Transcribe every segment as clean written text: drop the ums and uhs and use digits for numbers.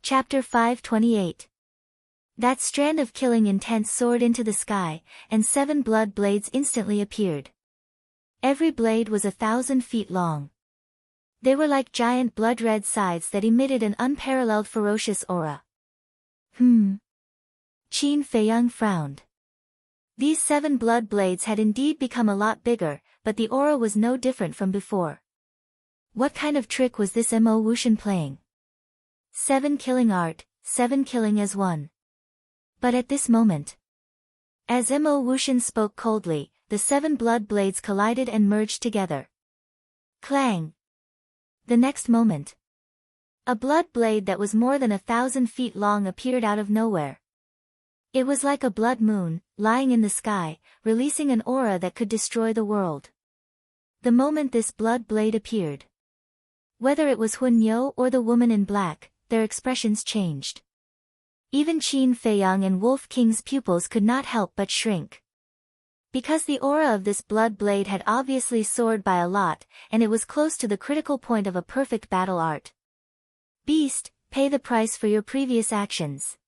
Chapter 528. That strand of killing intent soared into the sky, and 7 blood blades instantly appeared. Every blade was 1,000 feet long. They were like giant blood-red scythes that emitted an unparalleled ferocious aura. Qin Feiyang frowned. These 7 blood blades had indeed become a lot bigger, but the aura was no different from before. What kind of trick was this Mo Wuxian playing? 7 killing art, 7 killing as one. But at this moment, as Mo Wuxian spoke coldly, the 7 blood blades collided and merged together. Clang! The next moment, a blood blade that was more than 1,000 feet long appeared out of nowhere. It was like a blood moon, lying in the sky, releasing an aura that could destroy the world. The moment this blood blade appeared, whether it was Hunyou or the woman in black, their expressions changed. Even Qin Feiyang and Wolf King's pupils could not help but shrink. Because the aura of this blood blade had obviously soared by a lot, and it was close to the critical point of a perfect battle art. Beast, pay the price for your previous actions.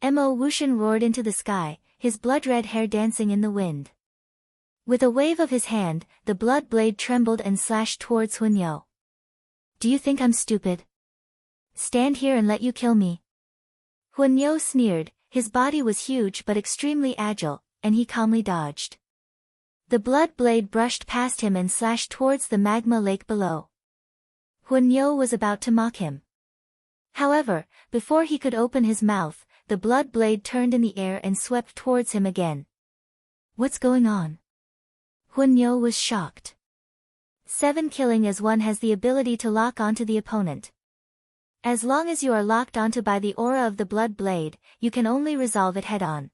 Mo Wuxian roared into the sky, his blood-red hair dancing in the wind. With a wave of his hand, the blood blade trembled and slashed towards Hunyou. Do you think I'm stupid? Stand here and let you kill me. Hunyou sneered. His body was huge but extremely agile, and he calmly dodged. The blood blade brushed past him and slashed towards the magma lake below. Hunyou was about to mock him. However, before he could open his mouth, the blood blade turned in the air and swept towards him again. What's going on? Hunyou was shocked. 7 killing as one has the ability to lock onto the opponent. As long as you are locked onto by the aura of the blood blade, you can only resolve it head-on.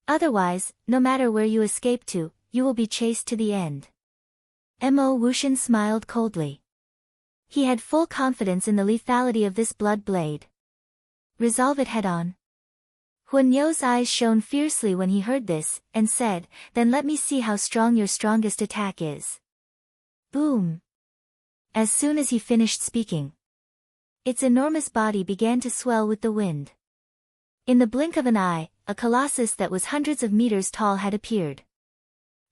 Otherwise, no matter where you escape to, you will be chased to the end. Mo Wuxian smiled coldly. He had full confidence in the lethality of this blood blade. Resolve it head-on. Hunyou's eyes shone fiercely when he heard this, and said, then let me see how strong your strongest attack is. Boom! As soon as he finished speaking, its enormous body began to swell with the wind. In the blink of an eye, a colossus that was hundreds of meters tall had appeared.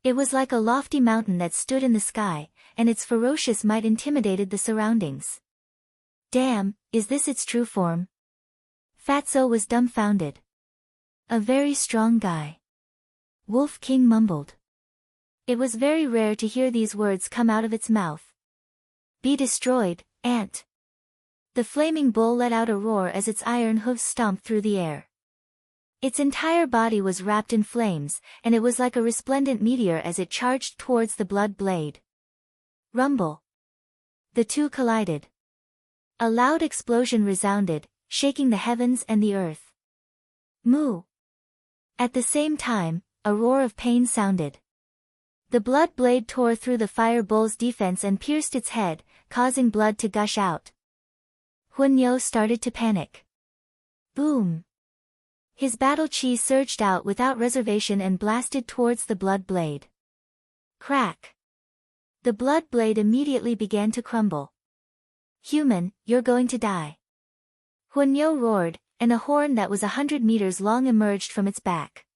It was like a lofty mountain that stood in the sky, and its ferocious might intimidated the surroundings. Damn, is this its true form? Fatso was dumbfounded. A very strong guy. Wolf King mumbled. It was very rare to hear these words come out of its mouth. Be destroyed, ant. The flaming bull let out a roar as its iron hooves stomped through the air. Its entire body was wrapped in flames, and it was like a resplendent meteor as it charged towards the blood blade. Rumble. The two collided. A loud explosion resounded, shaking the heavens and the earth. Moo. At the same time, a roar of pain sounded. The blood blade tore through the fire bull's defense and pierced its head, causing blood to gush out. Hunyou started to panic. Boom! His battle chi surged out without reservation and blasted towards the blood blade. Crack! The blood blade immediately began to crumble. Human, you're going to die. Hunyou roared, and a horn that was 100 meters long emerged from its back.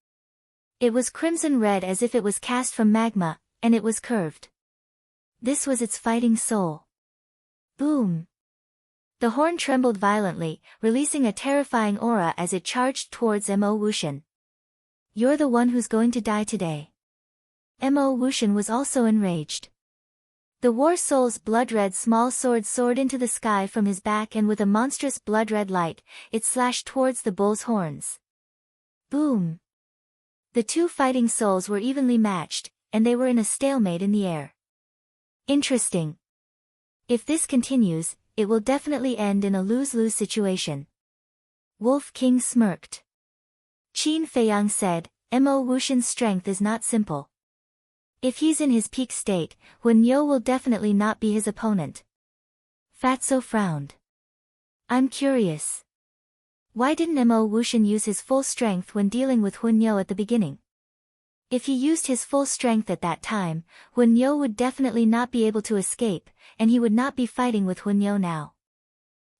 It was crimson red as if it was cast from magma, and it was curved. This was its fighting soul. Boom! The horn trembled violently, releasing a terrifying aura as it charged towards Mo Wuxian. You're the one who's going to die today. Mo Wuxian was also enraged. The war soul's blood-red small sword soared into the sky from his back, and with a monstrous blood-red light, it slashed towards the bull's horns. Boom! The two fighting souls were evenly matched, and they were in a stalemate in the air. Interesting. If this continues, it will definitely end in a lose-lose situation. Wolf King smirked. Qin Feiyang said, Mo Wuxian's strength is not simple. If he's in his peak state, Hunyou will definitely not be his opponent. Fatso frowned. I'm curious. Why didn't Mo Wuxian use his full strength when dealing with Hunyou at the beginning? If he used his full strength at that time, Hunyou would definitely not be able to escape, and he would not be fighting with Hunyou now.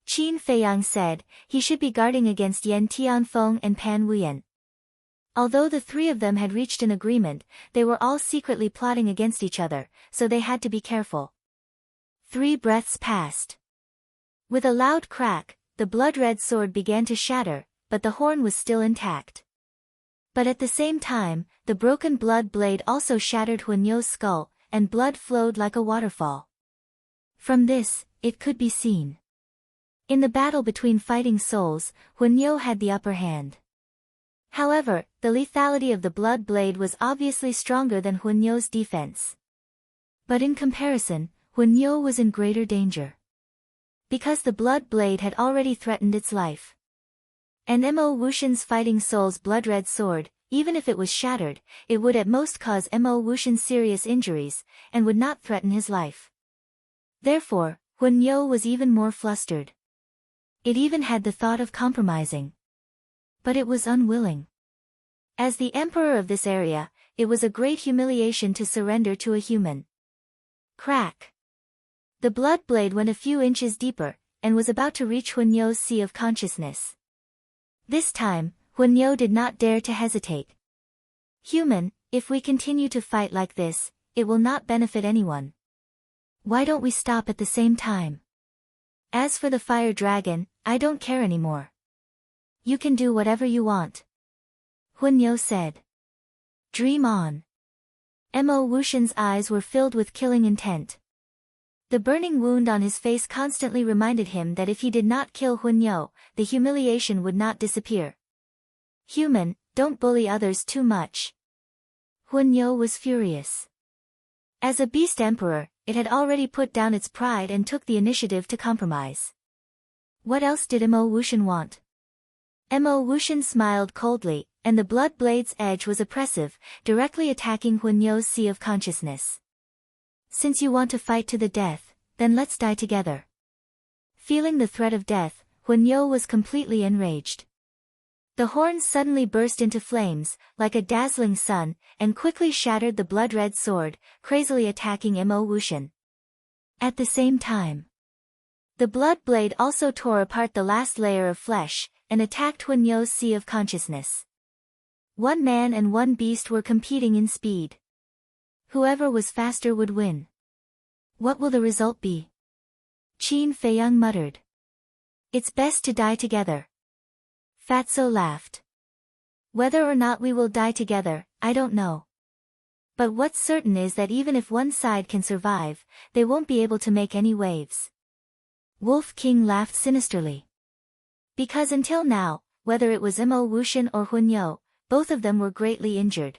Qin Feiyang said, he should be guarding against Yan Tianfeng and Pan Wuyan. Although the three of them had reached an agreement, they were all secretly plotting against each other, so they had to be careful. 3 breaths passed. With a loud crack, the blood-red sword began to shatter, but the horn was still intact. But at the same time, the broken blood blade also shattered Huanyou's skull, and blood flowed like a waterfall. From this, it could be seen. In the battle between fighting souls, Huanyou had the upper hand. However, the lethality of the blood blade was obviously stronger than Huanyou's defense. But in comparison, Huanyou was in greater danger. Because the blood blade had already threatened its life. And Mo Wuxian's fighting soul's blood-red sword, even if it was shattered, it would at most cause Mo Wuxian serious injuries, and would not threaten his life. Therefore, Huanyou was even more flustered. It even had the thought of compromising. But it was unwilling. As the emperor of this area, it was a great humiliation to surrender to a human. Crack! The blood blade went a few inches deeper, and was about to reach Huanyou's sea of consciousness. This time, Huanyou did not dare to hesitate. Human, if we continue to fight like this, it will not benefit anyone. Why don't we stop at the same time? As for the fire dragon, I don't care anymore. You can do whatever you want. Huanyou said. Dream on. Mo Wuxian's eyes were filled with killing intent. The burning wound on his face constantly reminded him that if he did not kill Huanyou, the humiliation would not disappear. Human, don't bully others too much. Huanyou was furious. As a beast emperor, it had already put down its pride and took the initiative to compromise. What else did Mo Wuxian want? Mo Wuxian smiled coldly, and the blood blade's edge was oppressive, directly attacking Huanyou's sea of consciousness. Since you want to fight to the death, then let's die together. Feeling the threat of death, Huanyou was completely enraged. The horns suddenly burst into flames, like a dazzling sun, and quickly shattered the blood-red sword, crazily attacking Mo Wuxian. At the same time, the blood blade also tore apart the last layer of flesh, and attacked Huanyou's sea of consciousness. One man and one beast were competing in speed. Whoever was faster would win. What will the result be? Qin Feiyang muttered. It's best to die together. Fatso laughed. Whether or not we will die together, I don't know. But what's certain is that even if one side can survive, they won't be able to make any waves. Wolf King laughed sinisterly. Because until now, whether it was Mo Wuxian or Huanyou, both of them were greatly injured.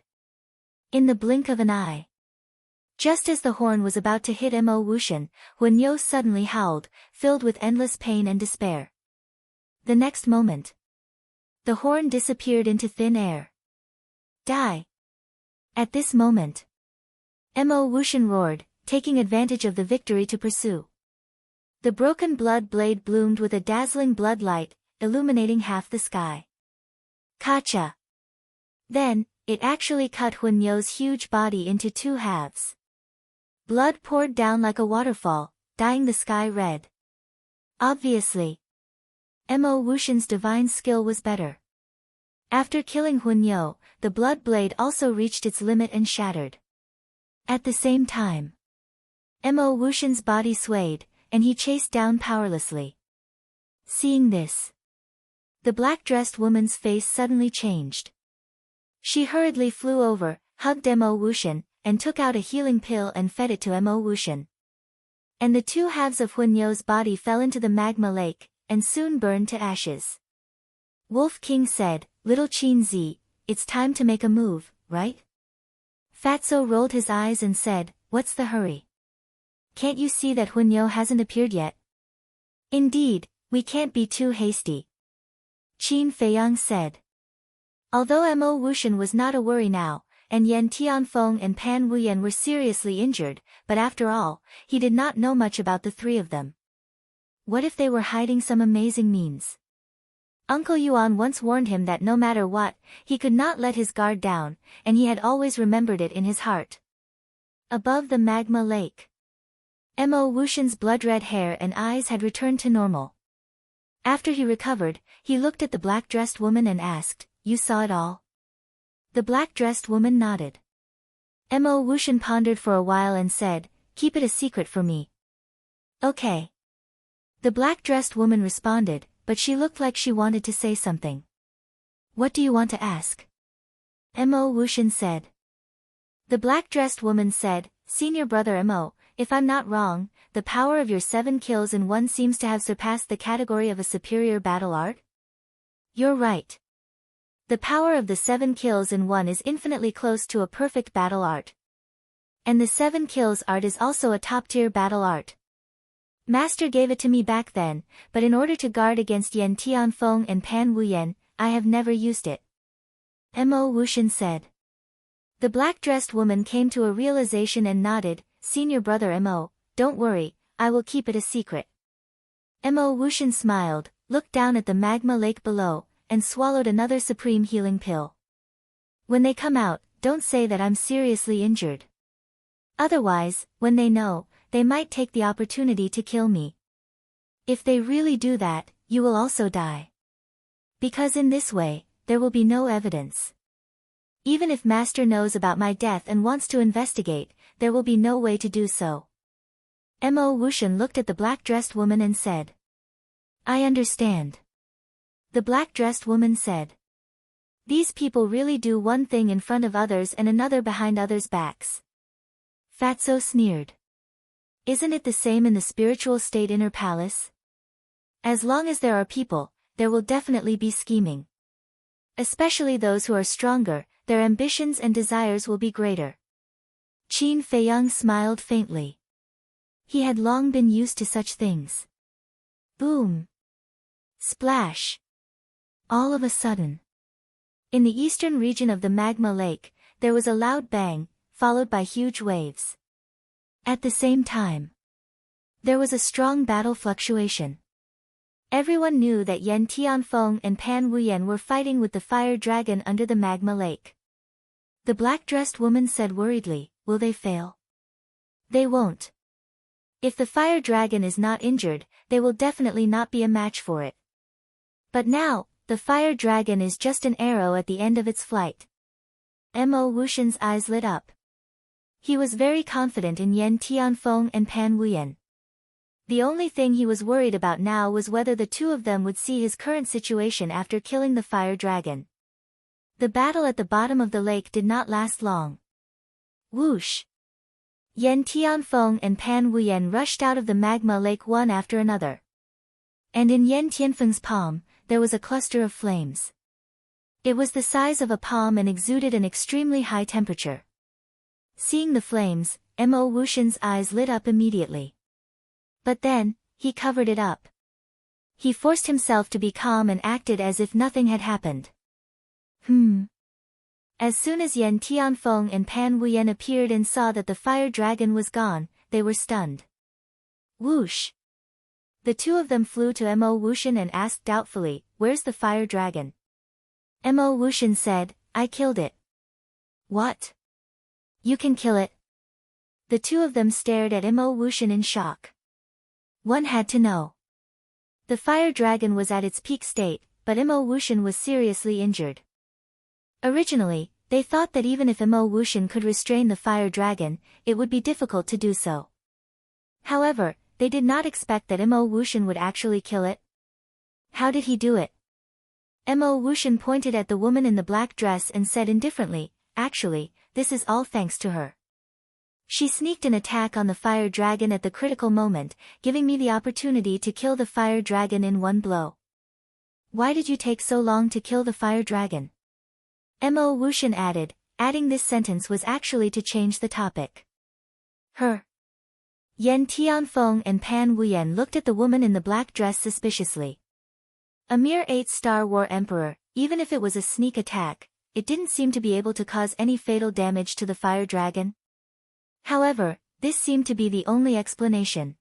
In the blink of an eye. Just as the horn was about to hit Mo Wuxian, Huanyou suddenly howled, filled with endless pain and despair. The next moment, the horn disappeared into thin air. Die! At this moment, Mo Wuxian roared, taking advantage of the victory to pursue. The broken blood blade bloomed with a dazzling blood light, illuminating half the sky. Kacha! Then, it actually cut Huanyou's huge body into 2 halves. Blood poured down like a waterfall, dyeing the sky red. Obviously, Mo Wuxian's divine skill was better. After killing Huanyou, the blood blade also reached its limit and shattered. At the same time, Mo Wuxian's body swayed, and he chased down powerlessly. Seeing this, the black-dressed woman's face suddenly changed. She hurriedly flew over, hugged Mo Wuxian, and took out a healing pill and fed it to Mo Wuxian. And the 2 halves of Huanyou's body fell into the magma lake, and soon burned to ashes. Wolf King said, Little Qin Zi, it's time to make a move, right? Fatso rolled his eyes and said, What's the hurry? Can't you see that Huanyou hasn't appeared yet? Indeed, we can't be too hasty. Qin Feiyang said. Although Mo Wuxian was not a worry now, and Yan Tianfeng and Pan Wuyan were seriously injured, but after all, he did not know much about the 3 of them. What if they were hiding some amazing means? Uncle Yuan once warned him that no matter what, he could not let his guard down, and he had always remembered it in his heart. Above the magma lake, Mo Wuxian's blood-red hair and eyes had returned to normal. After he recovered, he looked at the black-dressed woman and asked, "You saw it all?" The black-dressed woman nodded. Mo Wuxian pondered for a while and said, "Keep it a secret for me." "Okay." The black-dressed woman responded, but she looked like she wanted to say something. "What do you want to ask?" Mo Wuxian said. The black-dressed woman said, "Senior brother Mo, if I'm not wrong, the power of your 7 kills in one seems to have surpassed the category of a superior battle art?" "You're right. The power of the 7 kills in one is infinitely close to a perfect battle art. And the 7 kills art is also a top-tier battle art. Master gave it to me back then, but in order to guard against Yan Tianfeng and Pan Wuyen, I have never used it." Mo Wuxian said. The black-dressed woman came to a realization and nodded, "Senior brother Mo, don't worry, I will keep it a secret." Mo Wuxian smiled, looked down at the magma lake below, and swallowed another supreme healing pill. "When they come out, don't say that I'm seriously injured. Otherwise, when they know, they might take the opportunity to kill me. If they really do that, you will also die. Because in this way, there will be no evidence. Even if Master knows about my death and wants to investigate, there will be no way to do so." Mo Wuxian looked at the black-dressed woman and said. "I understand." The black-dressed woman said. "These people really do one thing in front of others and another behind others' backs." Fatso sneered. "Isn't it the same in the spiritual state inner palace? As long as there are people, there will definitely be scheming. Especially those who are stronger, their ambitions and desires will be greater." Qin Feiyang smiled faintly. He had long been used to such things. Boom! Splash! All of a sudden. In the eastern region of the magma lake, there was a loud bang, followed by huge waves. At the same time, there was a strong battle fluctuation. Everyone knew that Yan Tianfeng and Pan Wuyen were fighting with the fire dragon under the magma lake. The black-dressed woman said worriedly, "Will they fail?" "They won't. If the fire dragon is not injured, they will definitely not be a match for it. But now, the fire dragon is just an arrow at the end of its flight." Mo Wuxian's eyes lit up. He was very confident in Yan Tianfeng and Pan Wuyen. The only thing he was worried about now was whether the two of them would see his current situation after killing the fire dragon. The battle at the bottom of the lake did not last long. Whoosh! Yan Tianfeng and Pan Wuyen rushed out of the magma lake one after another. And in Yan Tianfeng's palm, there was a cluster of flames. It was the size of a palm and exuded an extremely high temperature. Seeing the flames, Mo Wuxian's eyes lit up immediately. But then, he covered it up. He forced himself to be calm and acted as if nothing had happened. As soon as Yan Tianfeng and Pan Wuyen appeared and saw that the fire dragon was gone, they were stunned. Whoosh! The two of them flew to Mo Wuxian and asked doubtfully, "Where's the fire dragon?" Mo Wuxian said, "I killed it." "What? You can kill it?" The two of them stared at Mo Wuxian in shock. One had to know. The fire dragon was at its peak state, but Mo Wuxian was seriously injured. Originally, they thought that even if Mo Wuxian could restrain the fire dragon, it would be difficult to do so. However, they did not expect that Mo Wuxian would actually kill it. How did he do it? Mo Wuxian pointed at the woman in the black dress and said indifferently, "Actually, this is all thanks to her. She sneaked an attack on the fire dragon at the critical moment, giving me the opportunity to kill the fire dragon in one blow." "Why did you take so long to kill the fire dragon?" Mo Wuxian added, adding this sentence was actually to change the topic. Her. Yan Tianfeng and Pan Wuyen looked at the woman in the black dress suspiciously. A mere 8-star war emperor, even if it was a sneak attack, it didn't seem to be able to cause any fatal damage to the fire dragon. However, this seemed to be the only explanation.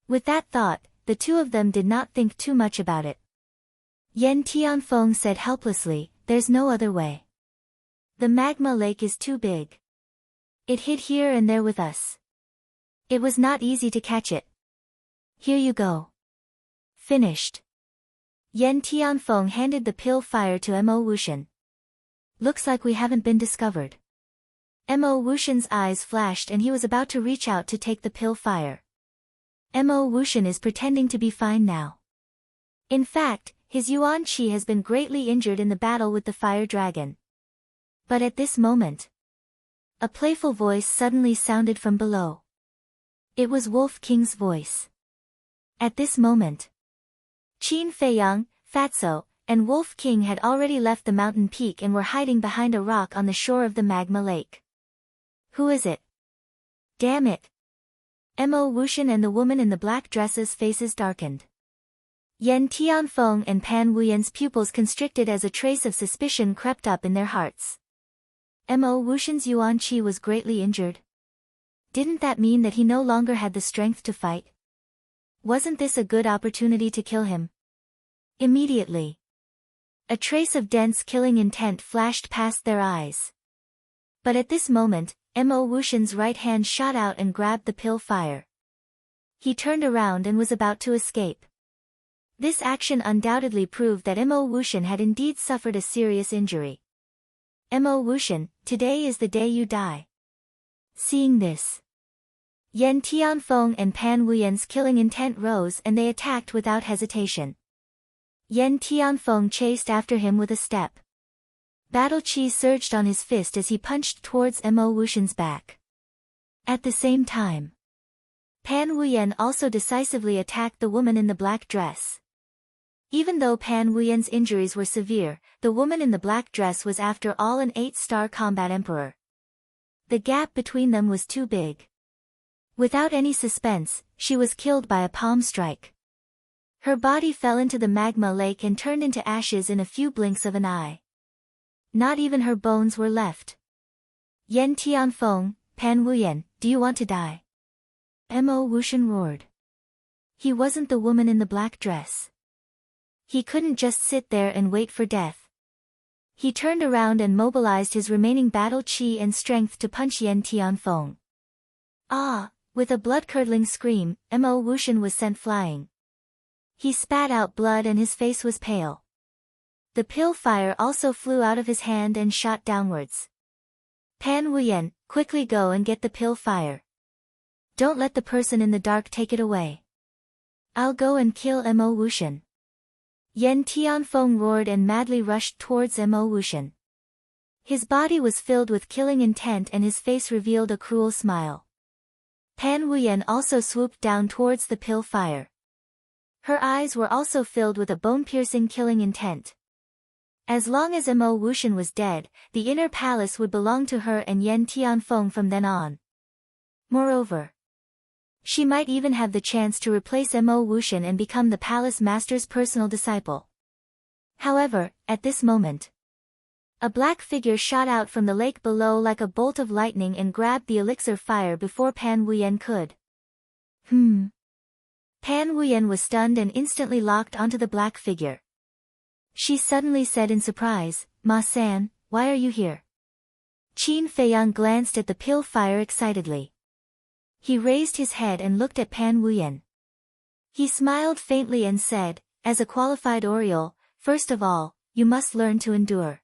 With that thought, the two of them did not think too much about it. Yan Tianfeng said helplessly, "There's no other way. The magma lake is too big. It hid here and there with us. It was not easy to catch it. Here you go." Finished. Yan Tianfeng handed the pill fire to Mo Wuxian. Looks like we haven't been discovered. Mo Wuxian's eyes flashed and he was about to reach out to take the pill fire. Mo Wuxian is pretending to be fine now. In fact, his Yuan Qi has been greatly injured in the battle with the fire dragon. But at this moment, a playful voice suddenly sounded from below. It was Wolf King's voice. At this moment, Qin Feiyang, Fatso, and Wolf King had already left the mountain peak and were hiding behind a rock on the shore of the magma lake. Who is it? Damn it! Mo Wuxian and the woman in the black dresses' faces darkened. Yan Tianfeng and Pan Wuyan's pupils constricted as a trace of suspicion crept up in their hearts. Mo Wuxian's Yuan Qi was greatly injured. Didn't that mean that he no longer had the strength to fight? Wasn't this a good opportunity to kill him? Immediately, a trace of dense killing intent flashed past their eyes. But at this moment, Mo Wuxian's right hand shot out and grabbed the pill fire. He turned around and was about to escape. This action undoubtedly proved that Mo Wuxian had indeed suffered a serious injury. Mo Wuxian, today is the day you die. Seeing this, Yan Tianfeng and Pan Wuyan's killing intent rose and they attacked without hesitation. Yan Tianfeng chased after him with a step. Battle Qi surged on his fist as he punched towards Mo Wuxian's back. At the same time, Pan Wuyan also decisively attacked the woman in the black dress. Even though Pan Wuyan's injuries were severe, the woman in the black dress was after all an 8-star combat emperor. The gap between them was too big. Without any suspense, she was killed by a palm strike. Her body fell into the magma lake and turned into ashes in a few blinks of an eye. Not even her bones were left. Yan Tianfeng, Pan Wuyan, do you want to die? Mo Wuxian roared. He wasn't the woman in the black dress. He couldn't just sit there and wait for death. He turned around and mobilized his remaining battle qi and strength to punch Yan Tianfeng. Ah! With a blood-curdling scream, Mo Wuxian was sent flying. He spat out blood and his face was pale. The pill fire also flew out of his hand and shot downwards. Pan Wuyan, quickly go and get the pill fire. Don't let the person in the dark take it away. I'll go and kill Mo Wuxian. Yan Tianfeng roared and madly rushed towards Mo Wuxian. His body was filled with killing intent and his face revealed a cruel smile. Pan Wuyan also swooped down towards the pill fire. Her eyes were also filled with a bone-piercing killing intent. As long as Mo Wuxian was dead, the inner palace would belong to her and Yan Tianfeng from then on. Moreover, she might even have the chance to replace Mo Wuxian and become the palace master's personal disciple. However, at this moment, a black figure shot out from the lake below like a bolt of lightning and grabbed the elixir fire before Pan Wuyan could. Pan Wuyan was stunned and instantly locked onto the black figure. She suddenly said in surprise, "Ma-san, why are you here?" Qin Feiyang glanced at the pill fire excitedly. He raised his head and looked at Pan Wuyan. He smiled faintly and said, "As a qualified Oriole, first of all, you must learn to endure.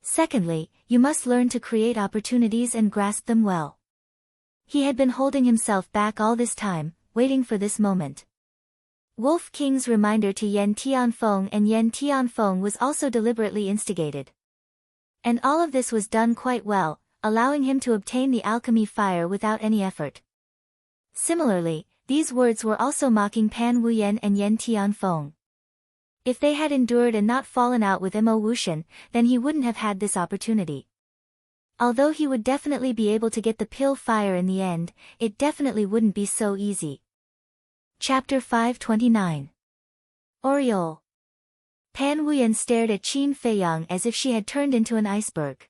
Secondly, you must learn to create opportunities and grasp them well." He had been holding himself back all this time, waiting for this moment. Wolf King's reminder to Yan Tianfeng and Yan Tianfeng was also deliberately instigated. And all of this was done quite well, allowing him to obtain the alchemy fire without any effort. Similarly, these words were also mocking Pan Wuyan and Yan Tianfeng. If they had endured and not fallen out with Mo Wuxian, then he wouldn't have had this opportunity. Although he would definitely be able to get the pill fire in the end, it definitely wouldn't be so easy. Chapter 529. Oriole. Pan Wuyan stared at Qin Feiyang as if she had turned into an iceberg.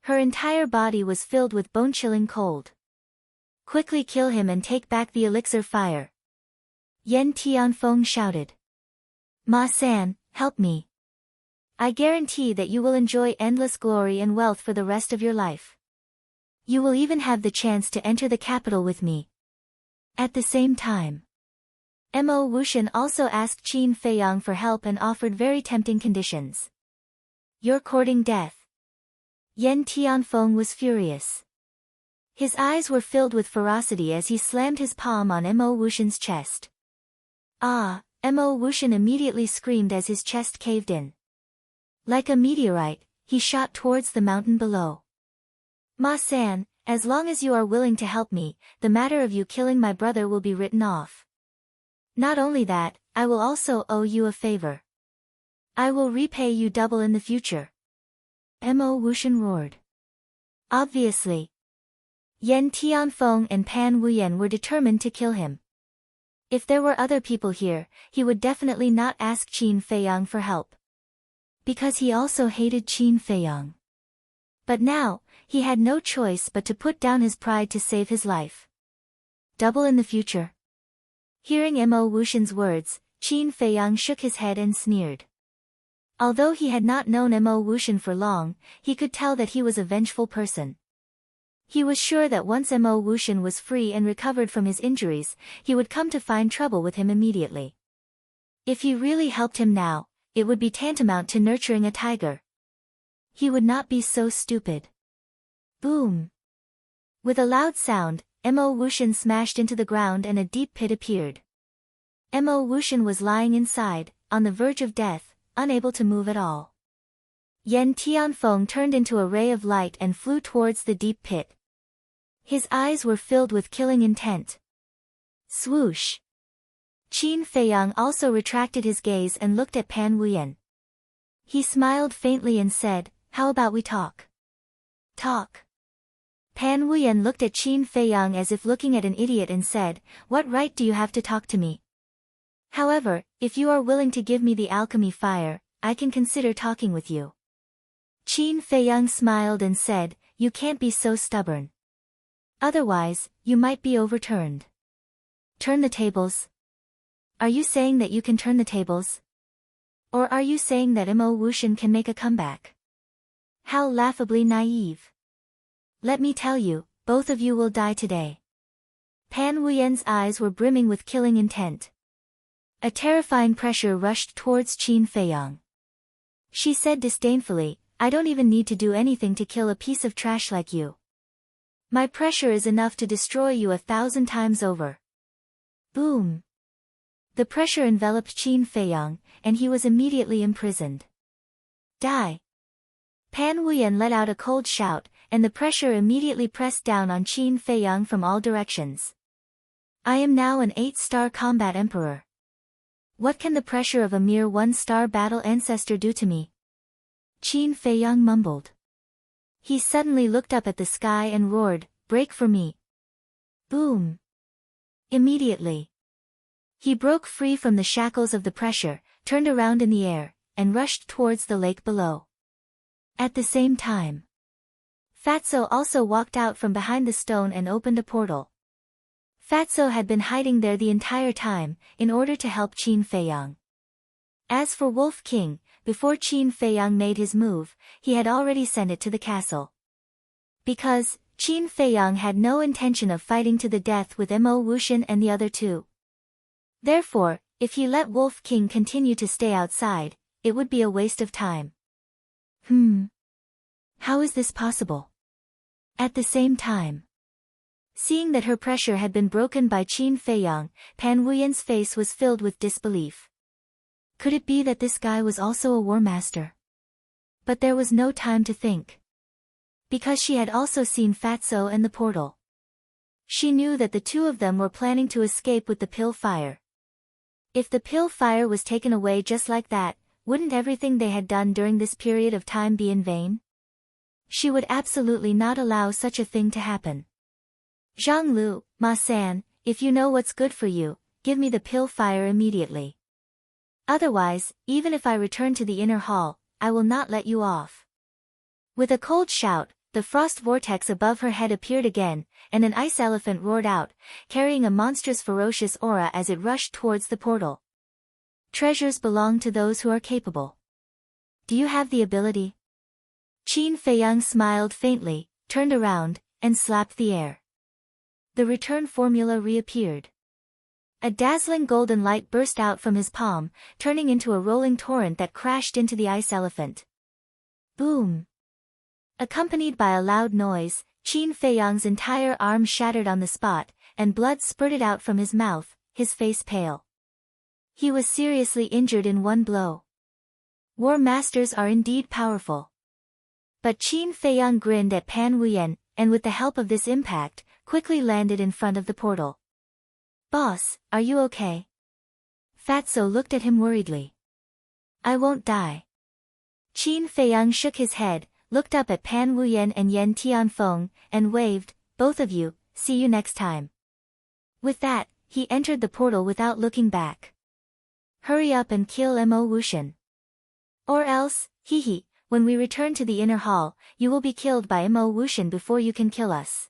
Her entire body was filled with bone-chilling cold. Quickly kill him and take back the elixir fire. Yan Tianfeng shouted. "Ma-san, help me. I guarantee that you will enjoy endless glory and wealth for the rest of your life. You will even have the chance to enter the capital with me." At the same time, Mo Wuxian also asked Qin Feiyang for help and offered very tempting conditions. You're courting death. Yan Tianfeng was furious. His eyes were filled with ferocity as he slammed his palm on Mo Wuxian's chest. Ah! Mo Wuxian immediately screamed as his chest caved in. Like a meteorite, he shot towards the mountain below. Ma-san, as long as you are willing to help me, the matter of you killing my brother will be written off. Not only that, I will also owe you a favor. I will repay you double in the future. Mo Wuxian roared. Obviously. Yan Tianfeng and Pan Wuyan were determined to kill him. If there were other people here, he would definitely not ask Qin Feiyang for help. Because he also hated Qin Feiyang. But now, he had no choice but to put down his pride to save his life. Double in the future. Hearing Mo Wuxian's words, Qin Feiyang shook his head and sneered. Although he had not known Mo Wuxian for long, he could tell that he was a vengeful person. He was sure that once Mo Wuxian was free and recovered from his injuries, he would come to find trouble with him immediately. If he really helped him now, it would be tantamount to nurturing a tiger. He would not be so stupid. Boom! With a loud sound, Mo Wuxian smashed into the ground and a deep pit appeared. Mo Wuxian was lying inside, on the verge of death, unable to move at all. Yan Tianfeng turned into a ray of light and flew towards the deep pit. His eyes were filled with killing intent. Swoosh! Qin Feiyang also retracted his gaze and looked at Pan Wuyan. He smiled faintly and said, "How about we talk?" Talk. Pan Wuyan looked at Qin Feiyang as if looking at an idiot and said, "What right do you have to talk to me? However, if you are willing to give me the alchemy fire, I can consider talking with you." Qin Feiyang smiled and said, "You can't be so stubborn. Otherwise, you might be overturned." Turn the tables? Are you saying that you can turn the tables? Or are you saying that Mo Wuxian can make a comeback? How laughably naive. Let me tell you, both of you will die today. Pan Wuyan's eyes were brimming with killing intent. A terrifying pressure rushed towards Qin Feiyang. She said disdainfully, "I don't even need to do anything to kill a piece of trash like you. My pressure is enough to destroy you 1,000 times over." Boom! The pressure enveloped Qin Feiyang, and he was immediately imprisoned. Die! Pan Wuyan let out a cold shout, and the pressure immediately pressed down on Qin Feiyang from all directions. I am now an 8-star combat emperor. What can the pressure of a mere 1-star battle ancestor do to me? Qin Feiyang mumbled. He suddenly looked up at the sky and roared, "Break for me!" Boom! Immediately. He broke free from the shackles of the pressure, turned around in the air, and rushed towards the lake below. At the same time, Fatso also walked out from behind the stone and opened a portal. Fatso had been hiding there the entire time, in order to help Qin Feiyang. As for Wolf King, before Qin Feiyang made his move, he had already sent it to the castle. Because, Qin Feiyang had no intention of fighting to the death with Mo Wuxian and the other two. Therefore, if he let Wolf King continue to stay outside, it would be a waste of time. How is this possible? At the same time, seeing that her pressure had been broken by Qin Feiyang, Pan Wuyan's face was filled with disbelief. Could it be that this guy was also a war master? But there was no time to think. Because she had also seen Fatso and the portal. She knew that the two of them were planning to escape with the pill fire. If the pill fire was taken away just like that, wouldn't everything they had done during this period of time be in vain? She would absolutely not allow such a thing to happen. Zhang Lu, Ma-san, if you know what's good for you, give me the pill fire immediately. Otherwise, even if I return to the inner hall, I will not let you off. With a cold shout, the frost vortex above her head appeared again, and an ice elephant roared out, carrying a monstrous ferocious aura as it rushed towards the portal. Treasures belong to those who are capable. Do you have the ability? Qin Feiyang smiled faintly, turned around, and slapped the air. The return formula reappeared. A dazzling golden light burst out from his palm, turning into a rolling torrent that crashed into the ice elephant. Boom! Accompanied by a loud noise, Qin Feiyang's entire arm shattered on the spot, and blood spurted out from his mouth, his face pale. He was seriously injured in one blow. War masters are indeed powerful. But Qin Feiyang grinned at Pan Wuyen, and with the help of this impact, quickly landed in front of the portal. "Boss, are you okay?" Fatso looked at him worriedly. "I won't die." Qin Feiyang shook his head, looked up at Pan Wuyen and Yen Tianfeng, and waved, "Both of you, see you next time." With that, he entered the portal without looking back. "Hurry up and kill Mo Wuxian. Or else, hee, when we return to the inner hall, you will be killed by Mo Wuxian before you can kill us."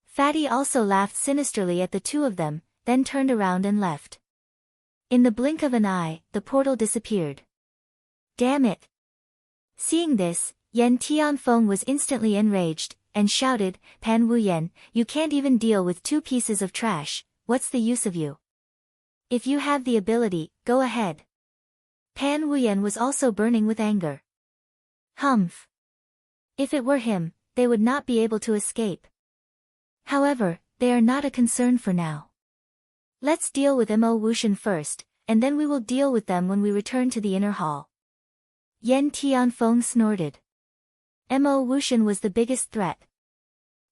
Fatty also laughed sinisterly at the two of them, then turned around and left. In the blink of an eye, the portal disappeared. "Damn it!" Seeing this, Yen Tianfeng was instantly enraged, and shouted, "Pan Wuyen, you can't even deal with two pieces of trash, what's the use of you? If you have the ability, go ahead." Pan Wuyen was also burning with anger. Humph! If it were him, they would not be able to escape. However, they are not a concern for now. Let's deal with Mo Wuxian first, and then we will deal with them when we return to the inner hall. Yen Tianfeng snorted. Mo Wuxian was the biggest threat.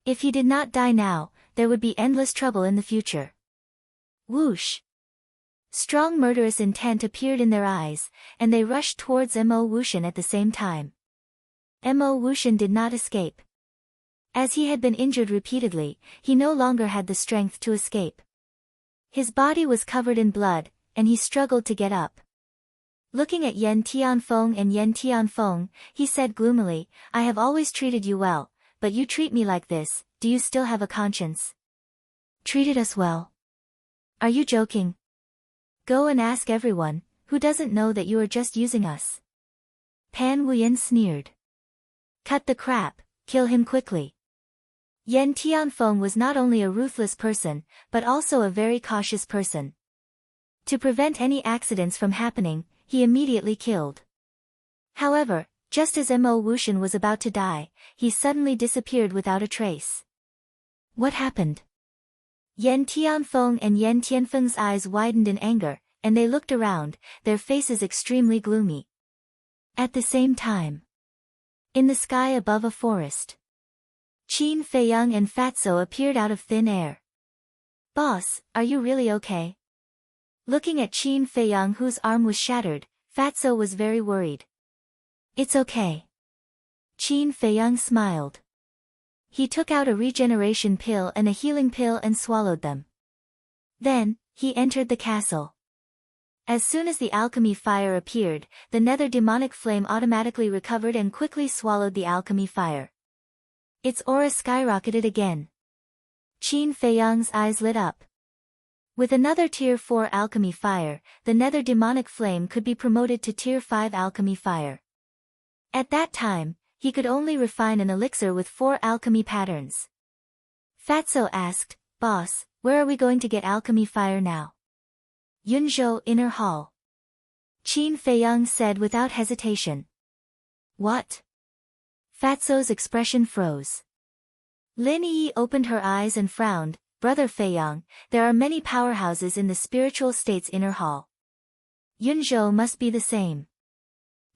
If he did not die now, there would be endless trouble in the future. Whoosh! Strong murderous intent appeared in their eyes, and they rushed towards Mo Wuxian at the same time. Mo Wuxian did not escape. As he had been injured repeatedly, he no longer had the strength to escape. His body was covered in blood, and he struggled to get up. Looking at Yen Tianfeng and Yen Tianfeng, he said gloomily, "I have always treated you well, but you treat me like this, do you still have a conscience?" "Treated us well? Are you joking? Go and ask everyone, who doesn't know that you are just using us?" Pan Wuyen sneered. "Cut the crap, kill him quickly." Yen Tianfeng was not only a ruthless person, but also a very cautious person. To prevent any accidents from happening, he immediately killed. However, just as Mo Wuxian was about to die, he suddenly disappeared without a trace. What happened? Yen Tianfeng and Yen Tianfeng's eyes widened in anger, and they looked around, their faces extremely gloomy. At the same time, in the sky above a forest, Qin Feiyang and Fatso appeared out of thin air. "Boss, are you really okay?" Looking at Qin Feiyang, whose arm was shattered, Fatso was very worried. "It's okay." Qin Feiyang smiled. He took out a regeneration pill and a healing pill and swallowed them. Then, he entered the castle. As soon as the alchemy fire appeared, the nether demonic flame automatically recovered and quickly swallowed the alchemy fire. Its aura skyrocketed again. Qin Feiyang's eyes lit up. With another Tier 4 alchemy fire, the nether demonic flame could be promoted to Tier 5 alchemy fire. At that time, he could only refine an elixir with 4 alchemy patterns. Fatso asked, "Boss, where are we going to get alchemy fire now?" "Yunzhou Inner Hall." Qin Feiyang said without hesitation. "What?" Fatso's expression froze. Lin Yi opened her eyes and frowned. "Brother Feiyang, there are many powerhouses in the spiritual state's inner hall. Yunzhou must be the same.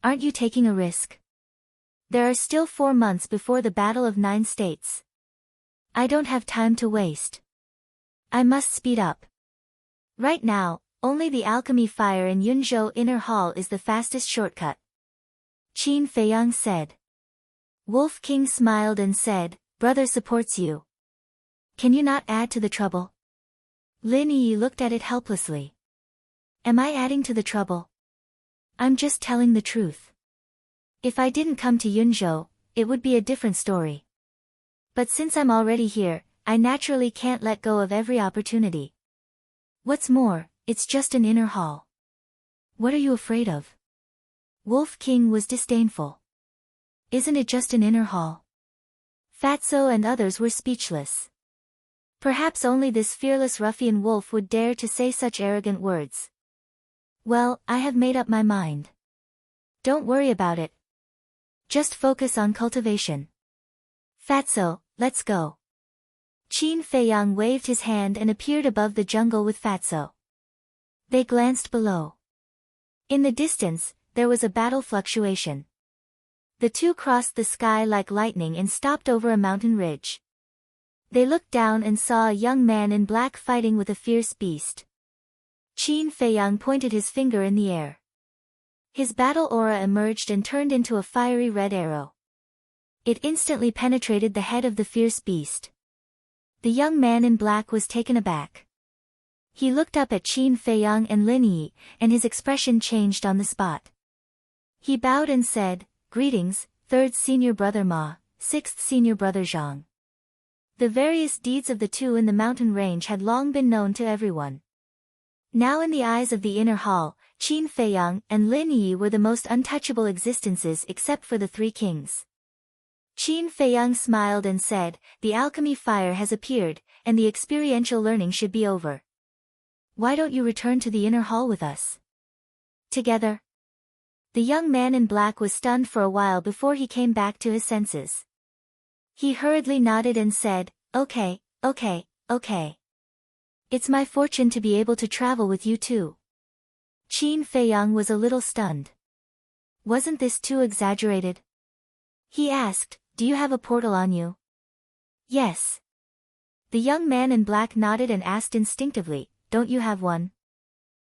Aren't you taking a risk? There are still 4 months before the Battle of 9 States. I don't have time to waste. I must speed up. Right now, only the alchemy fire in Yunzhou Inner Hall is the fastest shortcut." Qin Feiyang said. Wolf King smiled and said, "Brother supports you. Can you not add to the trouble?" Lin Yi looked at it helplessly. "Am I adding to the trouble? I'm just telling the truth. If I didn't come to Yunzhou, it would be a different story. But since I'm already here, I naturally can't let go of every opportunity. What's more, it's just an inner hall. What are you afraid of?" Wolf King was disdainful. "Isn't it just an inner hall?" Fatso and others were speechless. Perhaps only this fearless ruffian wolf would dare to say such arrogant words. Well, I have made up my mind. Don't worry about it. Just focus on cultivation. Fatso, let's go. Qin Feiyang waved his hand and appeared above the jungle with Fatso. They glanced below. In the distance, there was a battle fluctuation. The two crossed the sky like lightning and stopped over a mountain ridge. They looked down and saw a young man in black fighting with a fierce beast. Qin Feiyang pointed his finger in the air. His battle aura emerged and turned into a fiery red arrow. It instantly penetrated the head of the fierce beast. The young man in black was taken aback. He looked up at Qin Feiyang and Lin Yi, and his expression changed on the spot. He bowed and said, "Greetings, 3rd Senior Brother Ma, 6th Senior Brother Zhang." The various deeds of the two in the mountain range had long been known to everyone. Now in the eyes of the inner hall, Qin Feiyang and Lin Yi were the most untouchable existences except for the three kings. Qin Feiyang smiled and said, "The alchemy fire has appeared, and the experiential learning should be over. Why don't you return to the inner hall with us? Together?" The young man in black was stunned for a while before he came back to his senses. He hurriedly nodded and said, Okay. It's my fortune to be able to travel with you too." Qin Feiyang was a little stunned. Wasn't this too exaggerated? He asked, "Do you have a portal on you?" "Yes." The young man in black nodded and asked instinctively, "Don't you have one?"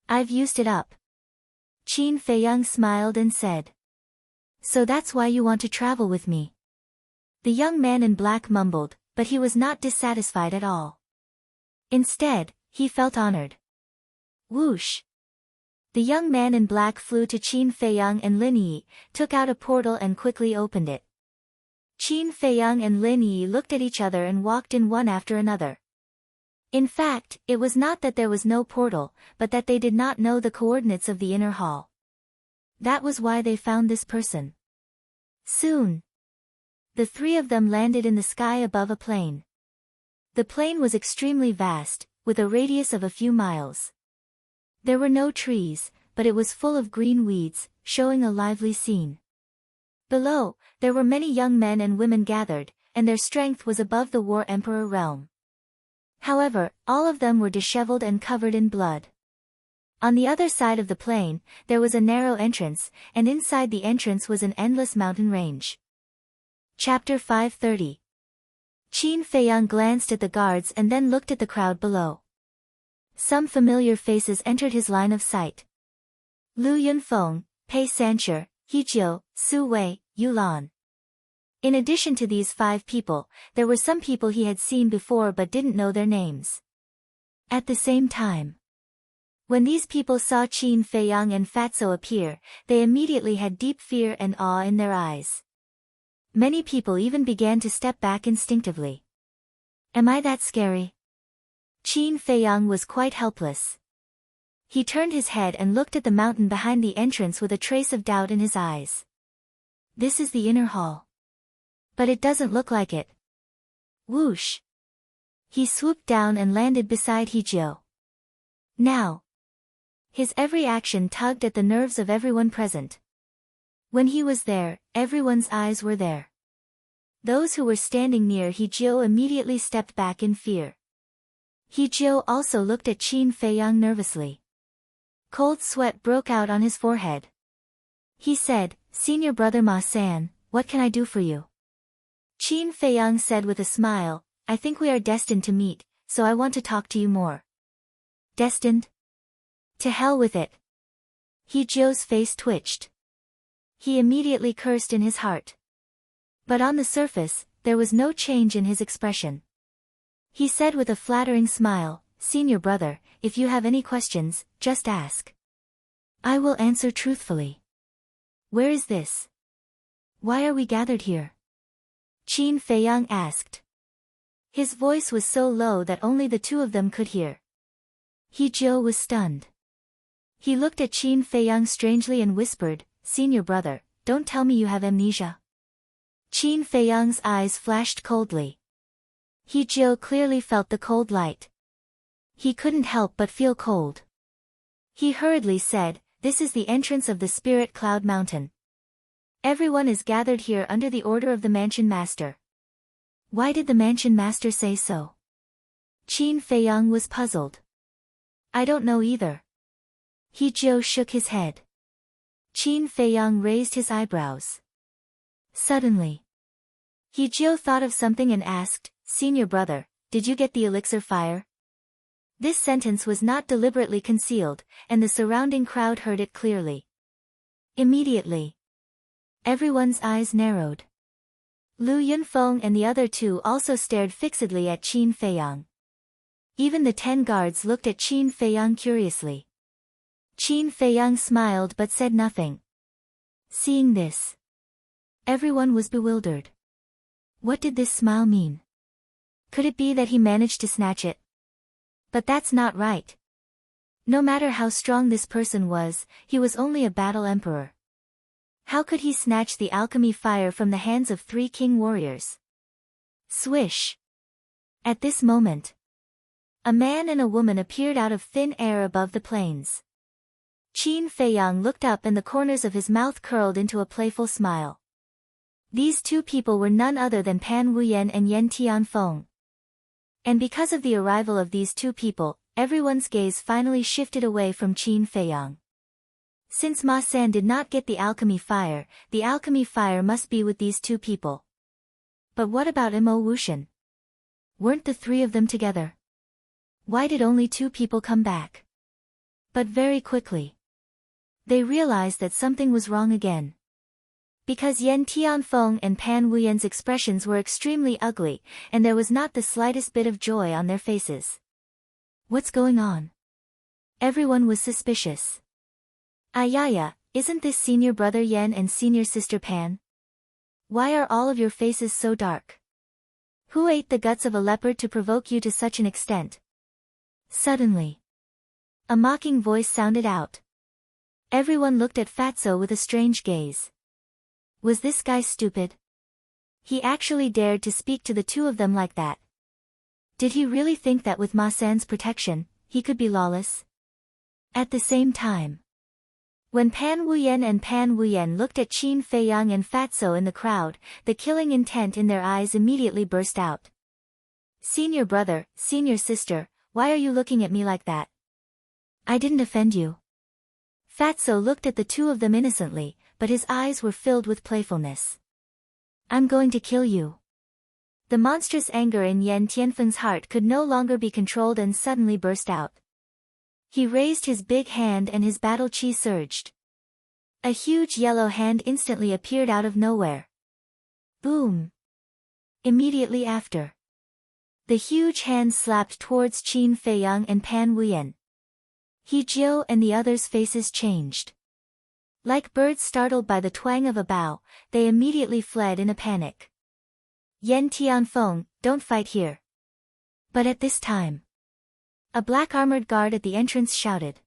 "I've used it up." Qin Feiyang smiled and said, "So that's why you want to travel with me?" The young man in black mumbled, but he was not dissatisfied at all. Instead, he felt honored. Whoosh! The young man in black flew to Qin Feiyang and Lin Yi, took out a portal and quickly opened it. Qin Feiyang and Lin Yi looked at each other and walked in one after another. In fact, it was not that there was no portal, but that they did not know the coordinates of the inner hall. That was why they found this person. Soon, the three of them landed in the sky above a plain. The plain was extremely vast, with a radius of a few miles. There were no trees, but it was full of green weeds, showing a lively scene. Below, there were many young men and women gathered, and their strength was above the War Emperor realm. However, all of them were disheveled and covered in blood. On the other side of the plain, there was a narrow entrance, and inside the entrance was an endless mountain range. Chapter 530. Qin Feiyang glanced at the guards and then looked at the crowd below. Some familiar faces entered his line of sight. Lu Yunfeng, Pei Sancher, He Jiu, Su Wei, Yu Lan. In addition to these 5 people, there were some people he had seen before but didn't know their names. At the same time, when these people saw Qin Feiyang and Fatso appear, they immediately had deep fear and awe in their eyes. Many people even began to step back instinctively. Am I that scary? Qin Feiyang was quite helpless. He turned his head and looked at the mountain behind the entrance with a trace of doubt in his eyes. This is the inner hall. But it doesn't look like it. Whoosh! He swooped down and landed beside He Jiu. Now, his every action tugged at the nerves of everyone present. When he was there, everyone's eyes were there. Those who were standing near He Jiu immediately stepped back in fear. He Jiu also looked at Qin Feiyang nervously. Cold sweat broke out on his forehead. He said, "Senior Brother Ma-san, what can I do for you?" Qin Feiyang said with a smile, "I think we are destined to meet, so I want to talk to you more." Destined? To hell with it. He Jiu's face twitched. He immediately cursed in his heart. But on the surface, there was no change in his expression. He said with a flattering smile, "Senior brother, if you have any questions, just ask. I will answer truthfully." "Where is this? Why are we gathered here?" Qin Feiyang asked. His voice was so low that only the two of them could hear. He Jiu was stunned. He looked at Qin Feiyang strangely and whispered, "Senior brother, don't tell me you have amnesia." Qin Feiyang's eyes flashed coldly. He Jiu clearly felt the cold light. He couldn't help but feel cold. He hurriedly said, "This is the entrance of the Spirit Cloud Mountain. Everyone is gathered here under the order of the Mansion Master." Why did the Mansion Master say so? Qin Feiyang was puzzled. I don't know either. He Jiu shook his head. Qin Feiyang raised his eyebrows. Suddenly, He Jiu thought of something and asked, "Senior brother, did you get the elixir fire?" This sentence was not deliberately concealed, and the surrounding crowd heard it clearly. Immediately, everyone's eyes narrowed. Lu Yunfeng and the other two also stared fixedly at Qin Feiyang. Even the 10 guards looked at Qin Feiyang curiously. Qin Feiyang smiled but said nothing. Seeing this, everyone was bewildered. What did this smile mean? Could it be that he managed to snatch it? But that's not right. No matter how strong this person was, he was only a battle emperor. How could he snatch the alchemy fire from the hands of 3 king warriors? Swish! At this moment, a man and a woman appeared out of thin air above the plains. Qin Feiyang looked up and the corners of his mouth curled into a playful smile. These 2 people were none other than Pan Wuyen and Yen Tianfeng. And because of the arrival of these 2 people, everyone's gaze finally shifted away from Qin Feiyang. Since Ma San did not get the alchemy fire must be with these 2 people. But what about Mo Wuxian? Weren't the 3 of them together? Why did only 2 people come back? But very quickly, they realized that something was wrong again. Because Yen Tianfeng and Pan Wuyen's expressions were extremely ugly, and there was not the slightest bit of joy on their faces. What's going on? Everyone was suspicious. Ayaya, isn't this senior brother Yen and senior sister Pan? Why are all of your faces so dark? Who ate the guts of a leopard to provoke you to such an extent? Suddenly, a mocking voice sounded out. Everyone looked at Fatso with a strange gaze. Was this guy stupid? He actually dared to speak to the 2 of them like that. Did he really think that with Ma San's protection, he could be lawless? At the same time, when Pan Wuyen and Pan Wuyen looked at Qin Feiyang and Fatso in the crowd, the killing intent in their eyes immediately burst out. Senior brother, senior sister, why are you looking at me like that? I didn't offend you. Fatso looked at the 2 of them innocently, but his eyes were filled with playfulness. I'm going to kill you. The monstrous anger in Yen Tianfeng's heart could no longer be controlled and suddenly burst out. He raised his big hand and his battle chi surged. A huge yellow hand instantly appeared out of nowhere. Boom! Immediately after, the huge hand slapped towards Qin Feiyang and Pan Wuyen. He Jiu and the others' faces changed. Like birds startled by the twang of a bow, they immediately fled in a panic. Yen Tianfeng, don't fight here. But at this time, a black armored guard at the entrance shouted.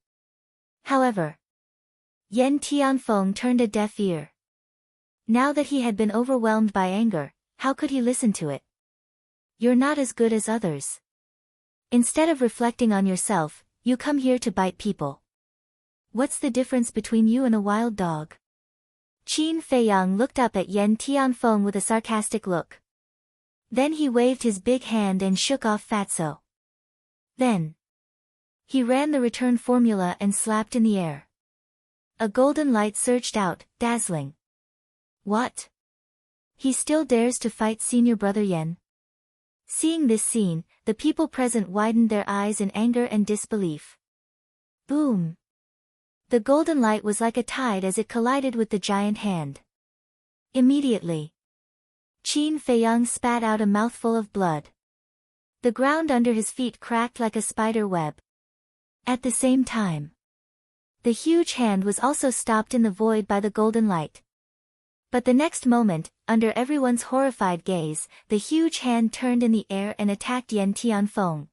However, Yen Tianfeng turned a deaf ear. Now that he had been overwhelmed by anger, how could he listen to it? You're not as good as others. Instead of reflecting on yourself, you come here to bite people. What's the difference between you and a wild dog? Qin Feiyang looked up at Yen Tianfeng with a sarcastic look. Then he waved his big hand and shook off Fatso. Then, he ran the return formula and slapped in the air. A golden light surged out, dazzling. What? He still dares to fight senior brother Yen? Seeing this scene, the people present widened their eyes in anger and disbelief. Boom! The golden light was like a tide as it collided with the giant hand. Immediately, Qin Feiyang spat out a mouthful of blood. The ground under his feet cracked like a spider web. At the same time, the huge hand was also stopped in the void by the golden light. But the next moment, under everyone's horrified gaze, the huge hand turned in the air and attacked Yen Tianfeng.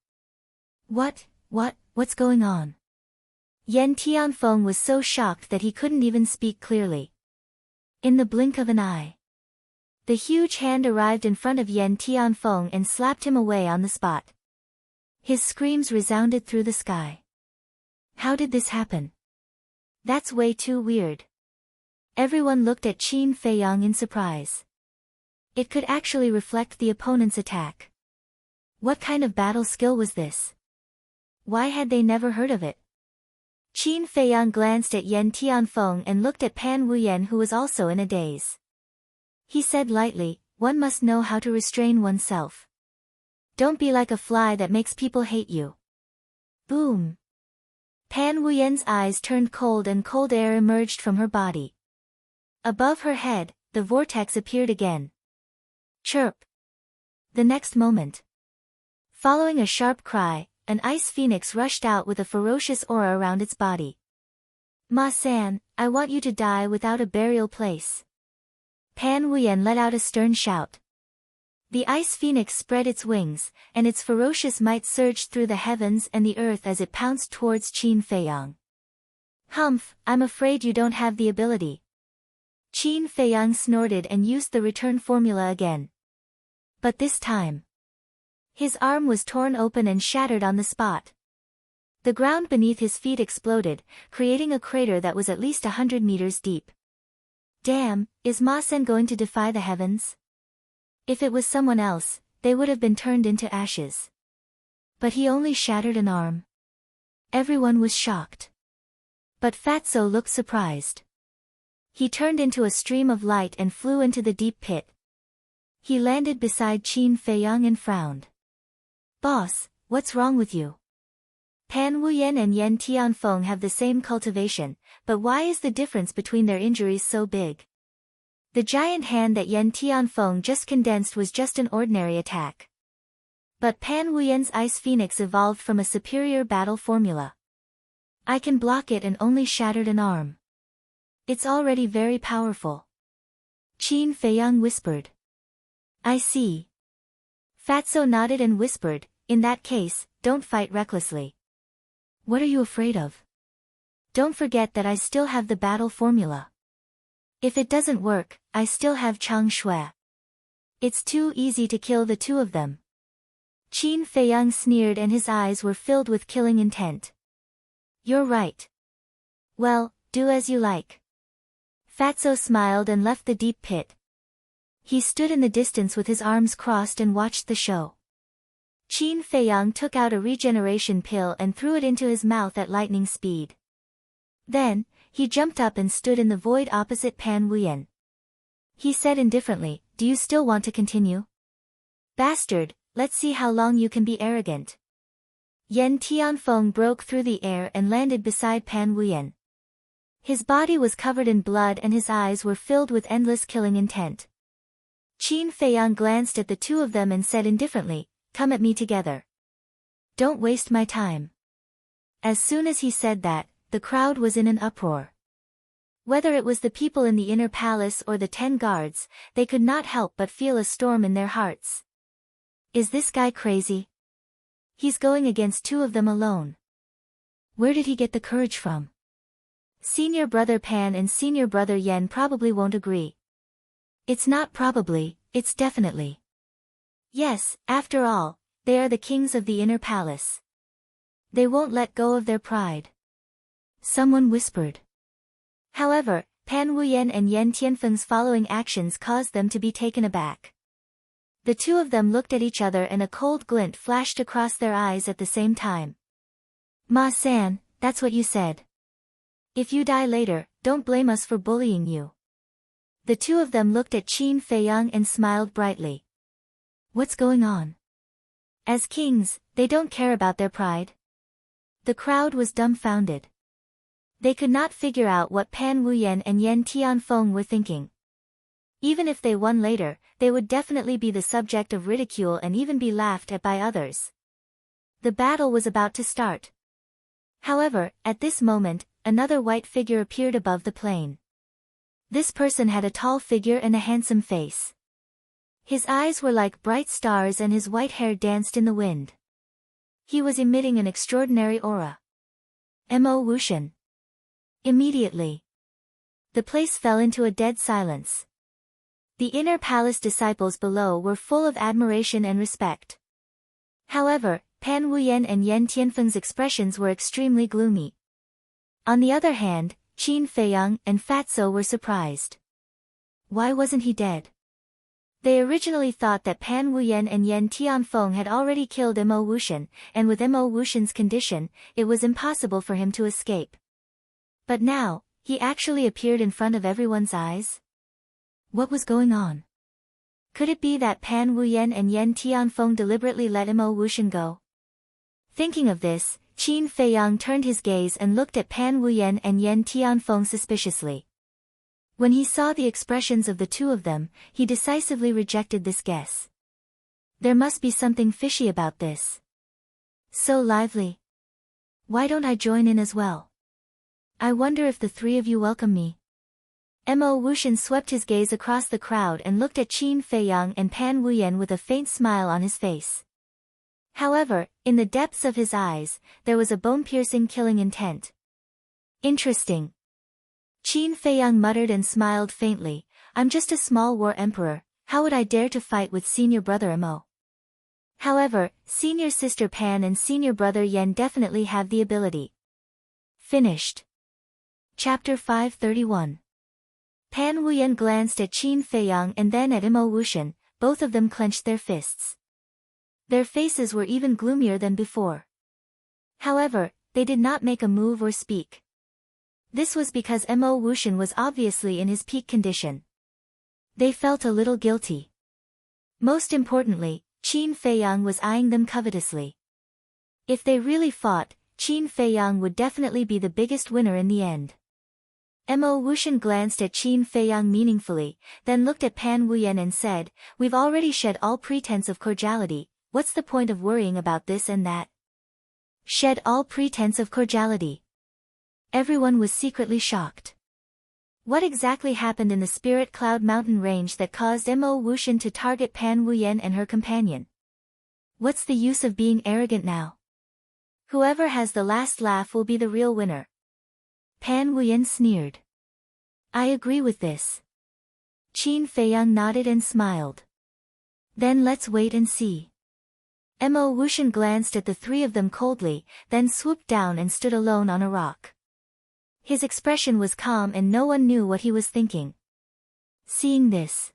What's going on? Yen Tianfeng was so shocked that he couldn't even speak clearly. In the blink of an eye, The huge hand arrived in front of Yen Tianfeng and slapped him away on the spot. His screams resounded through the sky. How did this happen? That's way too weird. Everyone looked at Qin Feiyang in surprise. It could actually reflect the opponent's attack. What kind of battle skill was this? Why had they never heard of it? Qin Feiyang glanced at Yen Tianfeng and looked at Pan Wuyen, who was also in a daze. He said lightly, "One must know how to restrain oneself. Don't be like a fly that makes people hate you." Boom! Pan Wuyen's eyes turned cold and cold air emerged from her body. Above her head, the vortex appeared again. Chirp! The next moment, following a sharp cry, an ice phoenix rushed out with a ferocious aura around its body. "Ma-san, I want you to die without a burial place." Pan Wuyen let out a stern shout. The ice phoenix spread its wings, and its ferocious might surged through the heavens and the earth as it pounced towards Qin Feiyang. "Humph, I'm afraid you don't have the ability." Qin Feiyang snorted and used the return formula again. But this time, his arm was torn open and shattered on the spot. The ground beneath his feet exploded, creating a crater that was at least 100 meters deep. Damn, is Ma-sen going to defy the heavens? If it was someone else, they would have been turned into ashes. But he only shattered an arm. Everyone was shocked. But Fatso looked surprised. He turned into a stream of light and flew into the deep pit. He landed beside Qin Feiyang and frowned. "Boss, what's wrong with you? Pan Wuyen and Yen Tianfeng have the same cultivation, but why is the difference between their injuries so big?" The giant hand that Yen Tianfeng just condensed was just an ordinary attack. But Pan Wuyen's Ice Phoenix evolved from a superior battle formula. "I can block it and only shattered an arm. It's already very powerful." Qin Feiyang whispered. "I see." Fatso nodded and whispered, "In that case, don't fight recklessly." "What are you afraid of?" "Don't forget that I still have the battle formula. If it doesn't work, I still have Chang Shui. It's too easy to kill the two of them." Qin Feiyang sneered and his eyes were filled with killing intent. "You're right. Well, do as you like." Fatso smiled and left the deep pit. He stood in the distance with his arms crossed and watched the show. Qin Feiyang took out a regeneration pill and threw it into his mouth at lightning speed. Then, he jumped up and stood in the void opposite Pan Wuyen. He said indifferently, "Do you still want to continue? Bastard, let's see how long you can be arrogant." Yen Tianfeng broke through the air and landed beside Pan Wuyen. His body was covered in blood and his eyes were filled with endless killing intent. Qin Feiyang glanced at the two of them and said indifferently, "Come at me together. Don't waste my time." As soon as he said that, the crowd was in an uproar. Whether it was the people in the inner palace or the 10 guards, they could not help but feel a storm in their hearts. Is this guy crazy? He's going against two of them alone. Where did he get the courage from? Senior brother Pan and senior brother Yen probably won't agree. It's not probably, it's definitely. Yes, after all, they are the kings of the inner palace. They won't let go of their pride. Someone whispered. However, Pan Wuyen and Yen Tianfeng's following actions caused them to be taken aback. The two of them looked at each other and a cold glint flashed across their eyes at the same time. "Ma-san, that's what you said. If you die later, don't blame us for bullying you." The two of them looked at Qin Feiyang and smiled brightly. What's going on? As kings, they don't care about their pride. The crowd was dumbfounded. They could not figure out what Pan Wuyen and Yen Tianfeng were thinking. Even if they won later, they would definitely be the subject of ridicule and even be laughed at by others. The battle was about to start. However, at this moment, another white figure appeared above the plain. This person had a tall figure and a handsome face. His eyes were like bright stars and his white hair danced in the wind. He was emitting an extraordinary aura. Mo Wuxian. Immediately, the place fell into a dead silence. The inner palace disciples below were full of admiration and respect. However, Pan Wuyen and Yen Tianfeng's expressions were extremely gloomy. On the other hand, Qin Feiyang and Fatso were surprised. Why wasn't he dead? They originally thought that Pan Wuyen and Yen Tianfeng had already killed Mo Wushan, and with Mo Wushan's condition, it was impossible for him to escape. But now, he actually appeared in front of everyone's eyes? What was going on? Could it be that Pan Wuyen and Yen Tianfeng deliberately let Mo Wushan go? Thinking of this, Qin Feiyang turned his gaze and looked at Pan Wuyen and Yen Tianfeng suspiciously. When he saw the expressions of the two of them, he decisively rejected this guess. There must be something fishy about this. So lively. Why don't I join in as well? I wonder if the three of you welcome me. Mo Wushan swept his gaze across the crowd and looked at Qin Feiyang and Pan Wuyen with a faint smile on his face. However, in the depths of his eyes, there was a bone-piercing killing intent. Interesting. Qin Feiyang muttered and smiled faintly. I'm just a small war emperor, how would I dare to fight with senior brother Mo? However, senior sister Pan and senior brother Yen definitely have the ability. Finished. Chapter 531. Pan Wuyen glanced at Qin Feiyang and then at Mo Wushan, both of them clenched their fists. Their faces were even gloomier than before. However, they did not make a move or speak. This was because Mo Wushan was obviously in his peak condition. They felt a little guilty. Most importantly, Qin Feiyang was eyeing them covetously. If they really fought, Qin Feiyang would definitely be the biggest winner in the end. Mo Wushan glanced at Qin Feiyang meaningfully, then looked at Pan Wuyen and said, "We've already shed all pretense of cordiality, what's the point of worrying about this and that?" Shed all pretense of cordiality. Everyone was secretly shocked. What exactly happened in the Spirit Cloud mountain range that caused Mo Wushan to target Pan Wuyen and her companion? What's the use of being arrogant now? Whoever has the last laugh will be the real winner. Pan Wuyen sneered. I agree with this. Qin Feiyang nodded and smiled. Then let's wait and see. Mo Wushan glanced at the three of them coldly, then swooped down and stood alone on a rock. His expression was calm and no one knew what he was thinking. Seeing this,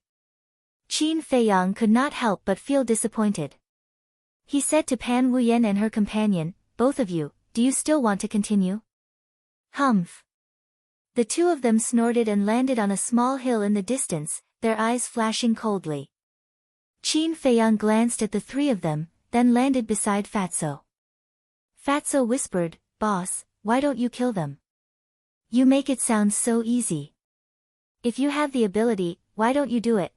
Qin Feiyang could not help but feel disappointed. He said to Pan Wuyen and her companion, "Both of you, do you still want to continue?" Humph. The two of them snorted and landed on a small hill in the distance, their eyes flashing coldly. Qin Feiyang glanced at the three of them, then landed beside Fatso. Fatso whispered, "Boss, why don't you kill them? You make it sound so easy. If you have the ability, why don't you do it?"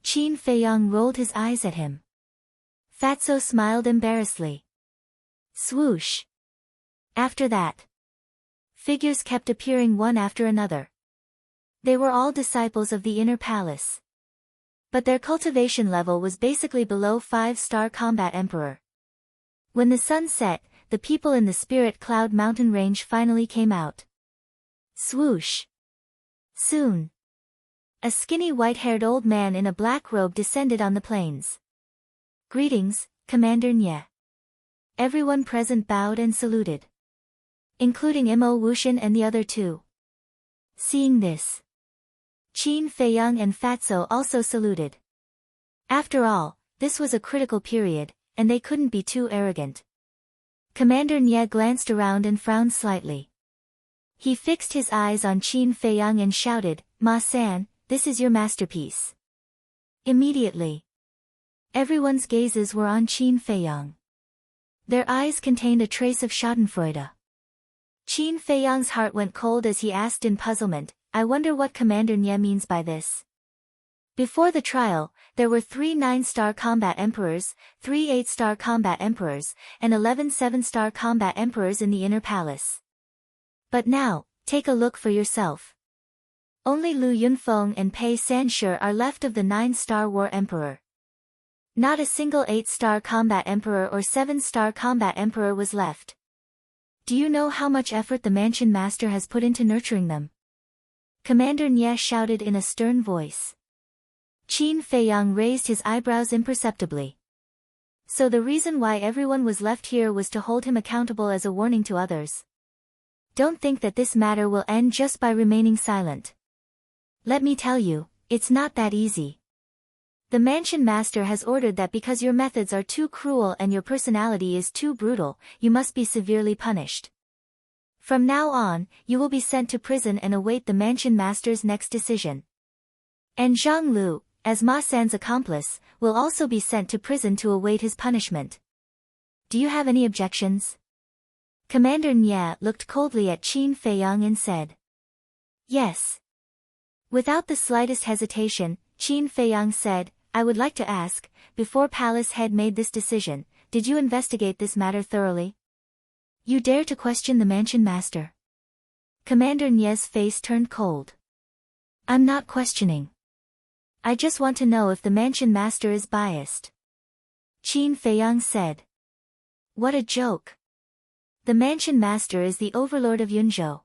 Qin Feiyang rolled his eyes at him. Fatso smiled embarrassedly. Swoosh. After that, figures kept appearing one after another. They were all disciples of the inner palace. But their cultivation level was basically below 5-star combat emperor. When the sun set, the people in the Spirit Cloud mountain range finally came out. Swoosh. Soon, a skinny white-haired old man in a black robe descended on the plains. Greetings, Commander Nye. Everyone present bowed and saluted, including Mo Wushan and the other two. Seeing this, Qin Feiyang and Fatso also saluted. After all, this was a critical period, and they couldn't be too arrogant. Commander Nye glanced around and frowned slightly. He fixed his eyes on Qin Feiyang and shouted, "Ma-san, this is your masterpiece." Immediately, everyone's gazes were on Qin Feiyang. Their eyes contained a trace of schadenfreude. Qin Feiyang's heart went cold as he asked in puzzlement, "I wonder what Commander Nye means by this." Before the trial, there were 3 9-star combat emperors, 3 8-star combat emperors, and 11 7-star combat emperors in the inner palace. But now, take a look for yourself. Only Lu Yunfeng and Pei Sanshi are left of the 9-star war emperor. Not a single 8-star combat emperor or 7-star combat emperor was left. Do you know how much effort the mansion master has put into nurturing them? Commander Nye shouted in a stern voice. Qin Feiyang raised his eyebrows imperceptibly. So the reason why everyone was left here was to hold him accountable as a warning to others. Don't think that this matter will end just by remaining silent. Let me tell you, it's not that easy. The mansion master has ordered that because your methods are too cruel and your personality is too brutal, you must be severely punished. From now on, you will be sent to prison and await the mansion master's next decision. And Zhang Lu, as Ma San's accomplice, will also be sent to prison to await his punishment. Do you have any objections? Commander Nye looked coldly at Qin Feiyang and said. Yes. Without the slightest hesitation, Qin Feiyang said, I would like to ask, before Palace Head made this decision, did you investigate this matter thoroughly? You dare to question the mansion master? Commander Nye's face turned cold. I'm not questioning. I just want to know if the mansion master is biased. Qin Feiyang said. What a joke. The mansion master is the overlord of Yunzhou.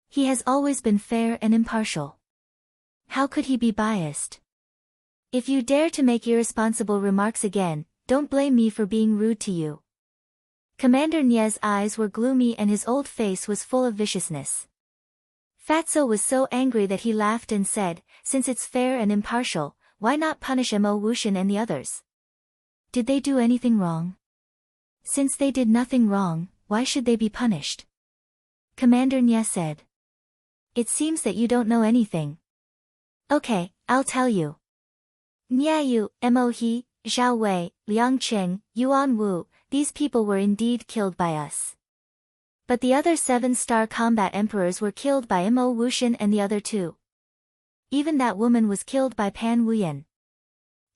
He has always been fair and impartial. How could he be biased? If you dare to make irresponsible remarks again, don't blame me for being rude to you. Commander Nye's eyes were gloomy and his old face was full of viciousness. Fatso was so angry that he laughed and said, since it's fair and impartial, why not punish Mo Wuxian and the others? Did they do anything wrong? Since they did nothing wrong, why should they be punished? Commander Nye said. It seems that you don't know anything. Okay, I'll tell you. Nye Yu, Mo He, Zhao Wei, Liang Qing, Yuan Wu, these people were indeed killed by us. But the other 7-star combat emperors were killed by Mo Wuxian and the other 2. Even that woman was killed by Pan Wuyan.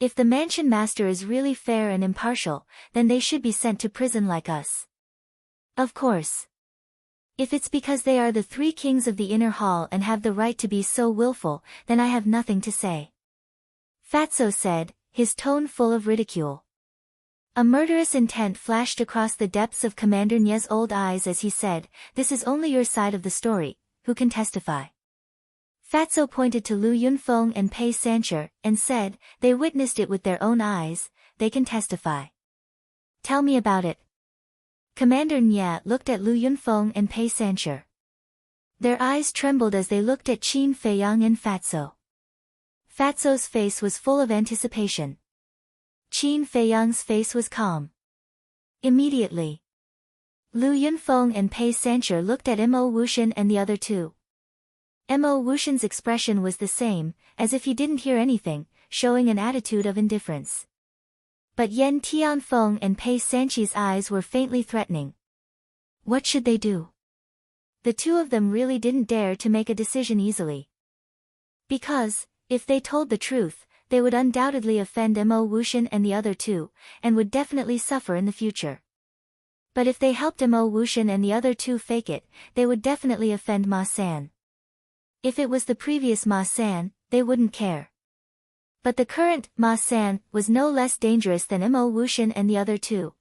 If the mansion master is really fair and impartial, then they should be sent to prison like us. Of course. If it's because they are the 3 kings of the inner hall and have the right to be so willful, then I have nothing to say. Fatso said, his tone full of ridicule. A murderous intent flashed across the depths of Commander Nye's old eyes as he said, this is only your side of the story, who can testify? Fatso pointed to Lu Yunfeng and Pei Sancher, and said, they witnessed it with their own eyes, they can testify. Tell me about it. Commander Nye looked at Lu Yunfeng and Pei Sancher. Their eyes trembled as they looked at Qin Feiyang and Fatso. Fatso's face was full of anticipation. Qin Feiyang's face was calm. Immediately, Lu Yunfeng and Pei Sancher looked at Mo Wuxian and the other 2. Mo Wuxian's expression was the same, as if he didn't hear anything, showing an attitude of indifference. But Yen Tianfeng and Pei Sanchi's eyes were faintly threatening. What should they do? The 2 of them really didn't dare to make a decision easily. Because, if they told the truth, they would undoubtedly offend Mo Wuxian and the other 2, and would definitely suffer in the future. But if they helped Mo Wuxian and the other 2 fake it, they would definitely offend Ma San. If it was the previous Ma San, they wouldn't care. But the current Ma San was no less dangerous than Mo Wuxian and the other 2.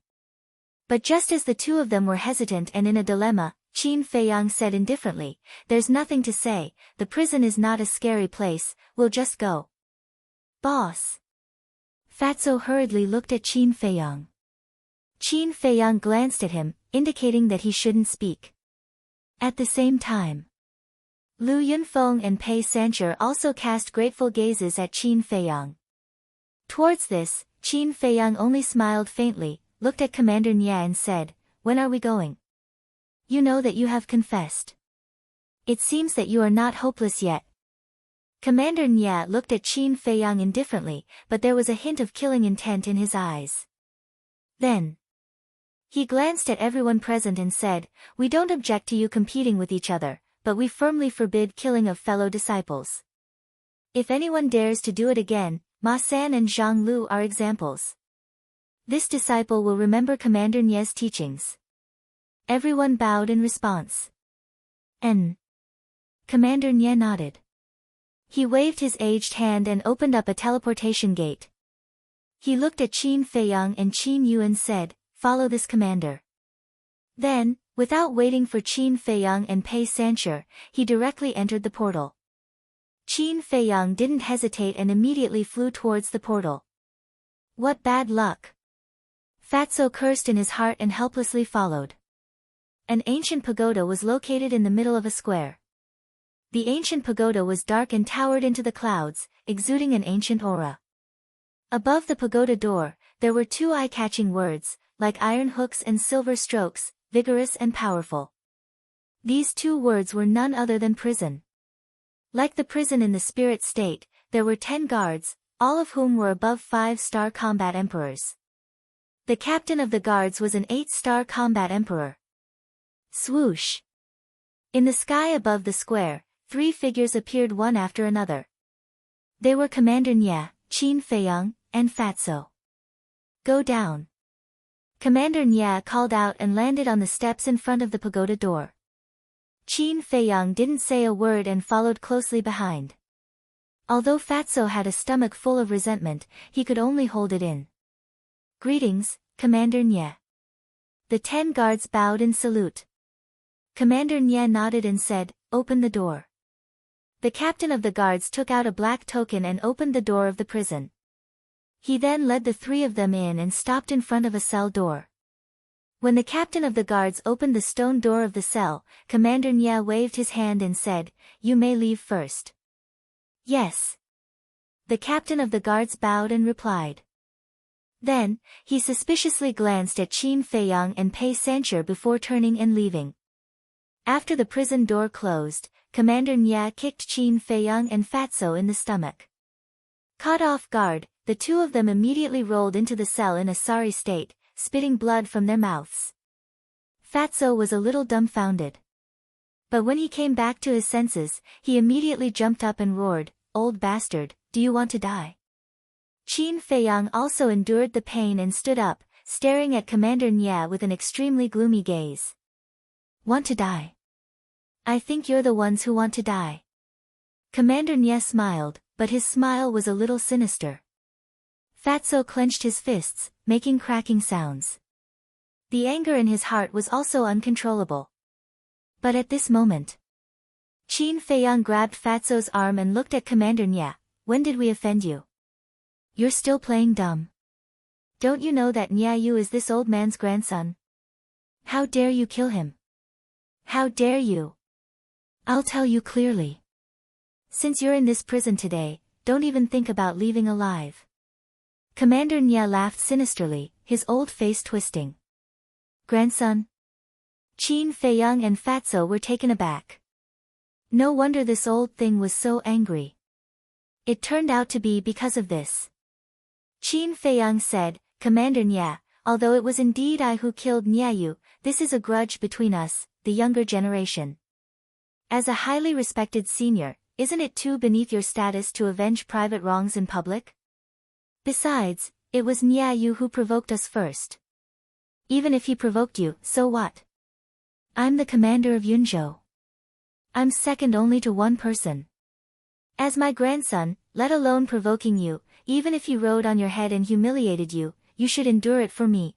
But just as the 2 of them were hesitant and in a dilemma, Qin Feiyang said indifferently, there's nothing to say, the prison is not a scary place, we'll just go. Boss. Fatso hurriedly looked at Qin Feiyang. Qin Feiyang glanced at him, indicating that he shouldn't speak. At the same time, Lu Yunfeng and Pei Sancher also cast grateful gazes at Qin Feiyang. Towards this, Qin Feiyang only smiled faintly, looked at Commander Nye and said, when are we going? You know that you have confessed. It seems that you are not hopeless yet. Commander Nye looked at Qin Feiyang indifferently, but there was a hint of killing intent in his eyes. Then, he glanced at everyone present and said, we don't object to you competing with each other, but we firmly forbid killing of fellow disciples. If anyone dares to do it again, Ma San and Zhang Lu are examples. This disciple will remember Commander Nye's teachings. Everyone bowed in response. Commander Nye nodded. He waved his aged hand and opened up a teleportation gate. He looked at Qin Feiyang and Qin Yu and said, follow this commander. Then, without waiting for Qin Feiyang and Pei Sancher, he directly entered the portal. Qin Feiyang didn't hesitate and immediately flew towards the portal. What bad luck! Fatso cursed in his heart and helplessly followed. An ancient pagoda was located in the middle of a square. The ancient pagoda was dark and towered into the clouds, exuding an ancient aura. Above the pagoda door, there were two eye-catching words, like iron hooks and silver strokes, vigorous and powerful. These two words were none other than prison. Like the prison in the spirit state, there were 10 guards, all of whom were above 5-star combat emperors. The captain of the guards was an 8-star combat emperor. Swoosh! In the sky above the square, 3 figures appeared one after another. They were Commander Nye, Qin Feiyang, and Fatso. Go down! Commander Nye called out and landed on the steps in front of the pagoda door. Qin Feiyang didn't say a word and followed closely behind. Although Fatso had a stomach full of resentment, he could only hold it in. Greetings, Commander Nye. The 10 guards bowed in salute. Commander Nye nodded and said, "Open the door." The captain of the guards took out a black token and opened the door of the prison. He then led the 3 of them in and stopped in front of a cell door. When the captain of the guards opened the stone door of the cell, Commander Nye waved his hand and said, "You may leave first." Yes. The captain of the guards bowed and replied. Then, he suspiciously glanced at Qin Feiyang and Pei Sancher before turning and leaving. After the prison door closed, Commander Nye kicked Qin Feiyang and Fatso in the stomach. Caught off guard, the 2 of them immediately rolled into the cell in a sorry state, spitting blood from their mouths. Fatso was a little dumbfounded. But when he came back to his senses, he immediately jumped up and roared, "Old bastard, do you want to die?" Qin Feiyang also endured the pain and stood up, staring at Commander Nye with an extremely gloomy gaze. Want to die? I think you're the ones who want to die. Commander Nye smiled, but his smile was a little sinister. Fatso clenched his fists, making cracking sounds. The anger in his heart was also uncontrollable. But at this moment, Qin Feiyang grabbed Fatso's arm and looked at Commander Nye. "When did we offend you? You're still playing dumb. Don't you know that Nye is this old man's grandson? How dare you kill him? How dare you? I'll tell you clearly. Since you're in this prison today, don't even think about leaving alive." Commander Nye laughed sinisterly, his old face twisting. Grandson? Qin Feiyang and Fatso were taken aback. No wonder this old thing was so angry. It turned out to be because of this. Qin Feiyang said, "Commander Nye, although it was indeed I who killed Nye, this is a grudge between us, the younger generation. As a highly respected senior, isn't it too beneath your status to avenge private wrongs in public? Besides, it was Nye who provoked us first. Even if he provoked you, so what? I'm the commander of Yunzhou. I'm second only to one person. As my grandson, let alone provoking you, even if he rode on your head and humiliated you, you should endure it for me."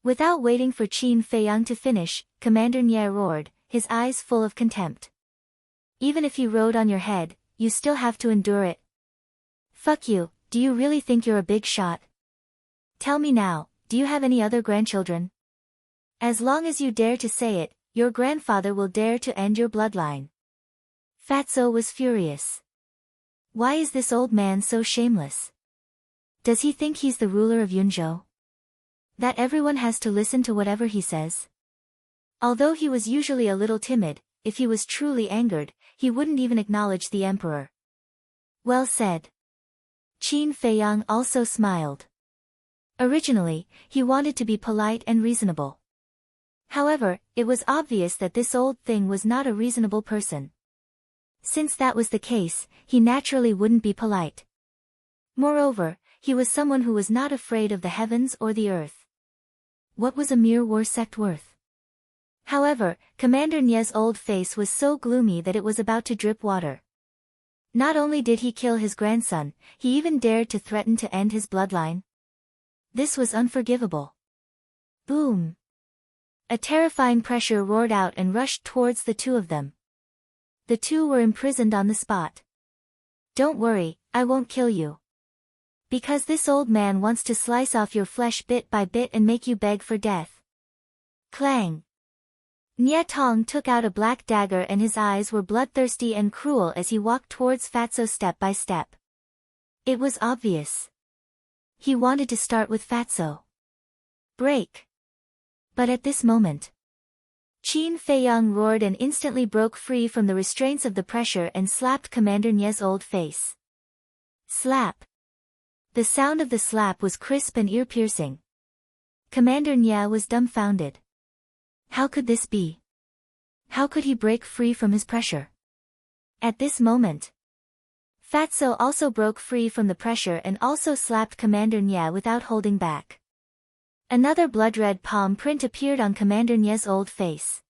Without waiting for Qin Feiyang to finish, Commander Nye roared, his eyes full of contempt. "Even if he rode on your head, you still have to endure it. Fuck you, do you really think you're a big shot? Tell me now, do you have any other grandchildren? As long as you dare to say it, your grandfather will dare to end your bloodline." Fatso was furious. Why is this old man so shameless? Does he think he's the ruler of Yunzhou? That everyone has to listen to whatever he says? Although he was usually a little timid, if he was truly angered, he wouldn't even acknowledge the emperor. Well said. Qin Feiyang also smiled. Originally, he wanted to be polite and reasonable. However, it was obvious that this old thing was not a reasonable person. Since that was the case, he naturally wouldn't be polite. Moreover, he was someone who was not afraid of the heavens or the earth. What was a mere war sect worth? However, Commander Nye's old face was so gloomy that it was about to drip water. Not only did he kill his grandson, he even dared to threaten to end his bloodline. This was unforgivable. Boom! A terrifying pressure roared out and rushed towards the 2 of them. The 2 were imprisoned on the spot. Don't worry, I won't kill you. Because this old man wants to slice off your flesh bit by bit and make you beg for death. Clang. Nye Tong took out a black dagger and his eyes were bloodthirsty and cruel as he walked towards Fatso step by step. It was obvious. He wanted to start with Fatso. Break. But at this moment, Qin Feiyang roared and instantly broke free from the restraints of the pressure and slapped Commander Nye's old face. Slap. The sound of the slap was crisp and ear-piercing. Commander Nye was dumbfounded. How could this be? How could he break free from his pressure? At this moment, Fatso also broke free from the pressure and also slapped Commander Nye without holding back. Another blood-red palm print appeared on Commander Nye's old face.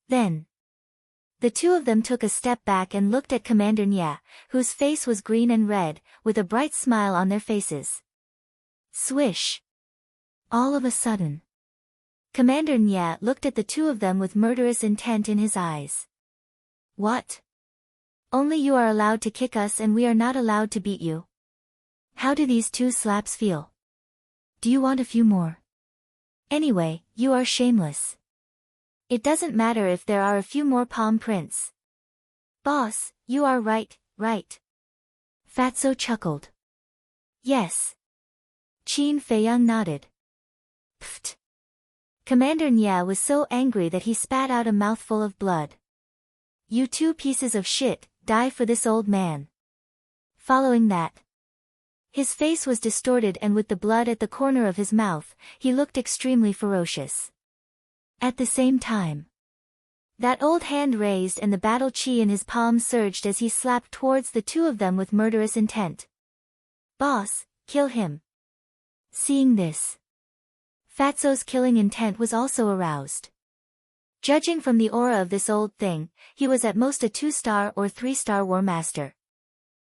Then, the two of them took a step back and looked at Commander Nye, whose face was green and red, with a bright smile on their faces. Swish! All of a sudden, Commander Nye looked at the two of them with murderous intent in his eyes. What? Only you are allowed to kick us and we are not allowed to beat you. How do these two slaps feel? Do you want a few more? Anyway, you are shameless. It doesn't matter if there are a few more palm prints. Boss, you are right, right. Fatso chuckled. Yes. Qin Feiyang nodded. Pfft. Commander Nye was so angry that he spat out a mouthful of blood. You two pieces of shit, die for this old man. Following that, his face was distorted and with the blood at the corner of his mouth, he looked extremely ferocious. At the same time, that old hand raised and the battle chi in his palm surged as he slapped towards the two of them with murderous intent. Boss, kill him. Seeing this, Fatso's killing intent was also aroused. Judging from the aura of this old thing, he was at most a 2-star or 3-star war master.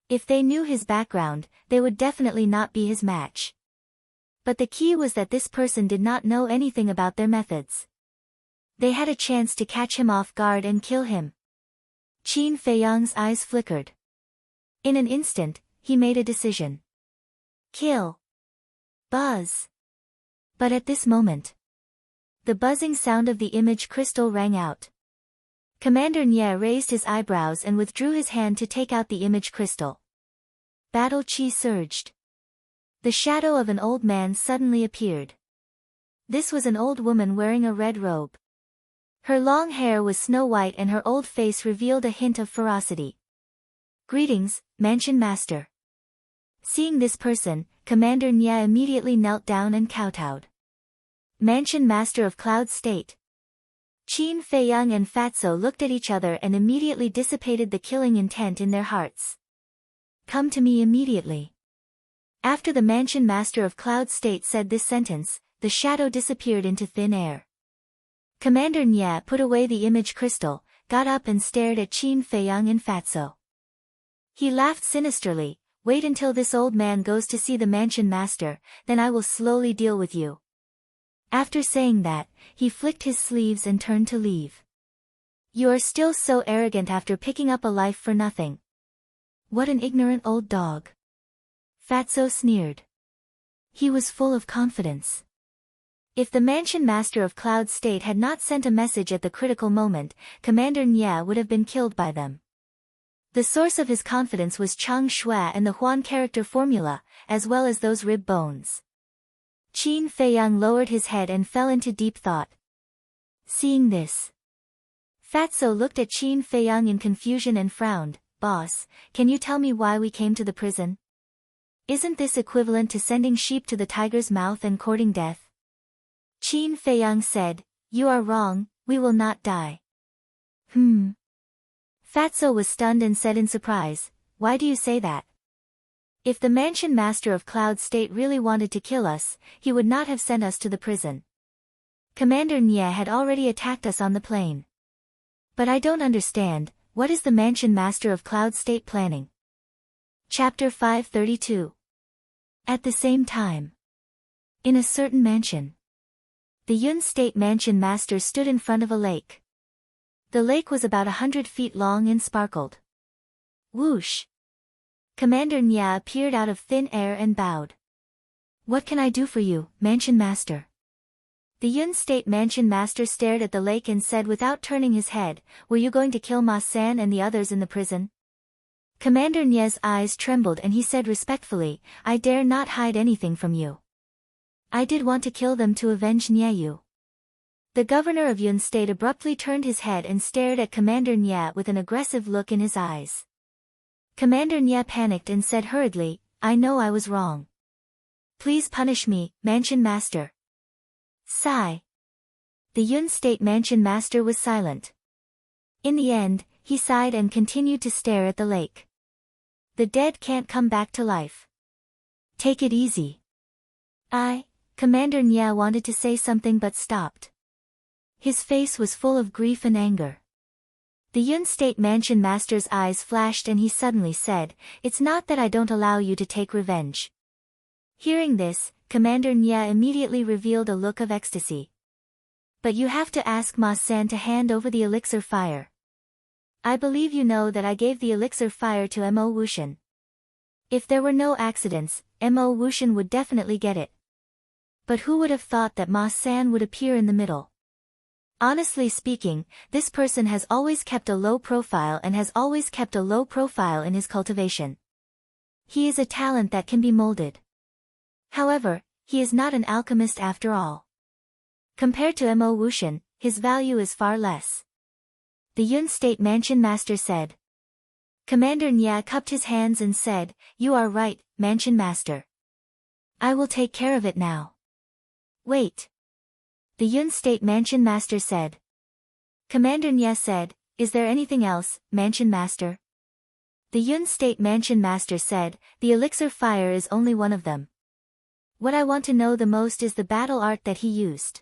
If they knew his background, they would definitely not be his match. But the key was that this person did not know anything about their methods. They had a chance to catch him off guard and kill him. Qin Feiyang's eyes flickered. In an instant, he made a decision. Kill. Buzz. But at this moment, the buzzing sound of the image crystal rang out. Commander Nye raised his eyebrows and withdrew his hand to take out the image crystal. Battle chi surged. The shadow of an old man suddenly appeared. This was an old woman wearing a red robe. Her long hair was snow-white and her old face revealed a hint of ferocity. Greetings, Mansion Master. Seeing this person, Commander Nye immediately knelt down and kowtowed. Mansion Master of Cloud State. Qin Feiyang and Fatso looked at each other and immediately dissipated the killing intent in their hearts. Come to me immediately. After the Mansion Master of Cloud State said this sentence, the shadow disappeared into thin air. Commander Nye put away the image crystal, got up and stared at Qin Feiyang and Fatso. He laughed sinisterly. Wait until this old man goes to see the Mansion Master, then I will slowly deal with you. After saying that, he flicked his sleeves and turned to leave. You are still so arrogant after picking up a life for nothing. What an ignorant old dog. Fatso sneered. He was full of confidence. If the Mansion Master of Cloud State had not sent a message at the critical moment, Commander Nye would have been killed by them. The source of his confidence was Chang Shui and the Huan character formula, as well as those rib bones. Qin Feiyang lowered his head and fell into deep thought. Seeing this, Fatso looked at Qin Feiyang in confusion and frowned. Boss, can you tell me why we came to the prison? Isn't this equivalent to sending sheep to the tiger's mouth and courting death? Qin Feiyang said, you are wrong, we will not die. Fatso was stunned and said in surprise, why do you say that? If the Mansion Master of Cloud State really wanted to kill us, he would not have sent us to the prison. Commander Nye had already attacked us on the plane. But I don't understand, what is the Mansion Master of Cloud State planning? Chapter 532. At the same time, in a certain mansion, the Yun State Mansion Master stood in front of a lake. The lake was about 100 feet long and sparkled. Whoosh! Commander Nya appeared out of thin air and bowed. "What can I do for you, Mansion Master?" The Yun State Mansion Master stared at the lake and said without turning his head, "Were you going to kill Ma San and the others in the prison?" Commander Nya's eyes trembled and he said respectfully, "I dare not hide anything from you. I did want to kill them to avenge Nyayu." The governor of Yun State abruptly turned his head and stared at Commander Nya with an aggressive look in his eyes. Commander Nya panicked and said hurriedly, "I know I was wrong. Please punish me, Mansion Master." Sigh. The Yun State Mansion Master was silent. In the end, he sighed and continued to stare at the lake. "The dead can't come back to life. Take it easy." Commander Nya wanted to say something but stopped. His face was full of grief and anger. The Yun State Mansion Master's eyes flashed and he suddenly said, "It's not that I don't allow you to take revenge." Hearing this, Commander Nya immediately revealed a look of ecstasy. "But you have to ask Ma San to hand over the elixir fire. I believe you know that I gave the elixir fire to Mo Wushan. If there were no accidents, Mo Wushan would definitely get it. But who would have thought that Ma San would appear in the middle? Honestly speaking, this person has always kept a low profile and has always kept a low profile in his cultivation. He is a talent that can be molded. However, he is not an alchemist after all. Compared to Mo Wushan, his value is far less." The Yun State Mansion Master said. Commander Nya cupped his hands and said, "You are right, Mansion Master. I will take care of it now." "Wait." The Yun State Mansion Master said. Commander Nya said, "Is there anything else, Mansion Master?" The Yun State Mansion Master said, "The elixir fire is only one of them. What I want to know the most is the battle art that he used."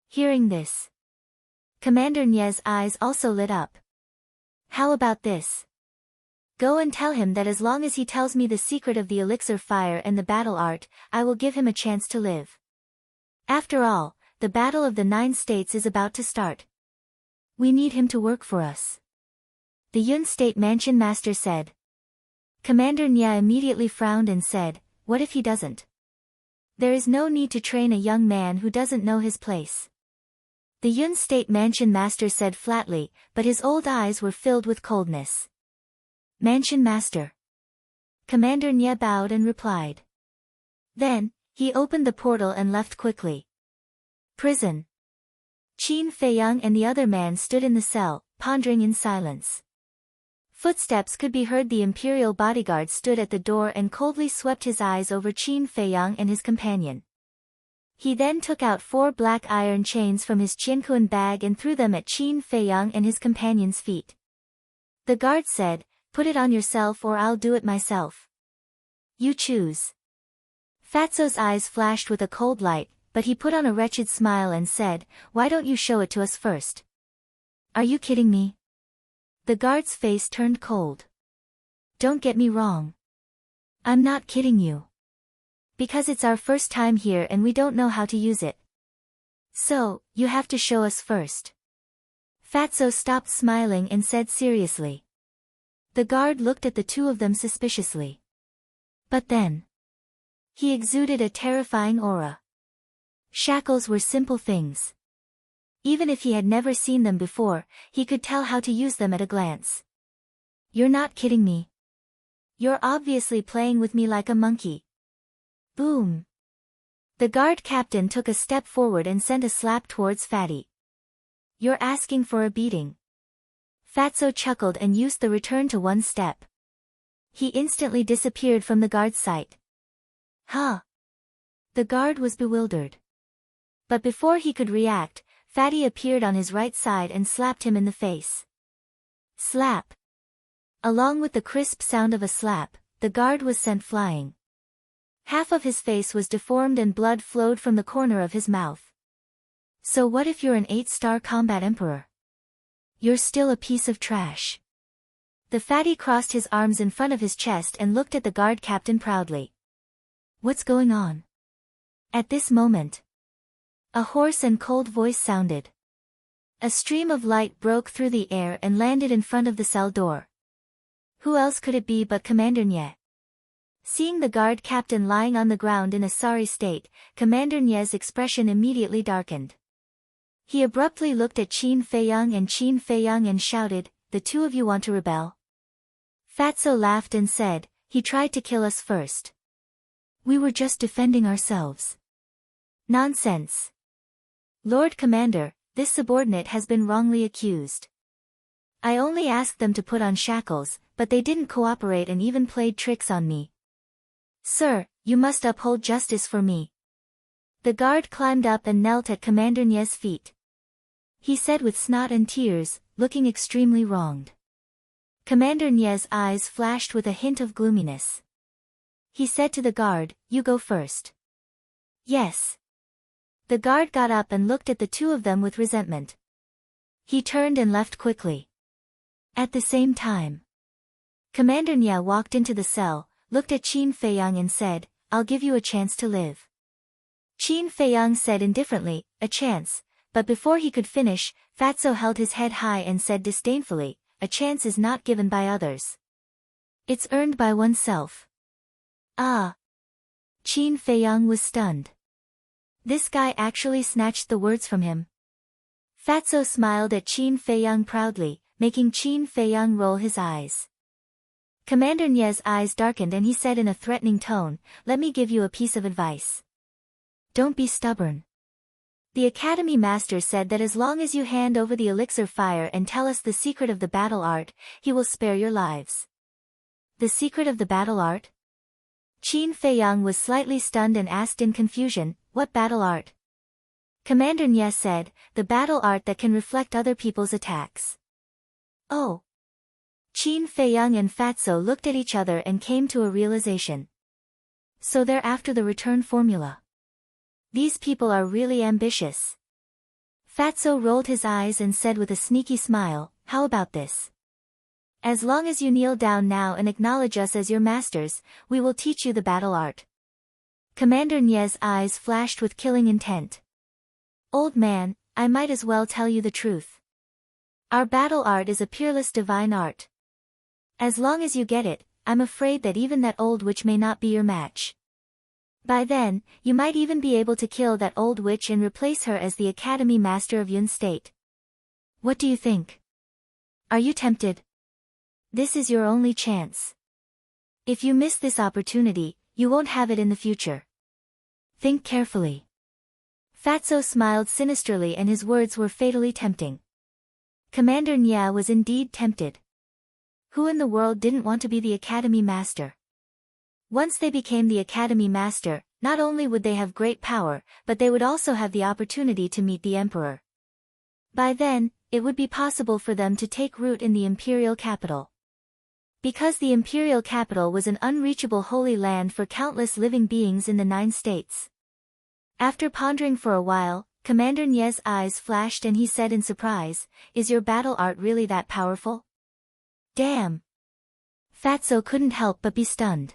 Hearing this, Commander Nya's eyes also lit up. "How about this? Go and tell him that as long as he tells me the secret of the elixir fire and the battle art, I will give him a chance to live. After all, the battle of the 9 states is about to start. We need him to work for us." The Yun State Mansion Master said. Commander Nya immediately frowned and said, "What if he doesn't? There is no need to train a young man who doesn't know his place." The Yun State Mansion Master said flatly, but his old eyes were filled with coldness. "Mansion Master." Commander Nya bowed and replied. Then, he opened the portal and left quickly. Prison. Qin Feiyang and the other man stood in the cell, pondering in silence. Footsteps could be heard. The imperial bodyguard stood at the door and coldly swept his eyes over Qin Feiyang and his companion. He then took out 4 black iron chains from his Qianquan bag and threw them at Qin Feiyang and his companion's feet. The guard said, "Put it on yourself or I'll do it myself. You choose." Fatso's eyes flashed with a cold light, but he put on a wretched smile and said, "Why don't you show it to us first?" "Are you kidding me?" The guard's face turned cold. "Don't get me wrong. I'm not kidding you. Because it's our first time here and we don't know how to use it. So, you have to show us first." Fatso stopped smiling and said seriously. The guard looked at the two of them suspiciously. But then, he exuded a terrifying aura. Shackles were simple things. Even if he had never seen them before, he could tell how to use them at a glance. "You're not kidding me. You're obviously playing with me like a monkey." Boom. The guard captain took a step forward and sent a slap towards Fatty. "You're asking for a beating." Fatso chuckled and used the return to 1 step. He instantly disappeared from the guard's sight. Huh? The guard was bewildered. But before he could react, Fatty appeared on his right side and slapped him in the face. Slap. Along with the crisp sound of a slap, the guard was sent flying. Half of his face was deformed and blood flowed from the corner of his mouth. So what if you're an 8-star combat emperor? You're still a piece of trash. The Fatty crossed his arms in front of his chest and looked at the guard captain proudly. What's going on? At this moment, a hoarse and cold voice sounded. A stream of light broke through the air and landed in front of the cell door. Who else could it be but Commander Nye? Seeing the guard captain lying on the ground in a sorry state, Commander Nye's expression immediately darkened. He abruptly looked at Qin Feiyang and shouted, "The two of you want to rebel?" Fatso laughed and said, "He tried to kill us first. We were just defending ourselves." "Nonsense. Lord Commander, this subordinate has been wrongly accused. I only asked them to put on shackles, but they didn't cooperate and even played tricks on me. Sir, you must uphold justice for me." The guard climbed up and knelt at Commander Nye's feet. He said with snot and tears, looking extremely wronged. Commander Nye's eyes flashed with a hint of gloominess. He said to the guard, "You go first." "Yes." The guard got up and looked at the two of them with resentment. He turned and left quickly. At the same time, Commander Nye walked into the cell, looked at Qin Feiyang and said, "I'll give you a chance to live." Qin Feiyang said indifferently, "A chance," but before he could finish, Fatso held his head high and said disdainfully, "A chance is not given by others. It's earned by oneself." Ah! Qin Feiyang was stunned. This guy actually snatched the words from him. Fatso smiled at Qin Feiyang proudly, making Qin Feiyang roll his eyes. Commander Nye's eyes darkened and he said in a threatening tone, "Let me give you a piece of advice. Don't be stubborn. The Academy Master said that as long as you hand over the elixir fire and tell us the secret of the battle art, he will spare your lives." The secret of the battle art? Qin Feiyang was slightly stunned and asked in confusion, "What battle art?" Commander Nye said, "The battle art that can reflect other people's attacks." Oh! Qin Feiyang and Fatso looked at each other and came to a realization. So they're after the return formula. These people are really ambitious. Fatso rolled his eyes and said with a sneaky smile, "How about this? As long as you kneel down now and acknowledge us as your masters, we will teach you the battle art." Commander Nye's eyes flashed with killing intent. "Old man, I might as well tell you the truth. Our battle art is a peerless divine art. As long as you get it, I'm afraid that even that old witch may not be your match. By then, you might even be able to kill that old witch and replace her as the Academy Master of Yun State. What do you think? Are you tempted? This is your only chance. If you miss this opportunity, you won't have it in the future. Think carefully." Fatso smiled sinisterly and his words were fatally tempting. Commander Nye was indeed tempted. Who in the world didn't want to be the Academy Master? Once they became the Academy Master, not only would they have great power, but they would also have the opportunity to meet the Emperor. By then, it would be possible for them to take root in the imperial capital. Because the imperial capital was an unreachable holy land for countless living beings in the 9 states. After pondering for a while, Commander Nye's eyes flashed and he said in surprise, "Is your battle art really that powerful?" Damn! Fatso couldn't help but be stunned.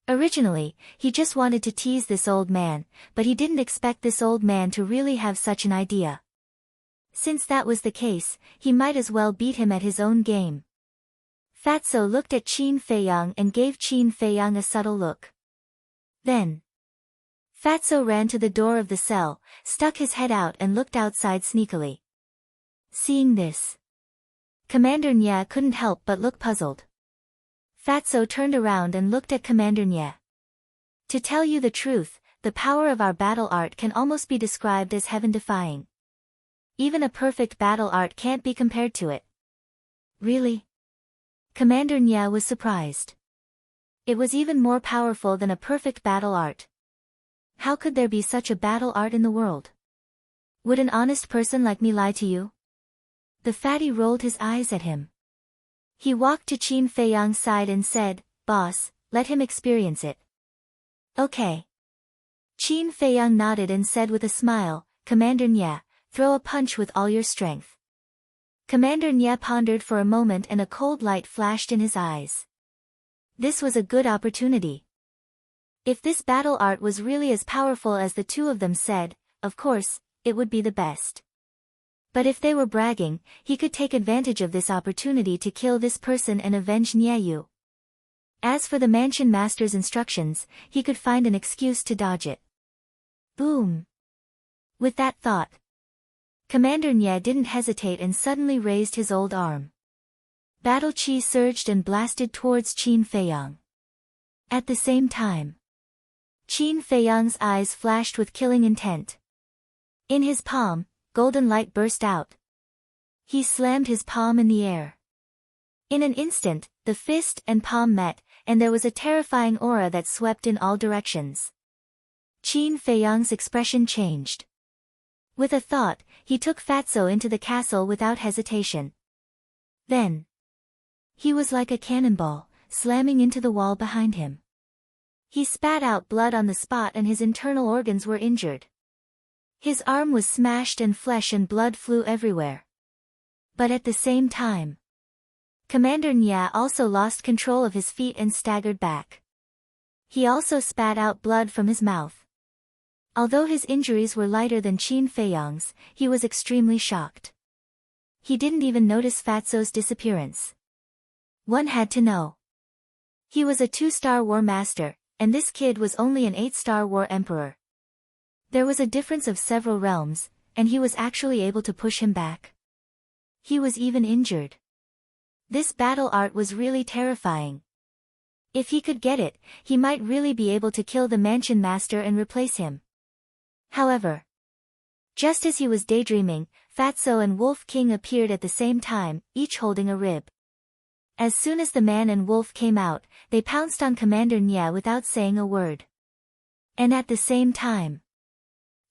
Originally, he just wanted to tease this old man, but he didn't expect this old man to really have such an idea. Since that was the case, he might as well beat him at his own game. Fatso looked at Qin Feiyang and gave Qin Feiyang a subtle look. Then, Fatso ran to the door of the cell, stuck his head out and looked outside sneakily. Seeing this, Commander Nye couldn't help but look puzzled. Fatso turned around and looked at Commander Nye. "To tell you the truth, the power of our battle art can almost be described as heaven-defying. Even a perfect battle art can't be compared to it." Really? Commander Nye was surprised. It was even more powerful than a perfect battle art. How could there be such a battle art in the world? Would an honest person like me lie to you? The fatty rolled his eyes at him. He walked to Qin Feiyang's side and said, "Boss, let him experience it." "Okay." Qin Feiyang nodded and said with a smile, "Commander Nye, throw a punch with all your strength." Commander Nye pondered for a moment and a cold light flashed in his eyes. This was a good opportunity. If this battle art was really as powerful as the two of them said, of course, it would be the best. But if they were bragging, he could take advantage of this opportunity to kill this person and avenge Niayu. As for the mansion master's instructions, he could find an excuse to dodge it. Boom! With that thought, Commander Nye didn't hesitate and suddenly raised his old arm. Battle chi surged and blasted towards Qin Feiyang. At the same time, Qin Feiyang's eyes flashed with killing intent. In his palm, golden light burst out. He slammed his palm in the air. In an instant, the fist and palm met, and there was a terrifying aura that swept in all directions. Qin Feiyang's expression changed. With a thought, he took Fatso into the castle without hesitation. Then, he was like a cannonball, slamming into the wall behind him. He spat out blood on the spot and his internal organs were injured. His arm was smashed and flesh and blood flew everywhere. But at the same time, Commander Nya also lost control of his feet and staggered back. He also spat out blood from his mouth. Although his injuries were lighter than Qin Feiyang's, he was extremely shocked. He didn't even notice Fatso's disappearance. One had to know. He was a 2-star war master, and this kid was only an 8-star war emperor. There was a difference of several realms, and he was actually able to push him back. He was even injured. This battle art was really terrifying. If he could get it, he might really be able to kill the mansion master and replace him. However, just as he was daydreaming, Fatso and Wolf King appeared at the same time, each holding a rib. As soon as the man and wolf came out, they pounced on Commander Nya without saying a word. And at the same time,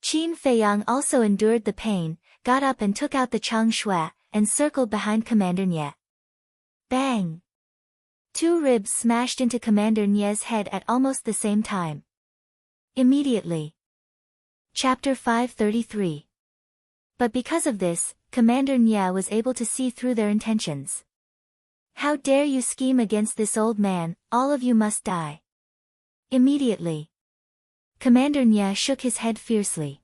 Qin Feiyang also endured the pain, got up and took out the Chang Shui, and circled behind Commander Nya. Bang! 2 ribs smashed into Commander Nya's head at almost the same time. Immediately. Chapter 533. But because of this, Commander Nya was able to see through their intentions. How dare you scheme against this old man, all of you must die. Immediately. Commander Nya shook his head fiercely.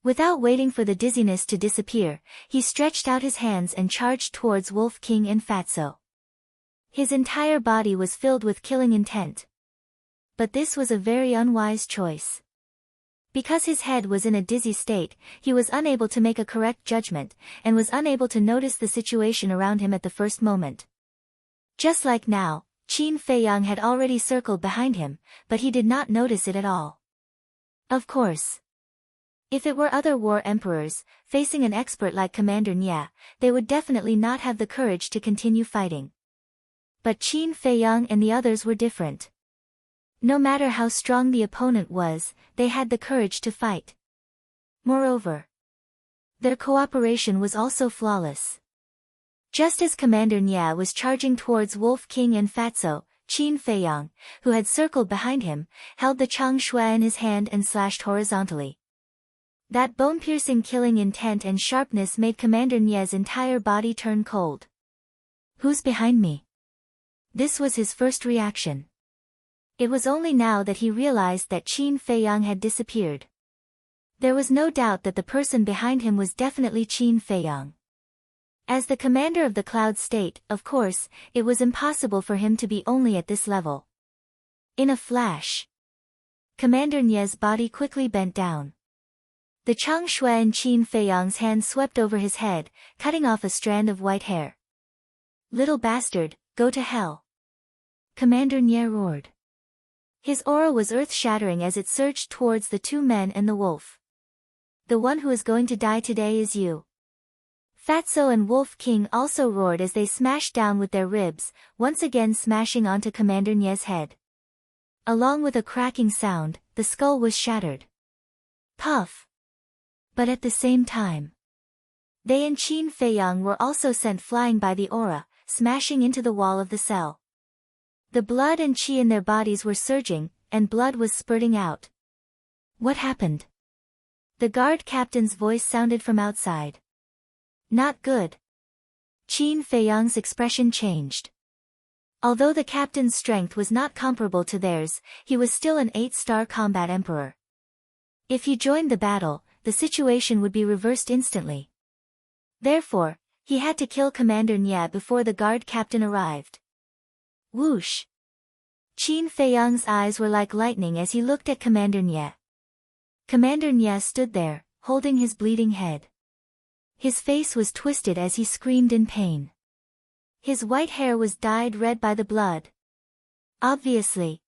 Without waiting for the dizziness to disappear, he stretched out his hands and charged towards Wolf King and Fatso. His entire body was filled with killing intent. But this was a very unwise choice. Because his head was in a dizzy state, he was unable to make a correct judgment, and was unable to notice the situation around him at the first moment. Just like now, Qin Feiyang had already circled behind him, but he did not notice it at all. Of course. If it were other war emperors, facing an expert like Commander Nya, they would definitely not have the courage to continue fighting. But Qin Feiyang and the others were different. No matter how strong the opponent was, they had the courage to fight. Moreover, their cooperation was also flawless. Just as Commander Nya was charging towards Wolf King and Fatso, Qin Feiyang, who had circled behind him, held the Chang Shui in his hand and slashed horizontally. That bone-piercing killing intent and sharpness made Commander Nya's entire body turn cold. Who's behind me? This was his first reaction. It was only now that he realized that Qin Feiyang had disappeared. There was no doubt that the person behind him was definitely Qin Feiyang. As the commander of the Cloud State, of course, it was impossible for him to be only at this level. In a flash, Commander Nya's body quickly bent down. The Chang Shui in Qin Feiyang's hand swept over his head, cutting off a strand of white hair. "Little bastard, go to hell!" Commander Nya roared. His aura was earth-shattering as it surged towards the 2 men and the wolf. "The one who is going to die today is you." Fatso and Wolf King also roared as they smashed down with their ribs, once again smashing onto Commander Nya's head. Along with a cracking sound, the skull was shattered. Puff! But at the same time, they and Qin Feiyang were also sent flying by the aura, smashing into the wall of the cell. The blood and chi in their bodies were surging, and blood was spurting out. What happened? The guard captain's voice sounded from outside. Not good. Qin Feiyang's expression changed. Although the captain's strength was not comparable to theirs, he was still an 8-star combat emperor. If he joined the battle, the situation would be reversed instantly. Therefore, he had to kill Commander Nye before the guard captain arrived. Whoosh! Qin Feiyang's eyes were like lightning as he looked at Commander Nye. Commander Nye stood there, holding his bleeding head. His face was twisted as he screamed in pain. His white hair was dyed red by the blood. Obviously.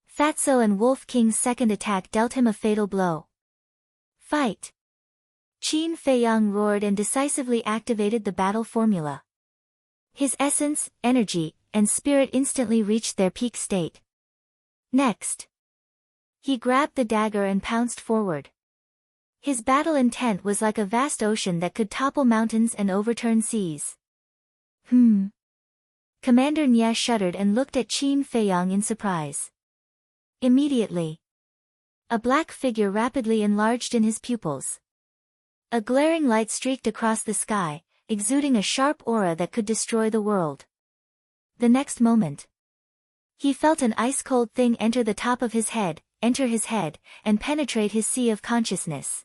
Fatso and Wolf King's second attack dealt him a fatal blow. Fight! Qin Feiyang roared and decisively activated the battle formula. His essence, energy, and spirit instantly reached their peak state. Next, he grabbed the dagger and pounced forward. His battle intent was like a vast ocean that could topple mountains and overturn seas. Commander Nye shuddered and looked at Qin Feiyang in surprise. Immediately, a black figure rapidly enlarged in his pupils. A glaring light streaked across the sky, exuding a sharp aura that could destroy the world. The next moment, he felt an ice-cold thing enter the top of his head, and penetrate his sea of consciousness.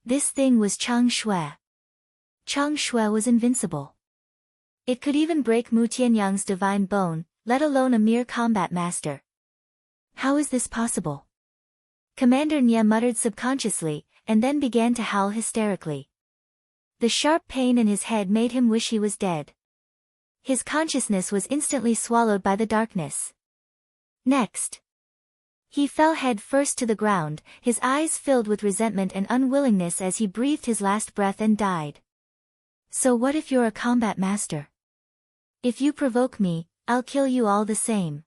This thing was Chang Shui. Chang Shui was invincible. It could even break Mu Tianyang's divine bone, let alone a mere combat master. How is this possible? Commander Nye muttered subconsciously, and then began to howl hysterically. The sharp pain in his head made him wish he was dead. His consciousness was instantly swallowed by the darkness. Next, he fell head first to the ground, his eyes filled with resentment and unwillingness as he breathed his last breath and died. So what if you're a combat master? If you provoke me, I'll kill you all the same.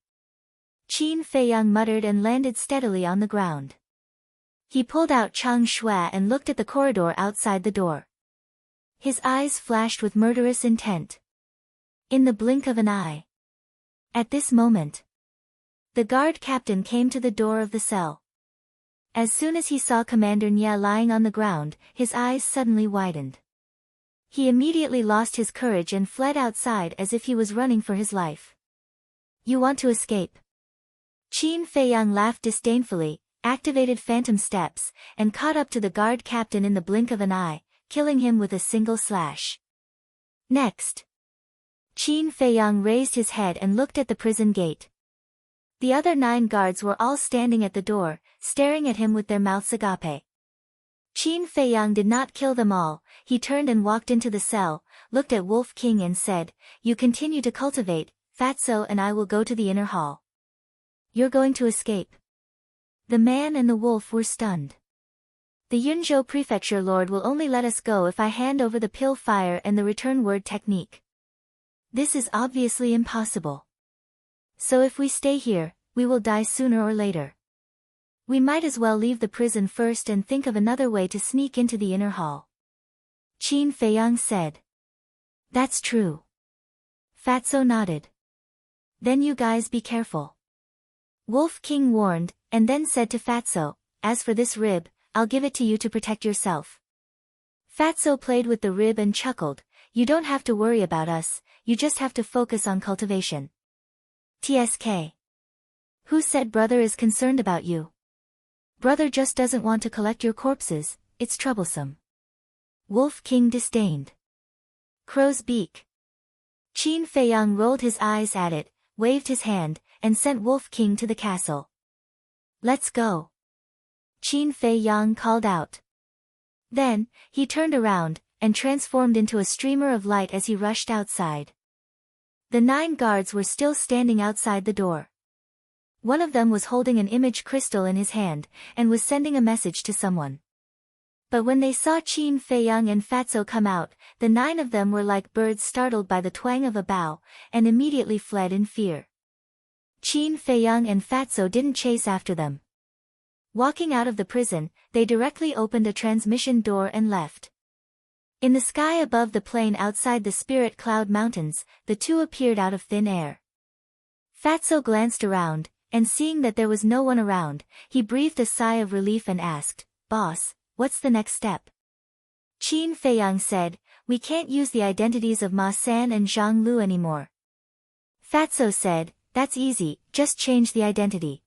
Qin Feiyang muttered and landed steadily on the ground. He pulled out Chang Shui and looked at the corridor outside the door. His eyes flashed with murderous intent. In the blink of an eye. At this moment, the guard captain came to the door of the cell. As soon as he saw Commander Nye lying on the ground, his eyes suddenly widened. He immediately lost his courage and fled outside as if he was running for his life. You want to escape? Qin Feiyang laughed disdainfully, activated phantom steps, and caught up to the guard captain in the blink of an eye, killing him with a single slash. Next, Qin Feiyang raised his head and looked at the prison gate. The other 9 guards were all standing at the door, staring at him with their mouths agape. Qin Feiyang did not kill them all, he turned and walked into the cell, looked at Wolf King and said, "You continue to cultivate, Fatso and I will go to the inner hall." "You're going to escape?" The man and the wolf were stunned. "The Yunzhou Prefecture Lord will only let us go if I hand over the pill fire and the return word technique. This is obviously impossible. So if we stay here, we will die sooner or later. We might as well leave the prison first and think of another way to sneak into the inner hall." Qin Feiyang said. "That's true." Fatso nodded. "Then you guys be careful." Wolf King warned, and then said to Fatso, "As for this rib, I'll give it to you to protect yourself." Fatso played with the rib and chuckled, "You don't have to worry about us, you just have to focus on cultivation." TSK. Who said brother is concerned about you? Brother just doesn't want to collect your corpses, it's troublesome. Wolf King disdained. Crow's beak. Qin Feiyang rolled his eyes at it, waved his hand, and sent Wolf King to the castle. "Let's go." Qin Feiyang called out. Then, he turned around, and transformed into a streamer of light as he rushed outside. The 9 guards were still standing outside the door. One of them was holding an image crystal in his hand, and was sending a message to someone. But when they saw Qin Feiyang and Fatso come out, the 9 of them were like birds startled by the twang of a bow, and immediately fled in fear. Qin Feiyang and Fatso didn't chase after them. Walking out of the prison, they directly opened a transmission door and left. In the sky above the plain outside the Spirit Cloud Mountains, the two appeared out of thin air. Fatso glanced around, and seeing that there was no one around, he breathed a sigh of relief and asked, "Boss, what's the next step?" Qin Feiyang said, "We can't use the identities of Ma San and Zhang Lu anymore." Fatso said, "That's easy, just change the identity."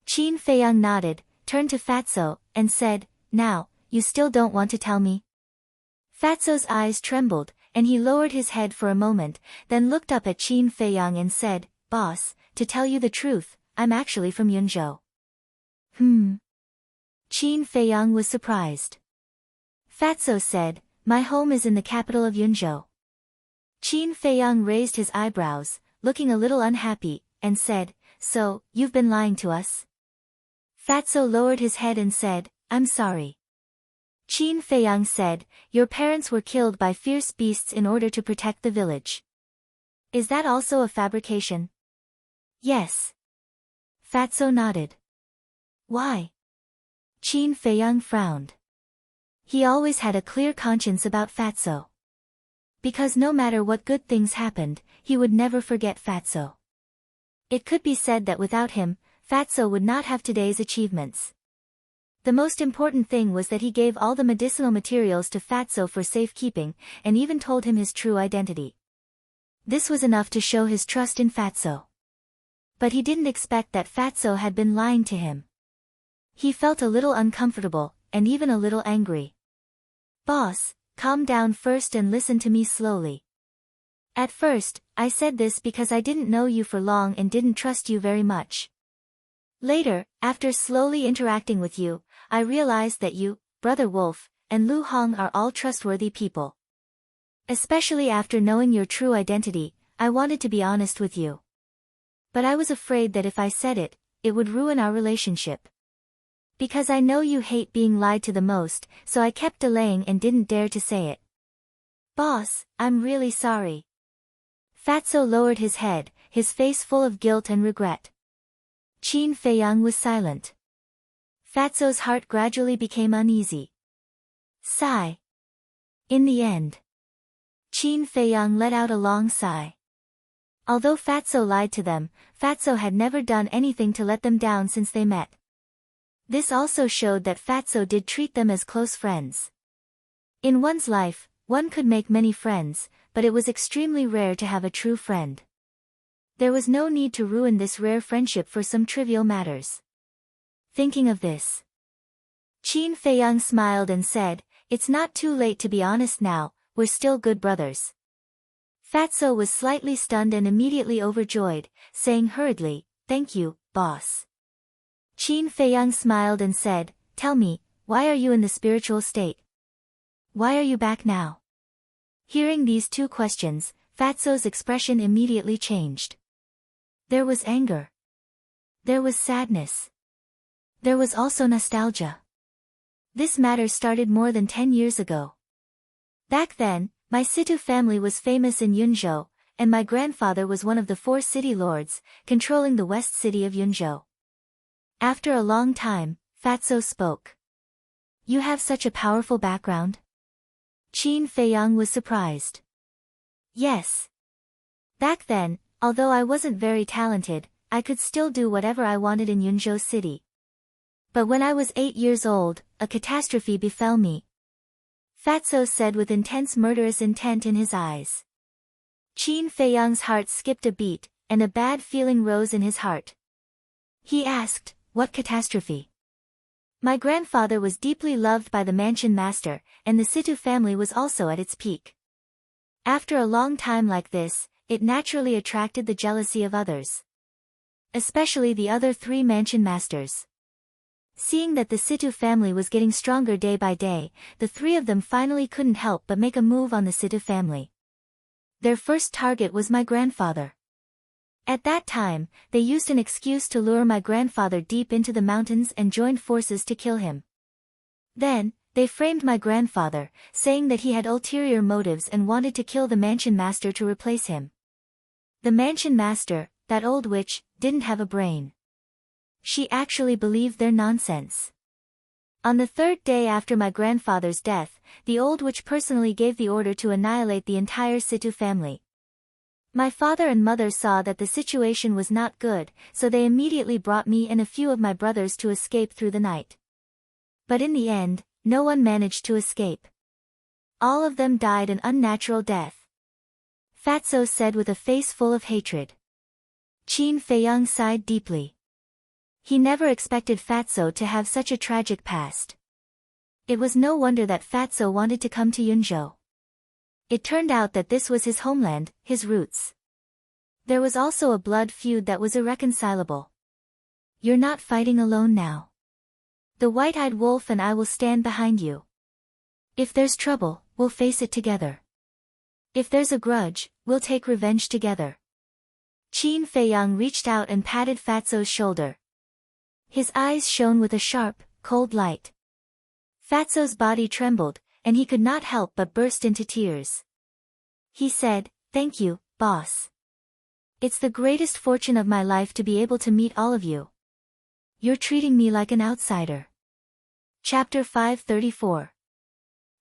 Qin Feiyang nodded, turned to Fatso, and said, "Now, you still don't want to tell me?" Fatso's eyes trembled, and he lowered his head for a moment, then looked up at Qin Feiyang and said, "Boss, to tell you the truth, I'm actually from Yunzhou." Qin Feiyang was surprised. Fatso said, "My home is in the capital of Yunzhou." Qin Feiyang raised his eyebrows, looking a little unhappy, and said, "So, you've been lying to us?" Fatso lowered his head and said, "I'm sorry." Qin Feiyang said, "Your parents were killed by fierce beasts in order to protect the village. Is that also a fabrication?" "Yes." Fatso nodded. "Why?" Qin Feiyang frowned. He always had a clear conscience about Fatso. Because no matter what good things happened, he would never forget Fatso. It could be said that without him, Fatso would not have today's achievements. The most important thing was that he gave all the medicinal materials to Fatso for safekeeping, and even told him his true identity. This was enough to show his trust in Fatso. But he didn't expect that Fatso had been lying to him. He felt a little uncomfortable, and even a little angry. "Boss, calm down first and listen to me slowly. At first, I said this because I didn't know you for long and didn't trust you very much. Later, after slowly interacting with you, I realized that you, Brother Wolf, and Lu Hong are all trustworthy people. Especially after knowing your true identity, I wanted to be honest with you. But I was afraid that if I said it, it would ruin our relationship. Because I know you hate being lied to the most, so I kept delaying and didn't dare to say it. Boss, I'm really sorry." Fatso lowered his head, his face full of guilt and regret. Qin Feiyang was silent. Fatso's heart gradually became uneasy. Sigh. In the end, Qin Feiyang let out a long sigh. Although Fatso lied to them, Fatso had never done anything to let them down since they met. This also showed that Fatso did treat them as close friends. In one's life, one could make many friends, but it was extremely rare to have a true friend. There was no need to ruin this rare friendship for some trivial matters. Thinking of this, Qin Feiyang smiled and said, "It's not too late to be honest now, we're still good brothers." Fatso was slightly stunned and immediately overjoyed, saying hurriedly, "Thank you, boss." Qin Feiyang smiled and said, "Tell me, why are you in the spiritual state? Why are you back now?" Hearing these two questions, Fatso's expression immediately changed. There was anger. There was sadness. There was also nostalgia. This matter started more than 10 years ago. Back then, my Situ family was famous in Yunzhou, and my grandfather was one of the 4 city lords, controlling the west city of Yunzhou. After a long time, Fatso spoke. "You have such a powerful background?" Qin Feiyang was surprised. "Yes. Back then, although I wasn't very talented, I could still do whatever I wanted in Yunzhou city. But when I was 8 years old, a catastrophe befell me," Fatso said with intense murderous intent in his eyes. Qin Feiyang's heart skipped a beat, and a bad feeling rose in his heart. He asked, "What catastrophe?" "My grandfather was deeply loved by the mansion master, and the Situ family was also at its peak. After a long time like this, it naturally attracted the jealousy of others. Especially the other 3 mansion masters. Seeing that the Situ family was getting stronger day by day, the 3 of them finally couldn't help but make a move on the Situ family. Their first target was my grandfather. At that time, they used an excuse to lure my grandfather deep into the mountains and joined forces to kill him. Then, they framed my grandfather, saying that he had ulterior motives and wanted to kill the mansion master to replace him. The mansion master, that old witch, didn't have a brain. She actually believed their nonsense. On the 3rd day after my grandfather's death, the old witch personally gave the order to annihilate the entire Situ family. My father and mother saw that the situation was not good, so they immediately brought me and a few of my brothers to escape through the night. But in the end, no one managed to escape. All of them died an unnatural death," Fatso said with a face full of hatred. Qin Feiyang sighed deeply. He never expected Fatso to have such a tragic past. It was no wonder that Fatso wanted to come to Yunzhou. It turned out that this was his homeland, his roots. There was also a blood feud that was irreconcilable. You're not fighting alone now. The white-eyed wolf and I will stand behind you. If there's trouble, we'll face it together. If there's a grudge, we'll take revenge together. Qin Feiyang reached out and patted Fatso's shoulder. His eyes shone with a sharp, cold light. Fatso's body trembled, and he could not help but burst into tears. He said, "Thank you, boss. It's the greatest fortune of my life to be able to meet all of you. You're treating me like an outsider." Chapter 534.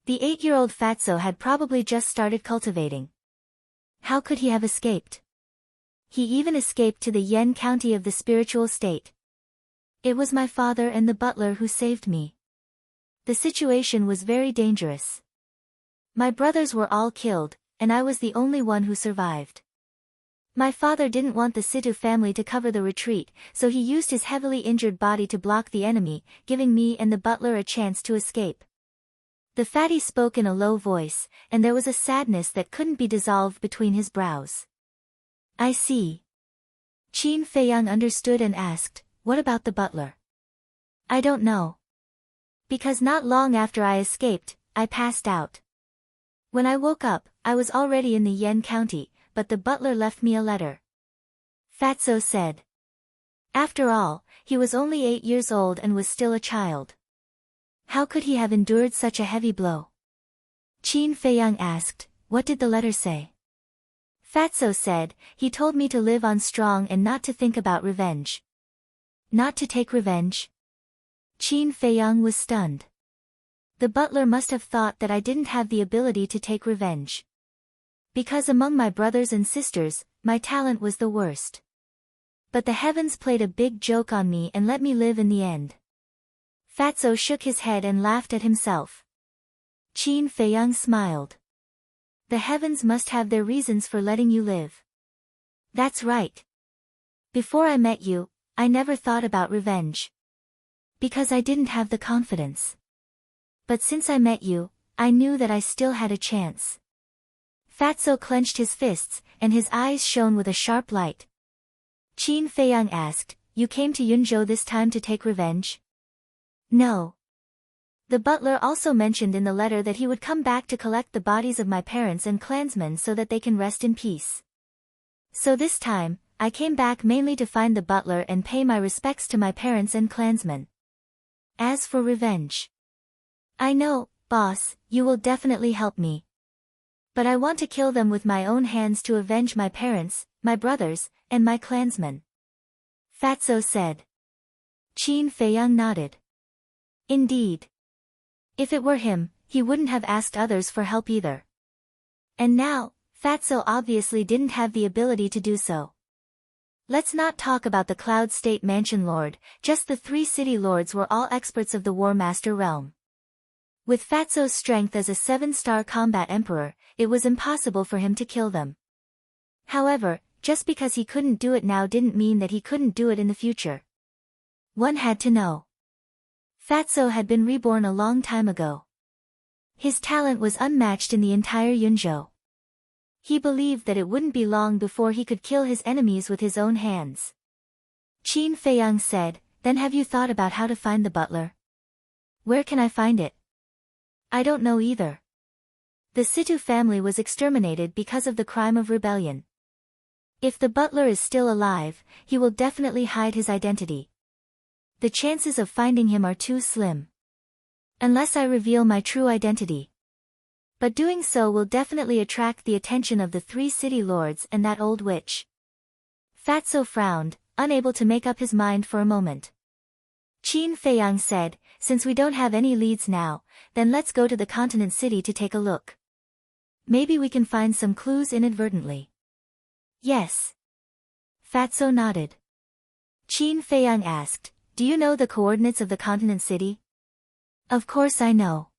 The 8-year-old Fatso had probably just started cultivating. How could he have escaped? He even escaped to the Yen County of the spiritual state. It was my father and the butler who saved me. The situation was very dangerous. My brothers were all killed, and I was the only one who survived. My father didn't want the Situ family to cover the retreat, so he used his heavily injured body to block the enemy, giving me and the butler a chance to escape. The fatty spoke in a low voice, and there was a sadness that couldn't be dissolved between his brows. I see. Qin Feiyang understood and asked, "What about the butler?" I don't know. Because not long after I escaped, I passed out. When I woke up, I was already in the Yen County, but the butler left me a letter. Fatso said. After all, he was only 8 years old and was still a child. How could he have endured such a heavy blow? Qin Feiyang asked, "What did the letter say?" Fatso said, "He told me to live on strong and not to think about revenge." Not to take revenge? Qin Feiyang was stunned. The butler must have thought that I didn't have the ability to take revenge. Because among my brothers and sisters, my talent was the worst. But the heavens played a big joke on me and let me live in the end. Fatso shook his head and laughed at himself. Qin Feiyang smiled. The heavens must have their reasons for letting you live. That's right. Before I met you, I never thought about revenge. Because I didn't have the confidence. But since I met you, I knew that I still had a chance. Fatso clenched his fists, and his eyes shone with a sharp light. Qin Feiyang asked, "You came to Yunzhou this time to take revenge?" No. The butler also mentioned in the letter that he would come back to collect the bodies of my parents and clansmen so that they can rest in peace. So this time, I came back mainly to find the butler and pay my respects to my parents and clansmen. As for revenge, I know, boss, you will definitely help me. But I want to kill them with my own hands to avenge my parents, my brothers, and my clansmen. Fatso said. Qin Feiyang nodded. Indeed. If it were him, he wouldn't have asked others for help either. And now, Fatso obviously didn't have the ability to do so. Let's not talk about the Cloud State Mansion Lord, just the 3 city lords were all experts of the War Master realm. With Fatso's strength as a 7-star combat emperor, it was impossible for him to kill them. However, just because he couldn't do it now didn't mean that he couldn't do it in the future. One had to know. Fatso had been reborn a long time ago. His talent was unmatched in the entire Yunzhou. He believed that it wouldn't be long before he could kill his enemies with his own hands. Qin Feiyang said, "Then have you thought about how to find the butler?" "Where can I find it?" "I don't know either. The Situ family was exterminated because of the crime of rebellion. If the butler is still alive, he will definitely hide his identity. The chances of finding him are too slim. Unless I reveal my true identity. But doing so will definitely attract the attention of the 3 city lords and that old witch." Fatso frowned, unable to make up his mind for a moment. Qin Feiyang said, "Since we don't have any leads now, then let's go to the continent city to take a look. Maybe we can find some clues inadvertently." "Yes." Fatso nodded. Qin Feiyang asked, "Do you know the coordinates of the continent city?" "Of course I know."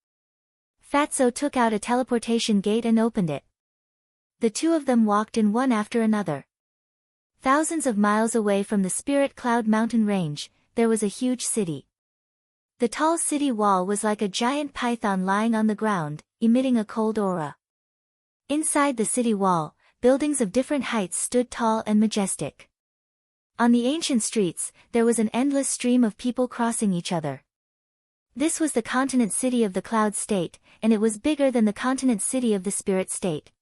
Fatso took out a teleportation gate and opened it. The two of them walked in one after another. Thousands of miles away from the Spirit Cloud mountain range, there was a huge city. The tall city wall was like a giant python lying on the ground, emitting a cold aura. Inside the city wall, buildings of different heights stood tall and majestic. On the ancient streets, there was an endless stream of people crossing each other. This was the continent city of the cloud state, and it was bigger than the continent city of the spirit state.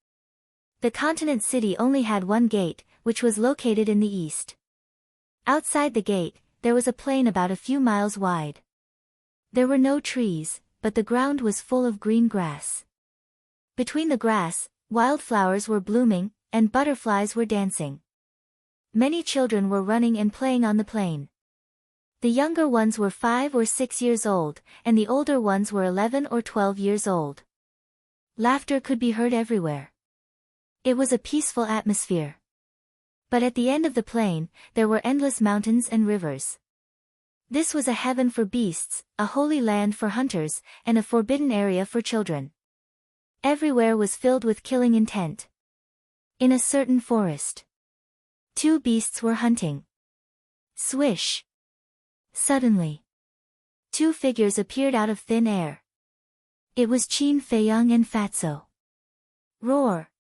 The continent city only had one gate, which was located in the east. Outside the gate, there was a plain about a few miles wide. There were no trees, but the ground was full of green grass. Between the grass, wildflowers were blooming, and butterflies were dancing. Many children were running and playing on the plain. The younger ones were 5 or 6 years old, and the older ones were 11 or 12 years old. Laughter could be heard everywhere. It was a peaceful atmosphere. But at the end of the plain, there were endless mountains and rivers. This was a heaven for beasts, a holy land for hunters, and a forbidden area for children. Everywhere was filled with killing intent. In a certain forest, 2 beasts were hunting. Swish! Suddenly, 2 figures appeared out of thin air. It was Qin Feiyang and Fatso. Roar!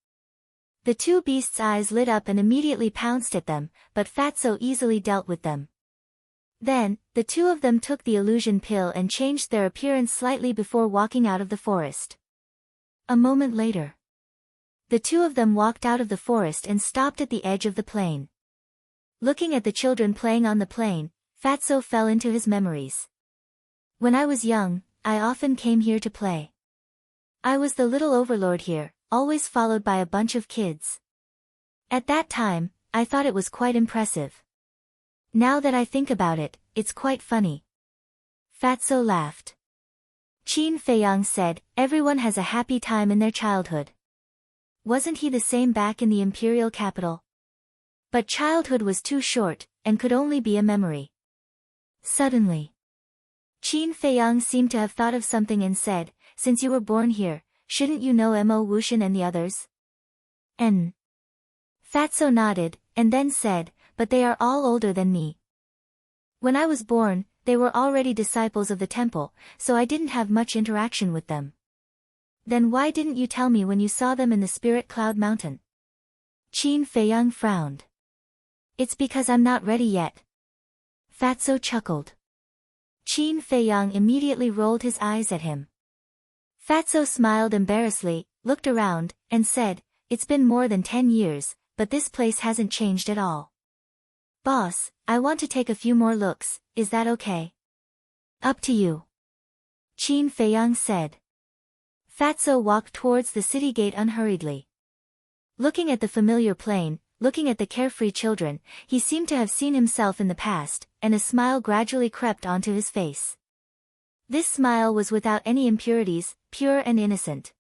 The 2 beasts' eyes lit up and immediately pounced at them, but Fatso easily dealt with them. Then, the 2 of them took the illusion pill and changed their appearance slightly before walking out of the forest. A moment later, the 2 of them walked out of the forest and stopped at the edge of the plain. Looking at the children playing on the plain, Fatso fell into his memories. When I was young, I often came here to play. I was the little overlord here, always followed by a bunch of kids. At that time, I thought it was quite impressive. Now that I think about it, it's quite funny. Fatso laughed. Qin Feiyang said, everyone has a happy time in their childhood. Wasn't he the same back in the imperial capital? But childhood was too short, and could only be a memory. Suddenly, Qin Feiyang seemed to have thought of something and said, since you were born here, shouldn't you know Mo Wuxian and the others? Fatso nodded, and then said, but they are all older than me. When I was born, they were already disciples of the temple, so I didn't have much interaction with them. Then why didn't you tell me when you saw them in the Spirit Cloud Mountain? Qin Feiyang frowned. It's because I'm not ready yet. Fatso chuckled. Qin Feiyang immediately rolled his eyes at him. Fatso smiled embarrassedly, looked around, and said, it's been more than 10 years, but this place hasn't changed at all. Boss, I want to take a few more looks, is that okay? Up to you. Qin Feiyang said. Fatso walked towards the city gate unhurriedly. Looking at the familiar plain, looking at the carefree children, he seemed to have seen himself in the past, and a smile gradually crept onto his face. This smile was without any impurities, pure and innocent.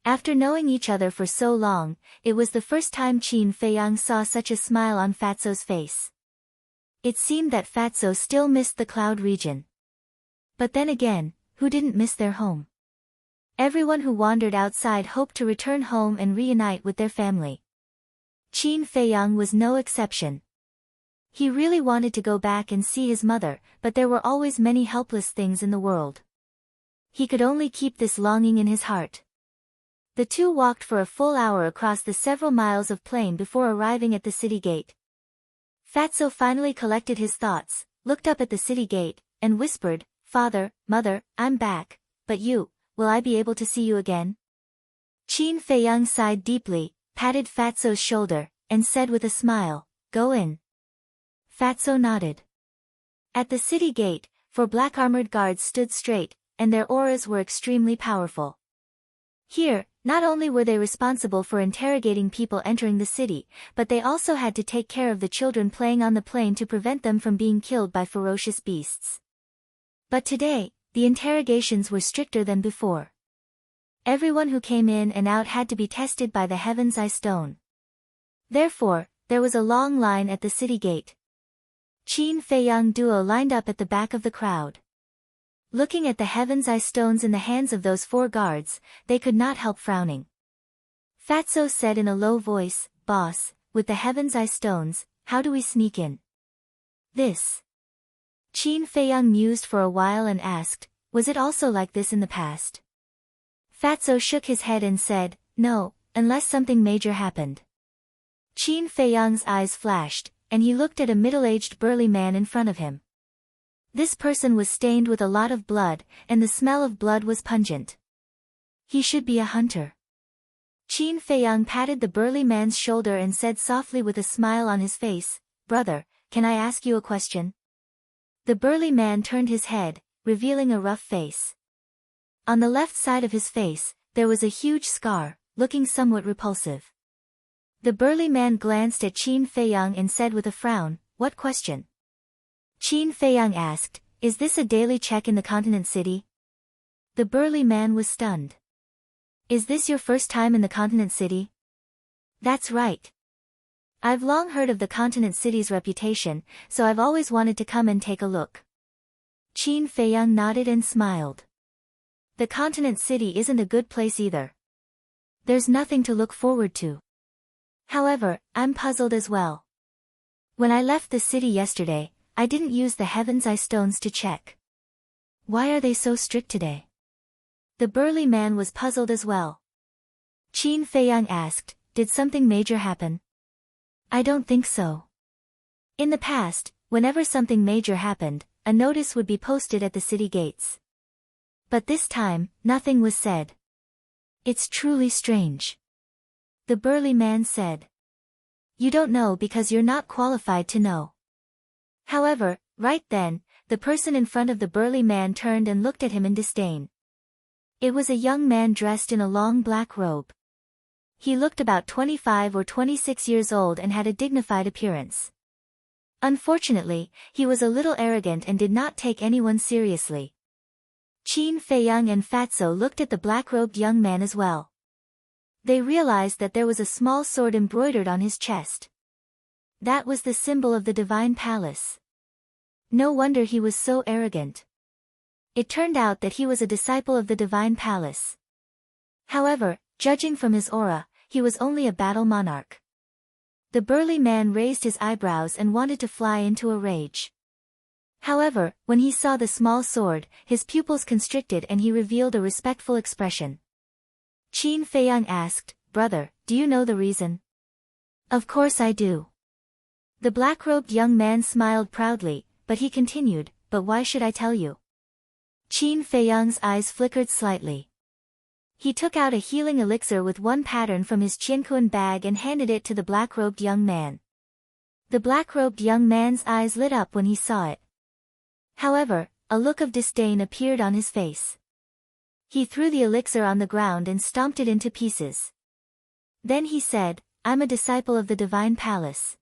After knowing each other for so long, it was the first time Qin Feiyang saw such a smile on Fatso's face. It seemed that Fatso still missed the cloud region. But then again, who didn't miss their home? Everyone who wandered outside hoped to return home and reunite with their family. Qin Feiyang was no exception. He really wanted to go back and see his mother, but there were always many helpless things in the world. He could only keep this longing in his heart. The 2 walked for a full hour across the several miles of plain before arriving at the city gate. Fatso finally collected his thoughts, looked up at the city gate, and whispered, Father, Mother, I'm back, but you, will I be able to see you again? Qin Feiyang sighed deeply, patted Fatso's shoulder, and said with a smile, go in. Fatso nodded. At the city gate, 4 black-armored guards stood straight, and their auras were extremely powerful. Here, not only were they responsible for interrogating people entering the city, but they also had to take care of the children playing on the plain to prevent them from being killed by ferocious beasts. But today, the interrogations were stricter than before. Everyone who came in and out had to be tested by the Heaven's Eye Stone. Therefore, there was a long line at the city gate. Qin Feiyang duo lined up at the back of the crowd. Looking at the Heaven's Eye Stones in the hands of those 4 guards, they could not help frowning. Fatso said in a low voice, Boss, with the Heaven's Eye Stones, how do we sneak in? This Qin Feiyang mused for a while and asked, was it also like this in the past? Fatso shook his head and said, no, unless something major happened. Qin Feiyang's eyes flashed, and he looked at a middle-aged burly man in front of him. This person was stained with a lot of blood, and the smell of blood was pungent. He should be a hunter. Qin Feiyang patted the burly man's shoulder and said softly with a smile on his face, brother, can I ask you a question? The burly man turned his head, revealing a rough face. On the left side of his face, there was a huge scar, looking somewhat repulsive. The burly man glanced at Qin Feiyang and said with a frown, what question? Qin Feiyang asked, is this a daily check in the continent city? The burly man was stunned. Is this your first time in the continent city? That's right. I've long heard of the continent city's reputation, so I've always wanted to come and take a look. Qin Feiyang nodded and smiled. The continent city isn't a good place either. There's nothing to look forward to. However, I'm puzzled as well. When I left the city yesterday, I didn't use the Heaven's Eye stones to check. Why are they so strict today? The burly man was puzzled as well. Qin Feiyang asked, did something major happen? I don't think so. In the past, whenever something major happened, a notice would be posted at the city gates. But this time, nothing was said. It's truly strange. The burly man said. You don't know because you're not qualified to know. However, right then, the person in front of the burly man turned and looked at him in disdain. It was a young man dressed in a long black robe. He looked about 25 or 26 years old and had a dignified appearance. Unfortunately, he was a little arrogant and did not take anyone seriously. Qin Feiyang and Fatso looked at the black-robed young man as well. They realized that there was a small sword embroidered on his chest. That was the symbol of the divine palace. No wonder he was so arrogant. It turned out that he was a disciple of the divine palace. However, judging from his aura, he was only a battle monarch. The burly man raised his eyebrows and wanted to fly into a rage. However, when he saw the small sword, his pupils constricted and he revealed a respectful expression. Qin Feiyang asked, brother, do you know the reason? Of course I do. The black-robed young man smiled proudly, but he continued, but why should I tell you? Qin Feiyang's eyes flickered slightly. He took out a healing elixir with one pattern from his Qianquan bag and handed it to the black-robed young man. The black-robed young man's eyes lit up when he saw it. However, a look of disdain appeared on his face. He threw the elixir on the ground and stomped it into pieces. Then he said, I'm a disciple of the divine palace.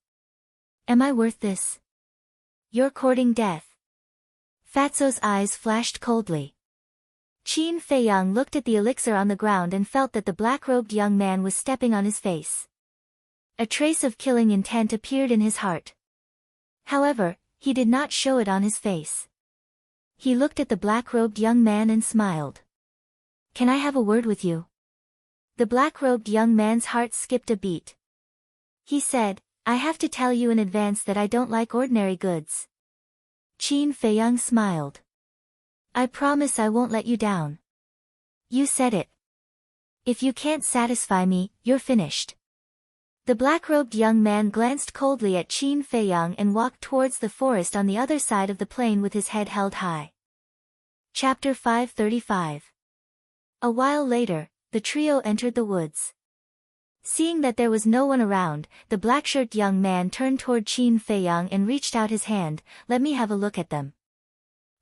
Am I worth this? You're courting death. Fatso's eyes flashed coldly. Qin Feiyang looked at the elixir on the ground and felt that the black-robed young man was stepping on his face. A trace of killing intent appeared in his heart. However, he did not show it on his face. He looked at the black-robed young man and smiled. Can I have a word with you? The black-robed young man's heart skipped a beat. He said, I have to tell you in advance that I don't like ordinary goods. Qin Feiyang smiled. I promise I won't let you down. You said it. If you can't satisfy me, you're finished. The black-robed young man glanced coldly at Qin Feiyang and walked towards the forest on the other side of the plain with his head held high. Chapter 535. A while later, the trio entered the woods. Seeing that there was no one around, the black-shirt young man turned toward Qin Feiyang and reached out his hand, let me have a look at them.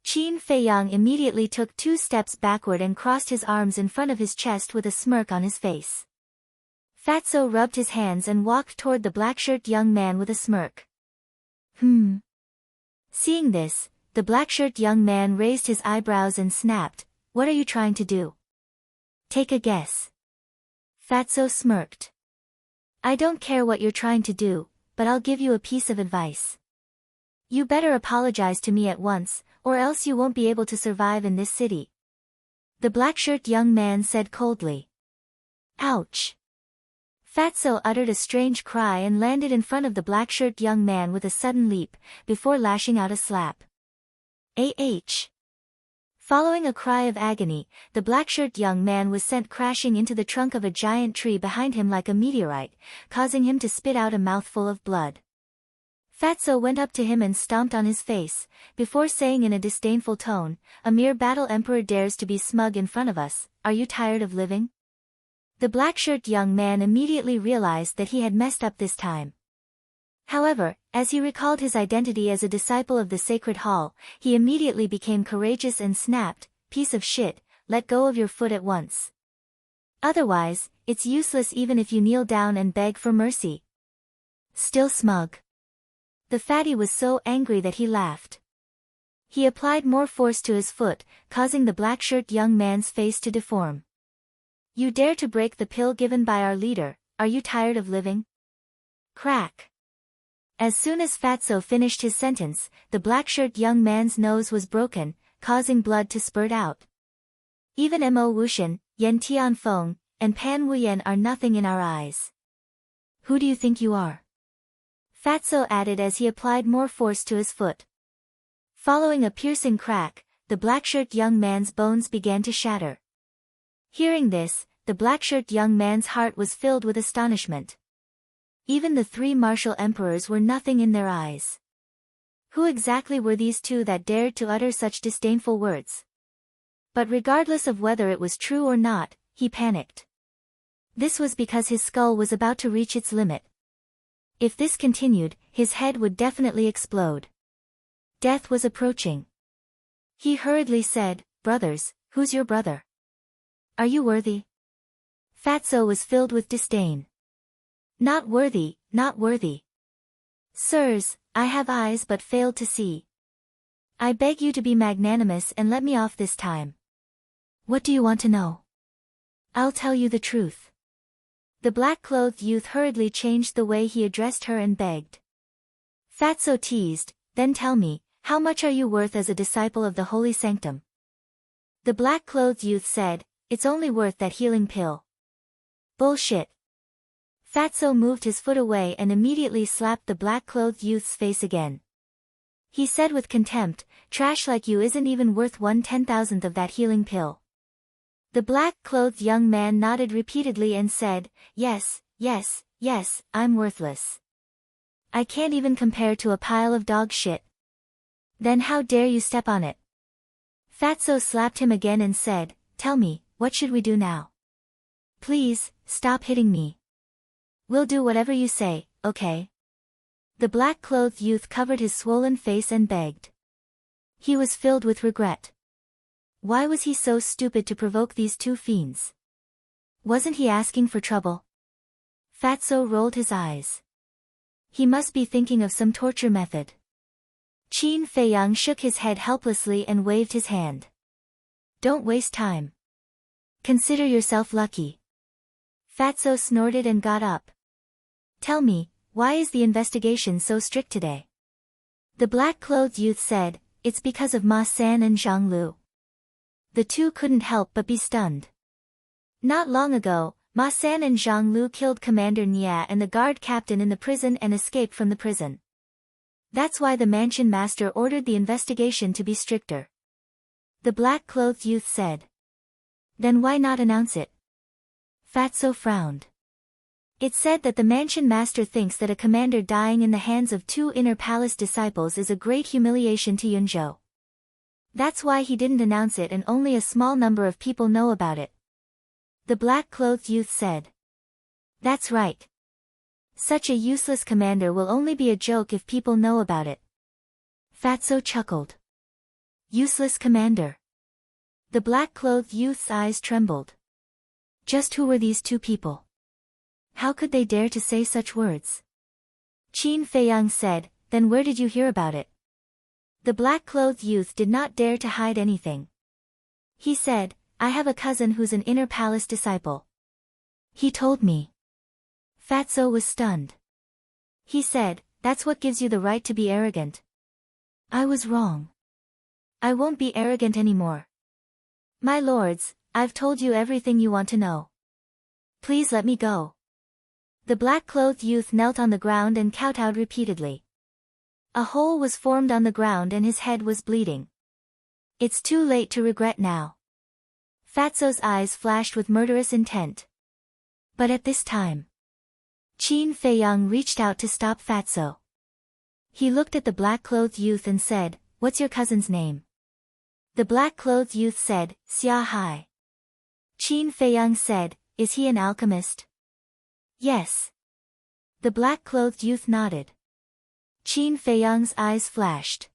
Qin Feiyang immediately took 2 steps backward and crossed his arms in front of his chest with a smirk on his face. Fatso rubbed his hands and walked toward the black-shirt young man with a smirk. Seeing this, the black-shirt young man raised his eyebrows and snapped, what are you trying to do? Take a guess. Fatso smirked. I don't care what you're trying to do, but I'll give you a piece of advice. You better apologize to me at once, or else you won't be able to survive in this city. The black-shirt young man said coldly. Ouch! Fatso uttered a strange cry and landed in front of the black-shirt young man with a sudden leap, before lashing out a slap. Following a cry of agony, the black-shirted young man was sent crashing into the trunk of a giant tree behind him like a meteorite, causing him to spit out a mouthful of blood. Fatso went up to him and stomped on his face, before saying in a disdainful tone, "A mere battle emperor dares to be smug in front of us, are you tired of living?" The black-shirted young man immediately realized that he had messed up this time. However, as he recalled his identity as a disciple of the Sacred Hall, he immediately became courageous and snapped, "Piece of shit, let go of your foot at once. Otherwise, it's useless even if you kneel down and beg for mercy." Still smug. The fatty was so angry that he laughed. He applied more force to his foot, causing the black-shirted young man's face to deform. "You dare to break the pill given by our leader, are you tired of living?" Crack. As soon as Fatso finished his sentence, the black-shirted young man's nose was broken, causing blood to spurt out. "Even Mo Wuxian, Yen Tianfeng, and Pan Wuyan are nothing in our eyes. Who do you think you are?" Fatso added as he applied more force to his foot. Following a piercing crack, the black-shirted young man's bones began to shatter. Hearing this, the black-shirted young man's heart was filled with astonishment. Even the three martial emperors were nothing in their eyes. Who exactly were these two that dared to utter such disdainful words? But regardless of whether it was true or not, he panicked. This was because his skull was about to reach its limit. If this continued, his head would definitely explode. Death was approaching. He hurriedly said, "Brothers, who's your brother? Are you worthy?" Fatso was filled with disdain. "Not worthy, not worthy. Sirs, I have eyes but failed to see. I beg you to be magnanimous and let me off this time. What do you want to know?" "I'll tell you the truth." The black-clothed youth hurriedly changed the way he addressed her and begged. Fatso teased, "Then tell me, how much are you worth as a disciple of the holy sanctum?" The black-clothed youth said, "It's only worth that healing pill." "Bullshit." Fatso moved his foot away and immediately slapped the black-clothed youth's face again. He said with contempt, "Trash like you isn't even worth 1/10,000th of that healing pill." The black-clothed young man nodded repeatedly and said, "Yes, yes, yes, I'm worthless. I can't even compare to a pile of dog shit." "Then how dare you step on it?" Fatso slapped him again and said, "Tell me, what should we do now?" "Please, stop hitting me. We'll do whatever you say, okay?" The black-clothed youth covered his swollen face and begged. He was filled with regret. Why was he so stupid to provoke these two fiends? Wasn't he asking for trouble? Fatso rolled his eyes. He must be thinking of some torture method. Qin Feiyang shook his head helplessly and waved his hand. "Don't waste time. Consider yourself lucky." Fatso snorted and got up. "Tell me, why is the investigation so strict today?" The black-clothed youth said, "It's because of Ma San and Zhang Lu." The two couldn't help but be stunned. Not long ago, Ma San and Zhang Lu killed Commander Nia and the guard captain in the prison and escaped from the prison. That's why the mansion master ordered the investigation to be stricter. The black-clothed youth said. "Then why not announce it?" Fatso frowned. It said that the mansion master thinks that a commander dying in the hands of two inner palace disciples is a great humiliation to Yunzhou. That's why he didn't announce it and only a small number of people know about it. The black-clothed youth said. "That's right. Such a useless commander will only be a joke if people know about it." Fatso chuckled. Useless commander. The black-clothed youth's eyes trembled. Just who were these two people? How could they dare to say such words? Qin Feiyang said, "Then where did you hear about it?" The black-clothed youth did not dare to hide anything. He said, "I have a cousin who's an inner palace disciple. He told me." Fatso was stunned. He said, "That's what gives you the right to be arrogant." "I was wrong. I won't be arrogant anymore. My lords, I've told you everything you want to know. Please let me go." The black-clothed youth knelt on the ground and kowtowed repeatedly. A hole was formed on the ground and his head was bleeding. It's too late to regret now. Fatso's eyes flashed with murderous intent. But at this time, Qin Feiyang reached out to stop Fatso. He looked at the black-clothed youth and said, "What's your cousin's name?" The black-clothed youth said, "Xia Hai." Qin Feiyang said, "Is he an alchemist?" "Yes." The black-clothed youth nodded. Qin Feiyang's eyes flashed.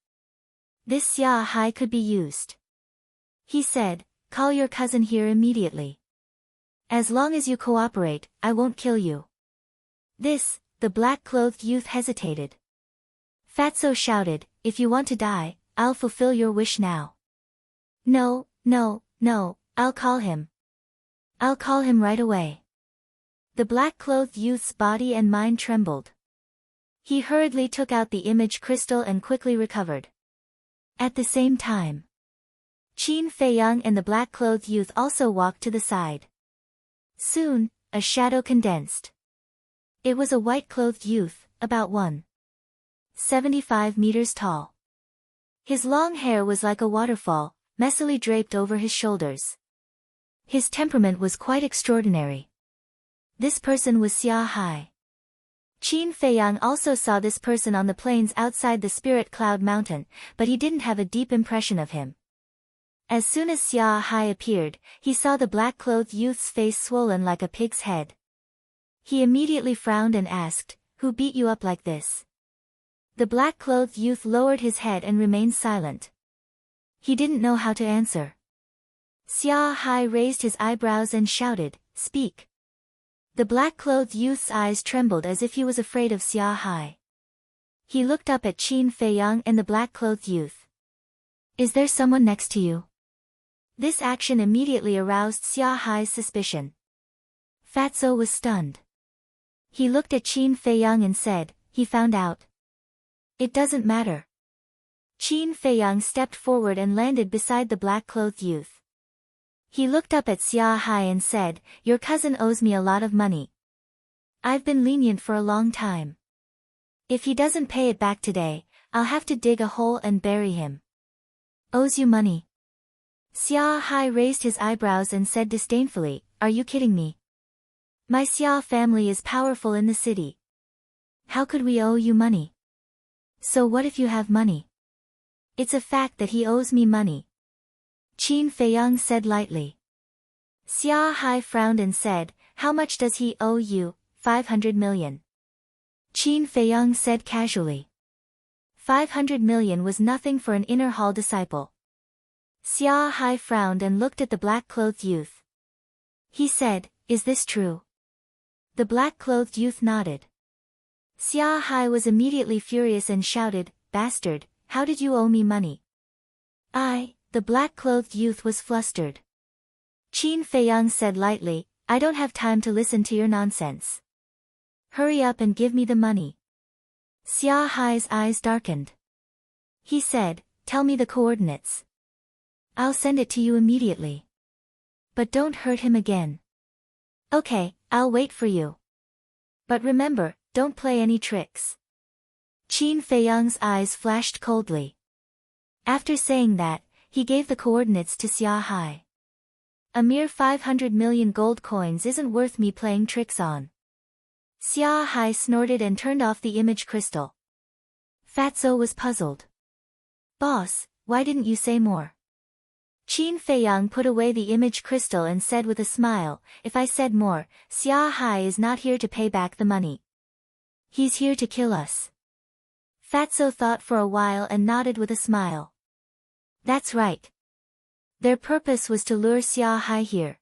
This Xia Hai could be used. He said, "Call your cousin here immediately. As long as you cooperate, I won't kill you." The black-clothed youth hesitated. Fatso shouted, "If you want to die, I'll fulfill your wish now." No, I'll call him. I'll call him right away." The black-clothed youth's body and mind trembled. He hurriedly took out the image crystal and quickly recovered. At the same time, Qin Feiyang and the black-clothed youth also walked to the side. Soon, a shadow condensed. It was a white-clothed youth, about 1.75 meters tall. His long hair was like a waterfall, messily draped over his shoulders. His temperament was quite extraordinary. This person was Xia Hai. Qin Feiyang also saw this person on the plains outside the Spirit Cloud Mountain, but he didn't have a deep impression of him. As soon as Xia Hai appeared, he saw the black-clothed youth's face swollen like a pig's head. He immediately frowned and asked, "Who beat you up like this?" The black-clothed youth lowered his head and remained silent. He didn't know how to answer. Xia Hai raised his eyebrows and shouted, "Speak." The black-clothed youth's eyes trembled as if he was afraid of Xia Hai. He looked up at Qin Feiyang and the black-clothed youth. "Is there someone next to you?" This action immediately aroused Xia Hai's suspicion. Fatso was stunned. He looked at Qin Feiyang and said, "He found out." "It doesn't matter." Qin Feiyang stepped forward and landed beside the black-clothed youth. He looked up at Xia Hai and said, "Your cousin owes me a lot of money. I've been lenient for a long time. If he doesn't pay it back today, I'll have to dig a hole and bury him." "Owes you money?" Xia Hai raised his eyebrows and said disdainfully, "Are you kidding me? My Xia family is powerful in the city. How could we owe you money?" "So what if you have money?" "It's a fact that he owes me money," Qin Feiyang said lightly. Xia Hai frowned and said, "How much does he owe you?" 500 million. Qin Feiyang said casually. 500 million was nothing for an inner hall disciple. Xia Hai frowned and looked at the black-clothed youth. He said, "Is this true?" The black-clothed youth nodded. Xia Hai was immediately furious and shouted, "Bastard, how did you owe me money?" The black-clothed youth was flustered. Qin Feiyang said lightly, "I don't have time to listen to your nonsense. Hurry up and give me the money." Xia Hai's eyes darkened. He said, "Tell me the coordinates. I'll send it to you immediately. But don't hurt him again." "Okay, I'll wait for you. But remember, don't play any tricks." Qin Feiyang's eyes flashed coldly. After saying that, he gave the coordinates to Xia Hai. "A mere 500 million gold coins isn't worth me playing tricks on." Xia Hai snorted and turned off the image crystal. Fatso was puzzled. "Boss, why didn't you say more?" Qin Feiyang put away the image crystal and said with a smile, "If I said more, Xia Hai is not here to pay back the money. He's here to kill us." Fatso thought for a while and nodded with a smile. That's right. Their purpose was to lure Xia Hai here.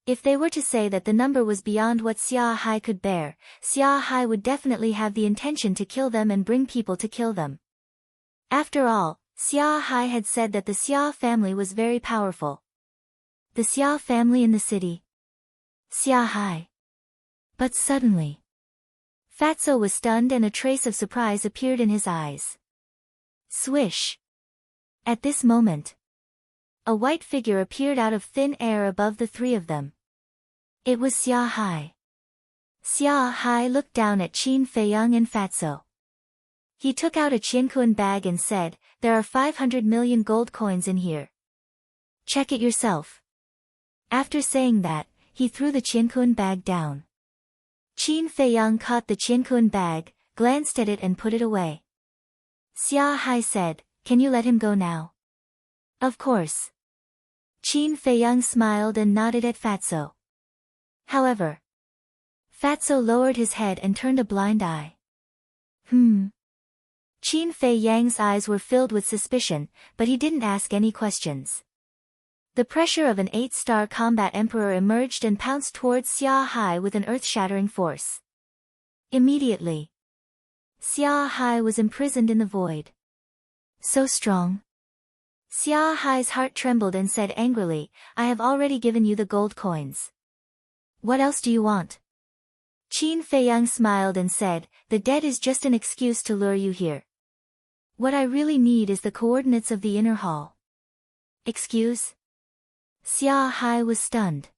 If they were to say that the number was beyond what Xia Hai could bear, Xia Hai would definitely have the intention to kill them and bring people to kill them. After all, Xia Hai had said that the Xia family was very powerful. The Xia family in the city. Xia Hai. But suddenly, Fatso was stunned and a trace of surprise appeared in his eyes. Swish. At this moment, a white figure appeared out of thin air above the three of them. It was Xia Hai. Xia Hai looked down at Qin Feiyang and Fatso. He took out a Qiankuan bag and said, "There are 500 million gold coins in here. Check it yourself." After saying that, he threw the Qiankuan bag down. Qin Feiyang caught the Qiankuan bag, glanced at it and put it away. Xia Hai said, "Can you let him go now?" "Of course." Qin Feiyang smiled and nodded at Fatso. However, Fatso lowered his head and turned a blind eye. Qin Feiyang's eyes were filled with suspicion, but he didn't ask any questions. The pressure of an 8-star combat emperor emerged and pounced towards Xia Hai with an earth-shattering force. Immediately, Xia Hai was imprisoned in the void. So strong. Xia Hai's heart trembled and said angrily, "I have already given you the gold coins. What else do you want?" Qin Feiyang smiled and said, "The debt is just an excuse to lure you here. What I really need is the coordinates of the inner hall." "Excuse?" Xia Hai was stunned.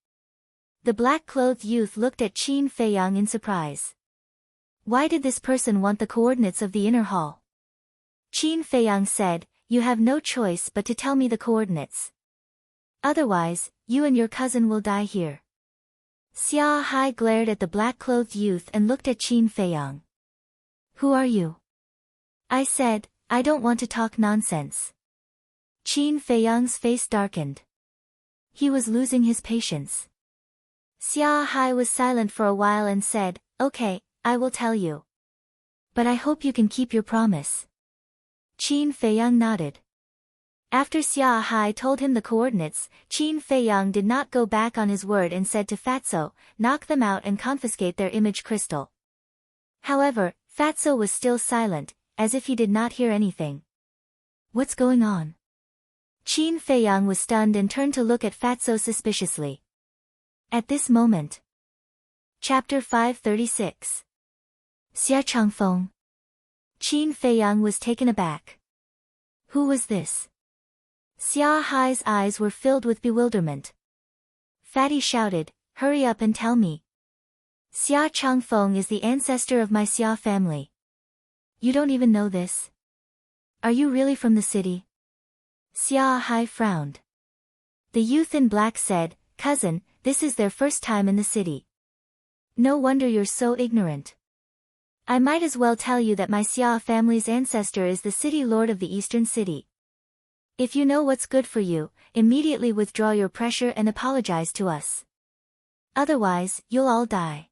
The black-clothed youth looked at Qin Feiyang in surprise. Why did this person want the coordinates of the inner hall? Qin Feiyang said, "You have no choice but to tell me the coordinates. Otherwise, you and your cousin will die here." Xia Hai glared at the black-clothed youth and looked at Qin Feiyang. "Who are you?" "I said, I don't want to talk nonsense." Qin Feiyang's face darkened. He was losing his patience. Xia Hai was silent for a while and said, "Okay, I will tell you. But I hope you can keep your promise." Qin Feiyang nodded. After Xia Hai told him the coordinates, Qin Feiyang did not go back on his word and said to Fatso, "Knock them out and confiscate their image crystal." However, Fatso was still silent, as if he did not hear anything. "What's going on?" Qin Feiyang was stunned and turned to look at Fatso suspiciously. At this moment. Chapter 536. Xia Changfeng. Qin Feiyang was taken aback. Who was this? Xia Hai's eyes were filled with bewilderment. Fatty shouted, "Hurry up and tell me. Xia Changfeng is the ancestor of my Xia family. You don't even know this? Are you really from the city?" Xia Hai frowned. The youth in black said, "Cousin, this is their first time in the city. No wonder you're so ignorant. I might as well tell you that my Xia family's ancestor is the city lord of the eastern city. If you know what's good for you, immediately withdraw your pressure and apologize to us. Otherwise, you'll all die."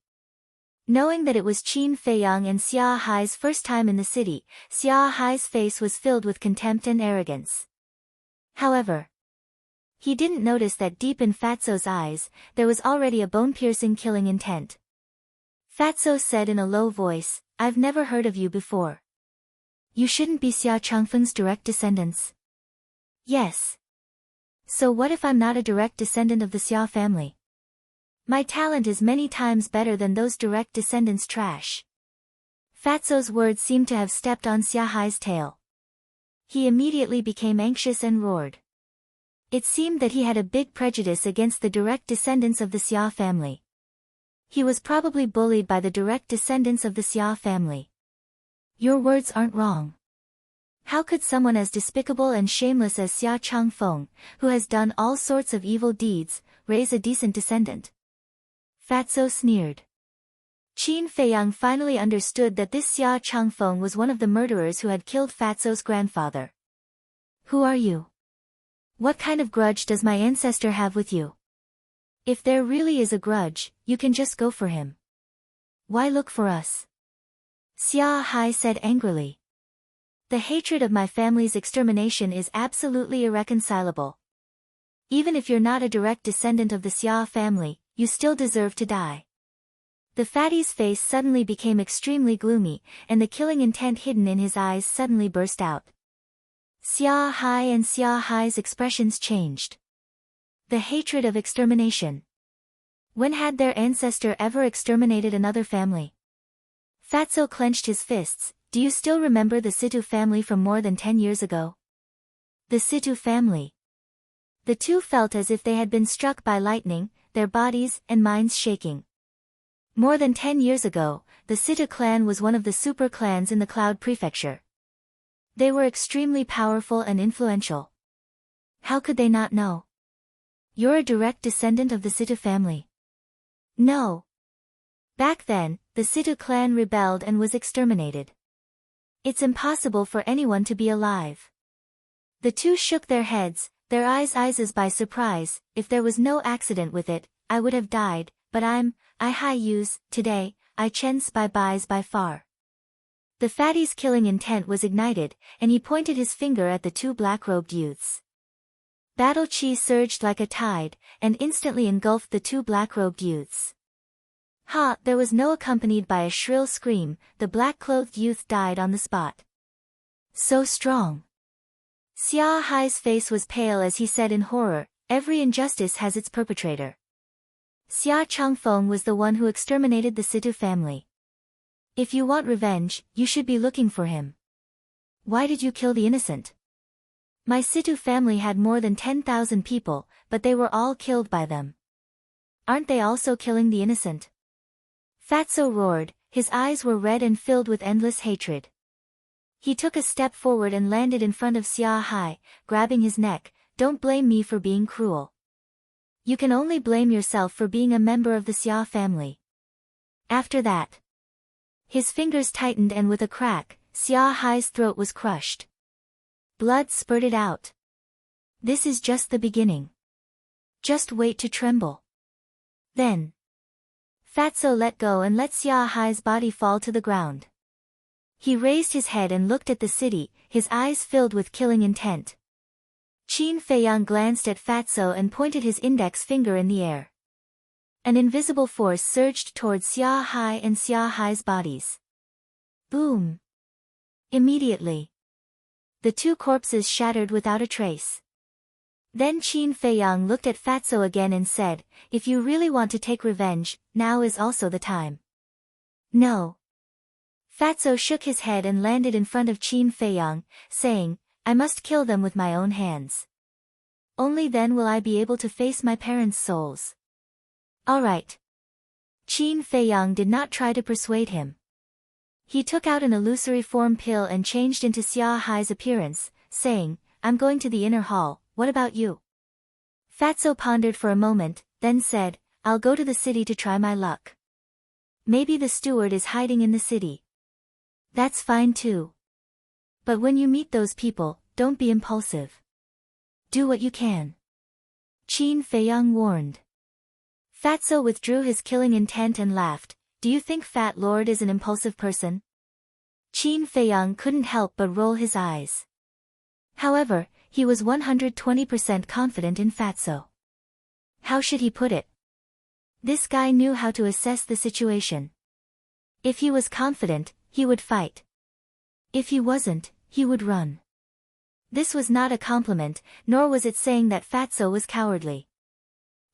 Knowing that it was Qin Feiyang and Xia Hai's first time in the city, Xia Hai's face was filled with contempt and arrogance. However, he didn't notice that deep in Fatso's eyes, there was already a bone-piercing killing intent. Fatso said in a low voice, "I've never heard of you before. You shouldn't be Xia Changfeng's direct descendants." "Yes. So what if I'm not a direct descendant of the Xia family? My talent is many times better than those direct descendants' trash." Fatso's words seemed to have stepped on Xia Hai's tail. He immediately became anxious and roared. It seemed that he had a big prejudice against the direct descendants of the Xia family. He was probably bullied by the direct descendants of the Xia family. "Your words aren't wrong. How could someone as despicable and shameless as Xia Changfeng, who has done all sorts of evil deeds, raise a decent descendant?" Fatso sneered. Qin Feiyang finally understood that this Xia Changfeng was one of the murderers who had killed Fatso's grandfather. "Who are you? What kind of grudge does my ancestor have with you? If there really is a grudge, you can just go for him. Why look for us?" Xia Hai said angrily. "The hatred of my family's extermination is absolutely irreconcilable. Even if you're not a direct descendant of the Xia family, you still deserve to die." The fatty's face suddenly became extremely gloomy, and the killing intent hidden in his eyes suddenly burst out. Xia Hai and Xia Hai's expressions changed. The hatred of extermination. When had their ancestor ever exterminated another family? Fatso clenched his fists. "Do you still remember the Situ family from more than 10 years ago?" The Situ family. The two felt as if they had been struck by lightning, their bodies and minds shaking. More than 10 years ago, the Sita clan was one of the super clans in the Cloud Prefecture. They were extremely powerful and influential. How could they not know? You're a direct descendant of the Sita family. No. Back then, the Sita clan rebelled and was exterminated. It's impossible for anyone to be alive. The two shook their heads, their eyes by surprise. If there was no accident with it, I would have died, but I use, today, I chance by far. The fatty's killing intent was ignited, and he pointed his finger at the two black-robed youths. Battle chi surged like a tide, and instantly engulfed the two black-robed youths. There was no accompanied by a shrill scream. The black-clothed youth died on the spot. So strong. Xia Hai's face was pale as he said in horror, every injustice has its perpetrator. Xia Changfeng was the one who exterminated the Situ family. If you want revenge, you should be looking for him. Why did you kill the innocent? My Situ family had more than 10,000 people, but they were all killed by them. Aren't they also killing the innocent? Fatso roared, his eyes were red and filled with endless hatred. He took a step forward and landed in front of Xia Hai, grabbing his neck. Don't blame me for being cruel. You can only blame yourself for being a member of the Xia family. After that, his fingers tightened and with a crack, Xia Hai's throat was crushed. Blood spurted out. This is just the beginning. Just wait to tremble. Then, Fatso let go and let Xia Hai's body fall to the ground. He raised his head and looked at the city, his eyes filled with killing intent. Qin Feiyang glanced at Fatso and pointed his index finger in the air. An invisible force surged towards Xia Hai and Xia Hai's bodies. Boom! Immediately, the two corpses shattered without a trace. Then Qin Feiyang looked at Fatso again and said, if you really want to take revenge, now is also the time. No. Fatso shook his head and landed in front of Qin Feiyang, saying, I must kill them with my own hands. Only then will I be able to face my parents' souls. All right. Qin Feiyang did not try to persuade him. He took out an illusory form pill and changed into Xia Hai's appearance, saying, I'm going to the inner hall, what about you? Fatso pondered for a moment, then said, I'll go to the city to try my luck. Maybe the steward is hiding in the city. That's fine too. But when you meet those people, don't be impulsive. Do what you can. Qin Feiyang warned. Fatso withdrew his killing intent and laughed. Do you think Fat Lord is an impulsive person? Qin Feiyang couldn't help but roll his eyes. However, he was 120% confident in Fatso. How should he put it? This guy knew how to assess the situation. If he was confident, he would fight. If he wasn't, he would run. This was not a compliment, nor was it saying that Fatso was cowardly.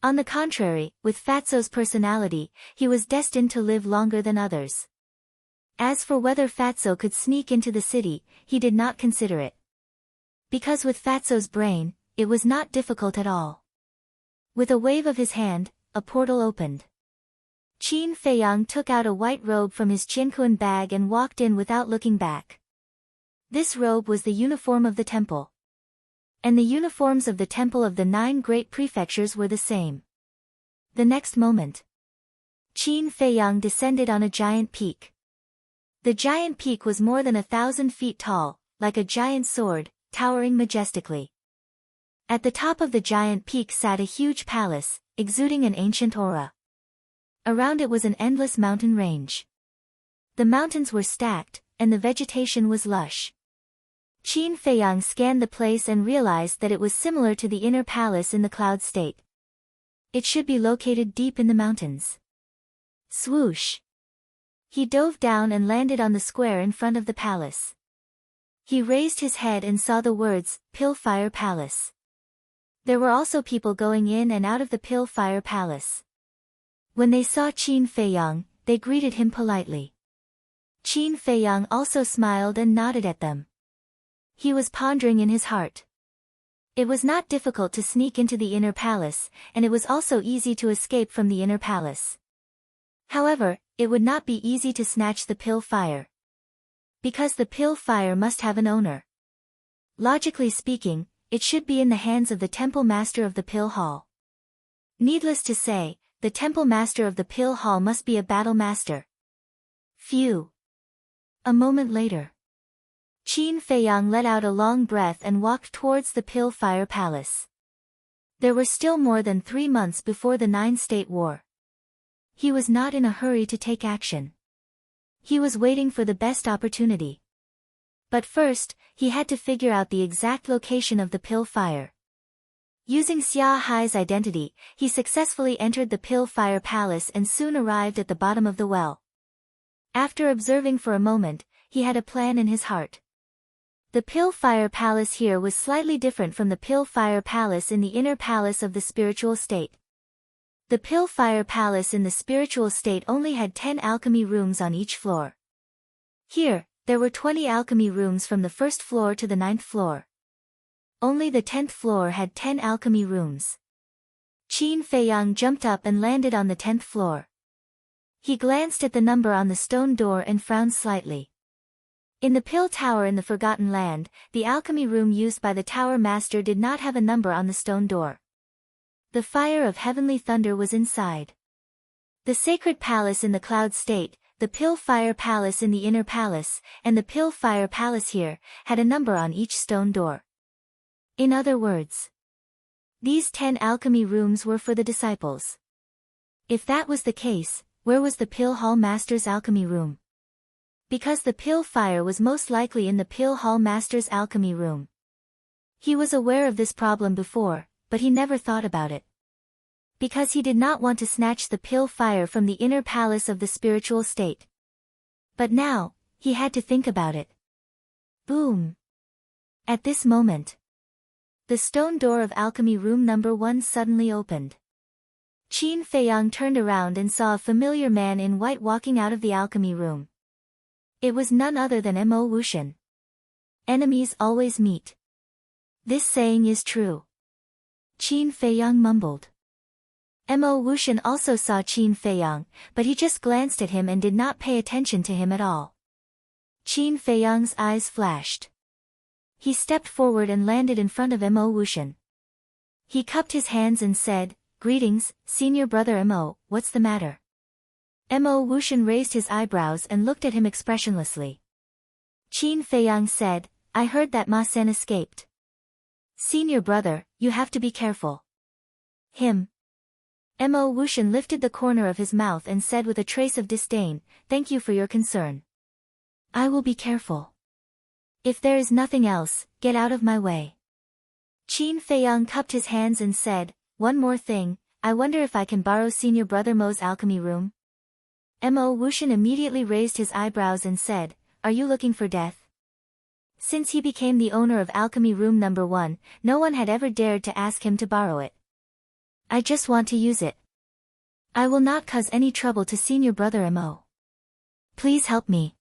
On the contrary, with Fatso's personality, he was destined to live longer than others. As for whether Fatso could sneak into the city, he did not consider it. Because with Fatso's brain, it was not difficult at all. With a wave of his hand, a portal opened. Qin Feiyang took out a white robe from his Qinkuan bag and walked in without looking back. This robe was the uniform of the temple. And the uniforms of the temple of the 9 great prefectures were the same. The next moment, Qin Feiyang descended on a giant peak. The giant peak was more than 1,000 feet tall, like a giant sword, towering majestically. At the top of the giant peak sat a huge palace, exuding an ancient aura. Around it was an endless mountain range. The mountains were stacked, and the vegetation was lush. Qin Feiyang scanned the place and realized that it was similar to the inner palace in the cloud state. It should be located deep in the mountains. Swoosh! He dove down and landed on the square in front of the palace. He raised his head and saw the words, Pill-Fire Palace. There were also people going in and out of the Pill-Fire Palace. When they saw Qin Feiyang, they greeted him politely. Qin Feiyang also smiled and nodded at them. He was pondering in his heart. It was not difficult to sneak into the inner palace, and it was also easy to escape from the inner palace. However, it would not be easy to snatch the pill fire, because the pill fire must have an owner. Logically speaking, it should be in the hands of the temple master of the pill hall. Needless to say, the temple master of the pill hall must be a battle master. Phew. A moment later, Qin Feiyang let out a long breath and walked towards the pill fire palace. There were still more than 3 months before the Nine-State War. He was not in a hurry to take action. He was waiting for the best opportunity. But first, he had to figure out the exact location of the pill fire. Using Xia Hai's identity, he successfully entered the pill fire palace and soon arrived at the bottom of the well. After observing for a moment, he had a plan in his heart. The pill fire palace here was slightly different from the pill fire palace in the inner palace of the spiritual state. The pill fire palace in the spiritual state only had 10 alchemy rooms on each floor. Here, there were 20 alchemy rooms from the first floor to the 9th floor. Only the 10th floor had 10 alchemy rooms. Qin Feiyang jumped up and landed on the 10th floor. He glanced at the number on the stone door and frowned slightly. In the pill tower in the Forgotten Land, the alchemy room used by the tower master did not have a number on the stone door. The fire of heavenly thunder was inside. The sacred palace in the cloud state, the pill fire palace in the inner palace, and the pill fire palace here, had a number on each stone door. In other words, these 10 alchemy rooms were for the disciples. If that was the case, where was the pill hall master's alchemy room? Because the pill fire was most likely in the pill hall master's alchemy room. He was aware of this problem before, but he never thought about it. Because he did not want to snatch the pill fire from the inner palace of the spiritual state. But now, he had to think about it. Boom! At this moment, the stone door of alchemy room number 1 suddenly opened. Qin Feiyang turned around and saw a familiar man in white walking out of the alchemy room. It was none other than Mo Wuxian. Enemies always meet. This saying is true. Qin Feiyang mumbled. Mo Wuxian also saw Qin Feiyang, but he just glanced at him and did not pay attention to him at all. Qin Feiyang's eyes flashed. He stepped forward and landed in front of Mo Wuxian. He cupped his hands and said, "Greetings, senior brother Mo, what's the matter?" Mo Wuxian raised his eyebrows and looked at him expressionlessly. Qin Feiyang said, "I heard that Ma Sen escaped. Senior brother, you have to be careful." Him. Mo Wuxian lifted the corner of his mouth and said with a trace of disdain, "Thank you for your concern. I will be careful. If there is nothing else, get out of my way." Qin Feiyang cupped his hands and said, "One more thing, I wonder if I can borrow senior brother Mo's alchemy room?" Mo Wuxian immediately raised his eyebrows and said, "Are you looking for death?" Since he became the owner of alchemy room number 1, no one had ever dared to ask him to borrow it. "I just want to use it. I will not cause any trouble to senior brother Mo. Please help me.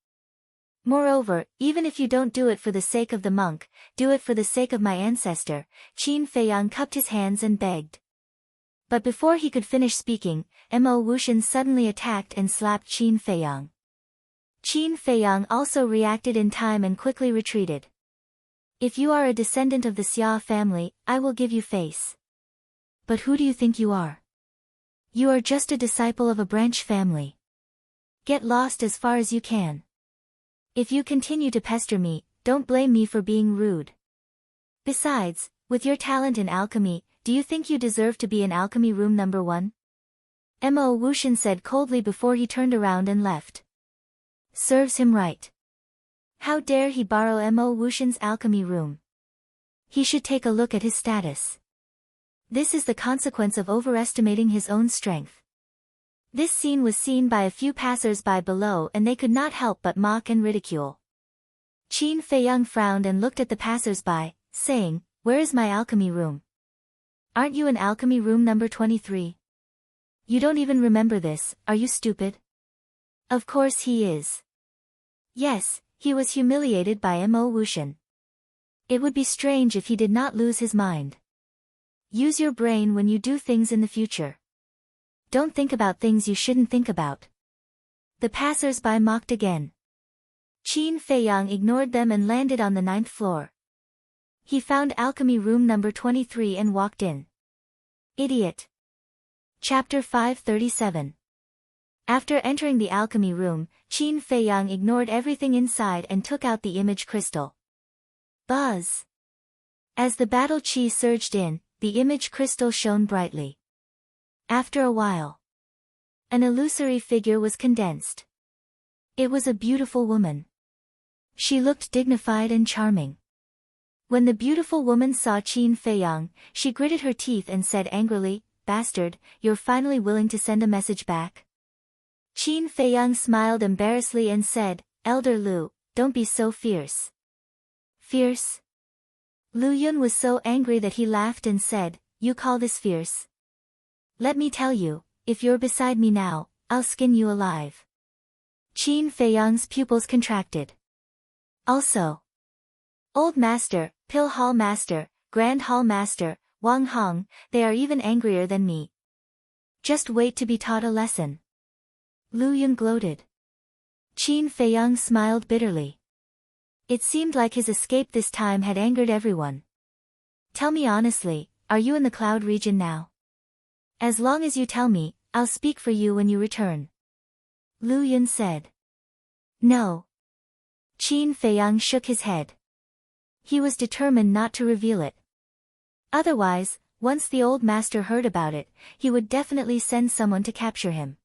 Moreover, even if you don't do it for the sake of the monk, do it for the sake of my ancestor." Qin Feiyang cupped his hands and begged. But before he could finish speaking, Mo Wuxian suddenly attacked and slapped Qin Feiyang. Qin Feiyang also reacted in time and quickly retreated. "If you are a descendant of the Xia family, I will give you face. But who do you think you are? You are just a disciple of a branch family. Get lost as far as you can. If you continue to pester me, don't blame me for being rude. Besides, with your talent in alchemy, do you think you deserve to be in alchemy room number 1? Mo Wuxian said coldly before he turned around and left. Serves him right. How dare he borrow Mo Wuxian's alchemy room? He should take a look at his status. This is the consequence of overestimating his own strength. This scene was seen by a few passers-by below and they could not help but mock and ridicule. Qin Feiyang frowned and looked at the passers-by, saying, "Where is my alchemy room? Aren't you in alchemy room number 23? You don't even remember this, are you stupid?" Of course he is. Yes, he was humiliated by Mo Wuxian. It would be strange if he did not lose his mind. Use your brain when you do things in the future. Don't think about things you shouldn't think about. The passers-by mocked again. Qin Feiyang ignored them and landed on the 9th floor. He found alchemy room number 23 and walked in. Idiot. Chapter 537. After entering the alchemy room, Qin Feiyang ignored everything inside and took out the image crystal. Buzz. As the battle chi surged in, the image crystal shone brightly. After a while, an illusory figure was condensed. It was a beautiful woman. She looked dignified and charming. When the beautiful woman saw Qin Feiyang, she gritted her teeth and said angrily, "Bastard, you're finally willing to send a message back?" Qin Feiyang smiled embarrassedly and said, "Elder Lu, don't be so fierce." Fierce? Lu Yun was so angry that he laughed and said, "You call this fierce? Let me tell you, if you're beside me now, I'll skin you alive." Qin Feiyang's pupils contracted. Also, Old Master, Pill Hall Master, Grand Hall Master, Wang Hong, they are even angrier than me. Just wait to be taught a lesson. Lu Yun gloated. Qin Feiyang smiled bitterly. It seemed like his escape this time had angered everyone. "Tell me honestly, are you in the cloud region now? As long as you tell me, I'll speak for you when you return." Lu Yun said. "No." Qin Feiyang shook his head. He was determined not to reveal it. Otherwise, once the old master heard about it, he would definitely send someone to capture him.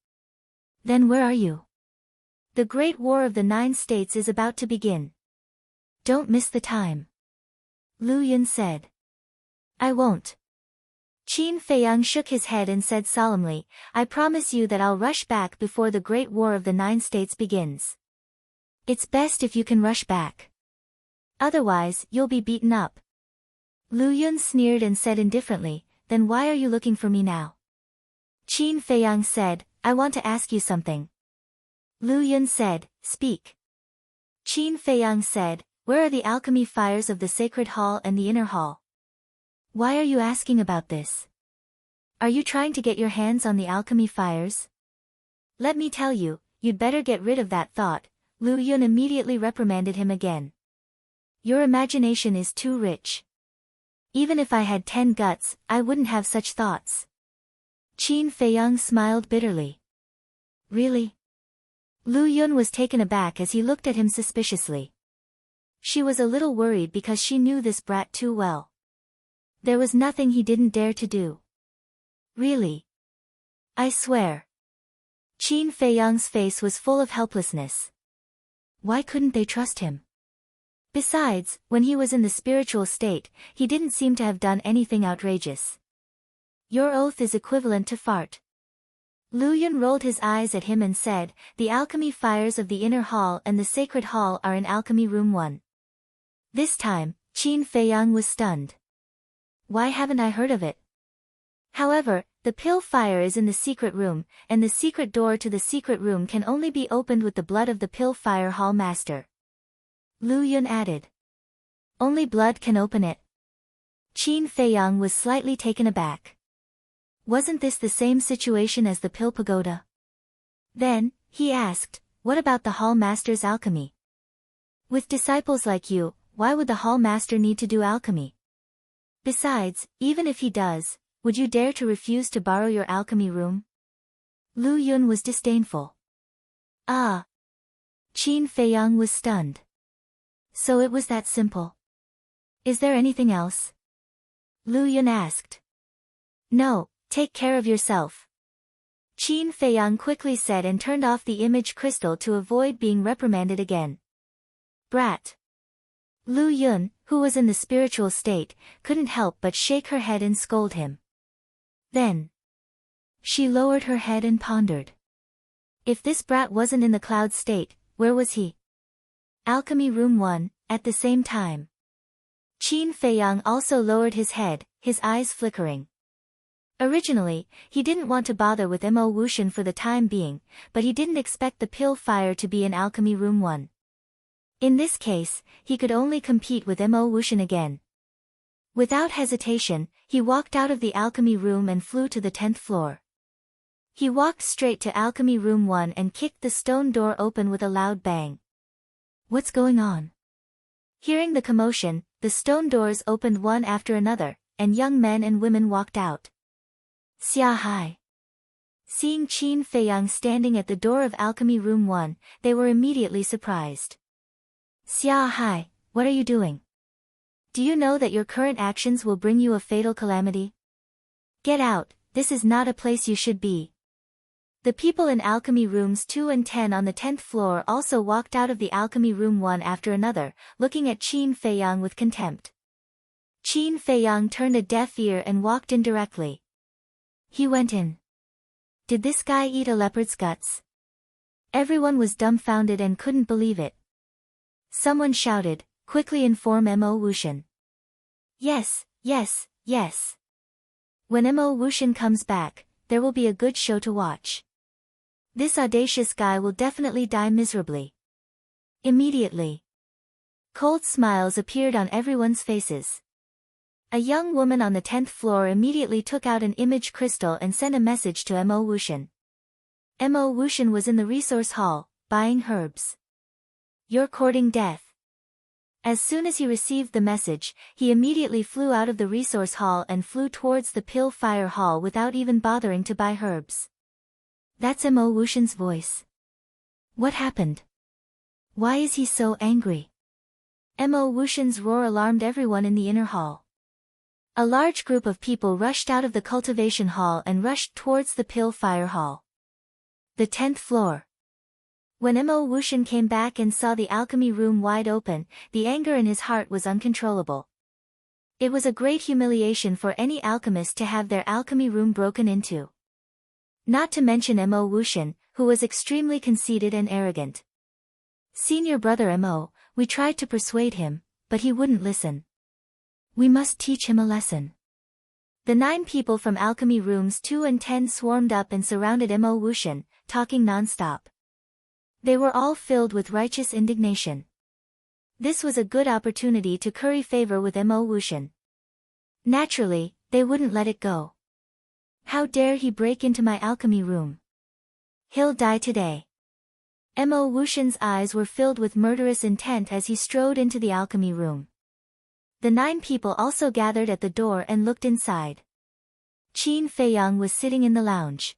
"Then where are you? The Great War of the 9 States is about to begin. Don't miss the time." Lu Yun said. "I won't." Qin Feiyang shook his head and said solemnly, "I promise you that I'll rush back before the Great War of the 9 States begins. It's best if you can rush back. Otherwise, you'll be beaten up." Lu Yun sneered and said indifferently, "Then why are you looking for me now?" Qin Feiyang said, "I want to ask you something." Lu Yun said, "Speak." Qin Feiyang said, "Where are the alchemy fires of the Sacred Hall and the Inner Hall? Why are you asking about this? Are you trying to get your hands on the alchemy fires? Let me tell you, you'd better get rid of that thought." Lu Yun immediately reprimanded him again. "Your imagination is too rich. Even if I had 10 guts, I wouldn't have such thoughts." Qin Feiyang smiled bitterly. "Really?" Lu Yun was taken aback as he looked at him suspiciously. She was a little worried because she knew this brat too well. There was nothing he didn't dare to do. "Really? I swear." Qin Feiyang's face was full of helplessness. Why couldn't they trust him? Besides, when he was in the spiritual state, he didn't seem to have done anything outrageous. "Your oath is equivalent to fart." Lu Yun rolled his eyes at him and said, "The alchemy fires of the Inner Hall and the Sacred Hall are in Alchemy Room 1. This time, Qin Feiyang was stunned. Why haven't I heard of it? However, the pill fire is in the secret room, and the secret door to the secret room can only be opened with the blood of the pill fire hall master. Lu Yun added. Only blood can open it. Qin Feiyang was slightly taken aback. Wasn't this the same situation as the pill pagoda? Then, he asked, what about the hall master's alchemy? With disciples like you, why would the hall master need to do alchemy? Besides, even if he does, would you dare to refuse to borrow your alchemy room? Lu Yun was disdainful. Ah! Qin Feiyang was stunned. So it was that simple. Is there anything else? Lu Yun asked. No, take care of yourself. Qin Feiyang quickly said and turned off the image crystal to avoid being reprimanded again. Brat. Lu Yun, who was in the spiritual state, couldn't help but shake her head and scold him. Then, she lowered her head and pondered. If this brat wasn't in the cloud state, where was he? Alchemy Room 1, at the same time. Qin Feiyang also lowered his head, his eyes flickering. Originally, he didn't want to bother with Mo Wuxian for the time being, but he didn't expect the pill fire to be in Alchemy Room 1. In this case, he could only compete with Mo Wuxian again. Without hesitation, he walked out of the alchemy room and flew to the 10th floor. He walked straight to Alchemy Room 1 and kicked the stone door open with a loud bang. What's going on? Hearing the commotion, the stone doors opened one after another, and young men and women walked out. Xia Hai. Seeing Qin Feiyang standing at the door of Alchemy Room 1, they were immediately surprised. Xia Hai, what are you doing? Do you know that your current actions will bring you a fatal calamity? Get out, this is not a place you should be. The people in Alchemy Rooms 2 and 10 on the 10th floor also walked out of the Alchemy Room one after another, looking at Qin Feiyang with contempt. Qin Feiyang turned a deaf ear and walked in directly. He went in. Did this guy eat a leopard's guts? Everyone was dumbfounded and couldn't believe it. Someone shouted, quickly inform Mo Wuxian. Yes, yes, yes. When Mo Wuxian comes back, there will be a good show to watch. This audacious guy will definitely die miserably. Immediately. Cold smiles appeared on everyone's faces. A young woman on the 10th floor immediately took out an image crystal and sent a message to Mo Wuxian. Mo Wuxian was in the resource hall, buying herbs. You're courting death. As soon as he received the message, he immediately flew out of the resource hall and flew towards the Pill Fire Hall without even bothering to buy herbs. That's Mo Wuxian's voice. What happened? Why is he so angry? Mo Wuxian's roar alarmed everyone in the inner hall. A large group of people rushed out of the cultivation hall and rushed towards the Pill Fire Hall. The 10th floor. When Mo Wuxian came back and saw the alchemy room wide open, the anger in his heart was uncontrollable. It was a great humiliation for any alchemist to have their alchemy room broken into. Not to mention Mo Wuxian, who was extremely conceited and arrogant. Senior brother Mo, we tried to persuade him, but he wouldn't listen. We must teach him a lesson. The 9 people from Alchemy Rooms 2 and 10 swarmed up and surrounded Mo Wuxian, talking non-stop. They were all filled with righteous indignation. This was a good opportunity to curry favor with Mo Wuxian. Naturally, they wouldn't let it go. How dare he break into my alchemy room? He'll die today. Mo Wuxian's eyes were filled with murderous intent as he strode into the alchemy room. The 9 people also gathered at the door and looked inside. Qin Feiyang was sitting in the lounge.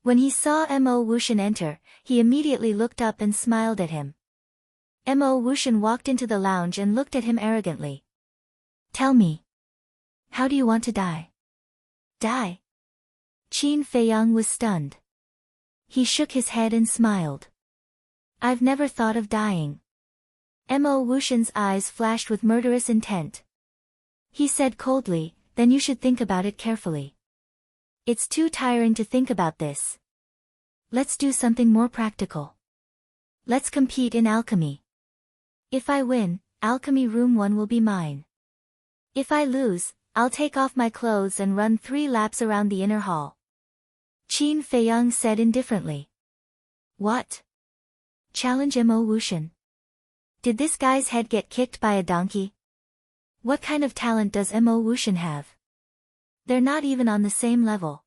When he saw Mo Wuxian enter, he immediately looked up and smiled at him. Mo Wuxian walked into the lounge and looked at him arrogantly. Tell me. How do you want to die? Die? Qin Feiyang was stunned. He shook his head and smiled. I've never thought of dying. Mo Wuxian's eyes flashed with murderous intent. He said coldly, then you should think about it carefully. It's too tiring to think about this. Let's do something more practical. Let's compete in alchemy. If I win, Alchemy Room 1 will be mine. If I lose, I'll take off my clothes and run 3 laps around the inner hall. Qin Feiyang said indifferently. What? Challenge Mo Wuxian. Did this guy's head get kicked by a donkey? What kind of talent does Mo Wuxian have? They're not even on the same level.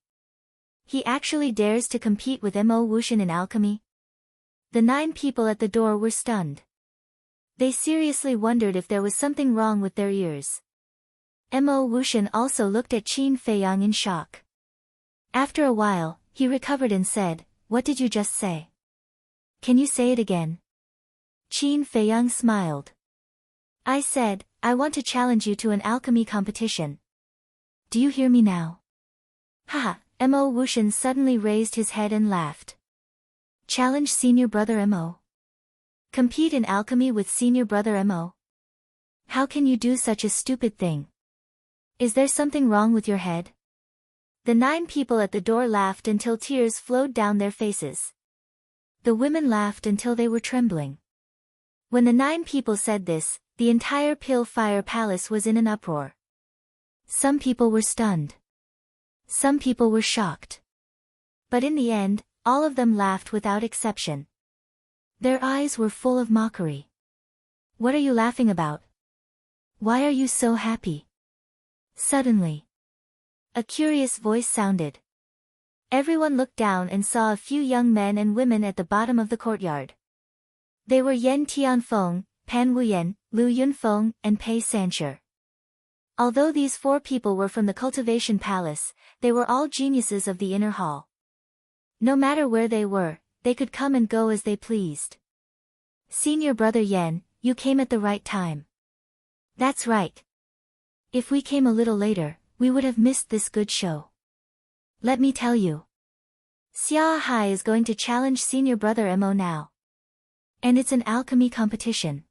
He actually dares to compete with Mo Wuxian in alchemy? The 9 people at the door were stunned. They seriously wondered if there was something wrong with their ears. Mo Wuxian also looked at Qin Feiyang in shock. After a while, he recovered and said, What did you just say? Can you say it again? Qin Feiyang smiled. I said, I want to challenge you to an alchemy competition. Do you hear me now? Haha, Mo Wuxian suddenly raised his head and laughed. Challenge senior brother Mo. Compete in alchemy with senior brother Mo. How can you do such a stupid thing? Is there something wrong with your head? The 9 people at the door laughed until tears flowed down their faces. The women laughed until they were trembling. When the 9 people said this, the entire Pill Fire Palace was in an uproar. Some people were stunned. Some people were shocked. But in the end, all of them laughed without exception. Their eyes were full of mockery. What are you laughing about? Why are you so happy? Suddenly, a curious voice sounded. Everyone looked down and saw a few young men and women at the bottom of the courtyard. They were Yen Tianfeng, Pan Wuyen, Lu Yunfeng, and Pei Sanche. Although these 4 people were from the cultivation palace, they were all geniuses of the inner hall. No matter where they were, they could come and go as they pleased. Senior brother Yen, you came at the right time. That's right. If we came a little later, we would have missed this good show. Let me tell you. Xia Hai is going to challenge senior brother Mo now. And it's an alchemy competition.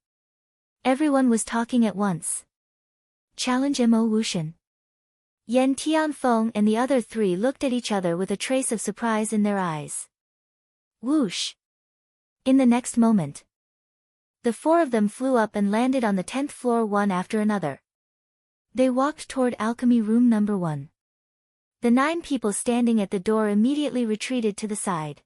Everyone was talking at once. Challenge Mo Wushan. Yen Tianfeng and the other 3 looked at each other with a trace of surprise in their eyes. Whoosh! In the next moment, the 4 of them flew up and landed on the 10th floor one after another. They walked toward alchemy room number 1. The 9 people standing at the door immediately retreated to the side.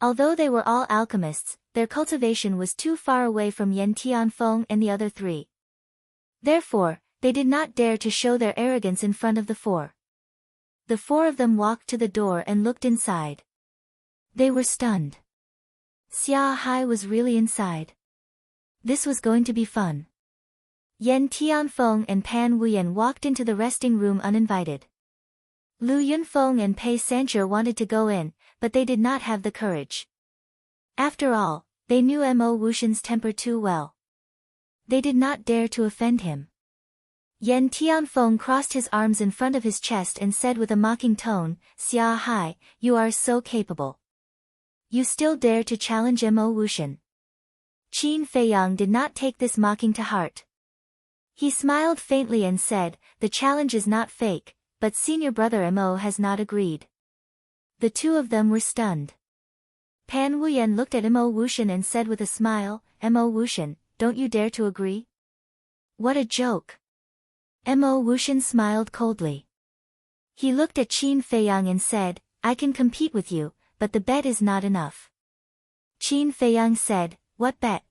Although they were all alchemists, their cultivation was too far away from Yen Tianfeng and the other 3. Therefore, they did not dare to show their arrogance in front of the 4. The 4 of them walked to the door and looked inside. They were stunned. Xia Hai was really inside. This was going to be fun. Yen Tianfeng and Pan Wuyen walked into the resting room uninvited. Lu Yunfeng and Pei Sanche wanted to go in, but they did not have the courage. After all, they knew Mo Wushan's temper too well. They did not dare to offend him. Yen Tianfeng crossed his arms in front of his chest and said with a mocking tone, Xia Hai, you are so capable. You still dare to challenge Mo Wushan. Qin Feiyang did not take this mocking to heart. He smiled faintly and said, the challenge is not fake, but senior brother Mo has not agreed. The 2 of them were stunned. Pan Wuyen looked at Mo Wushan and said with a smile, Mo Wushan, don't you dare to agree? What a joke. Mo Wushan smiled coldly. He looked at Qin Feiyang and said, I can compete with you, but the bet is not enough. Qin Feiyang said, what bet?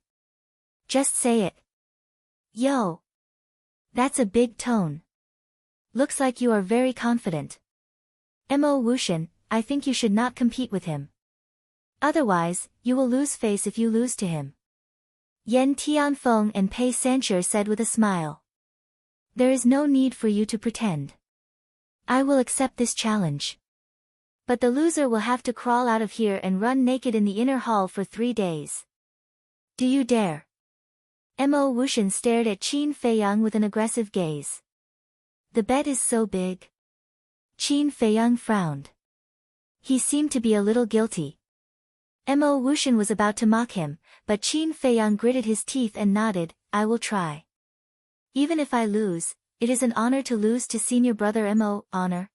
Just say it. Yo. That's a big tone. Looks like you are very confident. Mo Wushan, I think you should not compete with him. Otherwise, you will lose face if you lose to him. Yen Tianfeng and Pei Sanche said with a smile. There is no need for you to pretend. I will accept this challenge. But the loser will have to crawl out of here and run naked in the inner hall for 3 days. Do you dare? Mo Wushan stared at Qin Feiyang with an aggressive gaze. The bet is so big. Qin Feiyang frowned. He seemed to be a little guilty. Mo Wushan was about to mock him, but Qin Feiyang gritted his teeth and nodded, I will try. Even if I lose, it is an honor to lose to senior brother Mo, honor.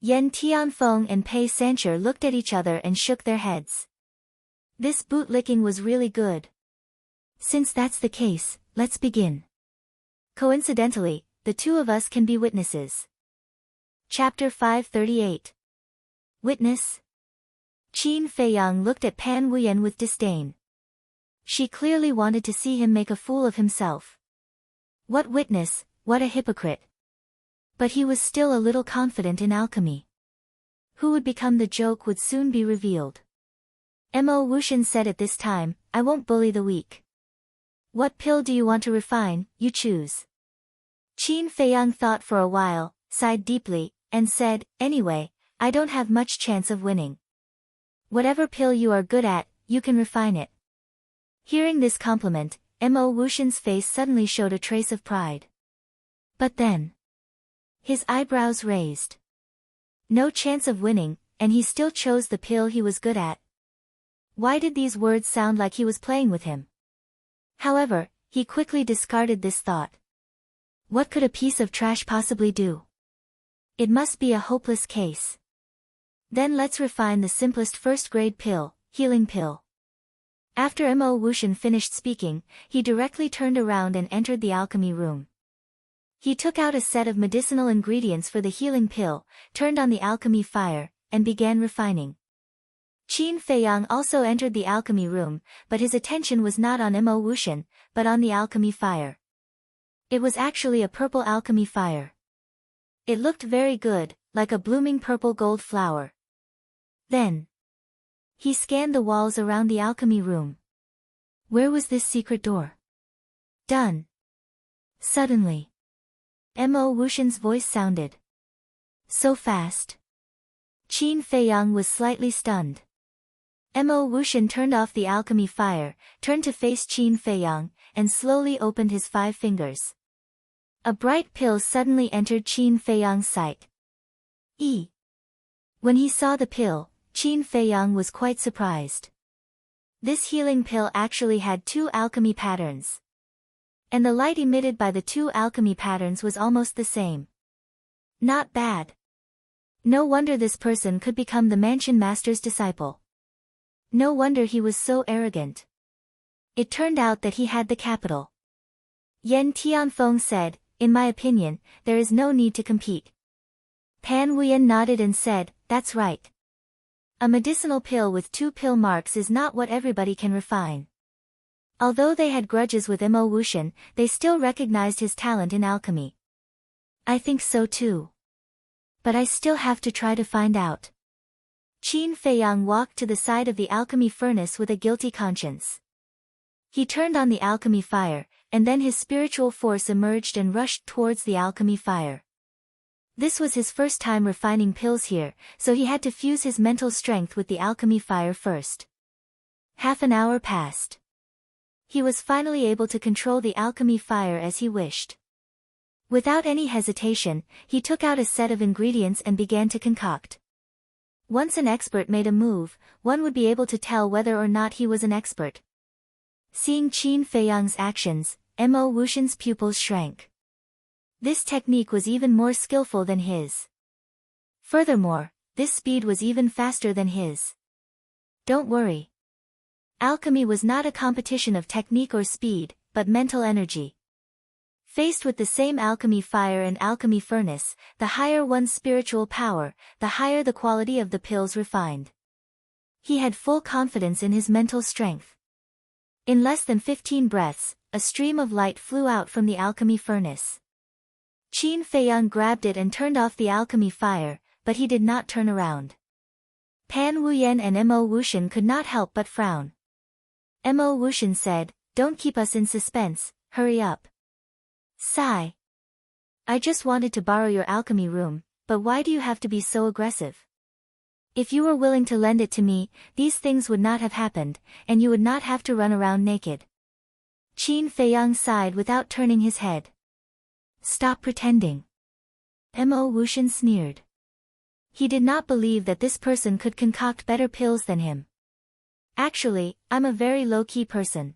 Yen Tianfeng and Pei Sanche looked at each other and shook their heads. This bootlicking was really good. Since that's the case, let's begin. Coincidentally, the 2 of us can be witnesses. Chapter 538. Witness? Qin Feiyang looked at Pan Wuyen with disdain. She clearly wanted to see him make a fool of himself. What witness, what a hypocrite. But he was still a little confident in alchemy. Who would become the joke would soon be revealed. Mo Wushan said at this time, I won't bully the weak. What pill do you want to refine, you choose. Qin Feiyang thought for a while, sighed deeply, and said, anyway, I don't have much chance of winning. Whatever pill you are good at, you can refine it. Hearing this compliment, Mo Wushan's face suddenly showed a trace of pride. But then, his eyebrows raised. No chance of winning, and he still chose the pill he was good at. Why did these words sound like he was playing with him? However, he quickly discarded this thought. What could a piece of trash possibly do? It must be a hopeless case. Then let's refine the simplest first-grade pill, healing pill. After Mo Wushan finished speaking, he directly turned around and entered the alchemy room. He took out a set of medicinal ingredients for the healing pill, turned on the alchemy fire, and began refining. Qin Feiyang also entered the alchemy room, but his attention was not on Mo Wushan, but on the alchemy fire. It was actually a purple alchemy fire. It looked very good, like a blooming purple gold flower, Then, he scanned the walls around the alchemy room. Where was this secret door? Done. Suddenly, Mo Wuxian's voice sounded. So fast. Qin Feiyang was slightly stunned. Mo Wuxian turned off the alchemy fire, turned to face Qin Feiyang, and slowly opened his 5 fingers. A bright pill suddenly entered Qin Feiyang's sight. When he saw the pill, Qin Feiyang was quite surprised. This healing pill actually had 2 alchemy patterns. And the light emitted by the 2 alchemy patterns was almost the same. Not bad. No wonder this person could become the mansion master's disciple. No wonder he was so arrogant. It turned out that he had the capital. Yen Tianfeng said, "In my opinion, there is no need to compete." Pan Wuyan nodded and said, "That's right. A medicinal pill with 2 pill marks is not what everybody can refine." Although they had grudges with Mo Wuxian, they still recognized his talent in alchemy. I think so too. But I still have to try to find out. Qin Feiyang walked to the side of the alchemy furnace with a guilty conscience. He turned on the alchemy fire, and then his spiritual force emerged and rushed towards the alchemy fire. This was his first time refining pills here, so he had to fuse his mental strength with the alchemy fire first. Half an hour passed. He was finally able to control the alchemy fire as he wished. Without any hesitation, he took out a set of ingredients and began to concoct. Once an expert made a move, one would be able to tell whether or not he was an expert. Seeing Qin Feiyang's actions, Mo Wuxian's pupils shrank. This technique was even more skillful than his. Furthermore, this speed was even faster than his. Don't worry. Alchemy was not a competition of technique or speed, but mental energy. Faced with the same alchemy fire and alchemy furnace, the higher one's spiritual power, the higher the quality of the pills refined. He had full confidence in his mental strength. In less than 15 breaths, a stream of light flew out from the alchemy furnace. Qin Feiyang grabbed it and turned off the alchemy fire, but he did not turn around. Pan Wuyan and Mo Wuxian could not help but frown. Mo Wuxian said, "Don't keep us in suspense, hurry up." Sigh. I just wanted to borrow your alchemy room, but why do you have to be so aggressive? If you were willing to lend it to me, these things would not have happened, and you would not have to run around naked. Qin Feiyang sighed without turning his head. Stop pretending. Mo Wuxian sneered. He did not believe that this person could concoct better pills than him. Actually, I'm a very low-key person.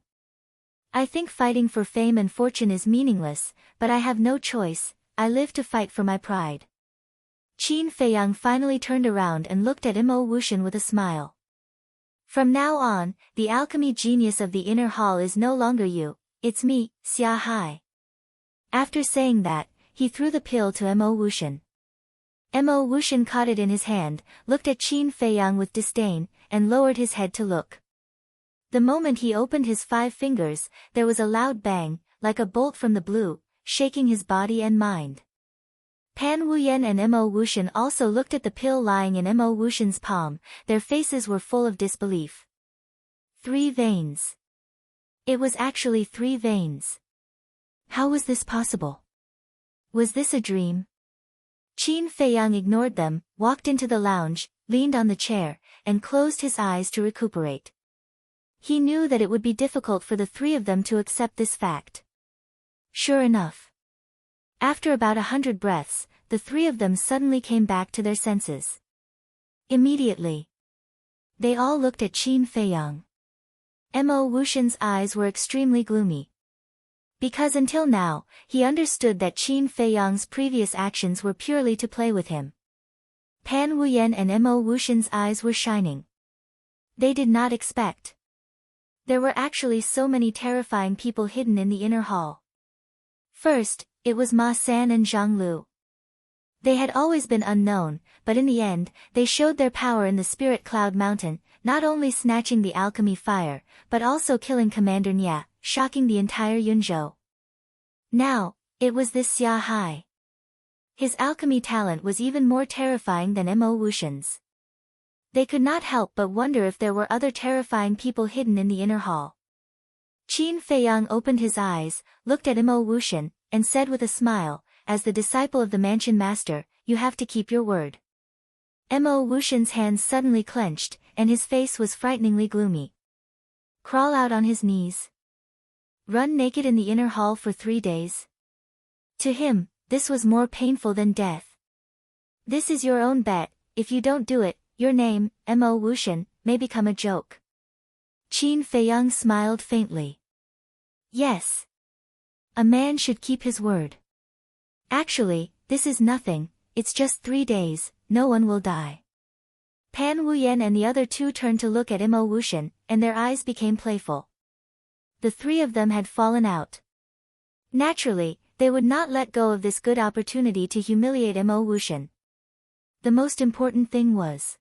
I think fighting for fame and fortune is meaningless, but I have no choice, I live to fight for my pride. Qin Feiyang finally turned around and looked at Mo Wuxian with a smile. From now on, the alchemy genius of the inner hall is no longer you, it's me, Xia Hai. After saying that, he threw the pill to Mo Wuxian. Mo Wuxian caught it in his hand, looked at Qin Feiyang with disdain, and lowered his head to look. The moment he opened his 5 fingers, there was a loud bang, like a bolt from the blue, shaking his body and mind. Pan Wuyan and Mo Wuxian also looked at the pill lying in Mo Wuxian's palm, their faces were full of disbelief. 3 veins. It was actually 3 veins. How was this possible? Was this a dream? Qin Feiyang ignored them, walked into the lounge, leaned on the chair, and closed his eyes to recuperate. He knew that it would be difficult for the 3 of them to accept this fact. Sure enough. After about 100 breaths, the 3 of them suddenly came back to their senses. Immediately, they all looked at Qin Feiyang. Mo Wuxian's eyes were extremely gloomy. Because until now, he understood that Qin Feiyang's previous actions were purely to play with him. Pan Wuyan and Mo Wuxian's eyes were shining. They did not expect. There were actually so many terrifying people hidden in the inner hall. First, it was Ma San and Zhang Lu. They had always been unknown, but in the end, they showed their power in the Spirit Cloud Mountain, not only snatching the alchemy fire, but also killing Commander Nya, shocking the entire Yunzhou. Now, it was this Xia Hai. His alchemy talent was even more terrifying than Mo Wuxian's. They could not help but wonder if there were other terrifying people hidden in the inner hall. Qin Feiyang opened his eyes, looked at Imo Wushan, and said with a smile, "As the disciple of the mansion master, you have to keep your word." Imo Wushan's hands suddenly clenched, and his face was frighteningly gloomy. Crawl out on his knees. Run naked in the inner hall for 3 days. To him, this was more painful than death. This is your own bet. If you don't do it, your name, Mo Wushan, may become a joke. Qin Feiyang smiled faintly. Yes. A man should keep his word. Actually, this is nothing, it's just 3 days, no one will die. Pan Wuyen and the other two turned to look at Mo Wushan, and their eyes became playful. The three of them had fallen out. Naturally, they would not let go of this good opportunity to humiliate Mo Wushan. The most important thing was,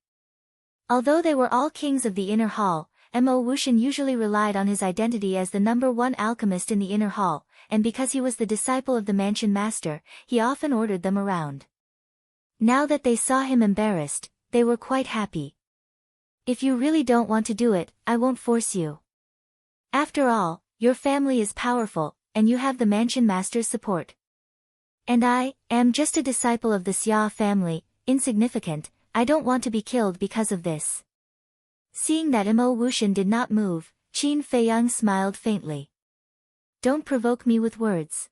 although they were all kings of the inner hall, Mo Wushan usually relied on his identity as the #1 alchemist in the inner hall, and because he was the disciple of the mansion master, he often ordered them around. Now that they saw him embarrassed, they were quite happy. If you really don't want to do it, I won't force you. After all, your family is powerful, and you have the mansion master's support. And I am just a disciple of the Xia family, insignificant, I don't want to be killed because of this. Seeing that Mo Wushan did not move, Qin Feiyang smiled faintly. Don't provoke me with words.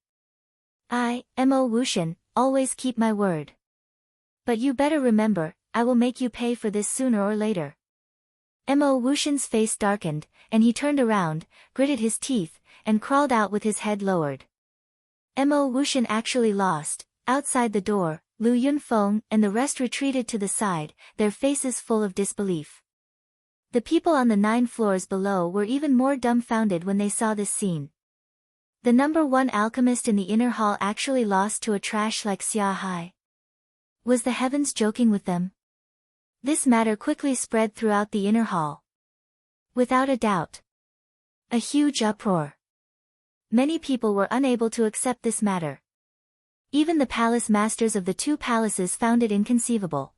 I, Mo Wushan, always keep my word. But you better remember, I will make you pay for this sooner or later. Mo Wushan's face darkened, and he turned around, gritted his teeth, and crawled out with his head lowered. Mo Wushan actually lost. Outside the door, Lu Yunfeng and the rest retreated to the side, their faces full of disbelief. The people on the 9 floors below were even more dumbfounded when they saw this scene. The #1 alchemist in the inner hall actually lost to a trash like Xia Hai. Was the heavens joking with them? This matter quickly spread throughout the inner hall. Without a doubt. A huge uproar. Many people were unable to accept this matter. Even the palace masters of the 2 palaces found it inconceivable.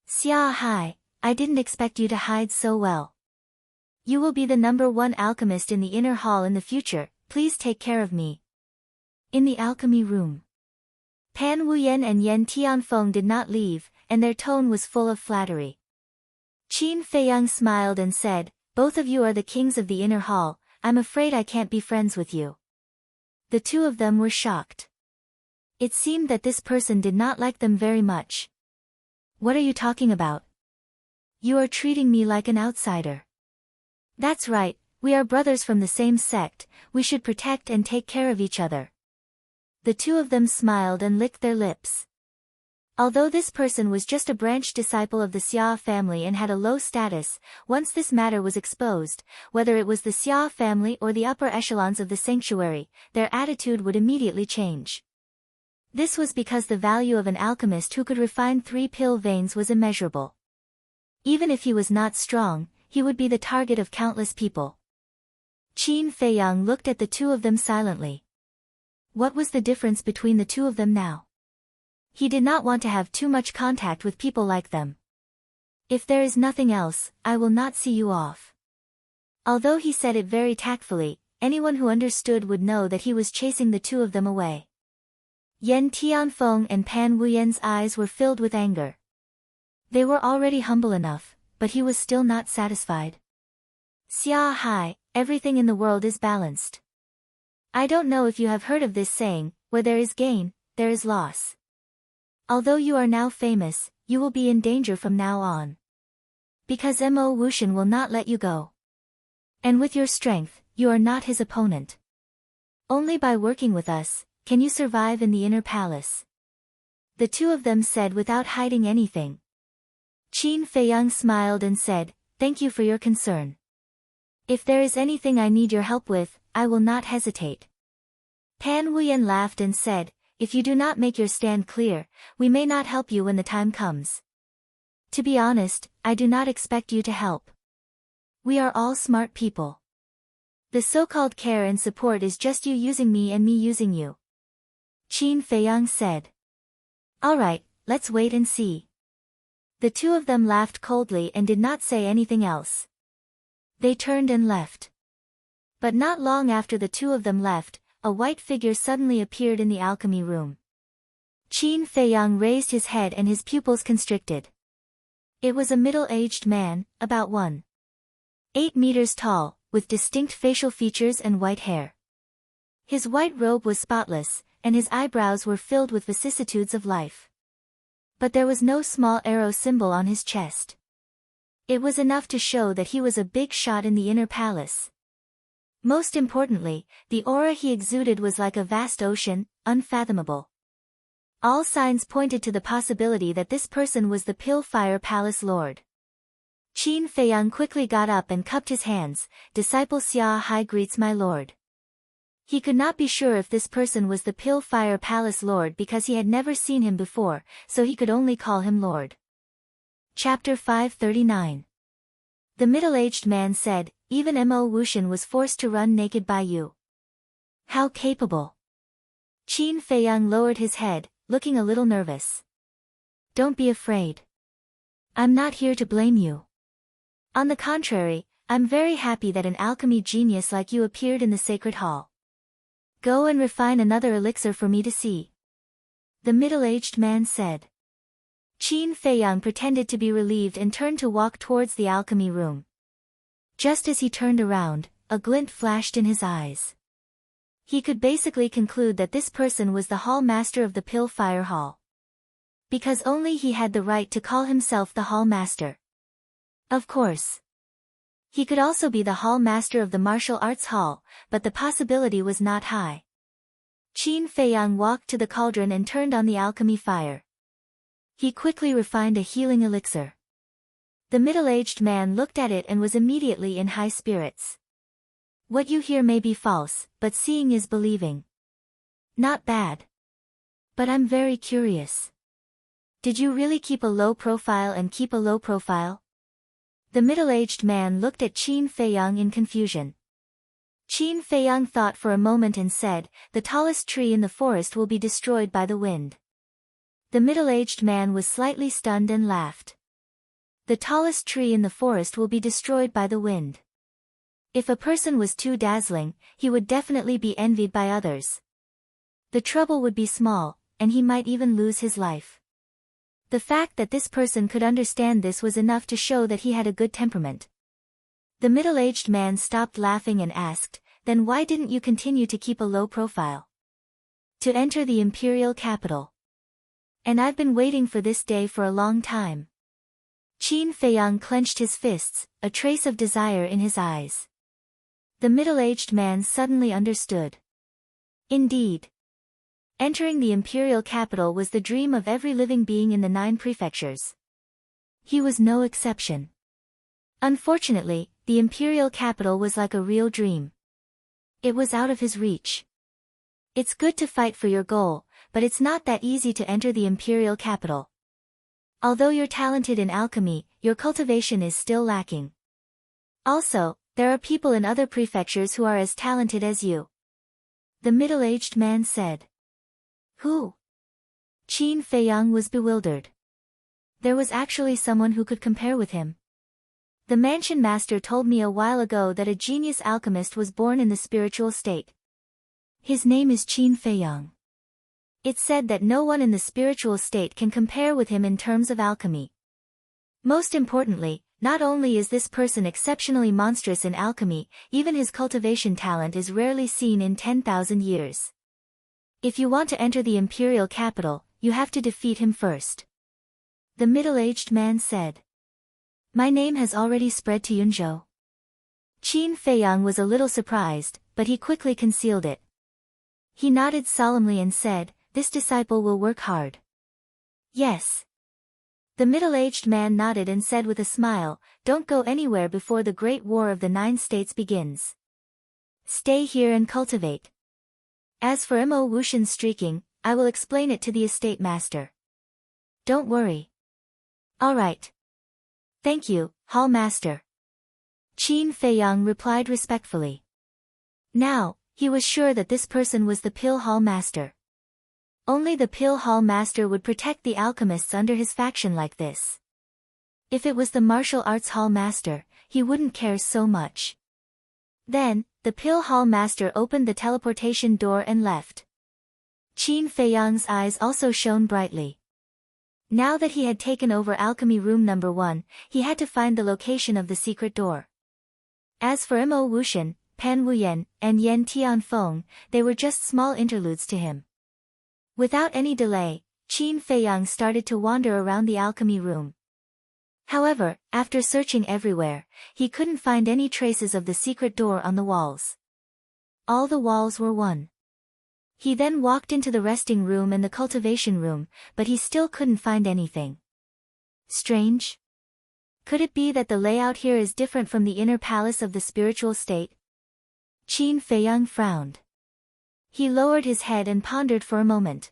Xia Hai, I didn't expect you to hide so well. You will be the #1 alchemist in the inner hall in the future, please take care of me. In the alchemy room. Pan Wuyen and Yen Tianfeng did not leave, and their tone was full of flattery. Qin Feiyang smiled and said, both of you are the kings of the inner hall, I'm afraid I can't be friends with you. The two of them were shocked. It seemed that this person did not like them very much. What are you talking about? You are treating me like an outsider. That's right, we are brothers from the same sect, we should protect and take care of each other. The two of them smiled and licked their lips. Although this person was just a branch disciple of the Xia family and had a low status, once this matter was exposed, whether it was the Xia family or the upper echelons of the sanctuary, their attitude would immediately change. This was because the value of an alchemist who could refine 3 pill veins was immeasurable. Even if he was not strong, he would be the target of countless people. Qin Feiyang looked at the two of them silently. What was the difference between the two of them now? He did not want to have too much contact with people like them. If there is nothing else, I will not see you off. Although he said it very tactfully, anyone who understood would know that he was chasing the two of them away. Yen Tianfeng and Pan Wuyen's eyes were filled with anger. They were already humble enough, but he was still not satisfied. Xia Hai, everything in the world is balanced. I don't know if you have heard of this saying, where there is gain, there is loss. Although you are now famous, you will be in danger from now on. Because Mo Wushan will not let you go. And with your strength, you are not his opponent. Only by working with us, can you survive in the inner palace. The two of them said without hiding anything. Qin Feiyang smiled and said, thank you for your concern. If there is anything I need your help with, I will not hesitate. Pan Wuyen laughed and said, if you do not make your stand clear, we may not help you when the time comes. To be honest, I do not expect you to help. We are all smart people. The so-called care and support is just you using me and me using you. Qin Feiyang said. Alright, let's wait and see. The two of them laughed coldly and did not say anything else. They turned and left. But not long after the two of them left, a white figure suddenly appeared in the alchemy room. Qin Feiyang raised his head and his pupils constricted. It was a middle-aged man, about 1.8 meters tall, with distinct facial features and white hair. His white robe was spotless, and his eyebrows were filled with vicissitudes of life. But there was no small arrow symbol on his chest. It was enough to show that he was a big shot in the inner palace. Most importantly, the aura he exuded was like a vast ocean, unfathomable. All signs pointed to the possibility that this person was the Pale-Fire Palace Lord. Qin Feiyang quickly got up and cupped his hands. Disciple Xia Hai greets my lord. He could not be sure if this person was the Pale-Fire Palace Lord because he had never seen him before, so he could only call him Lord. Chapter 539. The middle-aged man said, even Mo Wuxian was forced to run naked by you. How capable. Qin Feiyang lowered his head, looking a little nervous. Don't be afraid. I'm not here to blame you. On the contrary, I'm very happy that an alchemy genius like you appeared in the sacred hall. Go and refine another elixir for me to see. The middle-aged man said. Qin Feiyang pretended to be relieved and turned to walk towards the alchemy room. Just as he turned around, a glint flashed in his eyes. He could basically conclude that this person was the hall master of the Pale-Fire Hall. Because only he had the right to call himself the hall master. Of course. He could also be the hall master of the martial arts hall, but the possibility was not high. Qin Feiyang walked to the cauldron and turned on the alchemy fire. He quickly refined a healing elixir. The middle-aged man looked at it and was immediately in high spirits. What you hear may be false, but seeing is believing. Not bad. But I'm very curious. Did you really keep a low profile and keep a low profile? The middle-aged man looked at Qin Feiyang in confusion. Qin Feiyang thought for a moment and said, the tallest tree in the forest will be destroyed by the wind. The middle-aged man was slightly stunned and laughed. The tallest tree in the forest will be destroyed by the wind. If a person was too dazzling, he would definitely be envied by others. The trouble would be small, and he might even lose his life. The fact that this person could understand this was enough to show that he had a good temperament. The middle-aged man stopped laughing and asked, then why didn't you continue to keep a low profile? To enter the imperial capital. And I've been waiting for this day for a long time. Qin Feiyang clenched his fists, a trace of desire in his eyes. The middle-aged man suddenly understood. Indeed. Entering the imperial capital was the dream of every living being in the 9 prefectures. He was no exception. Unfortunately, the imperial capital was like a real dream. It was out of his reach. It's good to fight for your goal, but it's not that easy to enter the imperial capital. Although you're talented in alchemy, your cultivation is still lacking. Also, there are people in other prefectures who are as talented as you. The middle-aged man said. Who? Qin Feiyang was bewildered. There was actually someone who could compare with him. The mansion master told me a while ago that a genius alchemist was born in the spiritual state. His name is Qin Feiyang. It said that no one in the spiritual state can compare with him in terms of alchemy. Most importantly, not only is this person exceptionally monstrous in alchemy, even his cultivation talent is rarely seen in 10,000 years. If you want to enter the imperial capital, you have to defeat him first. The middle-aged man said. My name has already spread to Yunzhou. Qin Feiyang was a little surprised, but he quickly concealed it. He nodded solemnly and said, this disciple will work hard. Yes. The middle-aged man nodded and said with a smile, don't go anywhere before the Great War of the 9 states begins. Stay here and cultivate. As for Mo Wuxian's streaking, I will explain it to the estate master. Don't worry. All right. Thank you, Hall Master. Qin Feiyang replied respectfully. Now, he was sure that this person was the Pill Hall Master. Only the Pill Hall Master would protect the alchemists under his faction like this. If it was the martial arts hall master, he wouldn't care so much. Then, the pill hall master opened the teleportation door and left. Qin Feiyang's eyes also shone brightly. Now that he had taken over alchemy room number 1, he had to find the location of the secret door. As for Mo Wuxian, Pan Wuyan, and Yan Tianfeng, they were just small interludes to him. Without any delay, Qin Feiyang started to wander around the alchemy room. However, after searching everywhere, he couldn't find any traces of the secret door on the walls. All the walls were one. He then walked into the resting room and the cultivation room, but he still couldn't find anything. Strange? Could it be that the layout here is different from the inner palace of the spiritual state? Qin Feiyang frowned. He lowered his head and pondered for a moment.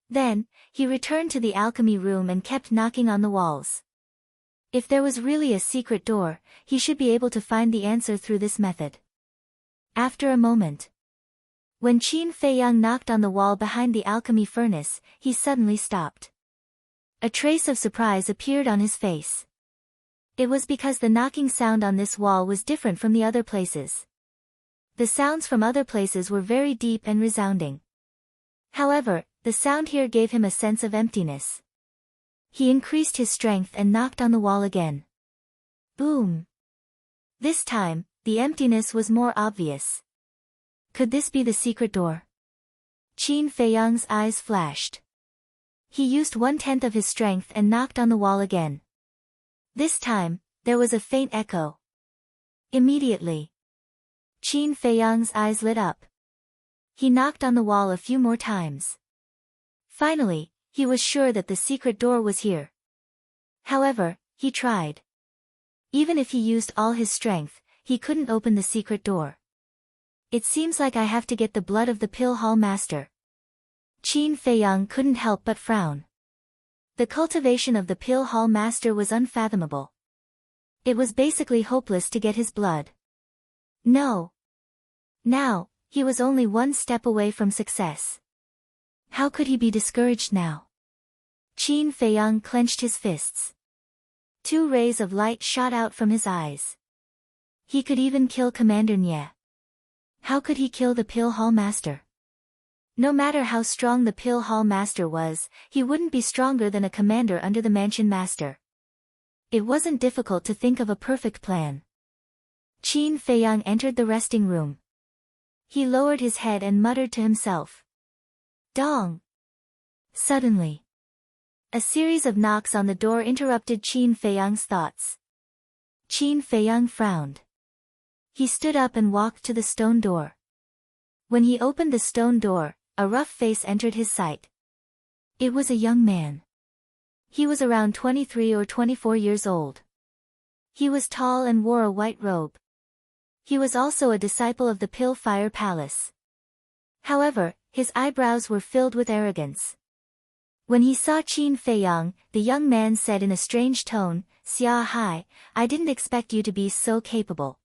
Then, he returned to the alchemy room and kept knocking on the walls. If there was really a secret door, he should be able to find the answer through this method. After a moment, when Qin Feiyang knocked on the wall behind the alchemy furnace, he suddenly stopped. A trace of surprise appeared on his face. It was because the knocking sound on this wall was different from the other places. The sounds from other places were very deep and resounding. However, the sound here gave him a sense of emptiness. He increased his strength and knocked on the wall again. Boom! This time, the emptiness was more obvious. Could this be the secret door? Qin Feiyang's eyes flashed. He used 1/10 of his strength and knocked on the wall again. This time, there was a faint echo. Immediately, Qin Feiyang's eyes lit up. He knocked on the wall a few more times. Finally, he was sure that the secret door was here. However, he tried. Even if he used all his strength, he couldn't open the secret door. It seems like I have to get the blood of the pill hall master. Qin Feiyang couldn't help but frown. The cultivation of the pill hall master was unfathomable. It was basically hopeless to get his blood. No. Now, he was only one step away from success. How could he be discouraged now? Qin Feiyang clenched his fists. 2 rays of light shot out from his eyes. He could even kill Commander Nye. How could he kill the pill hall master? No matter how strong the pill hall master was, he wouldn't be stronger than a commander under the mansion master. It wasn't difficult to think of a perfect plan. Qin Feiyang entered the resting room. He lowered his head and muttered to himself. Dong! Suddenly, a series of knocks on the door interrupted Qin Feiyang's thoughts. Qin Feiyang frowned. He stood up and walked to the stone door. When he opened the stone door, a rough face entered his sight. It was a young man. He was around 23 or 24 years old. He was tall and wore a white robe. He was also a disciple of the Pill Fire Palace. However, his eyebrows were filled with arrogance. When he saw Qin Feiyang, the young man said in a strange tone, "Xia Hai, I didn't expect you to be so capable.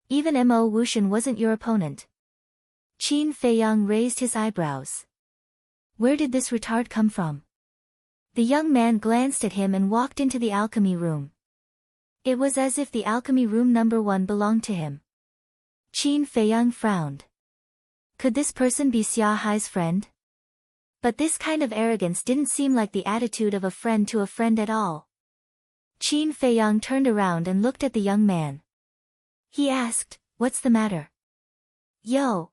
Even Mo Wuxian wasn't your opponent." Qin Feiyang raised his eyebrows. Where did this retard come from? The young man glanced at him and walked into the alchemy room. It was as if the alchemy room number 1 belonged to him. Qin Feiyang frowned. Could this person be Xia Hai's friend? But this kind of arrogance didn't seem like the attitude of a friend to a friend at all. Qin Feiyang turned around and looked at the young man. He asked, "What's the matter?" "Yo!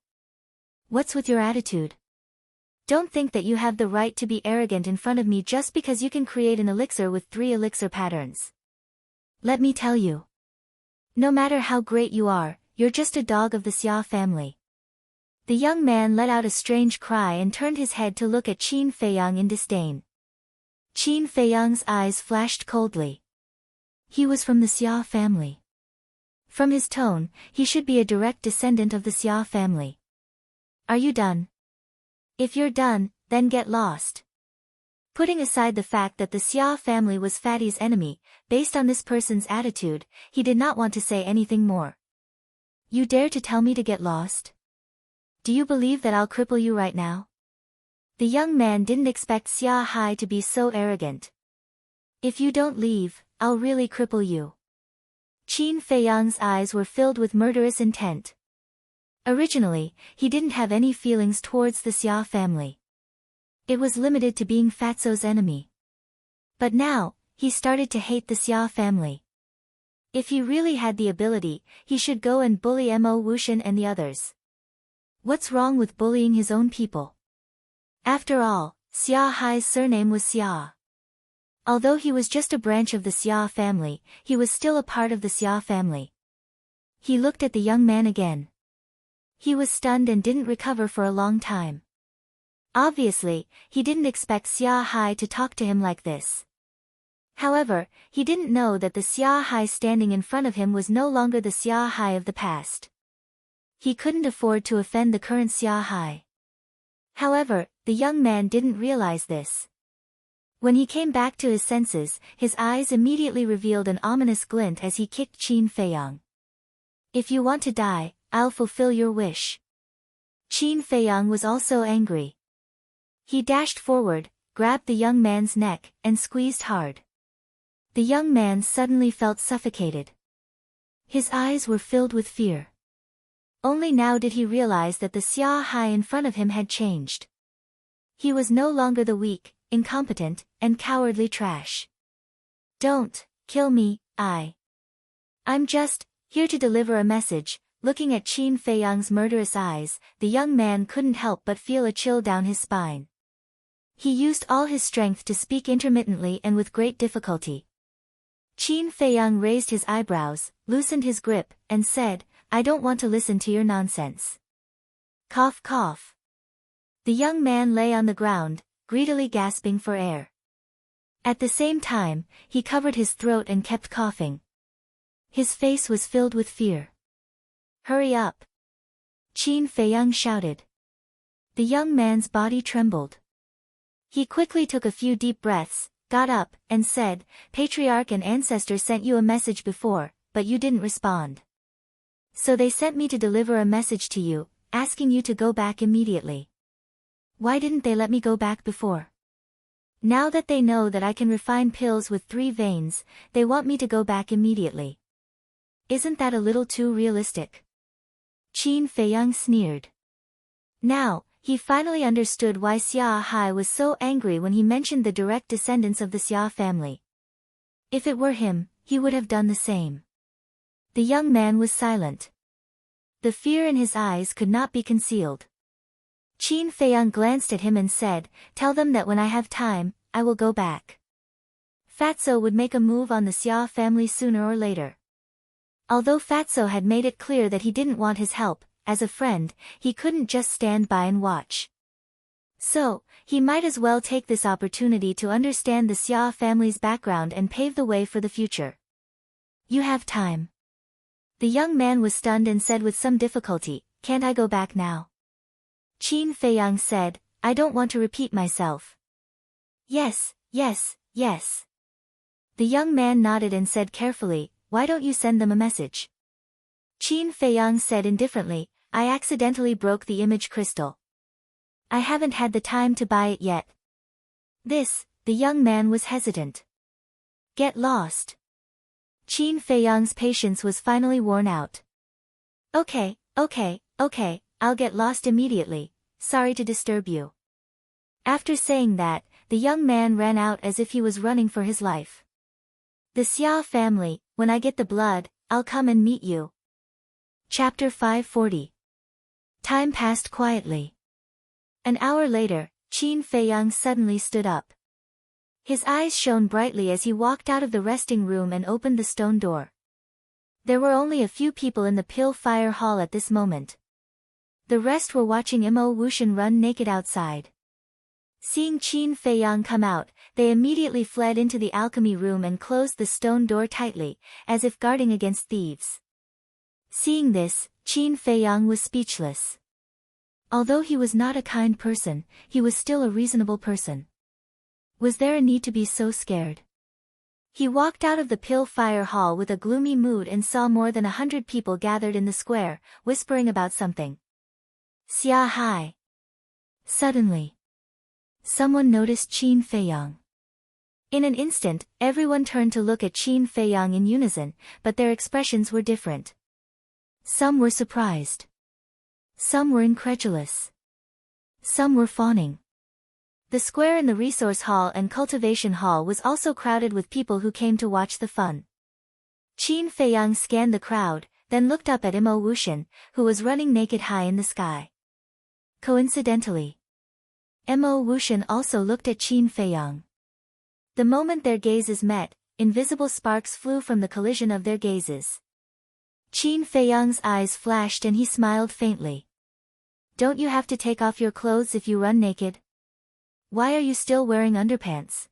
What's with your attitude? Don't think that you have the right to be arrogant in front of me just because you can create an elixir with 3 elixir patterns. Let me tell you. No matter how great you are, you're just a dog of the Xia family." The young man let out a strange cry and turned his head to look at Qin Feiyang in disdain. Qin Feiyang's eyes flashed coldly. He was from the Xia family. From his tone, he should be a direct descendant of the Xia family. Are you done? If you're done, then get lost. Putting aside the fact that the Xia family was Fatty's enemy, based on this person's attitude, he did not want to say anything more. You dare to tell me to get lost? Do you believe that I'll cripple you right now? The young man didn't expect Xia Hai to be so arrogant. If you don't leave, I'll really cripple you. Qin Feiyang's eyes were filled with murderous intent. Originally, he didn't have any feelings towards the Xia family. It was limited to being Fatso's enemy. But now, he started to hate the Xia family. If he really had the ability, he should go and bully Mo Wuxian and the others. What's wrong with bullying his own people? After all, Xia Hai's surname was Xia. Although he was just a branch of the Xia family, he was still a part of the Xia family. He looked at the young man again. He was stunned and didn't recover for a long time. Obviously, he didn't expect Xia Hai to talk to him like this. However, he didn't know that the Xia Hai standing in front of him was no longer the Xia Hai of the past. He couldn't afford to offend the current Xia Hai. However, the young man didn't realize this. When he came back to his senses, his eyes immediately revealed an ominous glint as he kicked Qin Feiyang. If you want to die, I'll fulfill your wish. Qin Feiyang was also angry. He dashed forward, grabbed the young man's neck, and squeezed hard. The young man suddenly felt suffocated. His eyes were filled with fear. Only now did he realize that the Xia Hai in front of him had changed. He was no longer the weak, incompetent, and cowardly trash. Don't kill me, I'm just here to deliver a message. Looking at Qin Feiyang's murderous eyes, the young man couldn't help but feel a chill down his spine. He used all his strength to speak intermittently and with great difficulty. Qin Feiyang raised his eyebrows, loosened his grip, and said, I don't want to listen to your nonsense. Cough cough. The young man lay on the ground, greedily gasping for air. At the same time, he covered his throat and kept coughing. His face was filled with fear. Hurry up! Qin Feiyang shouted. The young man's body trembled. He quickly took a few deep breaths, got up, and said, Patriarch and Ancestor sent you a message before, but you didn't respond. So they sent me to deliver a message to you, asking you to go back immediately. Why didn't they let me go back before? Now that they know that I can refine pills with 3 veins, they want me to go back immediately. Isn't that a little too realistic? Qin Feiyang sneered. Now, he finally understood why Xia Hai was so angry when he mentioned the direct descendants of the Xia family. If it were him, he would have done the same. The young man was silent. The fear in his eyes could not be concealed. Qin Feiyang glanced at him and said, Tell them that when I have time, I will go back. Fatso would make a move on the Xia family sooner or later. Although Fatso had made it clear that he didn't want his help, as a friend, he couldn't just stand by and watch. So, he might as well take this opportunity to understand the Xia family's background and pave the way for the future. You have time. The young man was stunned and said with some difficulty, Can't I go back now? Qin Feiyang said, I don't want to repeat myself. Yes, yes, yes. The young man nodded and said carefully, Why don't you send them a message? Qin Feiyang said indifferently, I accidentally broke the image crystal. I haven't had the time to buy it yet. The young man was hesitant. Get lost. Qin Feiyang's patience was finally worn out. Okay, I'll get lost immediately, sorry to disturb you. After saying that, the young man ran out as if he was running for his life. The Xia family, when I get the blood, I'll come and meet you. Chapter 540. Time passed quietly. An hour later, Qin Feiyang suddenly stood up. His eyes shone brightly as he walked out of the resting room and opened the stone door. There were only a few people in the Pill Fire Hall at this moment. The rest were watching Mo Wuxian run naked outside. Seeing Qin Feiyang come out, they immediately fled into the alchemy room and closed the stone door tightly, as if guarding against thieves. Seeing this, Qin Feiyang was speechless. Although he was not a kind person, he was still a reasonable person. Was there a need to be so scared? He walked out of the Pill Fire Hall with a gloomy mood and saw more than 100 people gathered in the square, whispering about something. Xia Hai. Suddenly, someone noticed Qin Feiyang. In an instant, everyone turned to look at Qin Feiyang in unison, but their expressions were different. Some were surprised. Some were incredulous. Some were fawning. The square in the resource hall and cultivation hall was also crowded with people who came to watch the fun. Qin Feiyang scanned the crowd, then looked up at Mo Wuxian, who was running naked high in the sky. Coincidentally, Mo Wuxian also looked at Qin Feiyang. The moment their gazes met, invisible sparks flew from the collision of their gazes. Qin Feiyang's eyes flashed and he smiled faintly. Don't you have to take off your clothes if you run naked? Why are you still wearing underpants?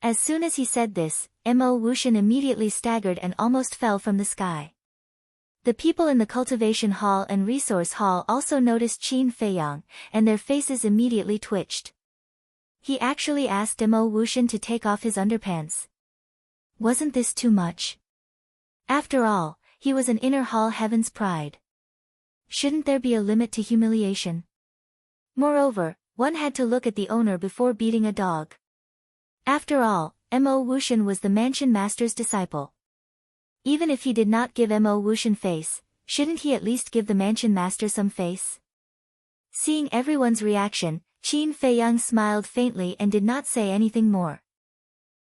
As soon as he said this, Mo Wuxian immediately staggered and almost fell from the sky. The people in the cultivation hall and resource hall also noticed Qin Feiyang, and their faces immediately twitched. He actually asked Mo Wuxian to take off his underpants. Wasn't this too much? After all, he was an inner hall heaven's pride. Shouldn't there be a limit to humiliation? Moreover, one had to look at the owner before beating a dog. After all, Mo Wuxian was the mansion master's disciple. Even if he did not give Mo Wuxian face, shouldn't he at least give the mansion master some face? Seeing everyone's reaction, Qin Feiyang smiled faintly and did not say anything more.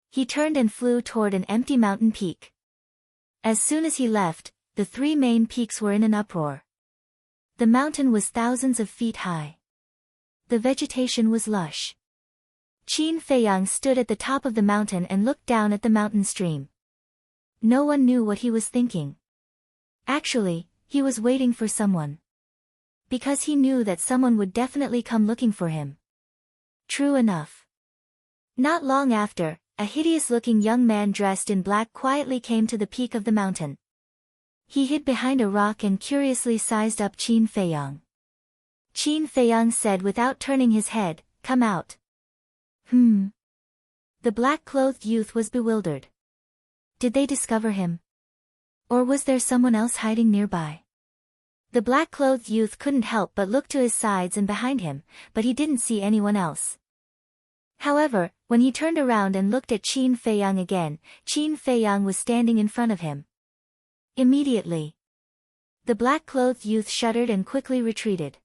He turned and flew toward an empty mountain peak. As soon as he left, the three main peaks were in an uproar. The mountain was thousands of feet high. The vegetation was lush. Qin Feiyang stood at the top of the mountain and looked down at the mountain stream. No one knew what he was thinking. Actually, he was waiting for someone. Because he knew that someone would definitely come looking for him. True enough. Not long after, a hideous-looking young man dressed in black quietly came to the peak of the mountain. He hid behind a rock and curiously sized up Qin Feiyang. Qin Feiyang said without turning his head, "Come out." The black-clothed youth was bewildered. Did they discover him? Or was there someone else hiding nearby? The black-clothed youth couldn't help but look to his sides and behind him, but he didn't see anyone else. However, when he turned around and looked at Qin Feiyang again, Qin Feiyang was standing in front of him. Immediately, the black-clothed youth shuddered and quickly retreated.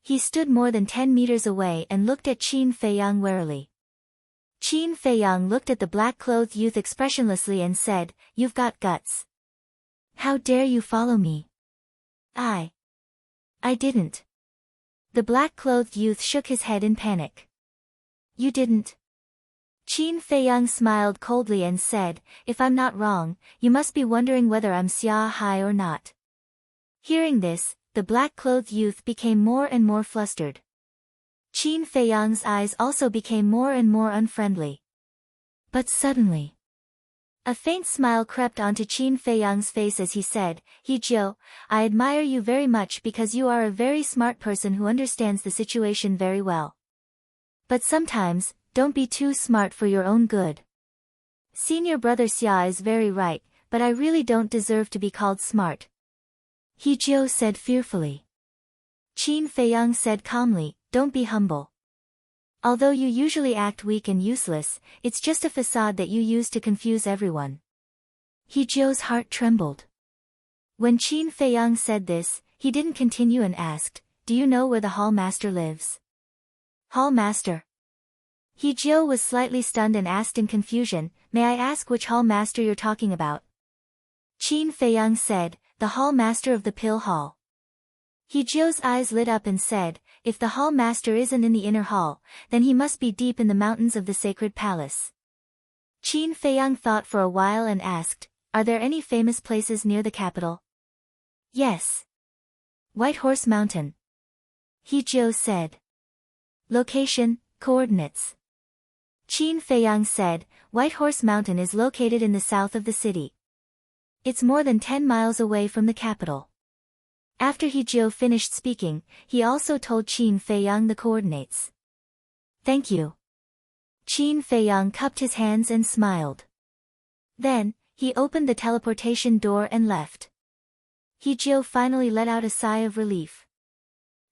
He stood more than 10 meters away and looked at Qin Feiyang warily. Qin Feiyang looked at the black-clothed youth expressionlessly and said, "You've got guts. How dare you follow me?" I didn't." The black-clothed youth shook his head in panic. "You didn't?" Qin Feiyang smiled coldly and said, "If I'm not wrong, you must be wondering whether I'm Xia Hai or not." Hearing this, the black-clothed youth became more and more flustered. Qin Feiyang's eyes also became more and more unfriendly. But suddenly, a faint smile crept onto Qin Feiyang's face as he said, "He Jiu, I admire you very much because you are a very smart person who understands the situation very well. But sometimes, don't be too smart for your own good. Senior brother Xia is very right, but I really don't deserve to be called smart." He Jiu said fearfully. Qin Feiyang said calmly, "Don't be humble. Although you usually act weak and useless, it's just a facade that you use to confuse everyone." He Jiu's heart trembled. When Qin Feiyang said this, he didn't continue and asked, "Do you know where the hall master lives?" "Hall master?" He Jiu was slightly stunned and asked in confusion, "May I ask which hall master you're talking about?" Qin Feiyang said, "The hall master of the pill hall." He Jiu's eyes lit up and said, "If the hall master isn't in the inner hall, then he must be deep in the mountains of the sacred palace." Qin Feiyang thought for a while and asked, "Are there any famous places near the capital?" "Yes. White Horse Mountain." He Jiu said. "Location, coordinates." Qin Feiyang said, "White Horse Mountain is located in the south of the city. It's more than 10 miles away from the capital." After He Jiu finished speaking, he also told Qin Feiyang the coordinates. "Thank you." Qin Feiyang cupped his hands and smiled. Then, he opened the teleportation door and left. He Jiu finally let out a sigh of relief.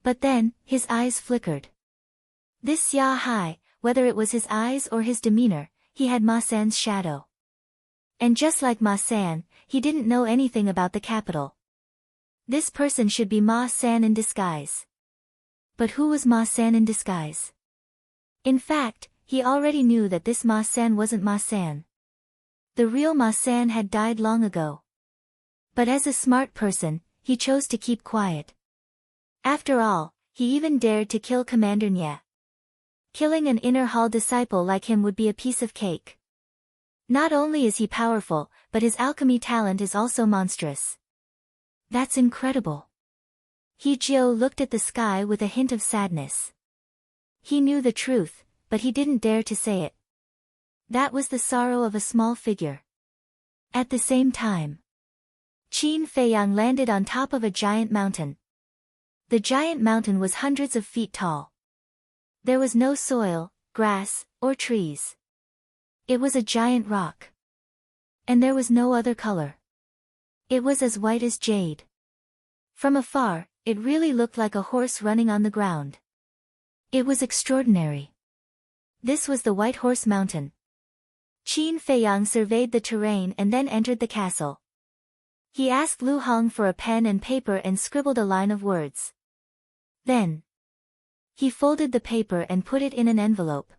But then, his eyes flickered. This Xia Hai, whether it was his eyes or his demeanor, he had Ma-san's shadow. And just like Ma-san, he didn't know anything about the capital. This person should be Ma-san in disguise. But who was Ma-san in disguise? In fact, he already knew that this Ma-san wasn't Ma-san. The real Ma-san had died long ago. But as a smart person, he chose to keep quiet. After all, he even dared to kill Commander Nye. Killing an inner hall disciple like him would be a piece of cake. Not only is he powerful, but his alchemy talent is also monstrous. That's incredible. He-jio looked at the sky with a hint of sadness. He knew the truth, but he didn't dare to say it. That was the sorrow of a small figure. At the same time, Qin Feiyang landed on top of a giant mountain. The giant mountain was hundreds of feet tall. There was no soil, grass, or trees. It was a giant rock. And there was no other color. It was as white as jade. From afar, it really looked like a horse running on the ground. It was extraordinary. This was the White Horse Mountain. Qin Feiyang surveyed the terrain and then entered the castle. He asked Lu Hong for a pen and paper and scribbled a line of words. Then, he folded the paper and put it in an envelope.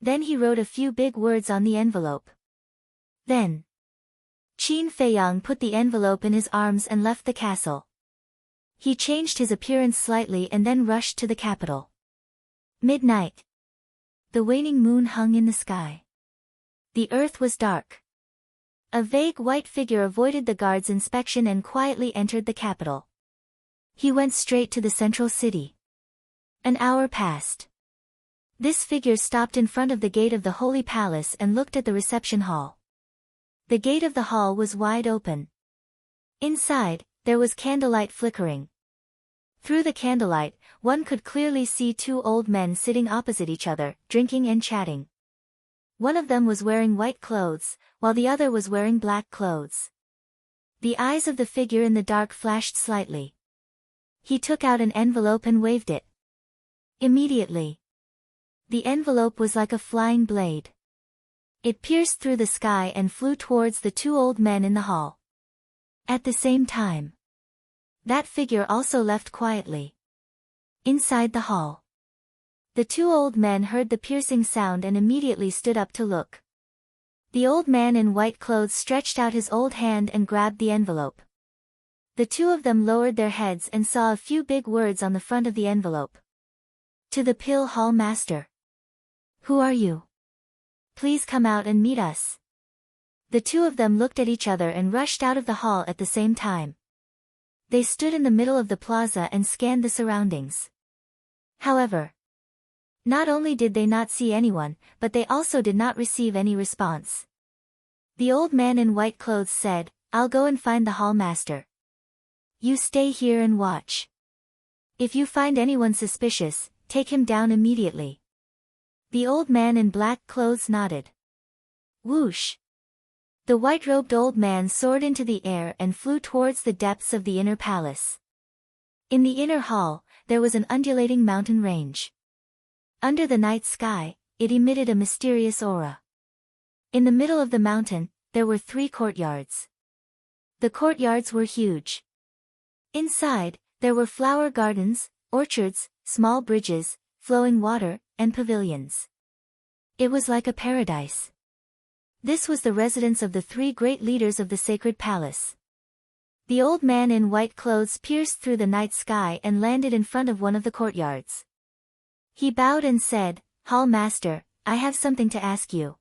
Then he wrote a few big words on the envelope. Then, Qin Feiyang put the envelope in his arms and left the castle. He changed his appearance slightly and then rushed to the capital. Midnight. The waning moon hung in the sky. The earth was dark. A vague white figure avoided the guard's inspection and quietly entered the capital. He went straight to the central city. An hour passed. This figure stopped in front of the gate of the Holy Palace and looked at the reception hall. The gate of the hall was wide open. Inside, there was candlelight flickering. Through the candlelight, one could clearly see two old men sitting opposite each other, drinking and chatting. One of them was wearing white clothes, while the other was wearing black clothes. The eyes of the figure in the dark flashed slightly. He took out an envelope and waved it. Immediately, the envelope was like a flying blade. It pierced through the sky and flew towards the two old men in the hall. At the same time, that figure also left quietly. Inside the hall, the two old men heard the piercing sound and immediately stood up to look. The old man in white clothes stretched out his old hand and grabbed the envelope. The two of them lowered their heads and saw a few big words on the front of the envelope. To the Pill Hall Master. Who are you? Please come out and meet us. The two of them looked at each other and rushed out of the hall at the same time. They stood in the middle of the plaza and scanned the surroundings. However, not only did they not see anyone, but they also did not receive any response. The old man in white clothes said, "I'll go and find the hall master. You stay here and watch. If you find anyone suspicious, take him down immediately." The old man in black clothes nodded. Whoosh! The white-robed old man soared into the air and flew towards the depths of the inner palace. In the inner hall, there was an undulating mountain range. Under the night sky, it emitted a mysterious aura. In the middle of the mountain, there were 3 courtyards. The courtyards were huge. Inside, there were flower gardens, orchards, small bridges, flowing water, and pavilions. It was like a paradise. This was the residence of the 3 great leaders of the sacred palace. The old man in white clothes pierced through the night sky and landed in front of one of the courtyards. He bowed and said, "Hall Master, I have something to ask you."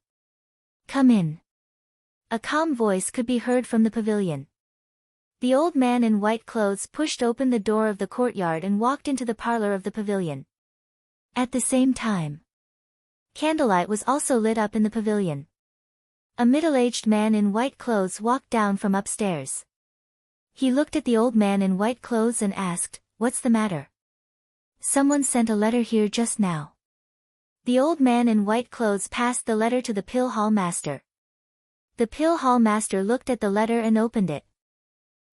"Come in." A calm voice could be heard from the pavilion. The old man in white clothes pushed open the door of the courtyard and walked into the parlor of the pavilion. At the same time, candlelight was also lit up in the pavilion. A middle-aged man in white clothes walked down from upstairs. He looked at the old man in white clothes and asked, "What's the matter?" "Someone sent a letter here just now." The old man in white clothes passed the letter to the Pill Hall Master. The Pill Hall Master looked at the letter and opened it.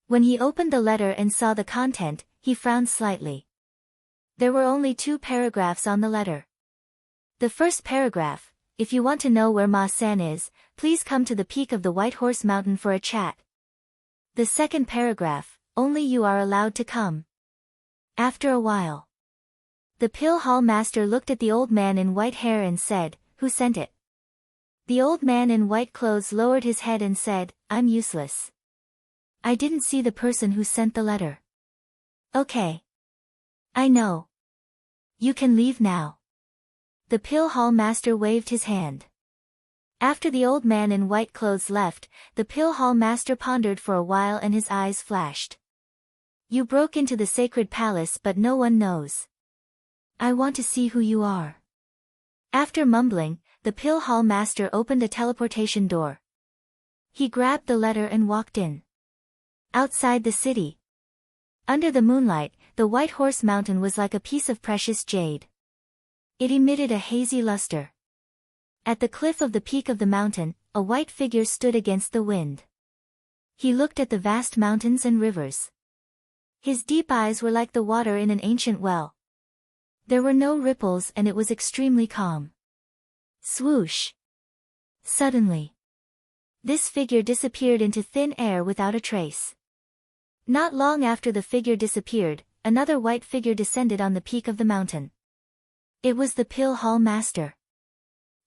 When he opened the letter and saw the content, he frowned slightly. There were only 2 paragraphs on the letter. The first paragraph, if you want to know where Ma-san is, please come to the peak of the White Horse Mountain for a chat. The second paragraph, only you are allowed to come. After a while, the pill hall master looked at the old man in white hair and said, "Who sent it?" The old man in white clothes lowered his head and said, "I'm useless. I didn't see the person who sent the letter." "Okay. I know. You can leave now." The pill hall master waved his hand. After the old man in white clothes left, the pill hall master pondered for a while and his eyes flashed. "You broke into the sacred palace but no one knows. I want to see who you are." After mumbling, the pill hall master opened a teleportation door. He grabbed the letter and walked in. Outside the city, under the moonlight, the White Horse Mountain was like a piece of precious jade. It emitted a hazy luster. At the cliff of the peak of the mountain, a white figure stood against the wind. He looked at the vast mountains and rivers. His deep eyes were like the water in an ancient well. There were no ripples and it was extremely calm. Swoosh! Suddenly, this figure disappeared into thin air without a trace. Not long after the figure disappeared, another white figure descended on the peak of the mountain. It was the pill hall master.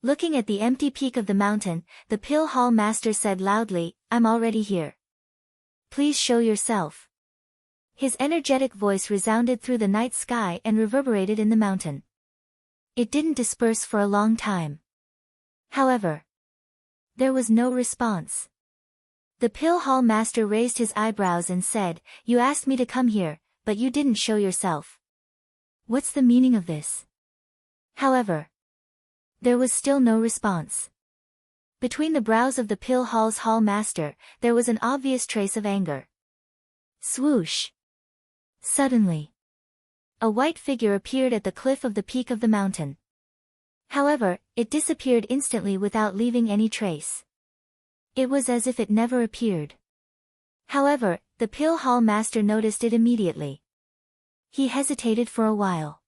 Looking at the empty peak of the mountain, the pill hall master said loudly, "I'm already here. Please show yourself." His energetic voice resounded through the night sky and reverberated in the mountain. It didn't disperse for a long time. However, there was no response. The pill hall master raised his eyebrows and said, "You asked me to come here, but you didn't show yourself. What's the meaning of this?" However, there was still no response. Between the brows of the pill hall's hall master, there was an obvious trace of anger. Swoosh! Suddenly, a white figure appeared at the cliff of the peak of the mountain. However, it disappeared instantly without leaving any trace. It was as if it never appeared. However, the pill hall master noticed it immediately. He hesitated for a while.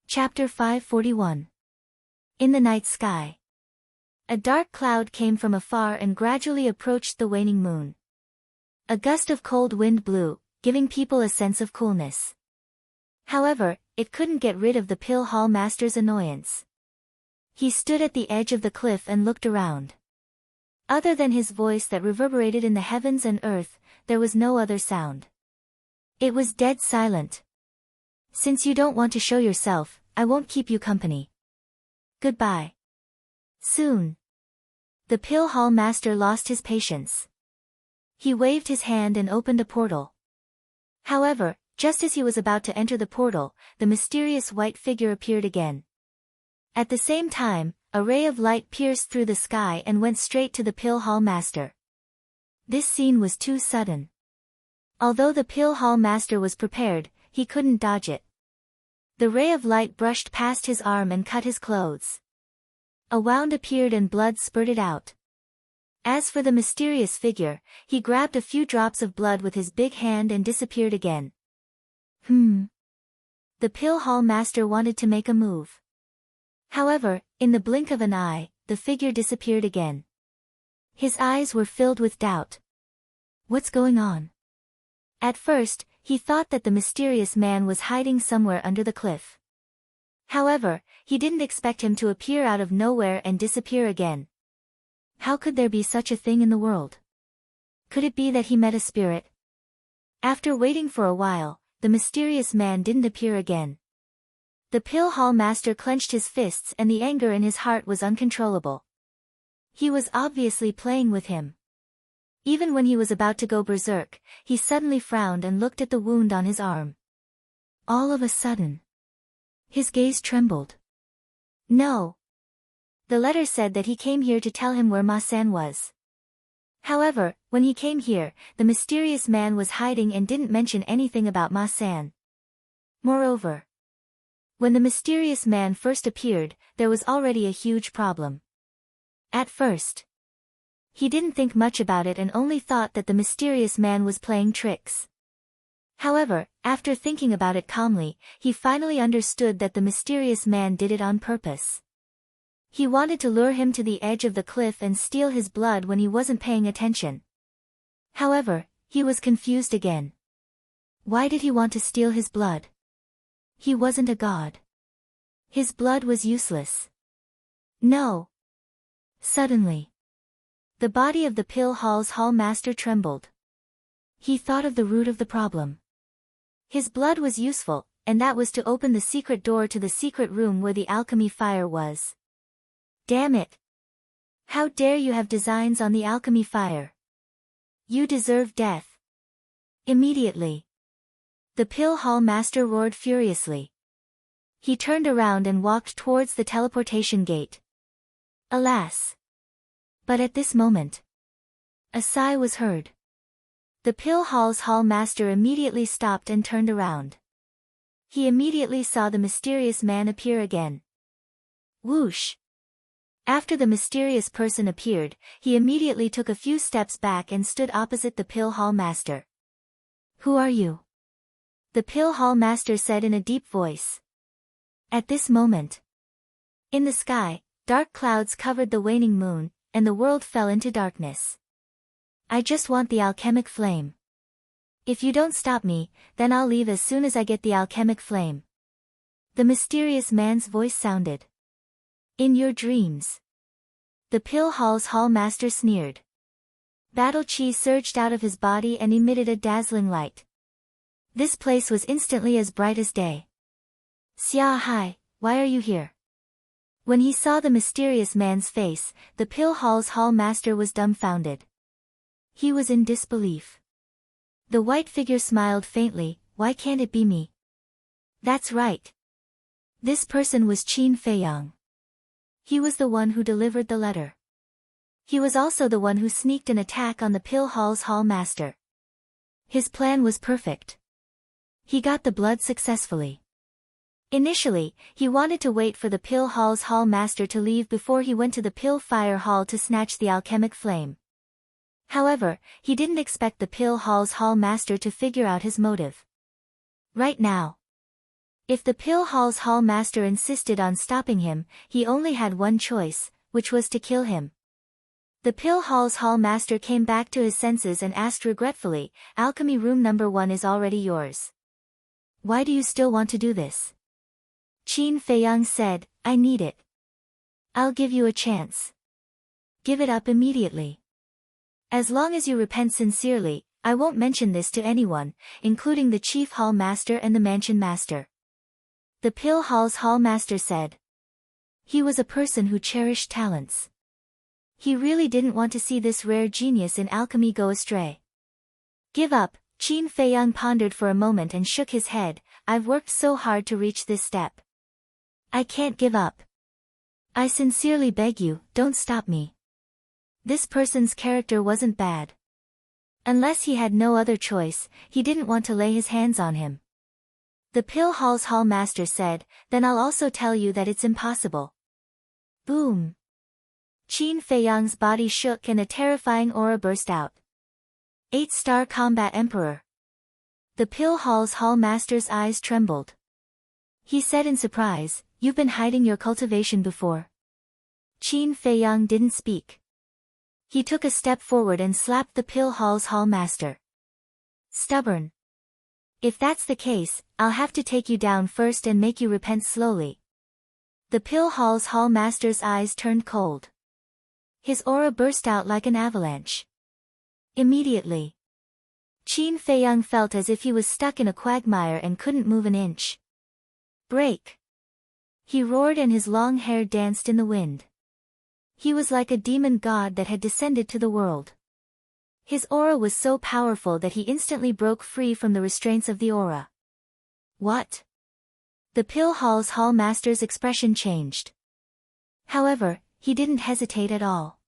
Chapter 541. In the night sky, a dark cloud came from afar and gradually approached the waning moon. A gust of cold wind blew, giving people a sense of coolness. However, it couldn't get rid of the pill hall master's annoyance. He stood at the edge of the cliff and looked around. Other than his voice that reverberated in the heavens and earth, there was no other sound. It was dead silent. "Since you don't want to show yourself, I won't keep you company. Goodbye." Soon, the pill hall master lost his patience. He waved his hand and opened a portal. However, just as he was about to enter the portal, the mysterious white figure appeared again. At the same time, a ray of light pierced through the sky and went straight to the pill hall master. This scene was too sudden. Although the pill hall master was prepared, he couldn't dodge it. The ray of light brushed past his arm and cut his clothes. A wound appeared and blood spurted out. As for the mysterious figure, he grabbed a few drops of blood with his big hand and disappeared again. The pill hall master wanted to make a move. However, in the blink of an eye, the figure disappeared again. His eyes were filled with doubt. What's going on? At first, he thought that the mysterious man was hiding somewhere under the cliff. However, he didn't expect him to appear out of nowhere and disappear again. How could there be such a thing in the world? Could it be that he met a spirit? After waiting for a while, the mysterious man didn't appear again. The pill hall master clenched his fists and the anger in his heart was uncontrollable. He was obviously playing with him. Even when he was about to go berserk, he suddenly frowned and looked at the wound on his arm. All of a sudden, his gaze trembled. No. The letter said that he came here to tell him where Ma-san was. However, when he came here, the mysterious man was hiding and didn't mention anything about Ma-san. Moreover, when the mysterious man first appeared, there was already a huge problem. At first, he didn't think much about it and only thought that the mysterious man was playing tricks. However, after thinking about it calmly, he finally understood that the mysterious man did it on purpose. He wanted to lure him to the edge of the cliff and steal his blood when he wasn't paying attention. However, he was confused again. Why did he want to steal his blood? He wasn't a god. His blood was useless. No. Suddenly, the body of the pill hall's hall master trembled. He thought of the root of the problem. His blood was useful, and that was to open the secret door to the secret room where the alchemy fire was. Damn it! How dare you have designs on the alchemy fire? You deserve death. Immediately, the pill hall master roared furiously. He turned around and walked towards the teleportation gate. Alas! But at this moment, a sigh was heard. The pill hall's hall master immediately stopped and turned around. He immediately saw the mysterious man appear again. Whoosh! After the mysterious person appeared, he immediately took a few steps back and stood opposite the pill hall master. Who are you? The pill hall master said in a deep voice. At this moment, in the sky, dark clouds covered the waning moon, and the world fell into darkness. I just want the alchemic flame. If you don't stop me, then I'll leave as soon as I get the alchemic flame. The mysterious man's voice sounded. In your dreams. The pill hall's hall master sneered. Battle chi surged out of his body and emitted a dazzling light. This place was instantly as bright as day. Xia Hai, why are you here? When he saw the mysterious man's face, the pill hall's hall master was dumbfounded. He was in disbelief. The white figure smiled faintly. Why can't it be me? That's right. This person was Qin Feiyang. He was the one who delivered the letter. He was also the one who sneaked an attack on the pill hall's hall master. His plan was perfect. He got the blood successfully. Initially, he wanted to wait for the pill hall's hall master to leave before he went to the pill fire hall to snatch the alchemic flame. However, he didn't expect the pill hall's hall master to figure out his motive. Right now, if the pill hall's hall master insisted on stopping him, he only had one choice, which was to kill him. The pill hall's hall master came back to his senses and asked regretfully, Alchemy room number 1 is already yours. Why do you still want to do this? Qin Feiyang said, I need it. I'll give you a chance. Give it up immediately. As long as you repent sincerely, I won't mention this to anyone, including the chief hall master and the mansion master. The pill hall's hall master said. He was a person who cherished talents. He really didn't want to see this rare genius in alchemy go astray. Give up, Qin Feiyang pondered for a moment and shook his head. I've worked so hard to reach this step. I can't give up. I sincerely beg you, don't stop me. This person's character wasn't bad. Unless he had no other choice, he didn't want to lay his hands on him. The pill hall's hall master said, then I'll also tell you that it's impossible. Boom. Qin Feiyang's body shook and a terrifying aura burst out. 8-star combat emperor. The pill hall's hall master's eyes trembled. He said in surprise, you've been hiding your cultivation before. Qin Feiyang didn't speak. He took a step forward and slapped the pill hall's hall master. Stubborn. If that's the case, I'll have to take you down first and make you repent slowly. The pill hall's hall master's eyes turned cold. His aura burst out like an avalanche. Immediately, Qin Feiyang felt as if he was stuck in a quagmire and couldn't move an inch. Break! He roared and his long hair danced in the wind. He was like a demon god that had descended to the world. His aura was so powerful that he instantly broke free from the restraints of the aura. What? The pill hall's hall master's expression changed. However, he didn't hesitate at all.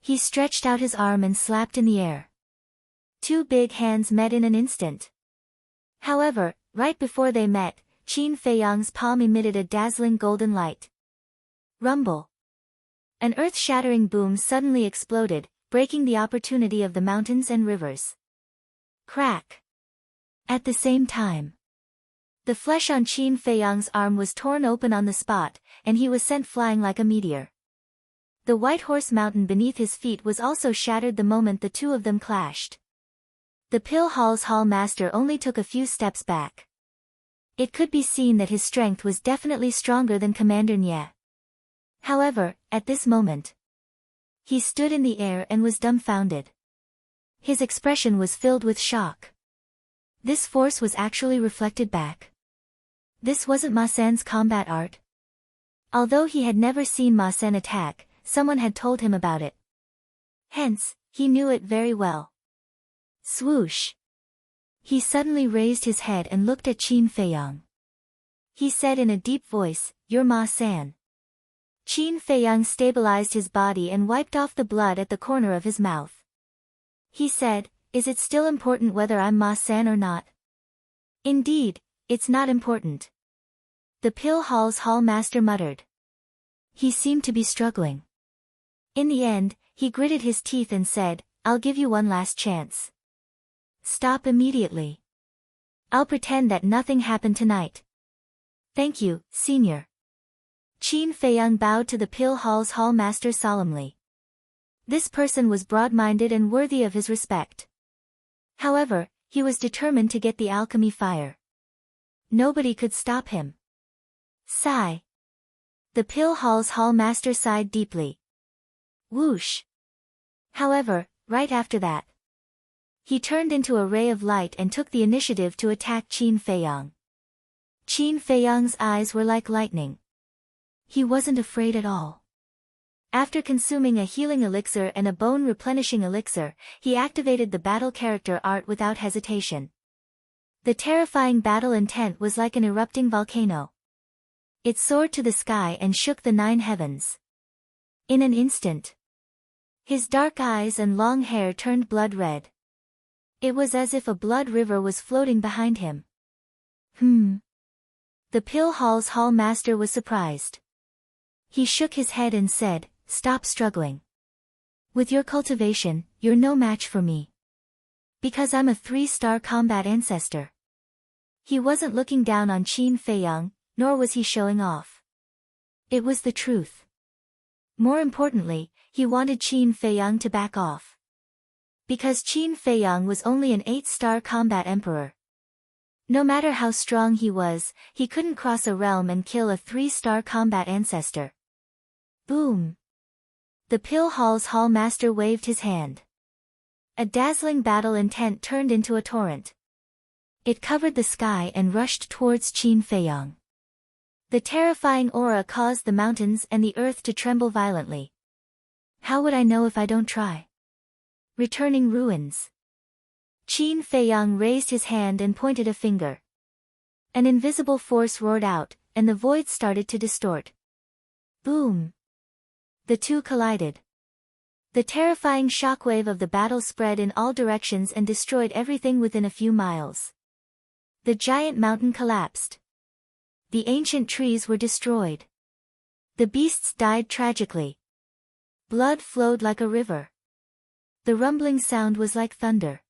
He stretched out his arm and slapped in the air. Two big hands met in an instant. However, right before they met, Qin Feiyang's palm emitted a dazzling golden light. Rumble. An earth-shattering boom suddenly exploded, breaking the opportunity of the mountains and rivers. Crack. At the same time, The flesh on Qin Feiyang's arm was torn open on the spot, and he was sent flying like a meteor. The White Horse Mountain beneath his feet was also shattered the moment the two of them clashed. The Pill Hall's Hall Master only took a few steps back. It could be seen that his strength was definitely stronger than Commander Nye. However, at this moment, he stood in the air and was dumbfounded. His expression was filled with shock. This force was actually reflected back. This wasn't Ma San's combat art. Although he had never seen Ma San attack, someone had told him about it. Hence, he knew it very well. Swoosh! He suddenly raised his head and looked at Qin Feiyang. He said in a deep voice, "You're Ma San." Qin Feiyang stabilized his body and wiped off the blood at the corner of his mouth. He said, "Is it still important whether I'm Ma San or not?" "Indeed, it's not important." The Pill Hall's Hall Master muttered. He seemed to be struggling. In the end, he gritted his teeth and said, "I'll give you one last chance. Stop immediately. I'll pretend that nothing happened tonight." "Thank you, Senior." Qin Feiyang bowed to the Pill Hall's Hall Master solemnly. This person was broad-minded and worthy of his respect. However, he was determined to get the alchemy fire. Nobody could stop him. Sigh. The Pill Hall's Hall Master sighed deeply. Whoosh. However, right after that, he turned into a ray of light and took the initiative to attack Qin Feiyang. Qin Feiyang's eyes were like lightning. He wasn't afraid at all. After consuming a healing elixir and a bone-replenishing elixir, he activated the battle character art without hesitation. The terrifying battle intent was like an erupting volcano. It soared to the sky and shook the 9 heavens. In an instant, his dark eyes and long hair turned blood red. It was as if a blood river was floating behind him. The Pill Hall's Hall Master was surprised. He shook his head and said, "Stop struggling. With your cultivation, you're no match for me. Because I'm a 3-star combat ancestor." He wasn't looking down on Qin Feiyang, nor was he showing off. It was the truth. More importantly, he wanted Qin Feiyang to back off. Because Qin Feiyang was only an 8-star combat emperor. No matter how strong he was, he couldn't cross a realm and kill a 3-star combat ancestor. Boom! The Pill Hall's Hall Master waved his hand. A dazzling battle intent turned into a torrent. It covered the sky and rushed towards Qin Feiyang. The terrifying aura caused the mountains and the earth to tremble violently. How would I know if I don't try? Returning ruins. Qin Feiyang raised his hand and pointed a finger. An invisible force roared out, and the void started to distort. Boom! The two collided. The terrifying shockwave of the battle spread in all directions and destroyed everything within a few miles. The giant mountain collapsed. The ancient trees were destroyed. The beasts died tragically. Blood flowed like a river. The rumbling sound was like thunder.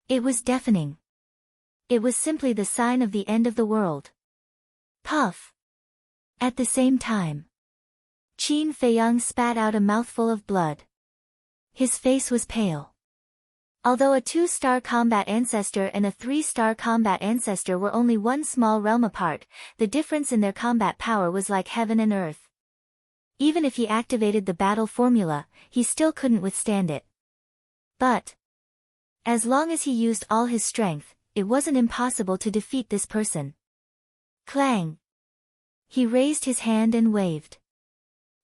It was deafening. It was simply the sign of the end of the world. Puff! At the same time, Qin Feiyang spat out a mouthful of blood. His face was pale. Although a 2-star combat ancestor and a 3-star combat ancestor were only one small realm apart, the difference in their combat power was like heaven and earth. Even if he activated the battle formula, he still couldn't withstand it. But as long as he used all his strength, it wasn't impossible to defeat this person. Clang! He raised his hand and waved.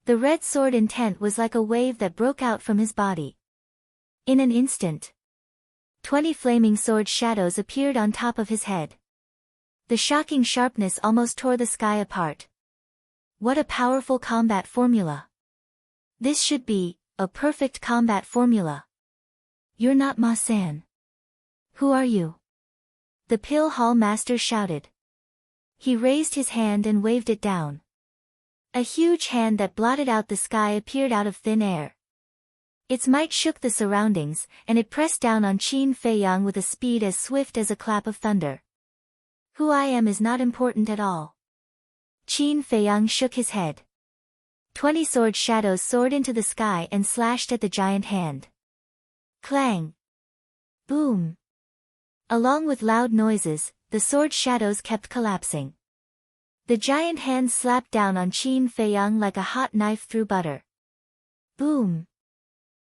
The red sword intent was like a wave that broke out from his body. In an instant, 20 flaming sword shadows appeared on top of his head. The shocking sharpness almost tore the sky apart. What a powerful combat formula! This should be a perfect combat formula. You're not Ma San. Who are you? The Pill Hall Master shouted. He raised his hand and waved it down. A huge hand that blotted out the sky appeared out of thin air. Its might shook the surroundings, and it pressed down on Qin Feiyang with a speed as swift as a clap of thunder. Who I am is not important at all. Qin Feiyang shook his head. 20 sword shadows soared into the sky and slashed at the giant hand. Clang! Boom! Along with loud noises, the sword shadows kept collapsing. The giant hand slapped down on Qin Feiyang like a hot knife through butter. Boom!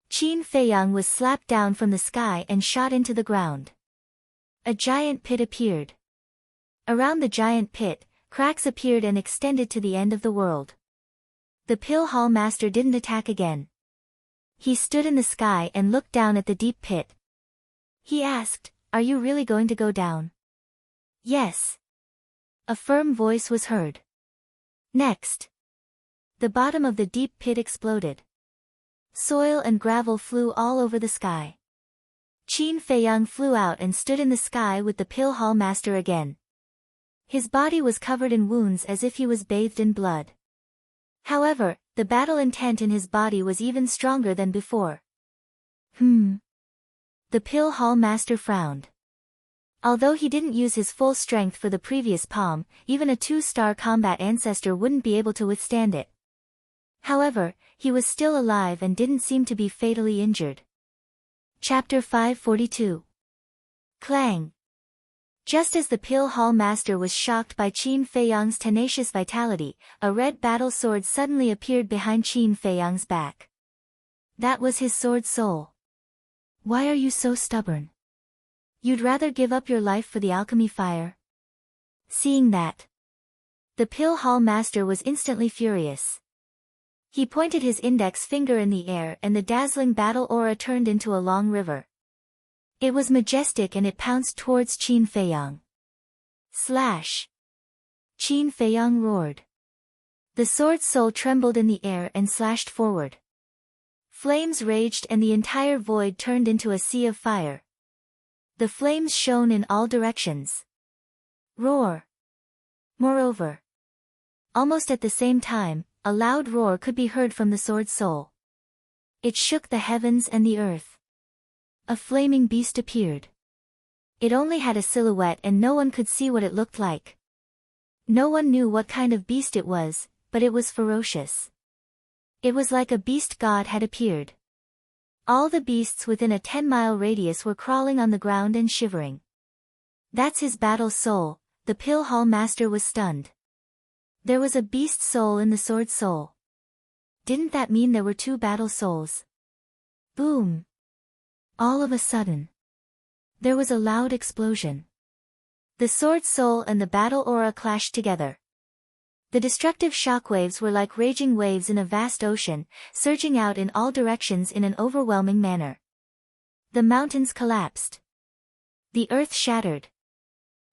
Qin Feiyang was slapped down from the sky and shot into the ground. A giant pit appeared. Around the giant pit, cracks appeared and extended to the end of the world. The Pill Hall Master didn't attack again. He stood in the sky and looked down at the deep pit. He asked, "Are you really going to go down?" "Yes." A firm voice was heard. Next. The bottom of the deep pit exploded. Soil and gravel flew all over the sky. Qin Feiyang flew out and stood in the sky with the Pill Hall Master again. His body was covered in wounds as if he was bathed in blood. However, the battle intent in his body was even stronger than before. The Pill Hall Master frowned. Although he didn't use his full strength for the previous palm, even a 2-star combat ancestor wouldn't be able to withstand it. However, he was still alive and didn't seem to be fatally injured. Chapter 542. Clang! Just as the Pill Hall Master was shocked by Qin Feiyang's tenacious vitality, a red battle sword suddenly appeared behind Qin Feiyang's back. That was his sword soul. "Why are you so stubborn? You'd rather give up your life for the alchemy fire?" Seeing that, the Pill Hall Master was instantly furious. He pointed his index finger in the air and the dazzling battle aura turned into a long river. It was majestic and it pounced towards Qin Feiyang. Slash! Qin Feiyang roared. The sword soul trembled in the air and slashed forward. Flames raged and the entire void turned into a sea of fire. The flames shone in all directions. Roar! Moreover, almost at the same time, a loud roar could be heard from the sword soul. It shook the heavens and the earth. A flaming beast appeared. It only had a silhouette and no one could see what it looked like. No one knew what kind of beast it was, but it was ferocious. It was like a beast god had appeared. All the beasts within a 10-mile radius were crawling on the ground and shivering. "That's his battle soul," the Pill Hall Master was stunned. There was a beast soul in the sword soul. Didn't that mean there were 2 battle souls? Boom! All of a sudden, there was a loud explosion. The sword soul and the battle aura clashed together. The destructive shockwaves were like raging waves in a vast ocean, surging out in all directions in an overwhelming manner. The mountains collapsed. The earth shattered.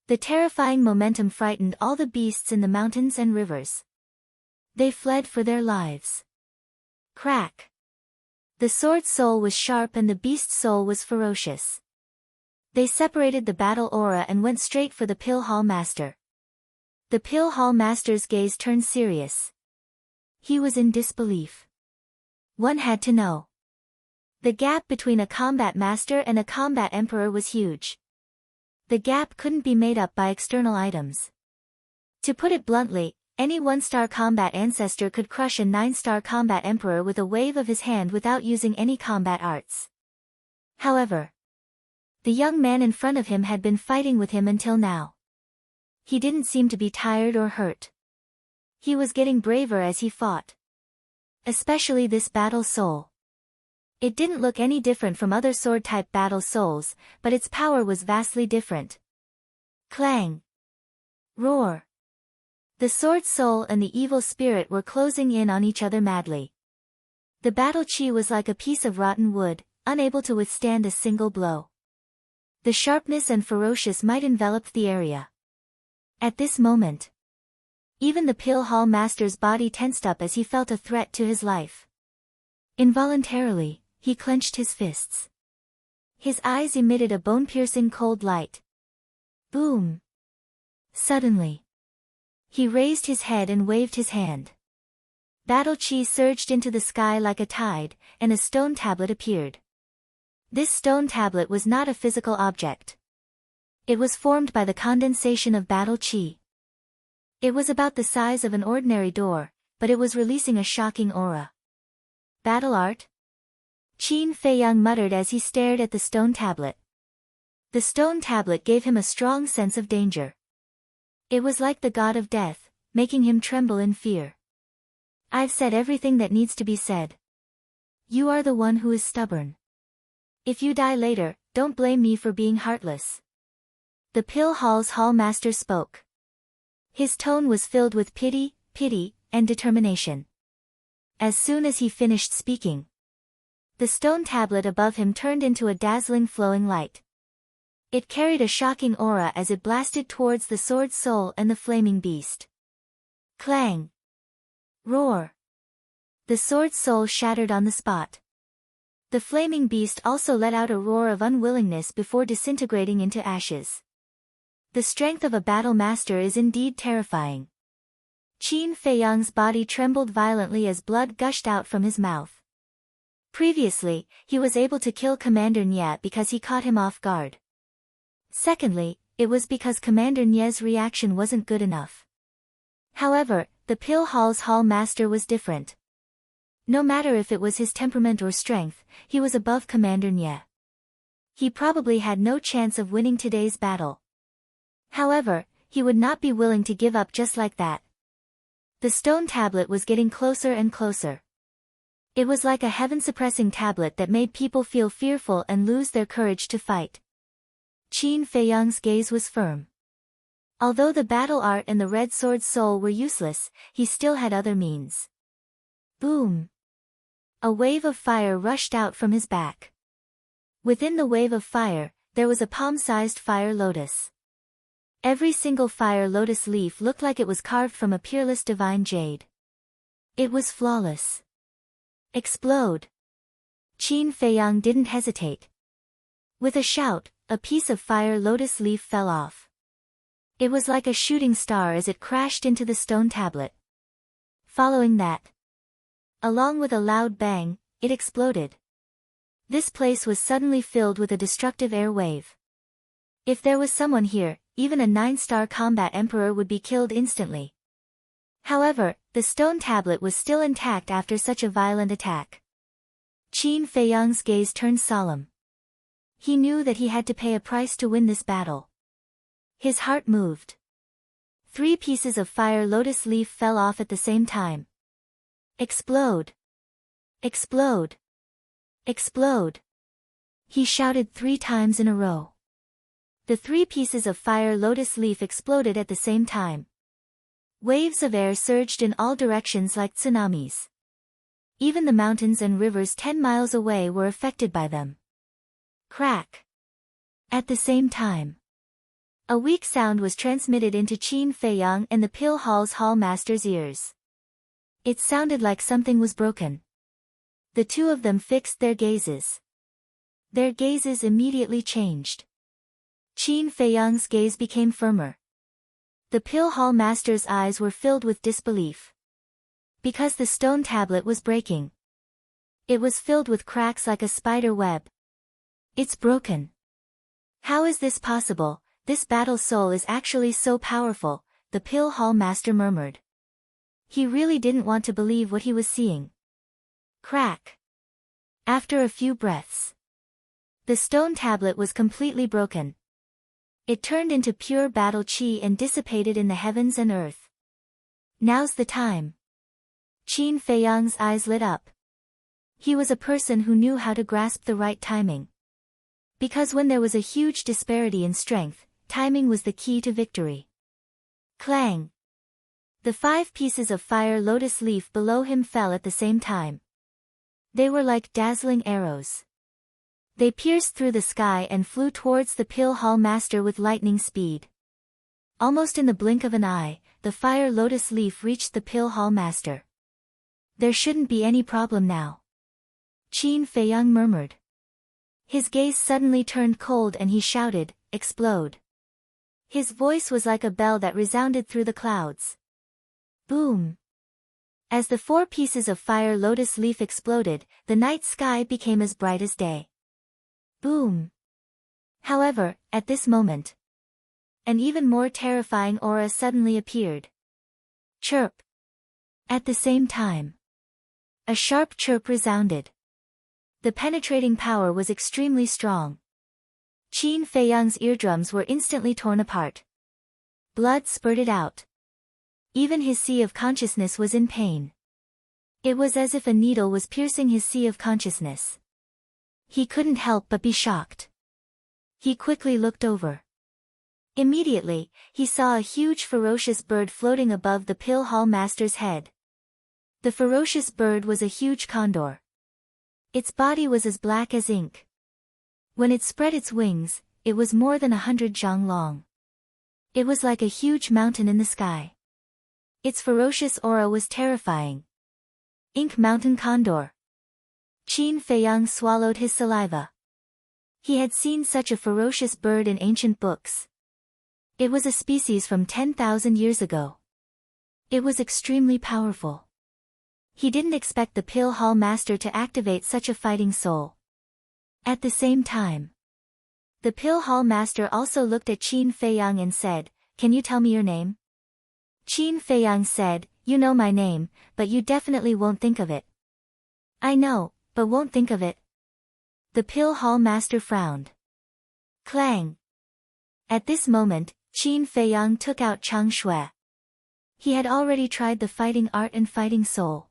The terrifying momentum frightened all the beasts in the mountains and rivers. They fled for their lives. Crack! The sword soul was sharp and the beast soul was ferocious. They separated the battle aura and went straight for the Pill Hall Master. The Pill Hall Master's gaze turned serious. He was in disbelief. One had to know. The gap between a combat master and a combat emperor was huge. The gap couldn't be made up by external items. To put it bluntly, any 1-star combat ancestor could crush a 9-star combat emperor with a wave of his hand without using any combat arts. However, the young man in front of him had been fighting with him until now. He didn't seem to be tired or hurt. He was getting braver as he fought. Especially this battle soul. It didn't look any different from other sword-type battle souls, but its power was vastly different. Clang! Roar! The sword soul and the evil spirit were closing in on each other madly. The battle chi was like a piece of rotten wood, unable to withstand a single blow. The sharpness and ferocious might enveloped the area. At this moment, even the Pill Hall Master's body tensed up as he felt a threat to his life. Involuntarily, he clenched his fists. His eyes emitted a bone-piercing cold light. Boom! Suddenly, he raised his head and waved his hand. Battle chi surged into the sky like a tide, and a stone tablet appeared. This stone tablet was not a physical object. It was formed by the condensation of battle chi. It was about the size of an ordinary door, but it was releasing a shocking aura. Battle art? Qin Feiyang muttered as he stared at the stone tablet. The stone tablet gave him a strong sense of danger. It was like the god of death, making him tremble in fear. I've said everything that needs to be said. You are the one who is stubborn. If you die later, don't blame me for being heartless. The Pill Hall's hall master spoke. His tone was filled with pity, and determination. As soon as he finished speaking, the stone tablet above him turned into a dazzling flowing light. It carried a shocking aura as it blasted towards the sword soul and the flaming beast. Clang! Roar! The sword soul shattered on the spot. The flaming beast also let out a roar of unwillingness before disintegrating into ashes. The strength of a battle master is indeed terrifying. Qin Feiyang's body trembled violently as blood gushed out from his mouth. Previously, he was able to kill Commander Nye because he caught him off guard. Secondly, it was because Commander Nye's reaction wasn't good enough. However, the Pill Hall's hall master was different. No matter if it was his temperament or strength, he was above Commander Nye. He probably had no chance of winning today's battle. However, he would not be willing to give up just like that. The stone tablet was getting closer and closer. It was like a heaven-suppressing tablet that made people feel fearful and lose their courage to fight. Qin Feiyang's gaze was firm. Although the battle art and the red sword soul were useless, he still had other means. Boom! A wave of fire rushed out from his back. Within the wave of fire, there was a palm-sized fire lotus. Every single fire lotus leaf looked like it was carved from a peerless divine jade. It was flawless. Explode! Qin Feiyang didn't hesitate. With a shout, a piece of fire lotus leaf fell off. It was like a shooting star as it crashed into the stone tablet. Following that, along with a loud bang, it exploded. This place was suddenly filled with a destructive air wave. If there was someone here, even a 9-star combat emperor would be killed instantly. However, the stone tablet was still intact after such a violent attack. Qin Feiyang's gaze turned solemn. He knew that he had to pay a price to win this battle. His heart moved. 3 pieces of fire lotus leaf fell off at the same time. Explode! Explode! Explode! He shouted 3 times in a row. The 3 pieces of fire lotus leaf exploded at the same time. Waves of air surged in all directions like tsunamis. Even the mountains and rivers 10 miles away were affected by them. Crack! At the same time, a weak sound was transmitted into Qin Feiyang and the Pill Hall's hall master's ears. It sounded like something was broken. The two of them fixed their gazes. Their gazes immediately changed. Qin Feiyang's gaze became firmer. The Pill Hall master's eyes were filled with disbelief. Because the stone tablet was breaking. It was filled with cracks like a spider web. It's broken. How is this possible? This battle soul is actually so powerful, the Pill Hall master murmured. He really didn't want to believe what he was seeing. Crack! After a few breaths, the stone tablet was completely broken. It turned into pure battle chi and dissipated in the heavens and earth. Now's the time. Qin Feiyang's eyes lit up. He was a person who knew how to grasp the right timing. Because when there was a huge disparity in strength, timing was the key to victory. Clang! The 5 pieces of fire lotus leaf below him fell at the same time. They were like dazzling arrows. They pierced through the sky and flew towards the Pill Hall master with lightning speed. Almost in the blink of an eye, the fire lotus leaf reached the Pill Hall master. There shouldn't be any problem now. Qin Feiyang murmured. His gaze suddenly turned cold and he shouted, "Explode!" His voice was like a bell that resounded through the clouds. Boom! As the 4 pieces of fire lotus leaf exploded, the night sky became as bright as day. Boom! However, at this moment, an even more terrifying aura suddenly appeared. Chirp. At the same time, a sharp chirp resounded. The penetrating power was extremely strong. Qin Feiyang's eardrums were instantly torn apart. Blood spurted out. Even his sea of consciousness was in pain. It was as if a needle was piercing his sea of consciousness. He couldn't help but be shocked. He quickly looked over. Immediately, he saw a huge ferocious bird floating above the Pill Hall Master's head. The ferocious bird was a huge condor. Its body was as black as ink. When it spread its wings, it was more than 100 zhang long. It was like a huge mountain in the sky. Its ferocious aura was terrifying. Ink Mountain Condor. Qin Feiyang swallowed his saliva. He had seen such a ferocious bird in ancient books. It was a species from 10,000 years ago. It was extremely powerful. He didn't expect the Pill Hall Master to activate such a fighting soul. At the same time, the Pill Hall Master also looked at Qin Feiyang and said, "Can you tell me your name?" Qin Feiyang said, "You know my name, but you definitely won't think of it." "I know, but won't think of it." The Pill Hall Master frowned. Clang. At this moment, Qin Feiyang took out Chang Shui. He had already tried the fighting art and fighting soul.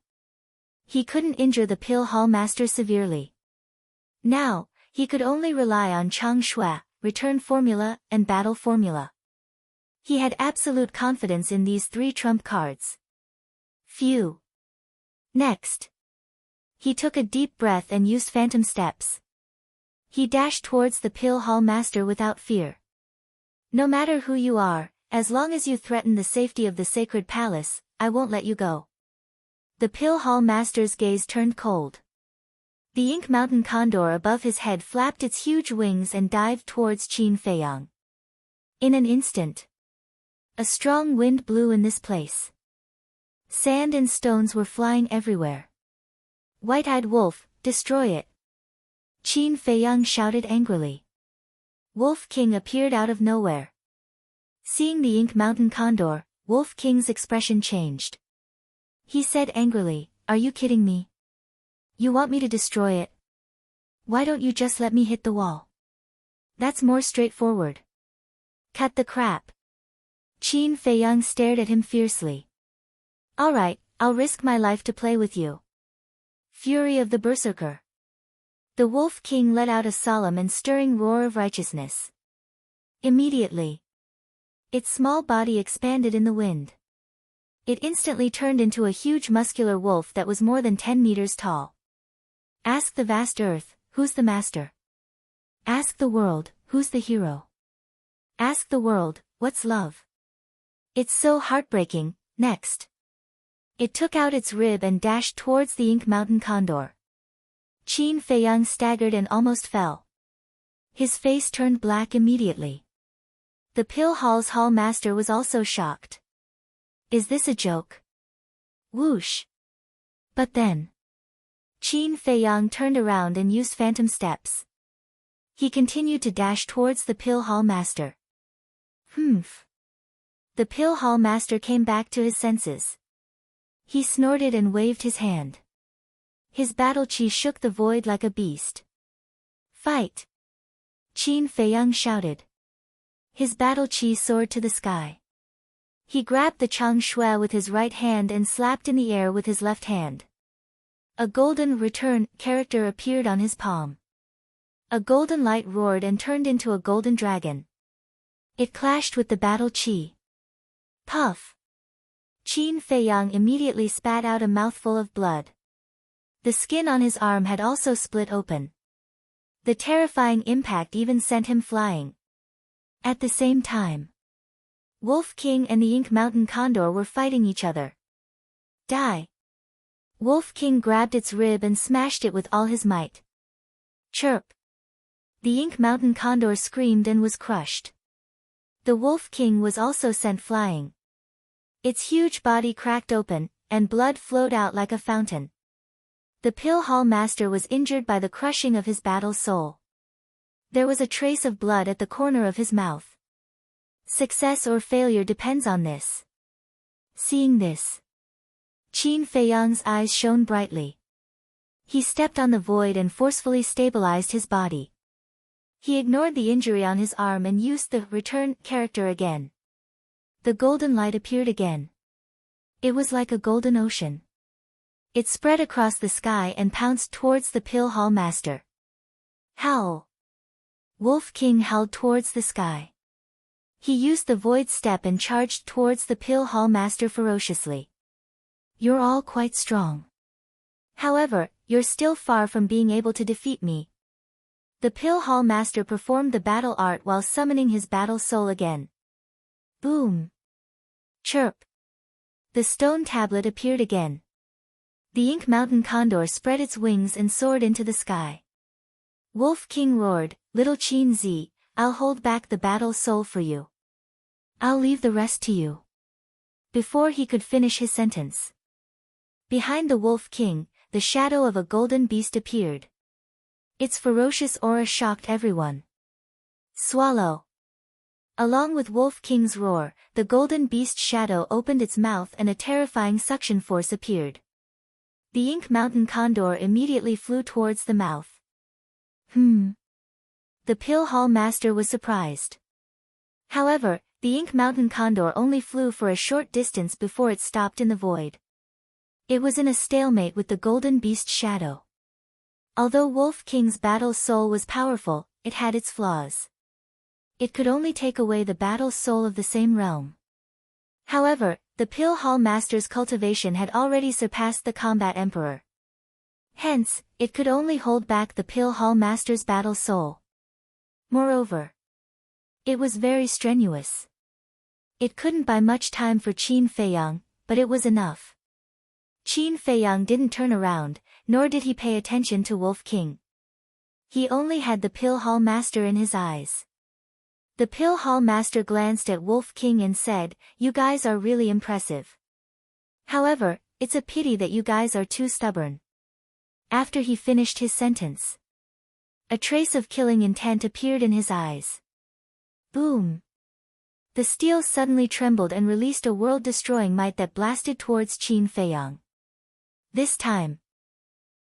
He couldn't injure the Pill Hall Master severely. Now, he could only rely on Chang Shui, return formula, and battle formula. He had absolute confidence in these three trump cards. Phew. Next, he took a deep breath and used phantom steps. He dashed towards the Pill Hall Master without fear. "No matter who you are, as long as you threaten the safety of the sacred palace, I won't let you go." The Pill Hall Master's gaze turned cold. The Ink Mountain Condor above his head flapped its huge wings and dived towards Qin Feiyang. In an instant, a strong wind blew in this place. Sand and stones were flying everywhere. "White-eyed wolf, destroy it!" Qin Feiyang shouted angrily. Wolf King appeared out of nowhere. Seeing the Ink Mountain Condor, Wolf King's expression changed. He said angrily, "Are you kidding me? You want me to destroy it? Why don't you just let me hit the wall? That's more straightforward." "Cut the crap." Qin Feiyang stared at him fiercely. "Alright, I'll risk my life to play with you." Fury of the Berserker. The Wolf King let out a solemn and stirring roar of righteousness. Immediately, its small body expanded in the wind. It instantly turned into a huge muscular wolf that was more than 10 meters tall. Ask the vast earth, who's the master? Ask the world, who's the hero? Ask the world, what's love? It's so heartbreaking. Next, it took out its rib and dashed towards the Ink Mountain Condor. Qin Feiyang staggered and almost fell. His face turned black immediately. The Pill Hall's Hall Master was also shocked. Is this a joke? Whoosh. But then, Qin Feiyang turned around and used phantom steps. He continued to dash towards the Pill Hall Master. Humph. The Pill Hall Master came back to his senses. He snorted and waved his hand. His battle chi shook the void like a beast. Fight! Qin Feiyang shouted. His battle chi soared to the sky. He grabbed the Chang Shui with his right hand and slapped in the air with his left hand. A golden return character appeared on his palm. A golden light roared and turned into a golden dragon. It clashed with the battle chi. Puff! Qin Feiyang immediately spat out a mouthful of blood. The skin on his arm had also split open. The terrifying impact even sent him flying. At the same time, Wolf King and the Ink Mountain Condor were fighting each other. Die! Wolf King grabbed its rib and smashed it with all his might. Chirp! The Ink Mountain Condor screamed and was crushed. The Wolf King was also sent flying. Its huge body cracked open, and blood flowed out like a fountain. The Pill Hall Master was injured by the crushing of his battle soul. There was a trace of blood at the corner of his mouth. Success or failure depends on this. Seeing this, Qin Feiyang's eyes shone brightly. He stepped on the void and forcefully stabilized his body. He ignored the injury on his arm and used the return character again. The golden light appeared again. It was like a golden ocean. It spread across the sky and pounced towards the Pill Hall Master. Howl! Wolf King howled towards the sky. He used the void step and charged towards the Pill Hall Master ferociously. You're all quite strong. However, you're still far from being able to defeat me. The Pill Hall Master performed the battle art while summoning his battle soul again. Boom! Chirp! The stone tablet appeared again. The Ink Mountain Condor spread its wings and soared into the sky. Wolf King roared, "Little Qin Zi, I'll hold back the battle soul for you. I'll leave the rest to you." Before he could finish his sentence, behind the Wolf King, the shadow of a golden beast appeared. Its ferocious aura shocked everyone. Swallow! Along with Wolf King's roar, the golden beast shadow opened its mouth and a terrifying suction force appeared. The Ink Mountain Condor immediately flew towards the mouth. The Pill Hall Master was surprised. However, the Ink Mountain Condor only flew for a short distance before it stopped in the void. It was in a stalemate with the golden beast shadow. Although Wolf King's battle soul was powerful, it had its flaws. It could only take away the battle soul of the same realm. However, the Pill Hall Master's cultivation had already surpassed the Combat Emperor. Hence, it could only hold back the Pill Hall Master's battle soul. Moreover, it was very strenuous. It couldn't buy much time for Qin Feiyang, but it was enough. Qin Feiyang didn't turn around, nor did he pay attention to Wolf King. He only had the Pill Hall Master in his eyes. The Pill Hall Master glanced at Wolf King and said, "You guys are really impressive. However, it's a pity that you guys are too stubborn." After he finished his sentence, a trace of killing intent appeared in his eyes. Boom! The steel suddenly trembled and released a world-destroying might that blasted towards Qin Feiyang. This time,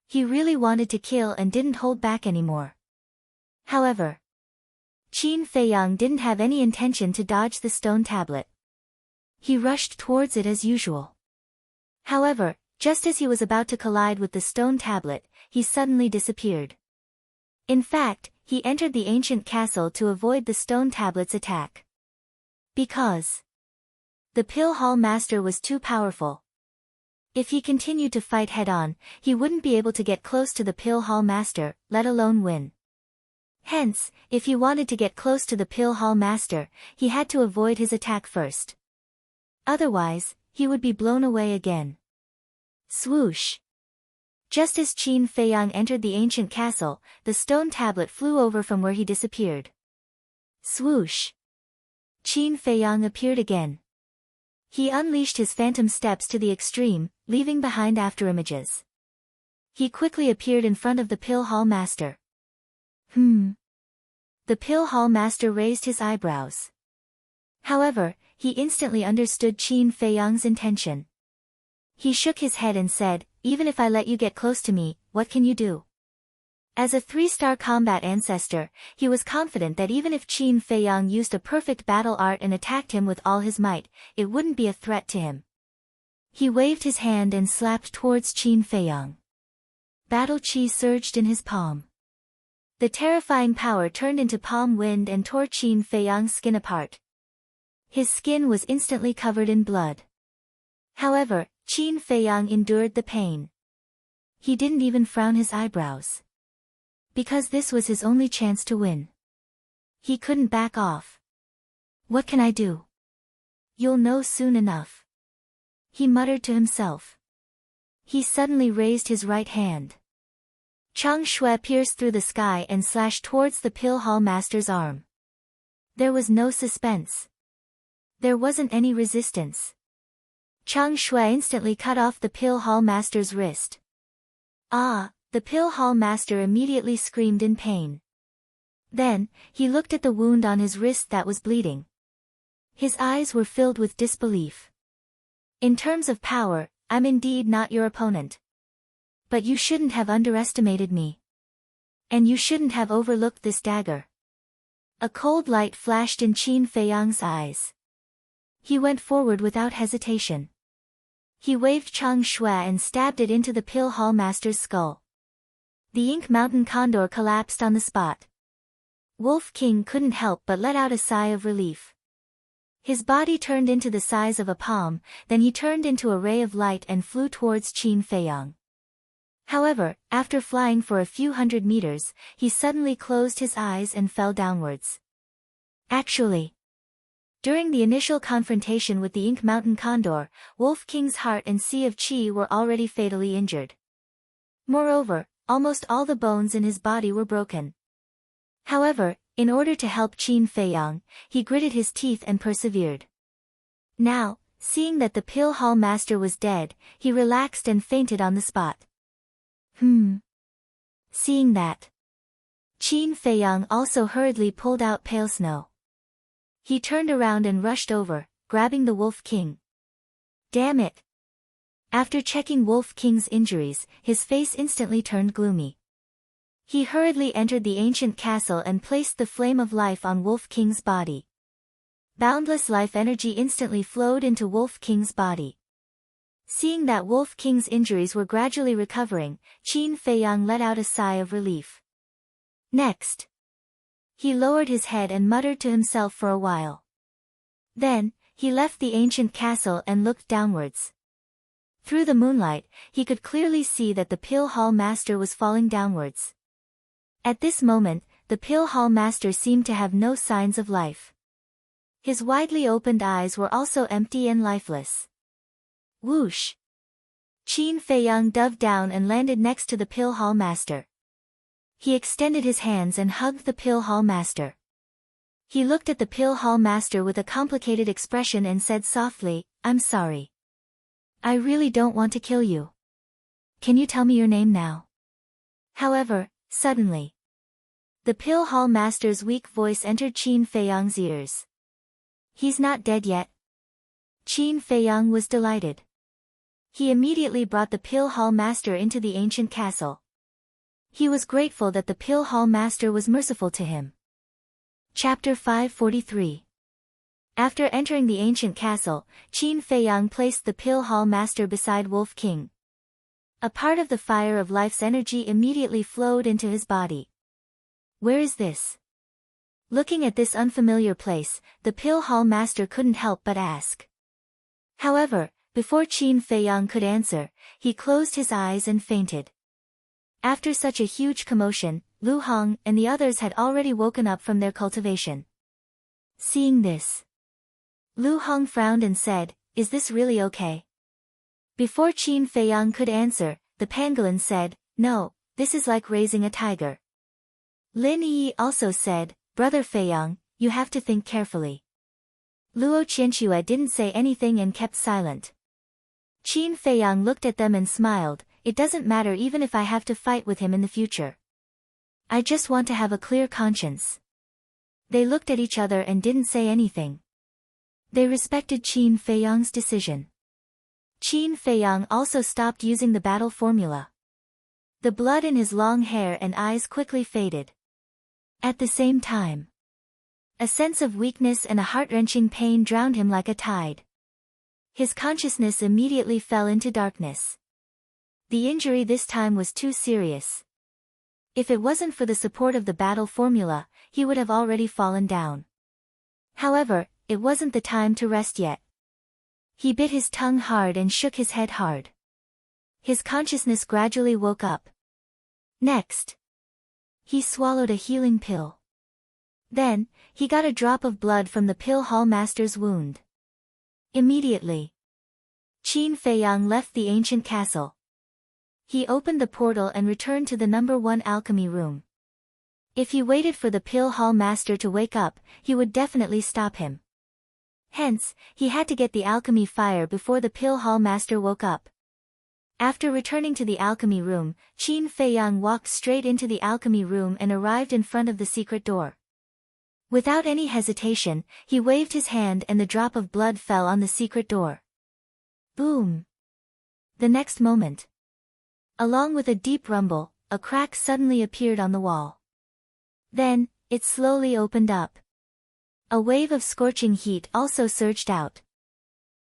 he really wanted to kill and didn't hold back anymore. However, Qin Feiyang didn't have any intention to dodge the stone tablet. He rushed towards it as usual. However, just as he was about to collide with the stone tablet, he suddenly disappeared. In fact, he entered the ancient castle to avoid the stone tablet's attack. Because the Pill Hall Master was too powerful. If he continued to fight head-on, he wouldn't be able to get close to the Pill Hall Master, let alone win. Hence, if he wanted to get close to the Pill Hall Master, he had to avoid his attack first. Otherwise, he would be blown away again. Swoosh! Just as Qin Feiyang entered the ancient castle, the stone tablet flew over from where he disappeared. Swoosh! Qin Feiyang appeared again. He unleashed his phantom steps to the extreme, leaving behind afterimages. He quickly appeared in front of the Pill Hall Master. The Pill Hall Master raised his eyebrows. However, he instantly understood Qin Feiyang's intention. He shook his head and said, "Even if I let you get close to me, what can you do?" As a 3-star combat ancestor, he was confident that even if Qin Feiyang used a perfect battle art and attacked him with all his might, it wouldn't be a threat to him. He waved his hand and slapped towards Qin Feiyang. Battle chi surged in his palm. The terrifying power turned into palm wind and tore Qin Feiyang's skin apart. His skin was instantly covered in blood. However, Qin Feiyang endured the pain. He didn't even frown his eyebrows. Because this was his only chance to win. He couldn't back off. "What can I do? You'll know soon enough," he muttered to himself. He suddenly raised his right hand. Chang Shui pierced through the sky and slashed towards the Pill Hall Master's arm. There was no suspense. There wasn't any resistance. Chang Shui instantly cut off the Pill Hall Master's wrist. Ah! The Pill Hall Master immediately screamed in pain. Then, he looked at the wound on his wrist that was bleeding. His eyes were filled with disbelief. In terms of power, I'm indeed not your opponent. But you shouldn't have underestimated me. And you shouldn't have overlooked this dagger. A cold light flashed in Qin Feiyang's eyes. He went forward without hesitation. He waved Chang Shui and stabbed it into the Pill Hall Master's skull. The Ink Mountain Condor collapsed on the spot. Wolf King couldn't help but let out a sigh of relief. His body turned into the size of a palm, then he turned into a ray of light and flew towards Qin Feiyang. However, after flying for a few hundred meters, he suddenly closed his eyes and fell downwards. Actually, during the initial confrontation with the Ink Mountain Condor, Wolf King's heart and Sea of Qi were already fatally injured. Moreover, almost all the bones in his body were broken. However, in order to help Qin Feiyang, he gritted his teeth and persevered. Now, seeing that the Pill Hall Master was dead, he relaxed and fainted on the spot. Seeing that, Qin Feiyang also hurriedly pulled out pale snow. He turned around and rushed over, grabbing the Wolf King. Damn it! After checking Wolf King's injuries, his face instantly turned gloomy. He hurriedly entered the ancient castle and placed the flame of life on Wolf King's body. Boundless life energy instantly flowed into Wolf King's body. Seeing that Wolf King's injuries were gradually recovering, Qin Feiyang let out a sigh of relief. Next, he lowered his head and muttered to himself for a while. Then, he left the ancient castle and looked downwards. Through the moonlight, he could clearly see that the Pill Hall Master was falling downwards. At this moment, the Pill Hall Master seemed to have no signs of life. His widely opened eyes were also empty and lifeless. Whoosh! Qin Feiyang dove down and landed next to the Pill Hall Master. He extended his hands and hugged the Pill Hall Master. He looked at the Pill Hall Master with a complicated expression and said softly, "I'm sorry. I really don't want to kill you. Can you tell me your name now?" However, suddenly, the Pill Hall Master's weak voice entered Qin Feiyang's ears. "He's not dead yet." Qin Feiyang was delighted. He immediately brought the Pill Hall Master into the ancient castle. He was grateful that the Pill Hall Master was merciful to him. Chapter 543. After entering the ancient castle, Qin Feiyang placed the Pill Hall Master beside Wolf King. A part of the fire of life's energy immediately flowed into his body. Where is this? Looking at this unfamiliar place, the Pill Hall Master couldn't help but ask. However, before Qin Feiyang could answer, he closed his eyes and fainted. After such a huge commotion, Lu Hong and the others had already woken up from their cultivation. Seeing this, Lu Hong frowned and said, "Is this really okay?" Before Qin Feiyang could answer, the pangolin said, "No, this is like raising a tiger." Lin Yi also said, "Brother Feiyang, you have to think carefully." Luo Qianxue didn't say anything and kept silent. Qin Feiyang looked at them and smiled, "It doesn't matter even if I have to fight with him in the future. I just want to have a clear conscience." They looked at each other and didn't say anything. They respected Qin Feiyang's decision. Qin Feiyang also stopped using the battle formula. The blood in his long hair and eyes quickly faded. At the same time, a sense of weakness and a heart-wrenching pain drowned him like a tide. His consciousness immediately fell into darkness. The injury this time was too serious. If it wasn't for the support of the battle formula, he would have already fallen down. However, it wasn't the time to rest yet. He bit his tongue hard and shook his head hard. His consciousness gradually woke up. Next, he swallowed a healing pill. Then, he got a drop of blood from the Pill Hall Master's wound. Immediately, Qin Feiyang left the ancient castle. He opened the portal and returned to the number 1 alchemy room. If he waited for the Pill Hall Master to wake up, he would definitely stop him. Hence, he had to get the alchemy fire before the Pill Hall Master woke up. After returning to the alchemy room, Qin Feiyang walked straight into the alchemy room and arrived in front of the secret door. Without any hesitation, he waved his hand and the drop of blood fell on the secret door. Boom! The next moment, along with a deep rumble, a crack suddenly appeared on the wall. Then, it slowly opened up. A wave of scorching heat also surged out.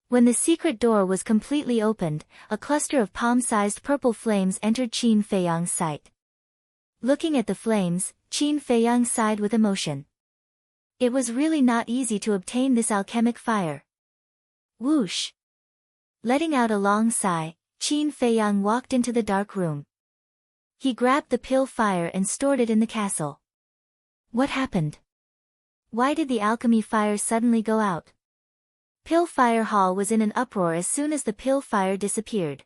When the secret door was completely opened, a cluster of palm-sized purple flames entered Qin Feiyang's sight. Looking at the flames, Qin Feiyang sighed with emotion. It was really not easy to obtain this alchemic fire. Whoosh! Letting out a long sigh, Qin Feiyang walked into the dark room. He grabbed the pill fire and stored it in the castle. What happened? Why did the alchemy fire suddenly go out? Pill Fire Hall was in an uproar as soon as the pill fire disappeared.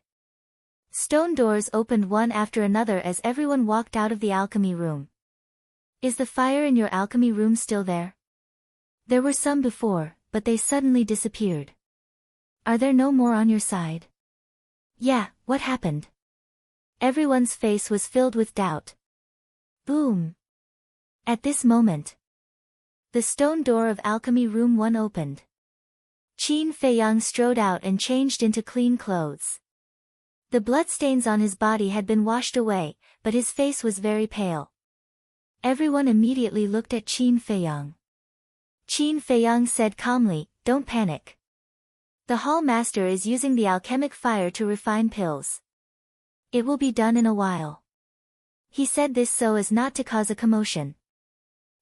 Stone doors opened one after another as everyone walked out of the alchemy room. Is the fire in your alchemy room still there? There were some before, but they suddenly disappeared. Are there no more on your side? Yeah, what happened? Everyone's face was filled with doubt. Boom! At this moment, the stone door of Alchemy Room 1 opened. Qin Feiyang strode out and changed into clean clothes. The bloodstains on his body had been washed away, but his face was very pale. Everyone immediately looked at Qin Feiyang. Qin Feiyang said calmly, "Don't panic. The hall master is using the alchemic fire to refine pills. It will be done in a while." He said this so as not to cause a commotion.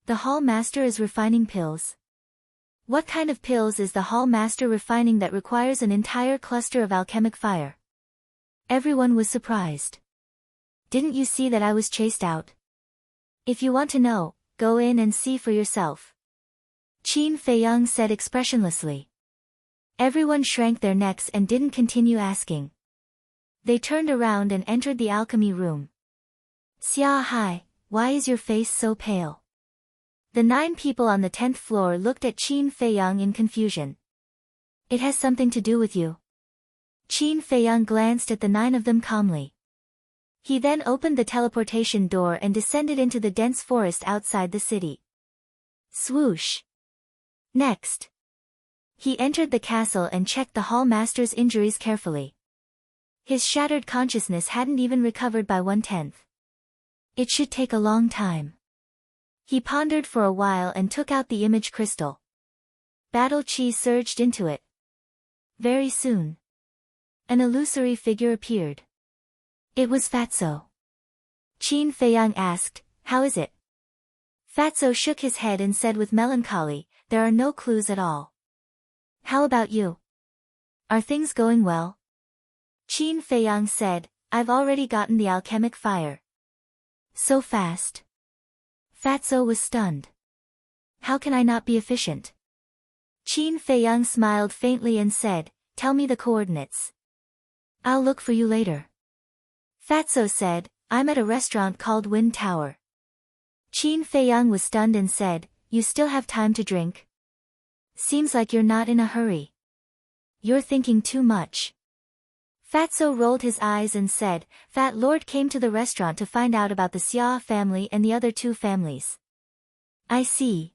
The hall master is refining pills? What kind of pills is the hall master refining that requires an entire cluster of alchemic fire? Everyone was surprised. Didn't you see that I was chased out? If you want to know, go in and see for yourself. Qin Feiyang said expressionlessly. Everyone shrank their necks and didn't continue asking. They turned around and entered the alchemy room. Xia Hai, why is your face so pale? The 9 people on the 10th floor looked at Qin Feiyang in confusion. It has something to do with you. Qin Feiyang glanced at the 9 of them calmly. He then opened the teleportation door and descended into the dense forest outside the city. Swoosh! Next, he entered the castle and checked the hall master's injuries carefully. His shattered consciousness hadn't even recovered by 1/10. It should take a long time. He pondered for a while and took out the image crystal. Battle chi surged into it. Very soon, an illusory figure appeared. It was Fatso. Qin Feiyang asked, "How is it?" Fatso shook his head and said with melancholy, "There are no clues at all." "How about you? Are things going well?" Qin Feiyang said, "I've already gotten the alchemic fire." So fast? Fatso was stunned. How can I not be efficient? Qin Feiyang smiled faintly and said, "Tell me the coordinates. I'll look for you later." Fatso said, "I'm at a restaurant called Wind Tower." Qin Feiyang was stunned and said, "You still have time to drink? Seems like you're not in a hurry. You're thinking too much." Fatso rolled his eyes and said, "Fat Lord came to the restaurant to find out about the Xia family and the other 2 families." "I see."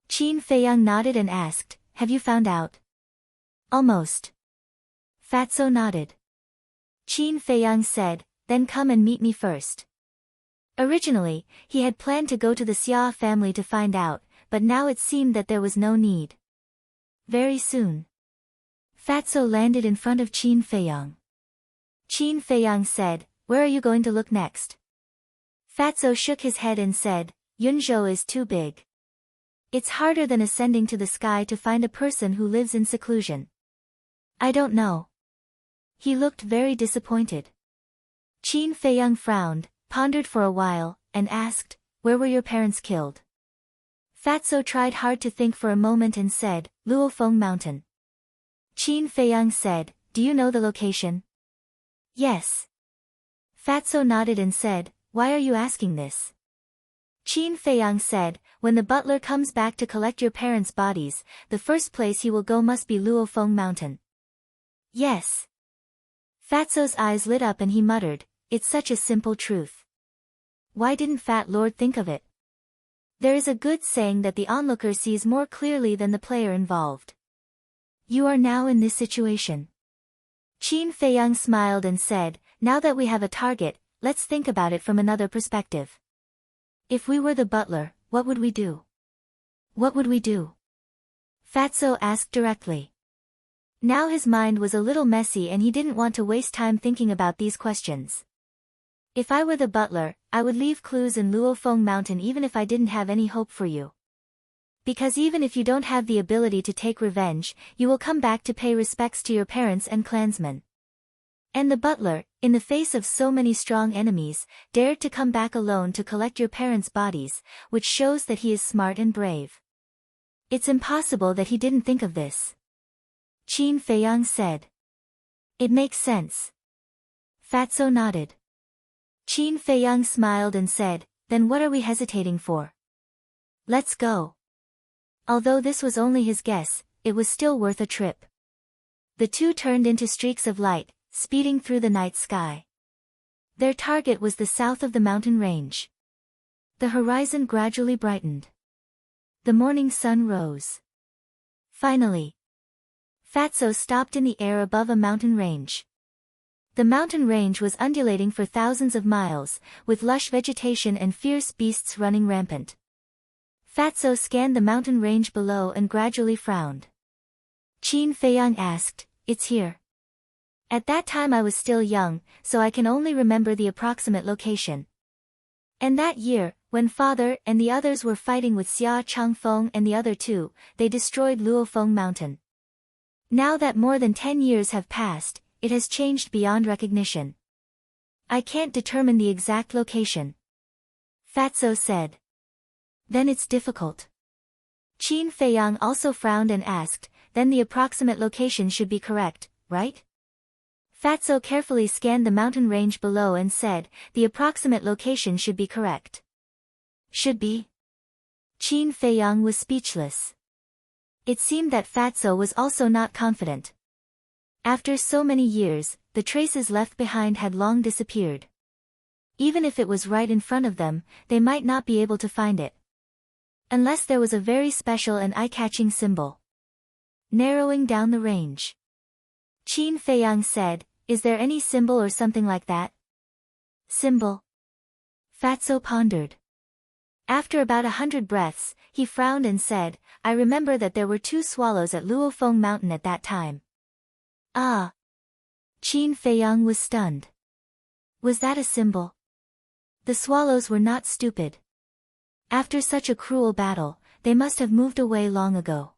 Qin Feiyang nodded and asked, "Have you found out?" "Almost." Fatso nodded. Qin Feiyang said, "Then come and meet me first." Originally, he had planned to go to the Xia family to find out, but now it seemed that there was no need. Very soon, Fatso landed in front of Qin Feiyang. Qin Feiyang said, "Where are you going to look next?" Fatso shook his head and said, "Yunzhou is too big. It's harder than ascending to the sky to find a person who lives in seclusion." "I don't know." He looked very disappointed. Qin Feiyang frowned, pondered for a while, and asked, "Where were your parents killed?" Fatso tried hard to think for a moment and said, "Luofeng Mountain." Qin Feiyang said, "Do you know the location?" "Yes." Fatso nodded and said, "Why are you asking this?" Qin Feiyang said, "When the butler comes back to collect your parents' bodies, the first place he will go must be Luofeng Mountain." "Yes." Fatso's eyes lit up and he muttered, "It's such a simple truth. Why didn't Fat Lord think of it?" There is a good saying that the onlooker sees more clearly than the player involved. You are now in this situation. Qin Feiyang smiled and said, now that we have a target, let's think about it from another perspective. If we were the butler, what would we do? What would we do? Fatso asked directly. Now his mind was a little messy and he didn't want to waste time thinking about these questions. If I were the butler, I would leave clues in Luofeng Mountain even if I didn't have any hope for you. Because even if you don't have the ability to take revenge, you will come back to pay respects to your parents and clansmen. And the butler, in the face of so many strong enemies, dared to come back alone to collect your parents' bodies, which shows that he is smart and brave. It's impossible that he didn't think of this. Qin Feiyang said. It makes sense. Fatso nodded. Qin Feiyang smiled and said, then what are we hesitating for? Let's go. Although this was only his guess, it was still worth a trip. The two turned into streaks of light, speeding through the night sky. Their target was the south of the mountain range. The horizon gradually brightened. The morning sun rose. Finally, Fatso stopped in the air above a mountain range. The mountain range was undulating for thousands of miles, with lush vegetation and fierce beasts running rampant. Fatso scanned the mountain range below and gradually frowned. Qin Feiyang asked, it's here. At that time I was still young, so I can only remember the approximate location. And that year, when father and the others were fighting with Xia Changfeng and the other two, they destroyed Luofeng Mountain. Now that more than 10 years have passed, it has changed beyond recognition. I can't determine the exact location. Fatso said. Then it's difficult. Qin Feiyang also frowned and asked, then the approximate location should be correct, right? Fatso carefully scanned the mountain range below and said, the approximate location should be correct. Should be? Qin Feiyang was speechless. It seemed that Fatso was also not confident. After so many years, the traces left behind had long disappeared. Even if it was right in front of them, they might not be able to find it. Unless there was a very special and eye-catching symbol. Narrowing down the range. Qin Feiyang said, is there any symbol or something like that? Symbol? Fatso pondered. After about 100 breaths, he frowned and said, I remember that there were 2 swallows at Luofeng Mountain at that time. Ah! Qin Feiyang was stunned. Was that a symbol? The swallows were not stupid. After such a cruel battle, they must have moved away long ago.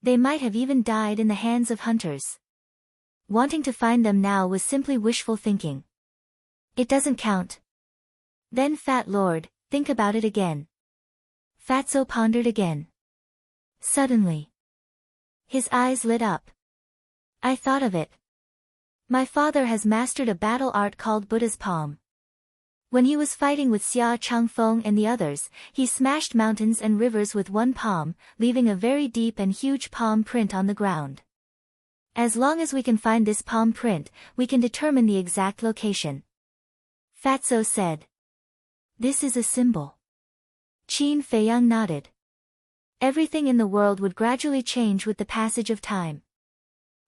They might have even died in the hands of hunters. Wanting to find them now was simply wishful thinking. It doesn't count. Then Fat Lord, think about it again. Fatso pondered again. Suddenly, his eyes lit up. I thought of it. My father has mastered a battle art called Buddha's palm. When he was fighting with Xia Changfeng and the others, he smashed mountains and rivers with one palm, leaving a very deep and huge palm print on the ground. As long as we can find this palm print, we can determine the exact location. Fatso said. This is a symbol. Qin Feiyang nodded. Everything in the world would gradually change with the passage of time.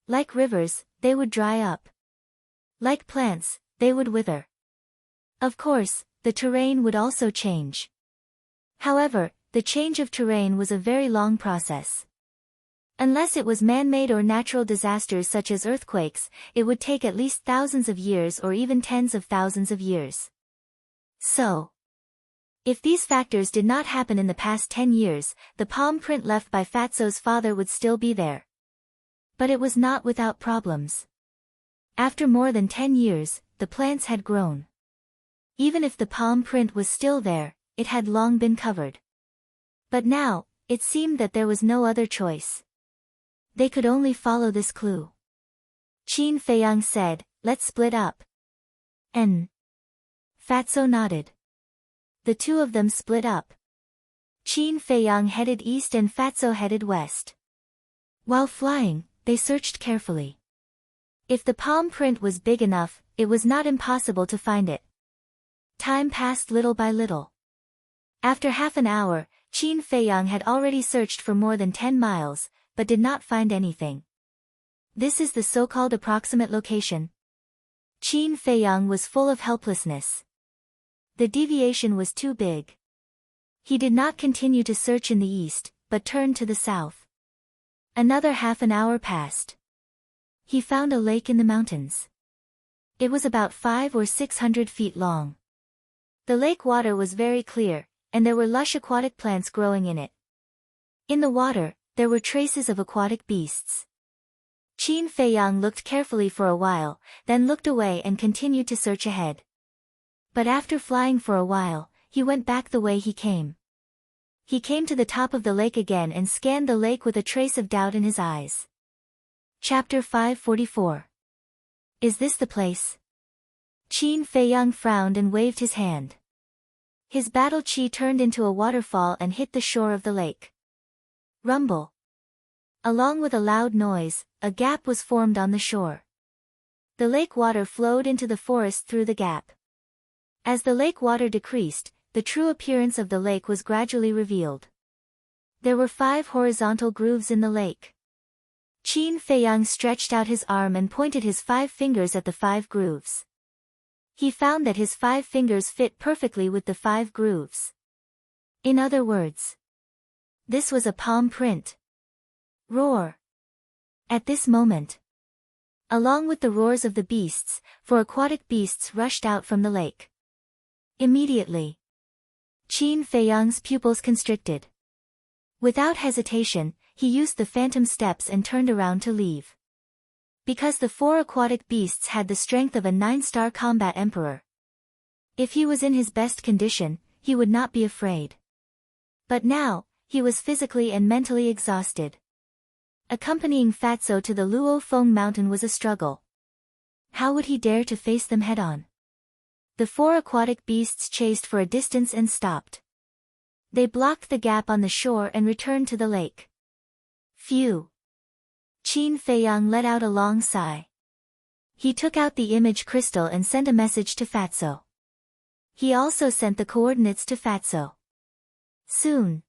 Like rivers, they would dry up. Like plants, they would wither. Of course, the terrain would also change. However, the change of terrain was a very long process. Unless it was man-made or natural disasters such as earthquakes, it would take at least thousands of years or even tens of thousands of years. So, if these factors did not happen in the past 10 years, the palm print left by Fatso's father would still be there. But it was not without problems. After more than 10 years, the plants had grown. Even if the palm print was still there, it had long been covered. But now, it seemed that there was no other choice. They could only follow this clue. Qin Feiyang said, let's split up. Fatso nodded. The two of them split up. Qin Feiyang headed east and Fatso headed west. While flying, they searched carefully. If the palm print was big enough, it was not impossible to find it. Time passed little by little. After half an hour, Qin Feiyang had already searched for more than 10 miles, but did not find anything. This is the so-called approximate location. Qin Feiyang was full of helplessness. The deviation was too big. He did not continue to search in the east, but turned to the south. Another half an hour passed. He found a lake in the mountains. It was about 500 or 600 feet long. The lake water was very clear, and there were lush aquatic plants growing in it. In the water, there were traces of aquatic beasts. Qin Feiyang looked carefully for a while, then looked away and continued to search ahead. But after flying for a while, he went back the way he came. He came to the top of the lake again and scanned the lake with a trace of doubt in his eyes. Chapter 544. Is this the place? Qin Feiyang frowned and waved his hand. His battle chi turned into a waterfall and hit the shore of the lake. Rumble. Along with a loud noise, a gap was formed on the shore. The lake water flowed into the forest through the gap. As the lake water decreased, the true appearance of the lake was gradually revealed. There were 5 horizontal grooves in the lake. Qin Feiyang stretched out his arm and pointed his 5 fingers at the 5 grooves. He found that his 5 fingers fit perfectly with the 5 grooves. In other words, this was a palm print. Roar. At this moment, along with the roars of the beasts, 4 aquatic beasts rushed out from the lake. Immediately, Qin Feiyang's pupils constricted. Without hesitation, he used the phantom steps and turned around to leave. Because the 4 aquatic beasts had the strength of a 9-star combat emperor. If he was in his best condition, he would not be afraid. But now, he was physically and mentally exhausted. Accompanying Fatso to the Luo Feng mountain was a struggle. How would he dare to face them head-on? The 4 aquatic beasts chased for a distance and stopped. They blocked the gap on the shore and returned to the lake. Phew! Qin Feiyang let out a long sigh. He took out the image crystal and sent a message to Fatso. He also sent the coordinates to Fatso. Soon,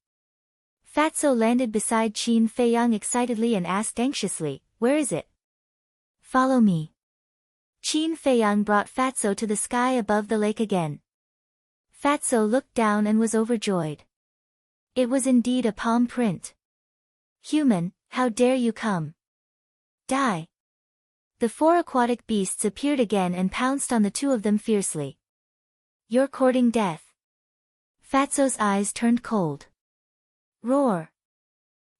Fatso landed beside Qin Feiyang excitedly and asked anxiously, "Where is it?" "Follow me." Qin Feiyang brought Fatso to the sky above the lake again. Fatso looked down and was overjoyed. It was indeed a palm print. "Human, how dare you come? Die!" The 4 aquatic beasts appeared again and pounced on the 2 of them fiercely. "You're courting death." Fatso's eyes turned cold. Roar.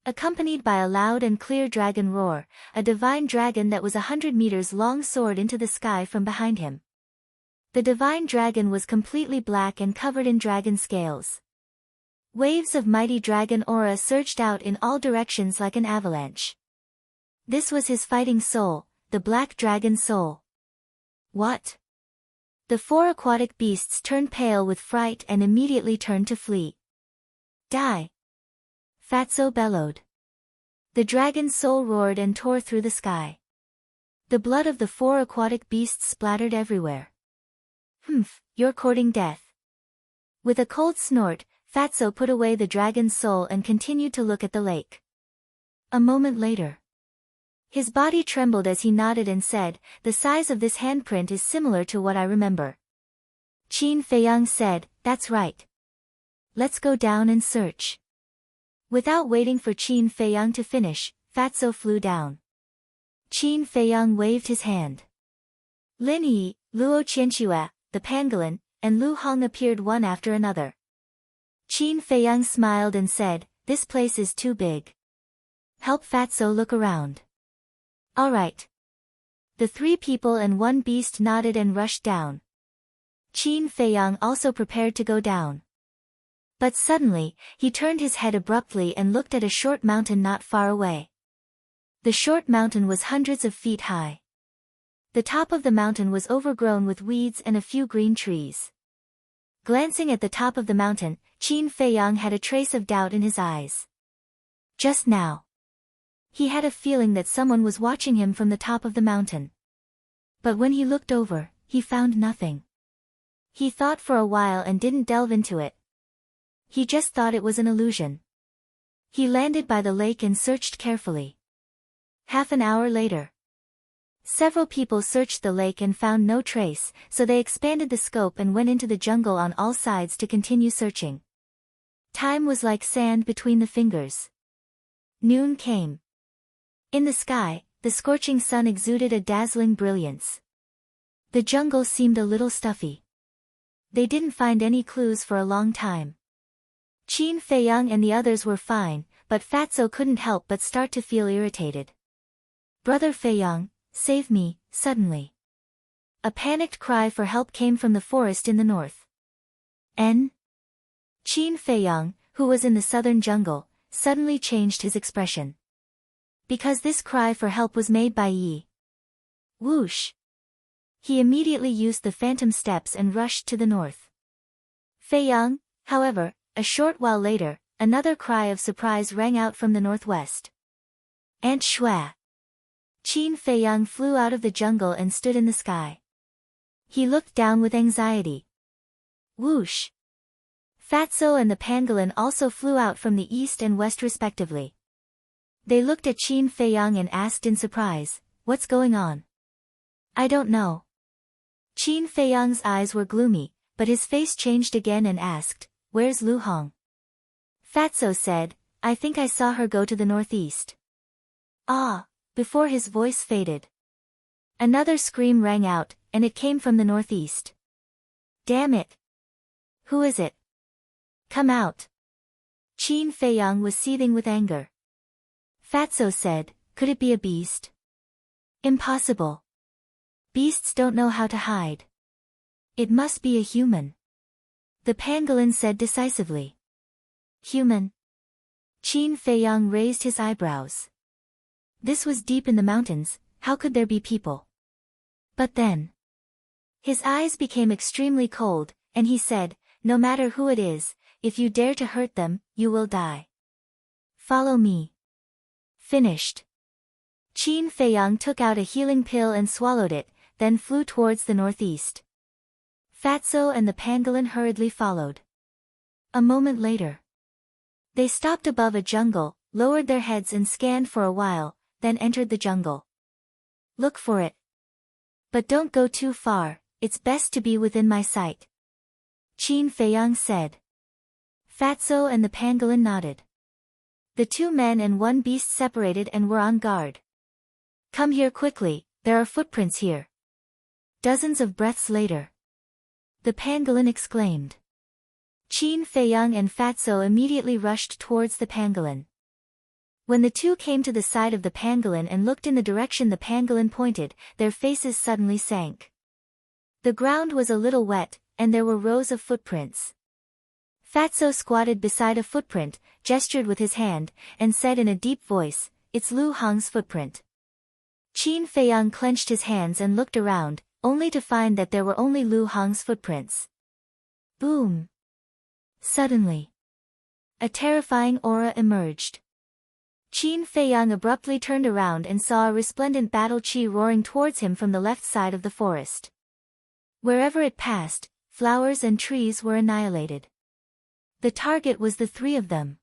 Accompanied by a loud and clear dragon roar, a divine dragon that was 100 meters long soared into the sky from behind him. The divine dragon was completely black and covered in dragon scales. Waves of mighty dragon aura surged out in all directions like an avalanche. This was his fighting soul, the black dragon soul. What? The 4 aquatic beasts turned pale with fright and immediately turned to flee. Die! Fatso bellowed. The dragon soul roared and tore through the sky. The blood of the 4 aquatic beasts splattered everywhere. "Humph, you're courting death." With a cold snort, Fatso put away the dragon's soul and continued to look at the lake. A moment later, his body trembled as he nodded and said, "The size of this handprint is similar to what I remember." Qin Feiyang said, "That's right. Let's go down and search." Without waiting for Qin Feiyang to finish, Fatso flew down. Qin Feiyang waved his hand. Lin Yi, Luo Qianxue, the pangolin, and Lu Hong appeared one after another. Qin Feiyang smiled and said, "This place is too big. Help Fatso look around." "All right." The 3 people and 1 beast nodded and rushed down. Qin Feiyang also prepared to go down. But suddenly, he turned his head abruptly and looked at a short mountain not far away. The short mountain was hundreds of feet high. The top of the mountain was overgrown with weeds and a few green trees. Glancing at the top of the mountain, Qin Feiyang had a trace of doubt in his eyes. Just now, he had a feeling that someone was watching him from the top of the mountain. But when he looked over, he found nothing. He thought for a while and didn't delve into it. He just thought it was an illusion. He landed by the lake and searched carefully. Half an hour later, several people searched the lake and found no trace, so they expanded the scope and went into the jungle on all sides to continue searching. Time was like sand between the fingers. Noon came. In the sky, the scorching sun exuded a dazzling brilliance. The jungle seemed a little stuffy. They didn't find any clues for a long time. Qin Feiyang and the others were fine, but Fatso couldn't help but start to feel irritated. "Brother Feiyang, save me," suddenly. A panicked cry for help came from the forest in the north. Qin Feiyang, who was in the southern jungle, suddenly changed his expression. Because this cry for help was made by Yi. Whoosh! He immediately used the phantom steps and rushed to the north. Feiyang, however, a short while later, another cry of surprise rang out from the northwest. Aunt Shua! Qin Feiyang flew out of the jungle and stood in the sky. He looked down with anxiety. Whoosh! Fatso and the pangolin also flew out from the east and west respectively. They looked at Qin Feiyang and asked in surprise, "What's going on?" "I don't know." Qin Feiyang's eyes were gloomy, but his face changed again and asked, "Where's Lu Hong?" Fatso said, "I think I saw her go to the northeast." Ah! Before his voice faded, another scream rang out, and it came from the northeast. "Damn it! Who is it? Come out!" Qin Feiyang was seething with anger. Fatso said, "Could it be a beast?" "Impossible. Beasts don't know how to hide. It must be a human." The pangolin said decisively. "Human?" Qin Feiyang raised his eyebrows. This was deep in the mountains, how could there be people? But then, his eyes became extremely cold, and he said, "No matter who it is, if you dare to hurt them, you will die. Follow me." Finished. Qin Feiyang took out a healing pill and swallowed it, then flew towards the northeast. Fatso and the pangolin hurriedly followed. A moment later, they stopped above a jungle, lowered their heads and scanned for a while, then entered the jungle. "Look for it. But don't go too far, it's best to be within my sight," Qin Feiyang said. Fatso and the pangolin nodded. The two men and one beast separated and were on guard. "Come here quickly, there are footprints here." Dozens of breaths later, the pangolin exclaimed. Qin Feiyang and Fatso immediately rushed towards the pangolin. When the two came to the side of the pangolin and looked in the direction the pangolin pointed, their faces suddenly sank. The ground was a little wet, and there were rows of footprints. Fatso squatted beside a footprint, gestured with his hand, and said in a deep voice, "It's Lu Hong's footprint." Qin Feiyang clenched his hands and looked around, only to find that there were only Lu Hong's footprints. Boom! Suddenly, a terrifying aura emerged. Qin Feiyang abruptly turned around and saw a resplendent battle chi roaring towards him from the left side of the forest. Wherever it passed, flowers and trees were annihilated. The target was the three of them.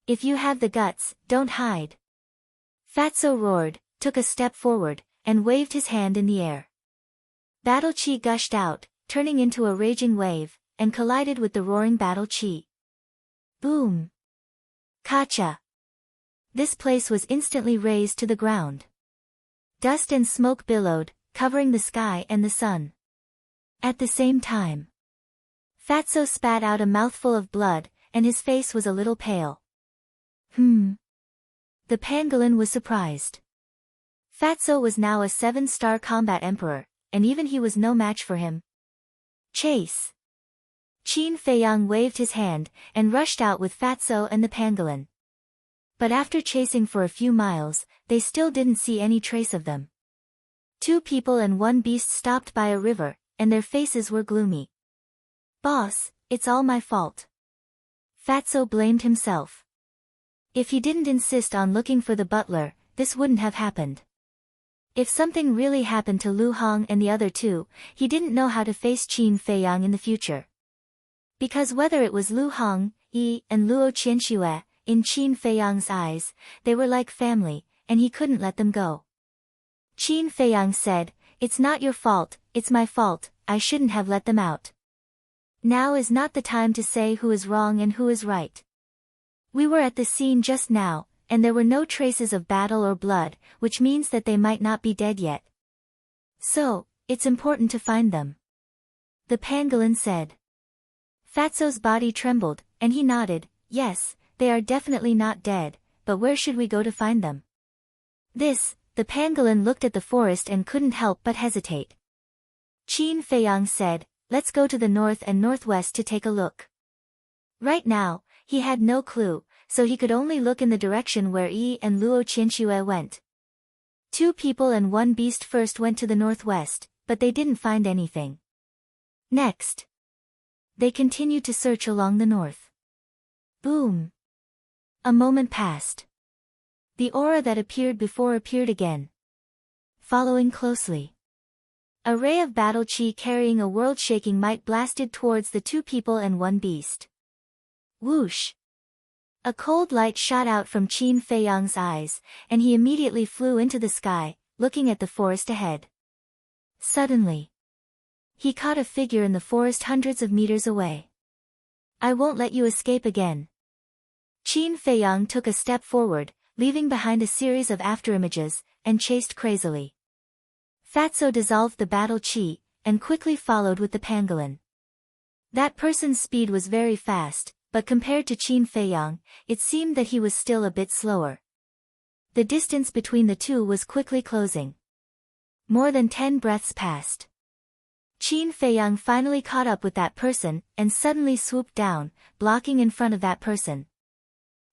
"If you have the guts, don't hide." Fatso roared, took a step forward, and waved his hand in the air. Battle chi gushed out, turning into a raging wave, and collided with the roaring battle chi. Boom! Kacha! This place was instantly razed to the ground. Dust and smoke billowed, covering the sky and the sun. At the same time, Fatso spat out a mouthful of blood, and his face was a little pale. The pangolin was surprised. Fatso was now a 7-star combat emperor, and even he was no match for him. Chase! Qin Feiyang waved his hand, and rushed out with Fatso and the pangolin. But after chasing for a few miles, they still didn't see any trace of them. 2 people and 1 beast stopped by a river, and their faces were gloomy. "Boss, it's all my fault." Fatso blamed himself. If he didn't insist on looking for the butler, this wouldn't have happened. If something really happened to Lu Hong and the other two, he didn't know how to face Qin Feiyang in the future. Because whether it was Lu Hong, Yi, and Luo Qianxue. In Qin Feiyang's eyes, they were like family, and he couldn't let them go. Qin Feiyang said, "It's not your fault, it's my fault, I shouldn't have let them out. Now is not the time to say who is wrong and who is right. We were at the scene just now, and there were no traces of battle or blood, which means that they might not be dead yet. So, it's important to find them." The pangolin said. Fatso's body trembled, and he nodded, "Yes, they are definitely not dead, but where should we go to find them?" The pangolin looked at the forest and couldn't help but hesitate. Qin Feiyang said, "Let's go to the north and northwest to take a look." Right now, he had no clue, so he could only look in the direction where Yi and Luo Qianxue went. 2 people and 1 beast first went to the northwest, but they didn't find anything. Next, they continued to search along the north. Boom! A moment passed. The aura that appeared before appeared again. Following closely, a ray of battle chi carrying a world-shaking might blasted towards the 2 people and 1 beast. Whoosh! A cold light shot out from Qin Feiyang's eyes, and he immediately flew into the sky, looking at the forest ahead. Suddenly, he caught a figure in the forest hundreds of meters away. "I won't let you escape again." Qin Feiyang took a step forward, leaving behind a series of afterimages, and chased crazily. Fatso dissolved the battle chi, and quickly followed with the pangolin. That person's speed was very fast, but compared to Qin Feiyang, it seemed that he was still a bit slower. The distance between the two was quickly closing. More than 10 breaths passed. Qin Feiyang finally caught up with that person, and suddenly swooped down, blocking in front of that person.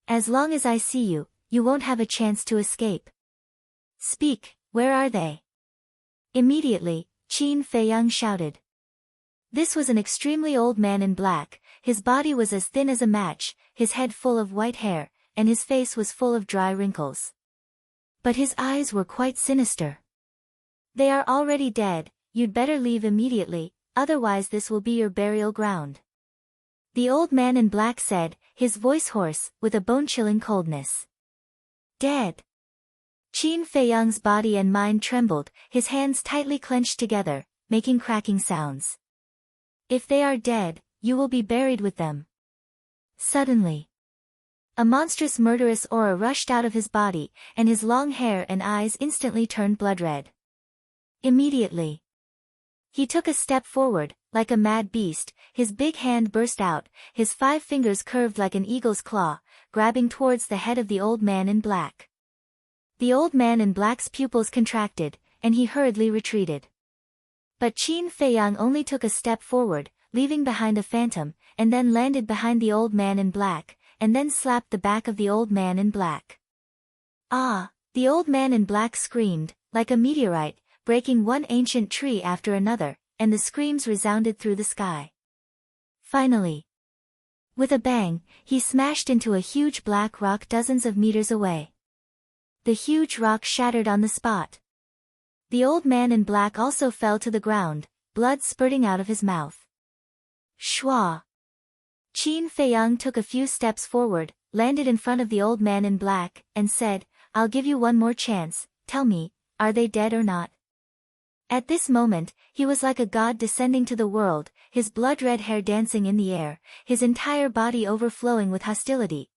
"As long as I see you, you won't have a chance to escape. Speak, where are they?" Immediately, Qin Feiyang shouted. This was an extremely old man in black. His body was as thin as a match, his head full of white hair, and his face was full of dry wrinkles. But his eyes were quite sinister. "They are already dead, you'd better leave immediately, otherwise this will be your burial ground," the old man in black said, his voice hoarse, with a bone-chilling coldness. "Dead?" Qin Feiyang's body and mind trembled, his hands tightly clenched together, making cracking sounds. "If they are dead, you will be buried with them." Suddenly, a monstrous murderous aura rushed out of his body, and his long hair and eyes instantly turned blood-red. Immediately, he took a step forward, like a mad beast, his big hand burst out, his 5 fingers curved like an eagle's claw, grabbing towards the head of the old man in black. The old man in black's pupils contracted, and he hurriedly retreated. But Qin Feiyang only took a step forward, leaving behind a phantom, and then landed behind the old man in black, and then slapped the back of the old man in black. "Ah!" The old man in black screamed, like a meteorite, breaking one ancient tree after another, and the screams resounded through the sky. Finally, with a bang, he smashed into a huge black rock dozens of meters away. The huge rock shattered on the spot. The old man in black also fell to the ground, blood spurting out of his mouth. Shwa! Qin Feiyang took a few steps forward, landed in front of the old man in black, and said, "I'll give you one more chance, tell me, are they dead or not?" At this moment, he was like a god descending to the world, his blood-red hair dancing in the air, his entire body overflowing with hostility.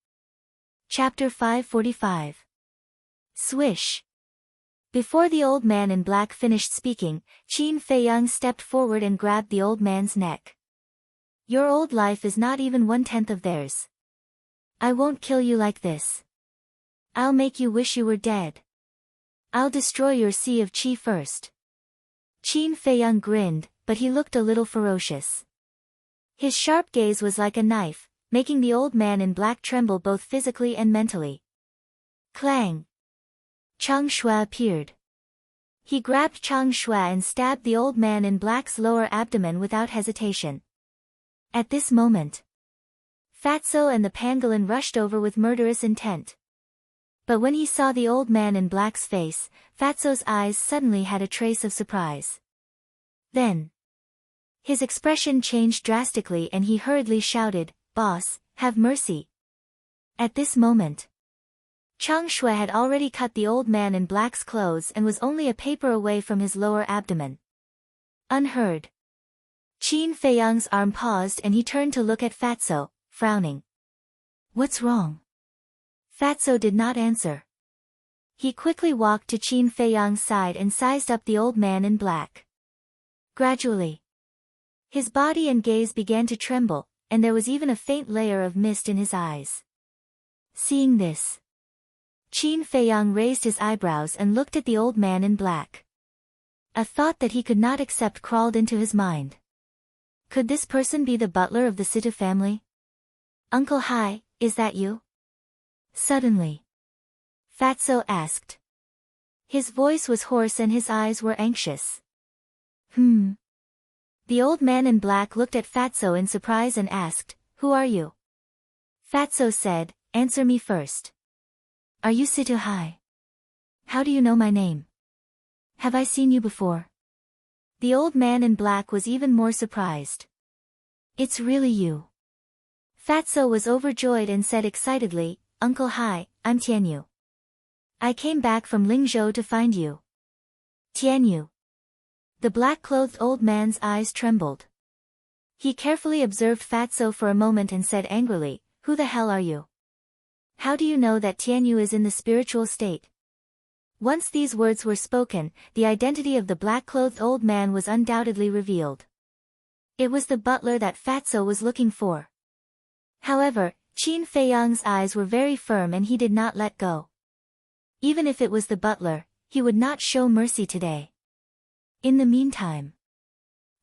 Chapter 545. Swish! Before the old man in black finished speaking, Qin Feiyang stepped forward and grabbed the old man's neck. "Your old life is not even 1/10 of theirs. I won't kill you like this. I'll make you wish you were dead. I'll destroy your sea of qi first." Qin Feiyang grinned, but he looked a little ferocious. His sharp gaze was like a knife, making the old man in black tremble both physically and mentally. Clang! Chang Shui appeared. He grabbed Chang Shui and stabbed the old man in black's lower abdomen without hesitation. At this moment, Fatso and the pangolin rushed over with murderous intent. But when he saw the old man in black's face, Fatso's eyes suddenly had a trace of surprise. Then, his expression changed drastically and he hurriedly shouted, "Boss, Have mercy. At this moment, Chang Shui had already cut the old man in black's clothes and was only a paper away from his lower abdomen. Unheard. Qin Feiyang's arm paused and he turned to look at Fatso, frowning. What's wrong? Fatso did not answer. He quickly walked to Qin Feiyang's side and sized up the old man in black. Gradually, his body and gaze began to tremble, and there was even a faint layer of mist in his eyes. Seeing this, Qin Feiyang raised his eyebrows and looked at the old man in black. A thought that he could not accept crawled into his mind. Could this person be the butler of the Situ family? Uncle Hai, is that you? Suddenly, Fatso asked. His voice was hoarse and his eyes were anxious. The old man in black looked at Fatso in surprise and asked, Who are you? Fatso said, Answer me first. Are you Situ Hai? How do you know my name? Have I seen you before? The old man in black was even more surprised. It's really you. Fatso was overjoyed and said excitedly, Uncle Hai, I'm Tianyu. I came back from Lingzhou to find you. Tianyu. The black-clothed old man's eyes trembled. He carefully observed Fatso for a moment and said angrily, Who the hell are you? How do you know that Tianyu is in the spiritual state? Once these words were spoken, the identity of the black-clothed old man was undoubtedly revealed. It was the butler that Fatso was looking for. However, Qin Feiyang's eyes were very firm and he did not let go. Even if it was the butler, he would not show mercy today. In the meantime,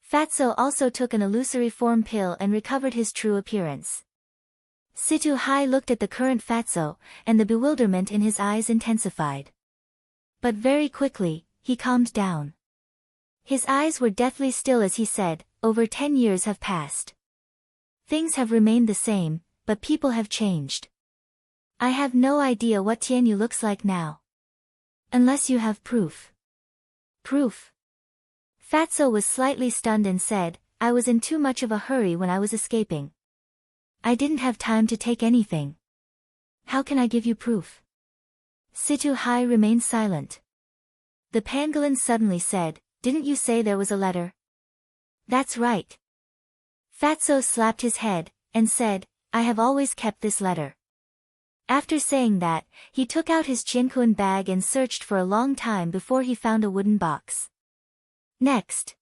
Fatso also took an illusory form pill and recovered his true appearance. Situ Hai looked at the current Fatso, and the bewilderment in his eyes intensified. But very quickly, he calmed down. His eyes were deathly still as he said, Over 10 years have passed. Things have remained the same, but people have changed. I have no idea what Tianyu looks like now. Unless you have proof. Proof? Fatso was slightly stunned and said, I was in too much of a hurry when I was escaping. I didn't have time to take anything. How can I give you proof? Situ Hai remained silent. The pangolin suddenly said, Didn't you say there was a letter? That's right. Fatso slapped his head, and said, I have always kept this letter. After saying that, he took out his chinkuan bag and searched for a long time before he found a wooden box. Next,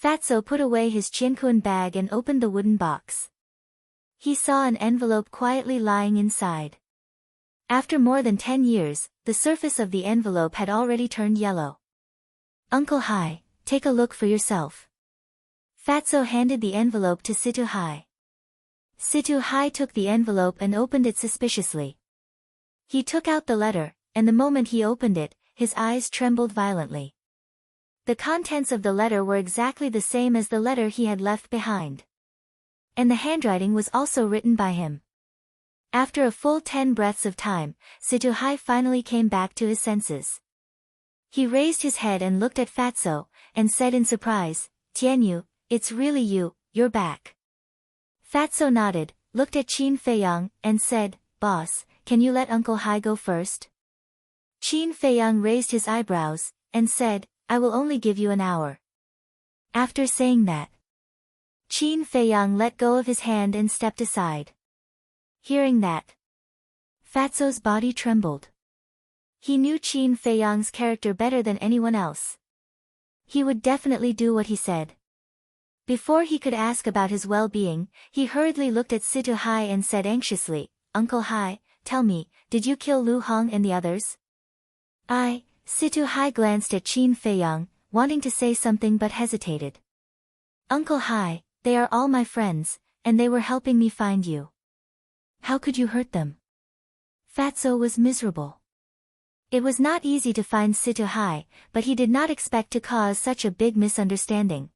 Fatso put away his chinkuan bag and opened the wooden box. He saw an envelope quietly lying inside. After more than 10 years, the surface of the envelope had already turned yellow. Uncle Hai, take a look for yourself. Fatso handed the envelope to Situ Hai. Situ Hai took the envelope and opened it suspiciously. He took out the letter, and the moment he opened it, his eyes trembled violently. The contents of the letter were exactly the same as the letter he had left behind. And the handwriting was also written by him. After a full 10 breaths of time, Situ Hai finally came back to his senses. He raised his head and looked at Fatso, and said in surprise, Tianyu, it's really you, you're back. Fatso nodded, looked at Qin Feiyang, and said, Boss, can you let Uncle Hai go first? Qin Feiyang raised his eyebrows, and said, I will only give you an hour. After saying that, Qin Feiyang let go of his hand and stepped aside. Hearing that, Fatso's body trembled. He knew Qin Feiyang's character better than anyone else. He would definitely do what he said. Before he could ask about his well-being, he hurriedly looked at Situ Hai and said anxiously, Uncle Hai, tell me, did you kill Lu Hong and the others? Situ Hai glanced at Qin Feiyang, wanting to say something but hesitated. Uncle Hai, they are all my friends, and they were helping me find you. How could you hurt them? Fatso was miserable. It was not easy to find Situ Hai, but he did not expect to cause such a big misunderstanding.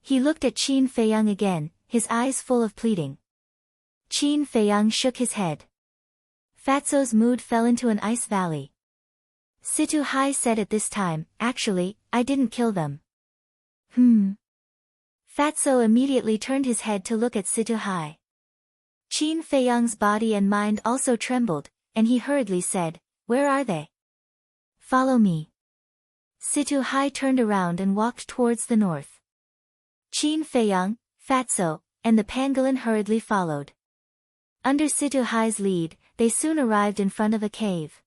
He looked at Qin Feiyang again, his eyes full of pleading. Qin Feiyang shook his head. Fatso's mood fell into an ice valley. Situ Hai said at this time, actually, I didn't kill them. Fatso immediately turned his head to look at Situ Hai. Qin Feiyang's body and mind also trembled, and he hurriedly said, "Where are they? Follow me." Situ Hai turned around and walked towards the north. Qin Feiyang, Fatso, and the pangolin hurriedly followed. Under Situ Hai's lead, they soon arrived in front of a cave.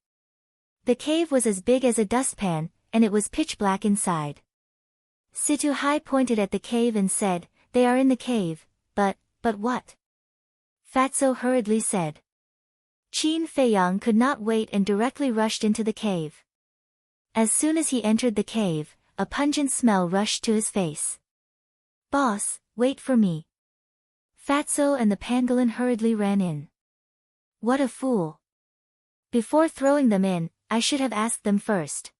The cave was as big as a dustpan, and it was pitch black inside. Situ Hai pointed at the cave and said, "They are in the cave, but what?" Fatso hurriedly said. Qin Feiyang could not wait and directly rushed into the cave. As soon as he entered the cave, a pungent smell rushed to his face. "Boss, wait for me." Fatso and the pangolin hurriedly ran in. What a fool. Before throwing them in, I should have asked them first.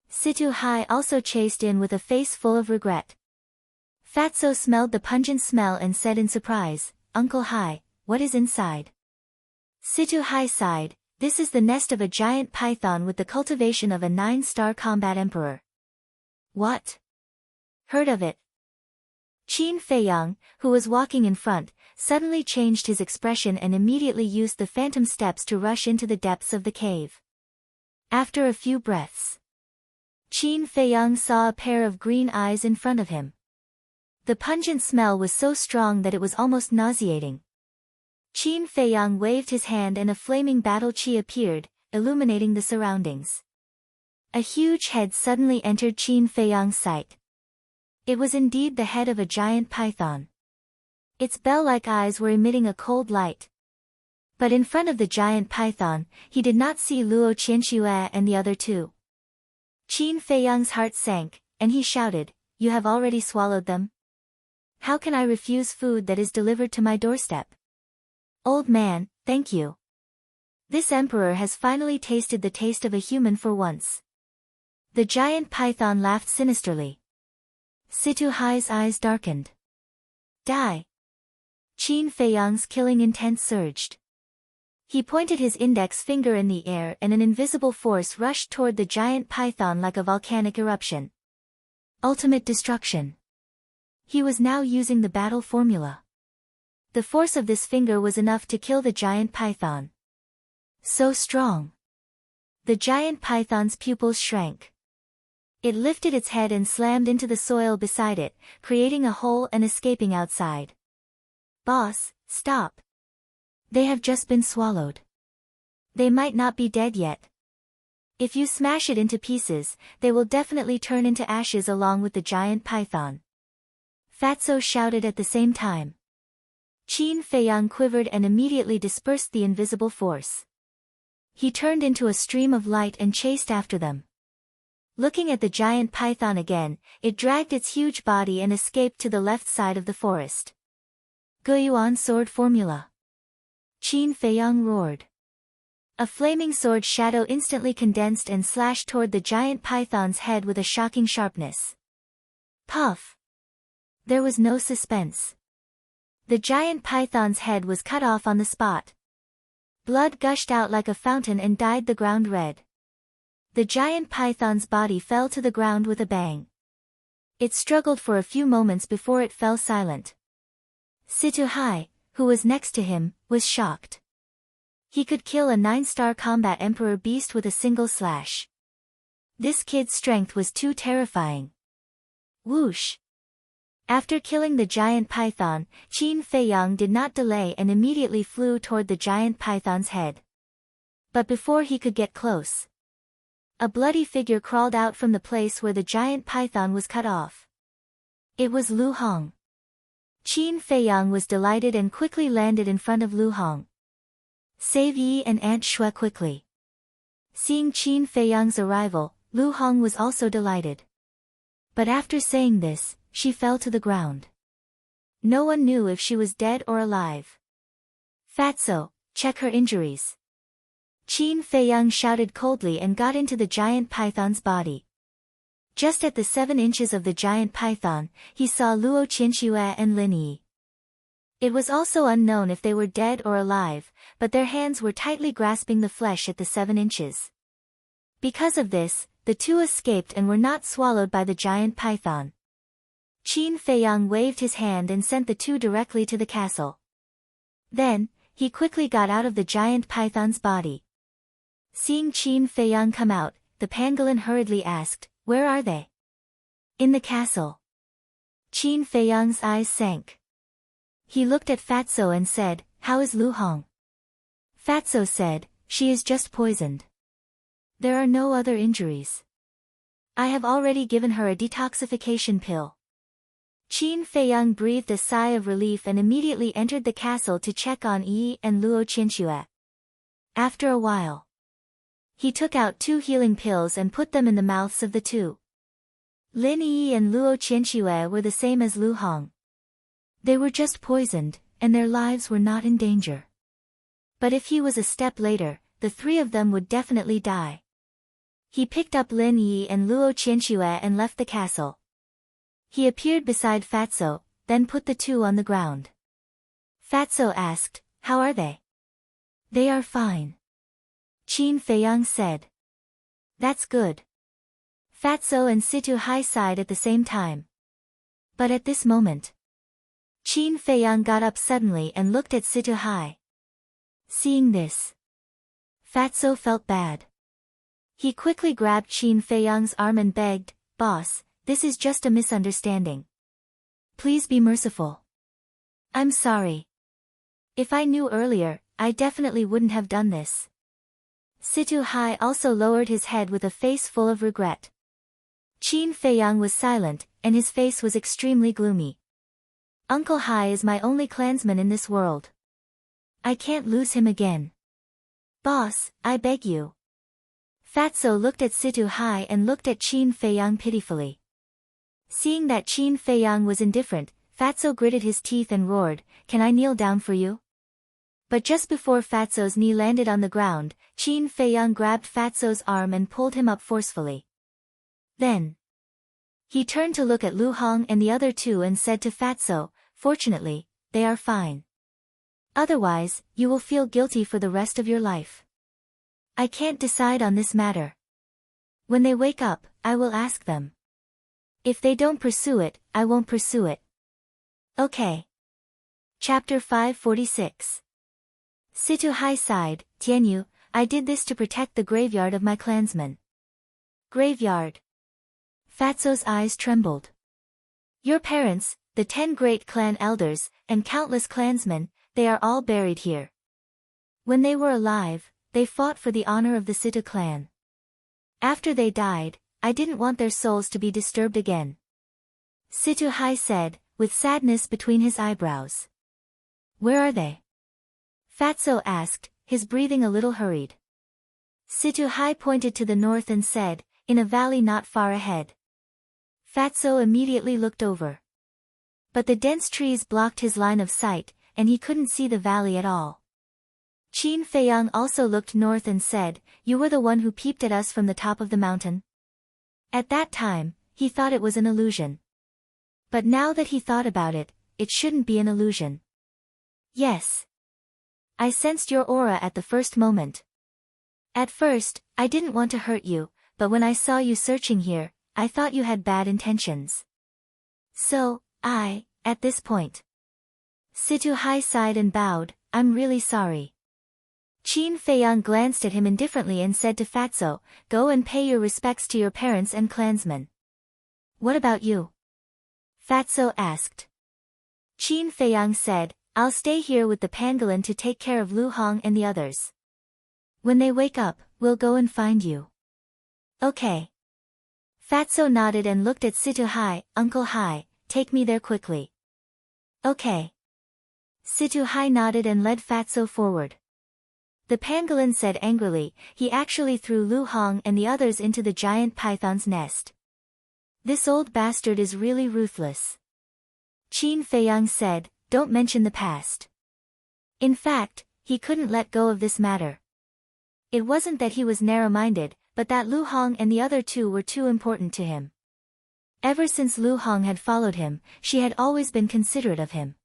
Situ Hai also chased in with a face full of regret. Fatso smelled the pungent smell and said in surprise, "Uncle Hai, what is inside?" Situ Hai sighed, "This is the nest of a giant python with the cultivation of a 9-star combat emperor." What? Heard of it? Qin Feiyang, who was walking in front, suddenly changed his expression and immediately used the phantom steps to rush into the depths of the cave. After a few breaths, Qin Feiyang saw a pair of green eyes in front of him. The pungent smell was so strong that it was almost nauseating. Qin Feiyang waved his hand and a flaming battle chi appeared, illuminating the surroundings. A huge head suddenly entered Qin Feiyang's sight. It was indeed the head of a giant python. Its bell-like eyes were emitting a cold light. But in front of the giant python, he did not see Luo Qianxue and the other two. Qin Feiyang's heart sank, and he shouted, "You have already swallowed them? How can I refuse food that is delivered to my doorstep? Old man, thank you. This emperor has finally tasted the taste of a human for once." The giant python laughed sinisterly. Situ Hai's eyes darkened. "Die!" Qin Feiyang's killing intent surged. He pointed his index finger in the air and an invisible force rushed toward the giant python like a volcanic eruption. Ultimate destruction. He was now using the battle formula. The force of this finger was enough to kill the giant python. So strong. The giant python's pupils shrank. It lifted its head and slammed into the soil beside it, creating a hole and escaping outside. "Boss, stop. They have just been swallowed. They might not be dead yet. If you smash it into pieces, they will definitely turn into ashes along with the giant python." Fatso shouted at the same time. Qin Feiyang quivered and immediately dispersed the invisible force. He turned into a stream of light and chased after them. Looking at the giant python again, it dragged its huge body and escaped to the left side of the forest. "Guiyuan sword formula." Qin Feiyang roared. A flaming sword shadow instantly condensed and slashed toward the giant python's head with a shocking sharpness. Puff! There was no suspense. The giant python's head was cut off on the spot. Blood gushed out like a fountain and dyed the ground red. The giant python's body fell to the ground with a bang. It struggled for a few moments before it fell silent. Situ Hai, who was next to him, was shocked. He could kill a 9-star combat emperor beast with a single slash. This kid's strength was too terrifying. Whoosh! After killing the giant python, Qin Feiyang did not delay and immediately flew toward the giant python's head. But before he could get close, a bloody figure crawled out from the place where the giant python was cut off. It was Lu Hong. Qin Feiyang was delighted and quickly landed in front of Lu Hong. "Save Yi and Aunt Shui quickly." Seeing Qin Feiyang's arrival, Lu Hong was also delighted. But after saying this, she fell to the ground. No one knew if she was dead or alive. "Fatso, check her injuries." Qin Feiyang shouted coldly and got into the giant python's body. Just at the 7 inches of the giant python, he saw Luo Qianxue and Lin Yi. It was also unknown if they were dead or alive, but their hands were tightly grasping the flesh at the 7 inches. Because of this, the two escaped and were not swallowed by the giant python. Qin Feiyang waved his hand and sent the two directly to the castle. Then, he quickly got out of the giant python's body. Seeing Qin Feiyang come out, the pangolin hurriedly asked, "Where are they?" "In the castle." Qin Feiyang's eyes sank. He looked at Fatso and said, "How is Lu Hong?" Fatso said, "She is just poisoned. There are no other injuries. I have already given her a detoxification pill." Qin Feiyang breathed a sigh of relief and immediately entered the castle to check on Yi and Luo Qianxue. After a while, he took out 2 healing pills and put them in the mouths of the 2. Lin Yi and Luo Qianxue were the same as Lu Hong. They were just poisoned, and their lives were not in danger. But if he was a step later, the 3 of them would definitely die. He picked up Lin Yi and Luo Qianxue and left the castle. He appeared beside Fatso, then put the 2 on the ground. Fatso asked, "How are they?" "They are fine," Qin Feiyang said. "That's good." Fatso and Situ Hai sighed at the same time. But at this moment, Qin Feiyang got up suddenly and looked at Situ Hai. Seeing this, Fatso felt bad. He quickly grabbed Qin Feiyang's arm and begged, "Boss, this is just a misunderstanding. Please be merciful. I'm sorry. If I knew earlier, I definitely wouldn't have done this." Situ Hai also lowered his head with a face full of regret. Qin Feiyang was silent, and his face was extremely gloomy. "Uncle Hai is my only clansman in this world. I can't lose him again. Boss, I beg you." Fatso looked at Situ Hai and looked at Qin Feiyang pitifully. Seeing that Qin Feiyang was indifferent, Fatso gritted his teeth and roared, "Can I kneel down for you?" But just before Fatso's knee landed on the ground, Qin Feiyang grabbed Fatso's arm and pulled him up forcefully. Then, he turned to look at Lu Hong and the other 2 and said to Fatso, "Fortunately, they are fine. Otherwise, you will feel guilty for the rest of your life. I can't decide on this matter. When they wake up, I will ask them. If they don't pursue it, I won't pursue it. Okay." Chapter 546. Situ Hai sighed, "Tianyu, I did this to protect the graveyard of my clansmen." "Graveyard?" Fatso's eyes trembled. "Your parents, the 10 great clan elders, and countless clansmen, they are all buried here. When they were alive, they fought for the honor of the Situ clan. After they died, I didn't want their souls to be disturbed again." Situ Hai said, with sadness between his eyebrows. "Where are they?" Fatso asked, his breathing a little hurried. Situ Hai pointed to the north and said, "In a valley not far ahead." Fatso immediately looked over. But the dense trees blocked his line of sight, and he couldn't see the valley at all. Qin Feiyang also looked north and said, "You were the one who peeped at us from the top of the mountain?" At that time, he thought it was an illusion. But now that he thought about it, it shouldn't be an illusion. "Yes. I sensed your aura at the first moment. At first, I didn't want to hurt you, but when I saw you searching here, I thought you had bad intentions. So, at this point." Situ Hai sighed and bowed, "I'm really sorry." Qin Feiyang glanced at him indifferently and said to Fatso, "Go and pay your respects to your parents and clansmen." "What about you?" Fatso asked. Qin Feiyang said, "I'll stay here with the pangolin to take care of Lu Hong and the others. When they wake up, we'll go and find you." "Okay." Fatso nodded and looked at Situ Hai, "Uncle Hai, take me there quickly." "Okay." Situ Hai nodded and led Fatso forward. The pangolin said angrily, "He actually threw Lu Hong and the others into the giant python's nest. This old bastard is really ruthless." Qin Feiyang said, "Don't mention the past." In fact, he couldn't let go of this matter. It wasn't that he was narrow-minded, but that Lu Hong and the other 2 were too important to him. Ever since Lu Hong had followed him, she had always been considerate of him.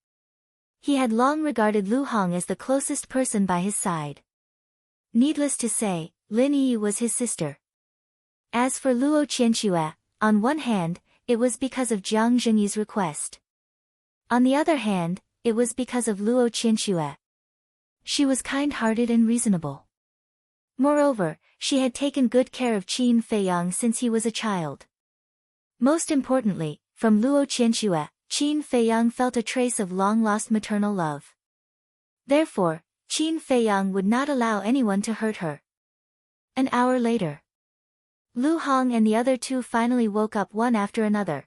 He had long regarded Lu Hong as the closest person by his side. Needless to say, Lin Yi was his sister. As for Luo Qianxue, on one hand, it was because of Jiang Zhengyi's request. On the other hand, it was because of Luo Qianxue. She was kind-hearted and reasonable. Moreover, she had taken good care of Qin Feiyang since he was a child. Most importantly, from Luo Qianxue, Qin Feiyang felt a trace of long-lost maternal love. Therefore, Qin Feiyang would not allow anyone to hurt her. An hour later, Lu Hong and the other two finally woke up one after another.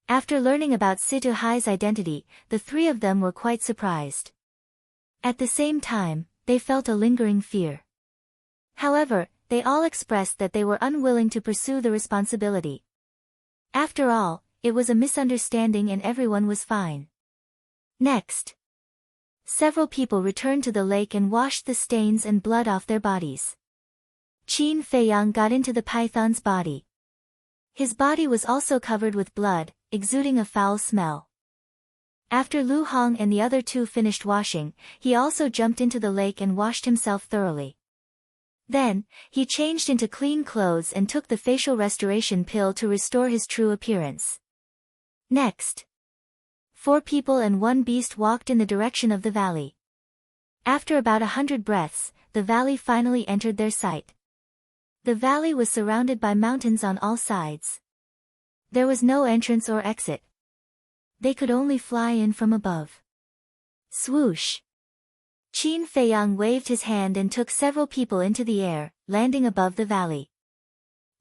After learning about Situ Hai's identity, the three of them were quite surprised. At the same time, they felt a lingering fear. However, they all expressed that they were unwilling to pursue the responsibility. After all, it was a misunderstanding and everyone was fine. Next, several people returned to the lake and washed the stains and blood off their bodies. Qin Feiyang got into the python's body. His body was also covered with blood, exuding a foul smell. After Lu Hong and the other two finished washing, he also jumped into the lake and washed himself thoroughly. Then, he changed into clean clothes and took the facial restoration pill to restore his true appearance. Next, 4 people and 1 beast walked in the direction of the valley. After about 100 breaths, the valley finally entered their sight. The valley was surrounded by mountains on all sides. There was no entrance or exit. They could only fly in from above. Swoosh! Qin Feiyang waved his hand and took several people into the air, landing above the valley.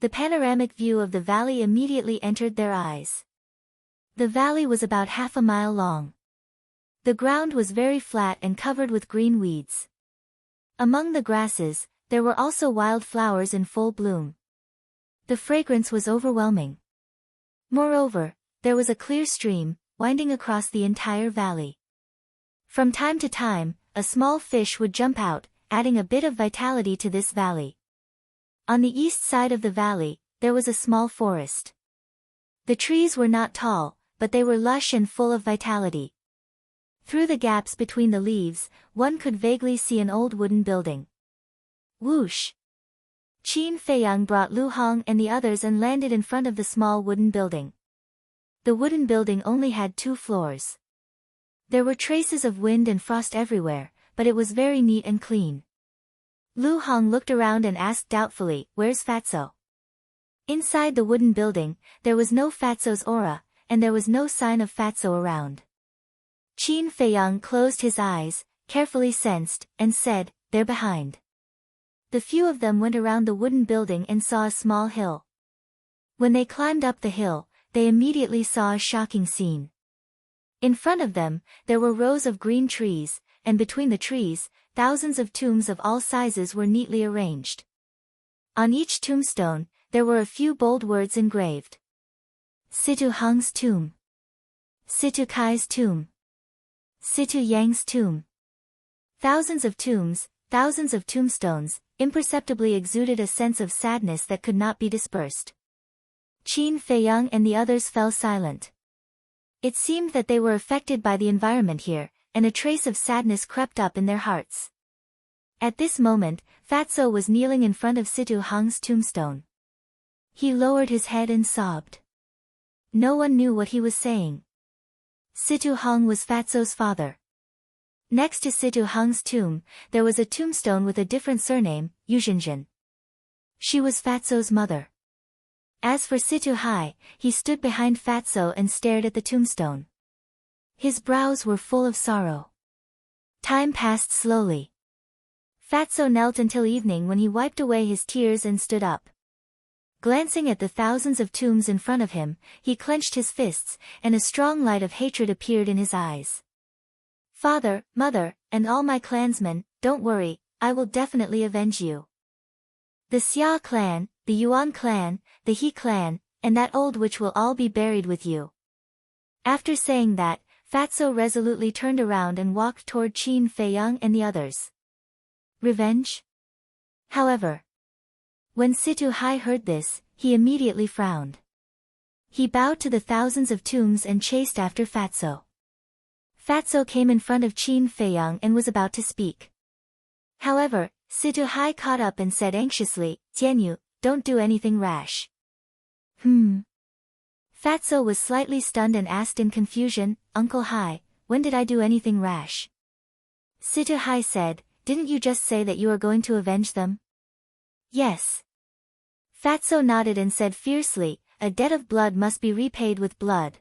The panoramic view of the valley immediately entered their eyes. The valley was about half a mile long. The ground was very flat and covered with green weeds. Among the grasses, there were also wild flowers in full bloom. The fragrance was overwhelming. Moreover, there was a clear stream, winding across the entire valley. From time to time, a small fish would jump out, adding a bit of vitality to this valley. On the east side of the valley, there was a small forest. The trees were not tall, but they were lush and full of vitality. Through the gaps between the leaves, one could vaguely see an old wooden building. Whoosh! Qin Feiyang brought Lu Hong and the others and landed in front of the small wooden building. The wooden building only had 2 floors. There were traces of wind and frost everywhere, but it was very neat and clean. Lu Hong looked around and asked doubtfully, "Where's Fatso?" Inside the wooden building, there was no Fatso's aura, and there was no sign of Fatso around. Qin Feiyang closed his eyes, carefully sensed, and said, "They're behind." The few of them went around the wooden building and saw a small hill. When they climbed up the hill, they immediately saw a shocking scene. In front of them, there were rows of green trees, and between the trees, thousands of tombs of all sizes were neatly arranged. On each tombstone, there were a few bold words engraved. Situ Hong's tomb. Situ Kai's tomb. Situ Yang's tomb. Thousands of tombs, thousands of tombstones, imperceptibly exuded a sense of sadness that could not be dispersed. Qin Feiyang and the others fell silent. It seemed that they were affected by the environment here, and a trace of sadness crept up in their hearts. At this moment, Fatso was kneeling in front of Situ Hong's tombstone. He lowered his head and sobbed. No one knew what he was saying. Situ Hong was Fatso's father. Next to Situ Hong's tomb, there was a tombstone with a different surname, Yuzhinjin. She was Fatso's mother. As for Situ Hai, he stood behind Fatso and stared at the tombstone. His brows were full of sorrow. Time passed slowly. Fatso knelt until evening when he wiped away his tears and stood up. Glancing at the thousands of tombs in front of him, he clenched his fists, and a strong light of hatred appeared in his eyes. "Father, mother, and all my clansmen, don't worry, I will definitely avenge you. The Xia clan, the Yuan clan, the He clan, and that old witch will all be buried with you." After saying that, Fatso resolutely turned around and walked toward Qin Feiyang and the others. Revenge? However, when Situ Hai heard this, he immediately frowned. He bowed to the thousands of tombs and chased after Fatso. Fatso came in front of Qin Feiyang and was about to speak. However, Situ Hai caught up and said anxiously, "Jianyu, don't do anything rash." Fatso was slightly stunned and asked in confusion, "Uncle Hai, when did I do anything rash?" Situ Hai said, didn't you just say that you are going to avenge them? Yes. Fatso nodded and said fiercely, a debt of blood must be repaid with blood.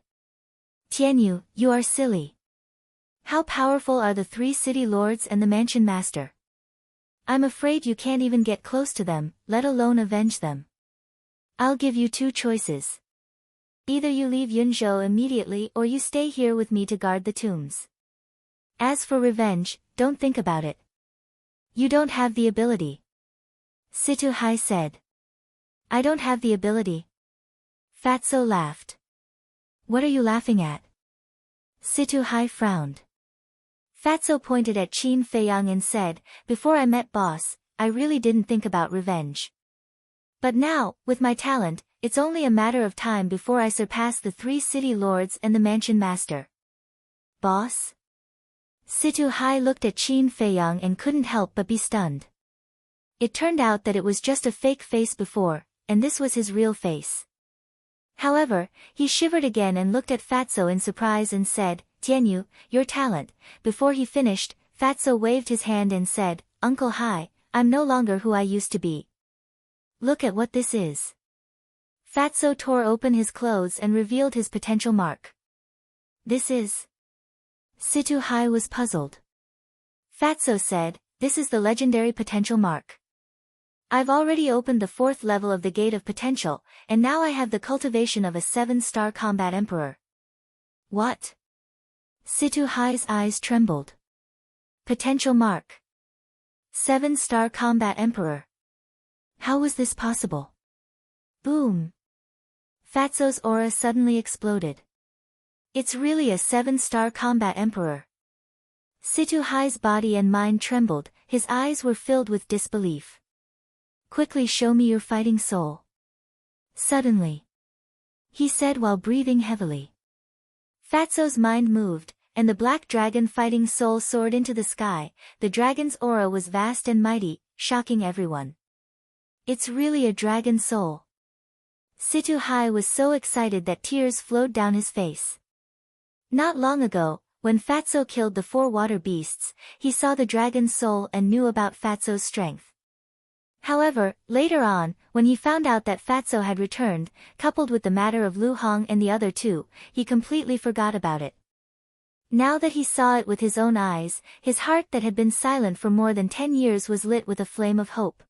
Tianyu, you are silly. How powerful are the 3 city lords and the mansion master? I'm afraid you can't even get close to them, let alone avenge them. I'll give you 2 choices. Either you leave Yunzhou immediately or you stay here with me to guard the tombs. As for revenge, don't think about it. You don't have the ability. Situ Hai said. I don't have the ability. Fatso laughed. What are you laughing at? Situ Hai frowned. Fatso pointed at Qin Feiyang and said, before I met boss, I really didn't think about revenge. But now, with my talent, it's only a matter of time before I surpass the 3 city lords and the mansion master. Boss? Situ Hai looked at Qin Feiyang and couldn't help but be stunned. It turned out that it was just a fake face before, and this was his real face. However, he shivered again and looked at Fatso in surprise and said, Tianyu, your talent. Before he finished, Fatso waved his hand and said, Uncle Hai, I'm no longer who I used to be. Look at what this is. Fatso tore open his clothes and revealed his potential mark. This is... Situ Hai was puzzled. Fatso said, this is the legendary potential mark. I've already opened the 4th level of the Gate of Potential, and now I have the cultivation of a 7-star combat emperor. What? Situ Hai's eyes trembled. Potential mark. 7-star combat emperor. How was this possible? Boom. Fatso's aura suddenly exploded. It's really a 7-star combat emperor. Situ Hai's body and mind trembled, his eyes were filled with disbelief. Quickly show me your fighting soul. Suddenly. He said while breathing heavily. Fatso's mind moved, and the black dragon fighting soul soared into the sky. The dragon's aura was vast and mighty, shocking everyone. It's really a dragon soul. Situ Hai was so excited that tears flowed down his face. Not long ago, when Fatso killed the 4 water beasts, he saw the dragon's soul and knew about Fatso's strength. However, later on, when he found out that Fatso had returned, coupled with the matter of Lu Hong and the other 2, he completely forgot about it. Now that he saw it with his own eyes, his heart that had been silent for more than 10 years was lit with a flame of hope.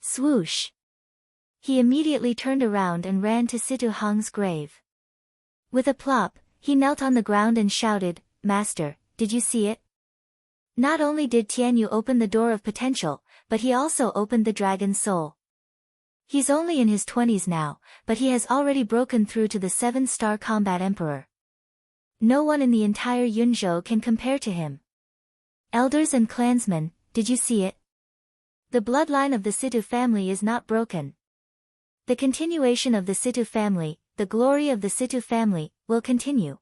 Swoosh! He immediately turned around and ran to Situ Hong's grave. With a plop, he knelt on the ground and shouted, Master, did you see it? Not only did Tianyu open the door of potential, but he also opened the dragon's soul. He's only in his 20s now, but he has already broken through to the 7-star combat emperor. No one in the entire Yunzhou can compare to him. Elders and clansmen, did you see it? The bloodline of the Situ family is not broken. The continuation of the Situ family, the glory of the Situ family, will continue.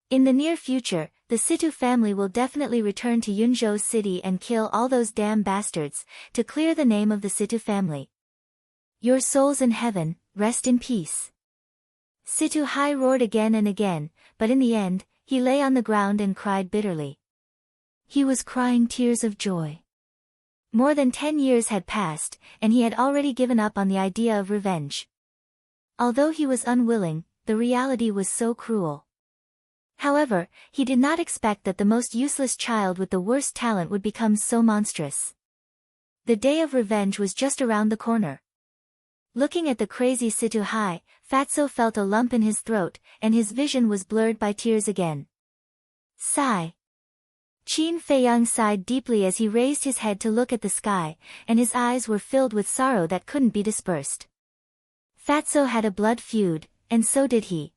In the near future, the Situ family will definitely return to Yunzhou city and kill all those damn bastards, to clear the name of the Situ family. Your souls in heaven, rest in peace. Situ Hai roared again and again, but in the end, he lay on the ground and cried bitterly. He was crying tears of joy. More than 10 years had passed, and he had already given up on the idea of revenge. Although he was unwilling, the reality was so cruel. However, he did not expect that the most useless child with the worst talent would become so monstrous. The day of revenge was just around the corner. Looking at the crazy Situ Hai, Fatso felt a lump in his throat, and his vision was blurred by tears again. Sigh. Qin Feiyang sighed deeply as he raised his head to look at the sky, and his eyes were filled with sorrow that couldn't be dispersed. Fatso had a blood feud, and so did he.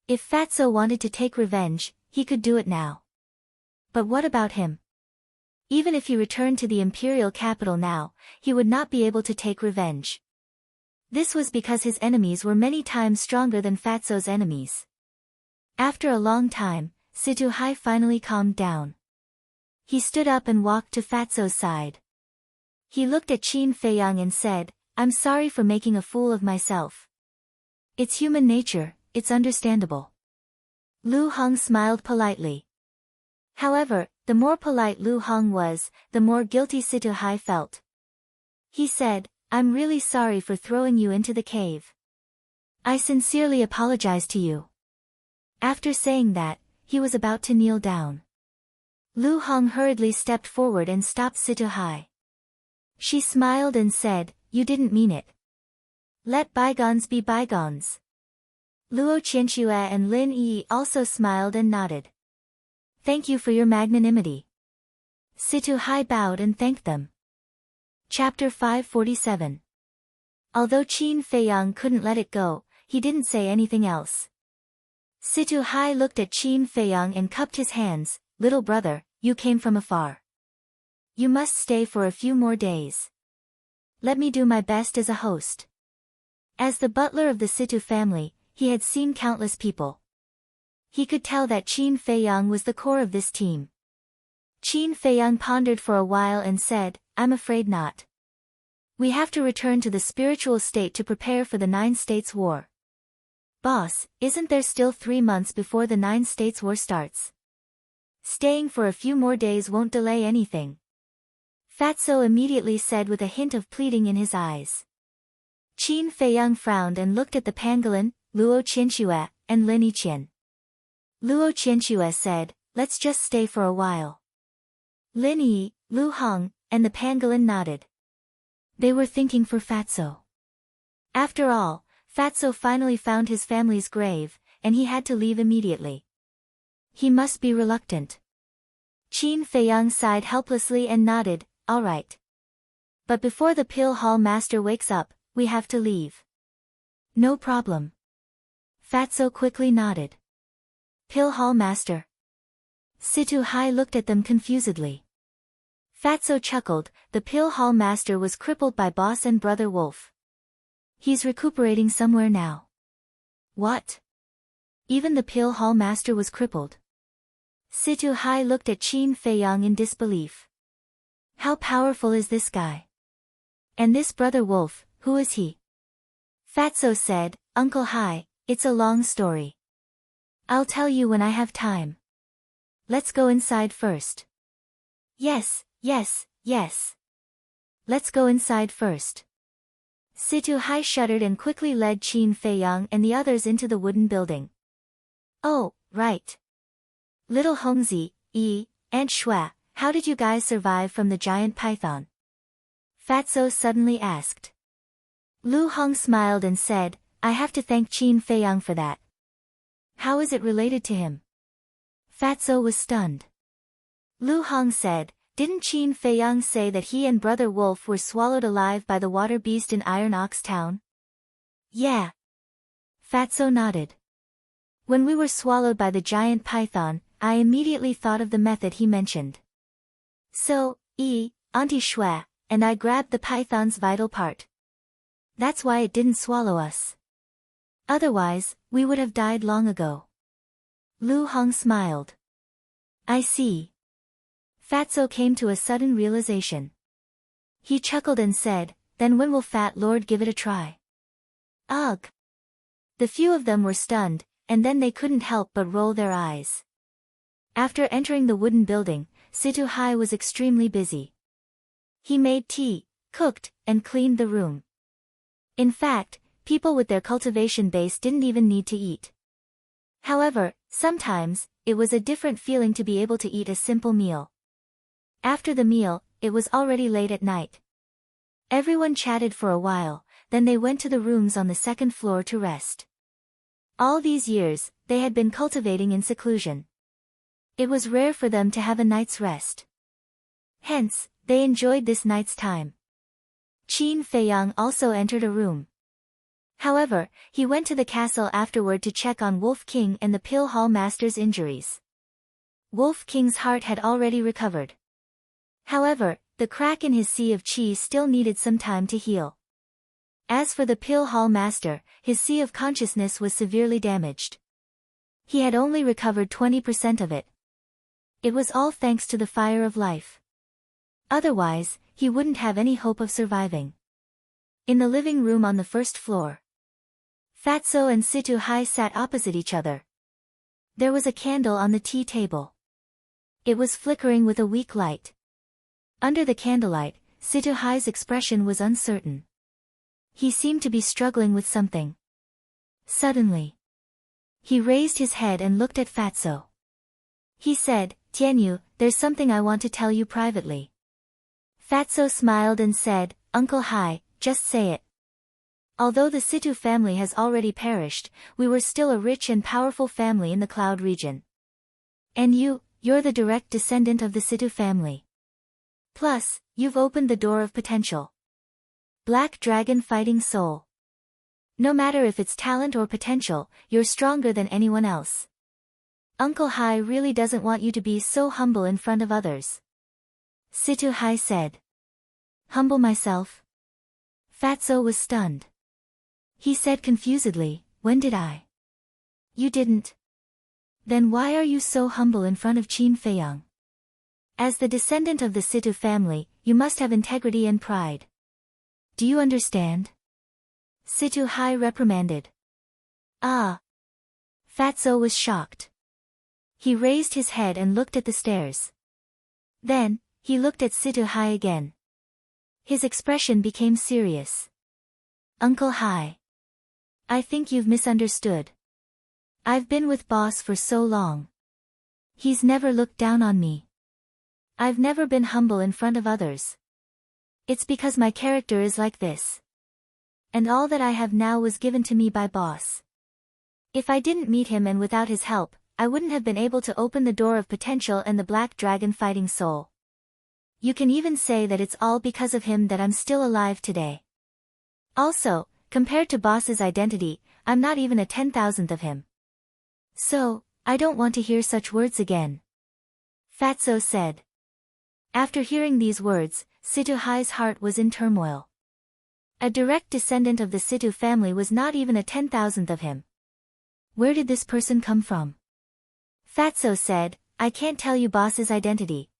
If Fatso wanted to take revenge, he could do it now. But what about him? Even if he returned to the imperial capital now, he would not be able to take revenge. This was because his enemies were many times stronger than Fatso's enemies. After a long time, Situ Hai finally calmed down. He stood up and walked to Fatso's side. He looked at Qin Feiyang and said, I'm sorry for making a fool of myself. It's human nature, it's understandable. Lu Hong smiled politely. However, the more polite Lu Hong was, the more guilty Situ Hai felt. He said, I'm really sorry for throwing you into the cave. I sincerely apologize to you. After saying that, he was about to kneel down. Lu Hong hurriedly stepped forward and stopped Situ Hai. She smiled and said, you didn't mean it. Let bygones be bygones. Luo Qianxue and Lin Yi also smiled and nodded. Thank you for your magnanimity. Situ Hai bowed and thanked them. Chapter 547. Although Qin Feiyang couldn't let it go, he didn't say anything else. Situ Hai looked at Qin Feiyang and cupped his hands. Little brother, you came from afar. You must stay for a few more days. Let me do my best as a host. As the butler of the Situ family, he had seen countless people. He could tell that Qin Feiyang was the core of this team. Qin Feiyang pondered for a while and said, I'm afraid not. We have to return to the spiritual state to prepare for the Nine States War. Boss, isn't there still 3 months before the Nine States War starts? Staying for a few more days won't delay anything. Fatso immediately said with a hint of pleading in his eyes. Qin Feiyang frowned and looked at the pangolin, Luo Qianxue, and Lin Yiqian. Luo Qianxue said, let's just stay for a while. Lin Yi, Lu Hong, and the pangolin nodded. They were thinking for Fatso. After all, Fatso finally found his family's grave, and he had to leave immediately. He must be reluctant. Qin Feiyang sighed helplessly and nodded, all right. But before the pill hall master wakes up, we have to leave. No problem. Fatso quickly nodded. Pill hall master. Situ Hai looked at them confusedly. Fatso chuckled, the pill hall master was crippled by boss and brother wolf. He's recuperating somewhere now. What? Even the pill hall master was crippled. Situ Hai looked at Qin Feiyang in disbelief. How powerful is this guy? And this brother wolf, who is he? Fatso said, Uncle Hai, it's a long story. I'll tell you when I have time. Let's go inside first. Yes, yes, yes. Let's go inside first. Situ Hai shuddered and quickly led Qin Feiyang and the others into the wooden building. Oh, right. Little Hongzi, Yi, and Shua, how did you guys survive from the giant python? Fatso suddenly asked. Lu Hong smiled and said, I have to thank Qin Feiyang for that. How is it related to him? Fatso was stunned. Lu Hong said, didn't Qin Feiyang say that he and Brother Wolf were swallowed alive by the water beast in Iron Ox Town? Yeah. Fatso nodded. When we were swallowed by the giant python, I immediately thought of the method he mentioned. So, Auntie Shua, and I grabbed the python's vital part. That's why it didn't swallow us. Otherwise, we would have died long ago. Lu Hong smiled. I see. Fatso came to a sudden realization. He chuckled and said, then when will Fat Lord give it a try? Ugh. The few of them were stunned, and then they couldn't help but roll their eyes. After entering the wooden building, Situ Hai was extremely busy. He made tea, cooked, and cleaned the room. In fact, people with their cultivation base didn't even need to eat. However, sometimes, it was a different feeling to be able to eat a simple meal. After the meal, it was already late at night. Everyone chatted for a while, then they went to the rooms on the second floor to rest. All these years, they had been cultivating in seclusion. It was rare for them to have a night's rest. Hence, they enjoyed this night's time. Qin Feiyang also entered a room. However, he went to the castle afterward to check on Wolf King and the pill hall master's injuries. Wolf King's heart had already recovered. However, the crack in his sea of qi still needed some time to heal. As for the pill hall master, his sea of consciousness was severely damaged. He had only recovered 20% of it. It was all thanks to the fire of life. Otherwise, he wouldn't have any hope of surviving. In the living room on the first floor, Fatso and Situ Hai sat opposite each other. There was a candle on the tea table. It was flickering with a weak light. Under the candlelight, Situhai's expression was uncertain. He seemed to be struggling with something. Suddenly, he raised his head and looked at Fatso. He said, "Tianyu, there's something I want to tell you privately." Fatso smiled and said, "Uncle Hai, just say it." Although the Situ family has already perished, we were still a rich and powerful family in the Cloud region. And you're the direct descendant of the Situ family. Plus, you've opened the door of potential. Black Dragon Fighting Soul. No matter if it's talent or potential, you're stronger than anyone else. Uncle Hai really doesn't want you to be so humble in front of others. Situ Hai said. Humble myself? Fatso was stunned. He said confusedly, "When did I?" "You didn't." "Then why are you so humble in front of Qin Feiyang? As the descendant of the Situ family, you must have integrity and pride. Do you understand?" Situ Hai reprimanded. "Ah." Fatso was shocked. He raised his head and looked at the stairs. Then, he looked at Situ Hai again. His expression became serious. "Uncle Hai. I think you've misunderstood. I've been with boss for so long. He's never looked down on me. I've never been humble in front of others. It's because my character is like this. And all that I have now was given to me by boss. If I didn't meet him and without his help, I wouldn't have been able to open the door of potential and the Black Dragon Fighting Soul. You can even say that it's all because of him that I'm still alive today. Also, compared to boss's identity, I'm not even a 10,000th of him. So, I don't want to hear such words again." Fatso said. After hearing these words, Situ Hai's heart was in turmoil. A direct descendant of the Situ family was not even a 10,000th of him. Where did this person come from? Fatso said, "I can't tell you boss's identity.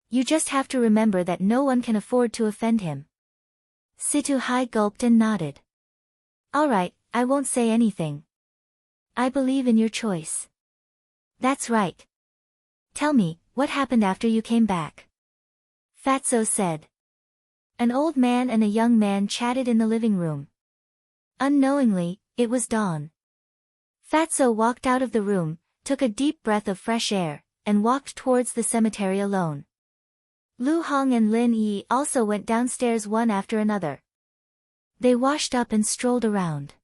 You just have to remember that no one can afford to offend him." Situ Hai gulped and nodded. "Alright, I won't say anything. I believe in your choice." "That's right. Tell me, what happened after you came back?" Fatso said. An old man and a young man chatted in the living room. Unknowingly, it was dawn. Fatso walked out of the room, took a deep breath of fresh air, and walked towards the cemetery alone. Lu Hong and Lin Yi also went downstairs one after another. They washed up and strolled around.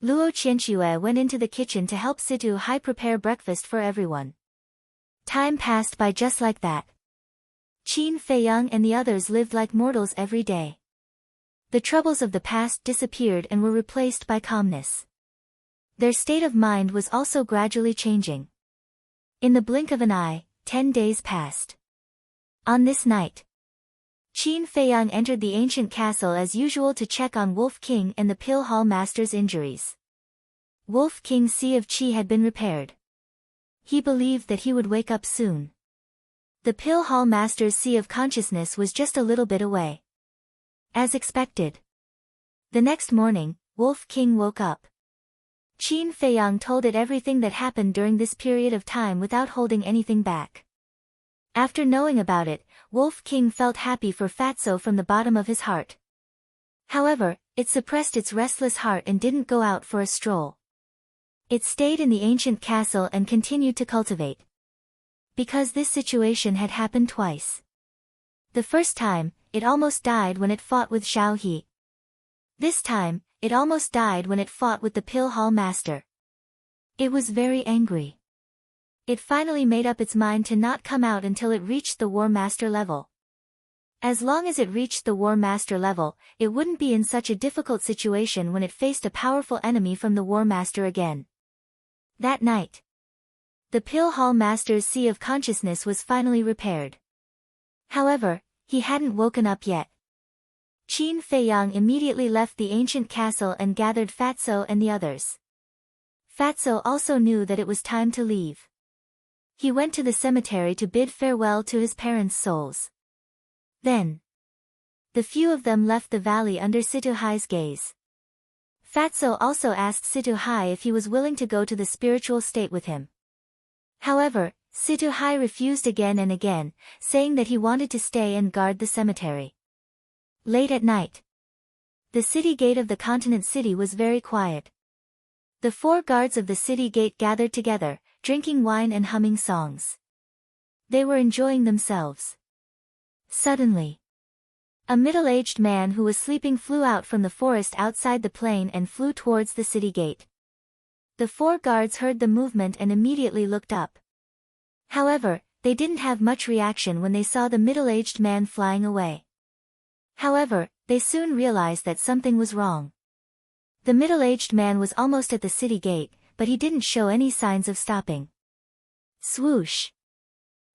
Luo Qianxue went into the kitchen to help Situ Hai prepare breakfast for everyone. Time passed by just like that. Qin Feiyang and the others lived like mortals every day. The troubles of the past disappeared and were replaced by calmness. Their state of mind was also gradually changing. In the blink of an eye, 10 days passed. On this night, Qin Feiyang entered the ancient castle as usual to check on Wolf King and the Pill Hall Master's injuries. Wolf King's Sea of Qi had been repaired. He believed that he would wake up soon. The Pill Hall Master's Sea of Consciousness was just a little bit away. As expected. The next morning, Wolf King woke up. Qin Feiyang told it everything that happened during this period of time without holding anything back. After knowing about it, Wolf King felt happy for Fatso from the bottom of his heart. However, it suppressed its restless heart and didn't go out for a stroll. It stayed in the ancient castle and continued to cultivate. Because this situation had happened twice. The first time, it almost died when it fought with Xiao He. This time, it almost died when it fought with the Pill Hall Master. It was very angry. It finally made up its mind to not come out until it reached the War Master level. As long as it reached the War Master level, it wouldn't be in such a difficult situation when it faced a powerful enemy from the War Master again. That night, the Pill Hall Master's Sea of Consciousness was finally repaired. However, he hadn't woken up yet. Qin Feiyang immediately left the ancient castle and gathered Fatso and the others. Fatso also knew that it was time to leave. He went to the cemetery to bid farewell to his parents' souls. Then, the few of them left the valley under Situ Hai's gaze. Fatso also asked Situ Hai if he was willing to go to the spiritual state with him. However, Situhai refused again and again, saying that he wanted to stay and guard the cemetery. Late at night, the city gate of the continent city was very quiet. The 4 guards of the city gate gathered together, drinking wine and humming songs. They were enjoying themselves. Suddenly, a middle-aged man who was sleeping flew out from the forest outside the plain and flew towards the city gate. The 4 guards heard the movement and immediately looked up. However, they didn't have much reaction when they saw the middle-aged man flying away. However, they soon realized that something was wrong. The middle-aged man was almost at the city gate, but he didn't show any signs of stopping. Swoosh!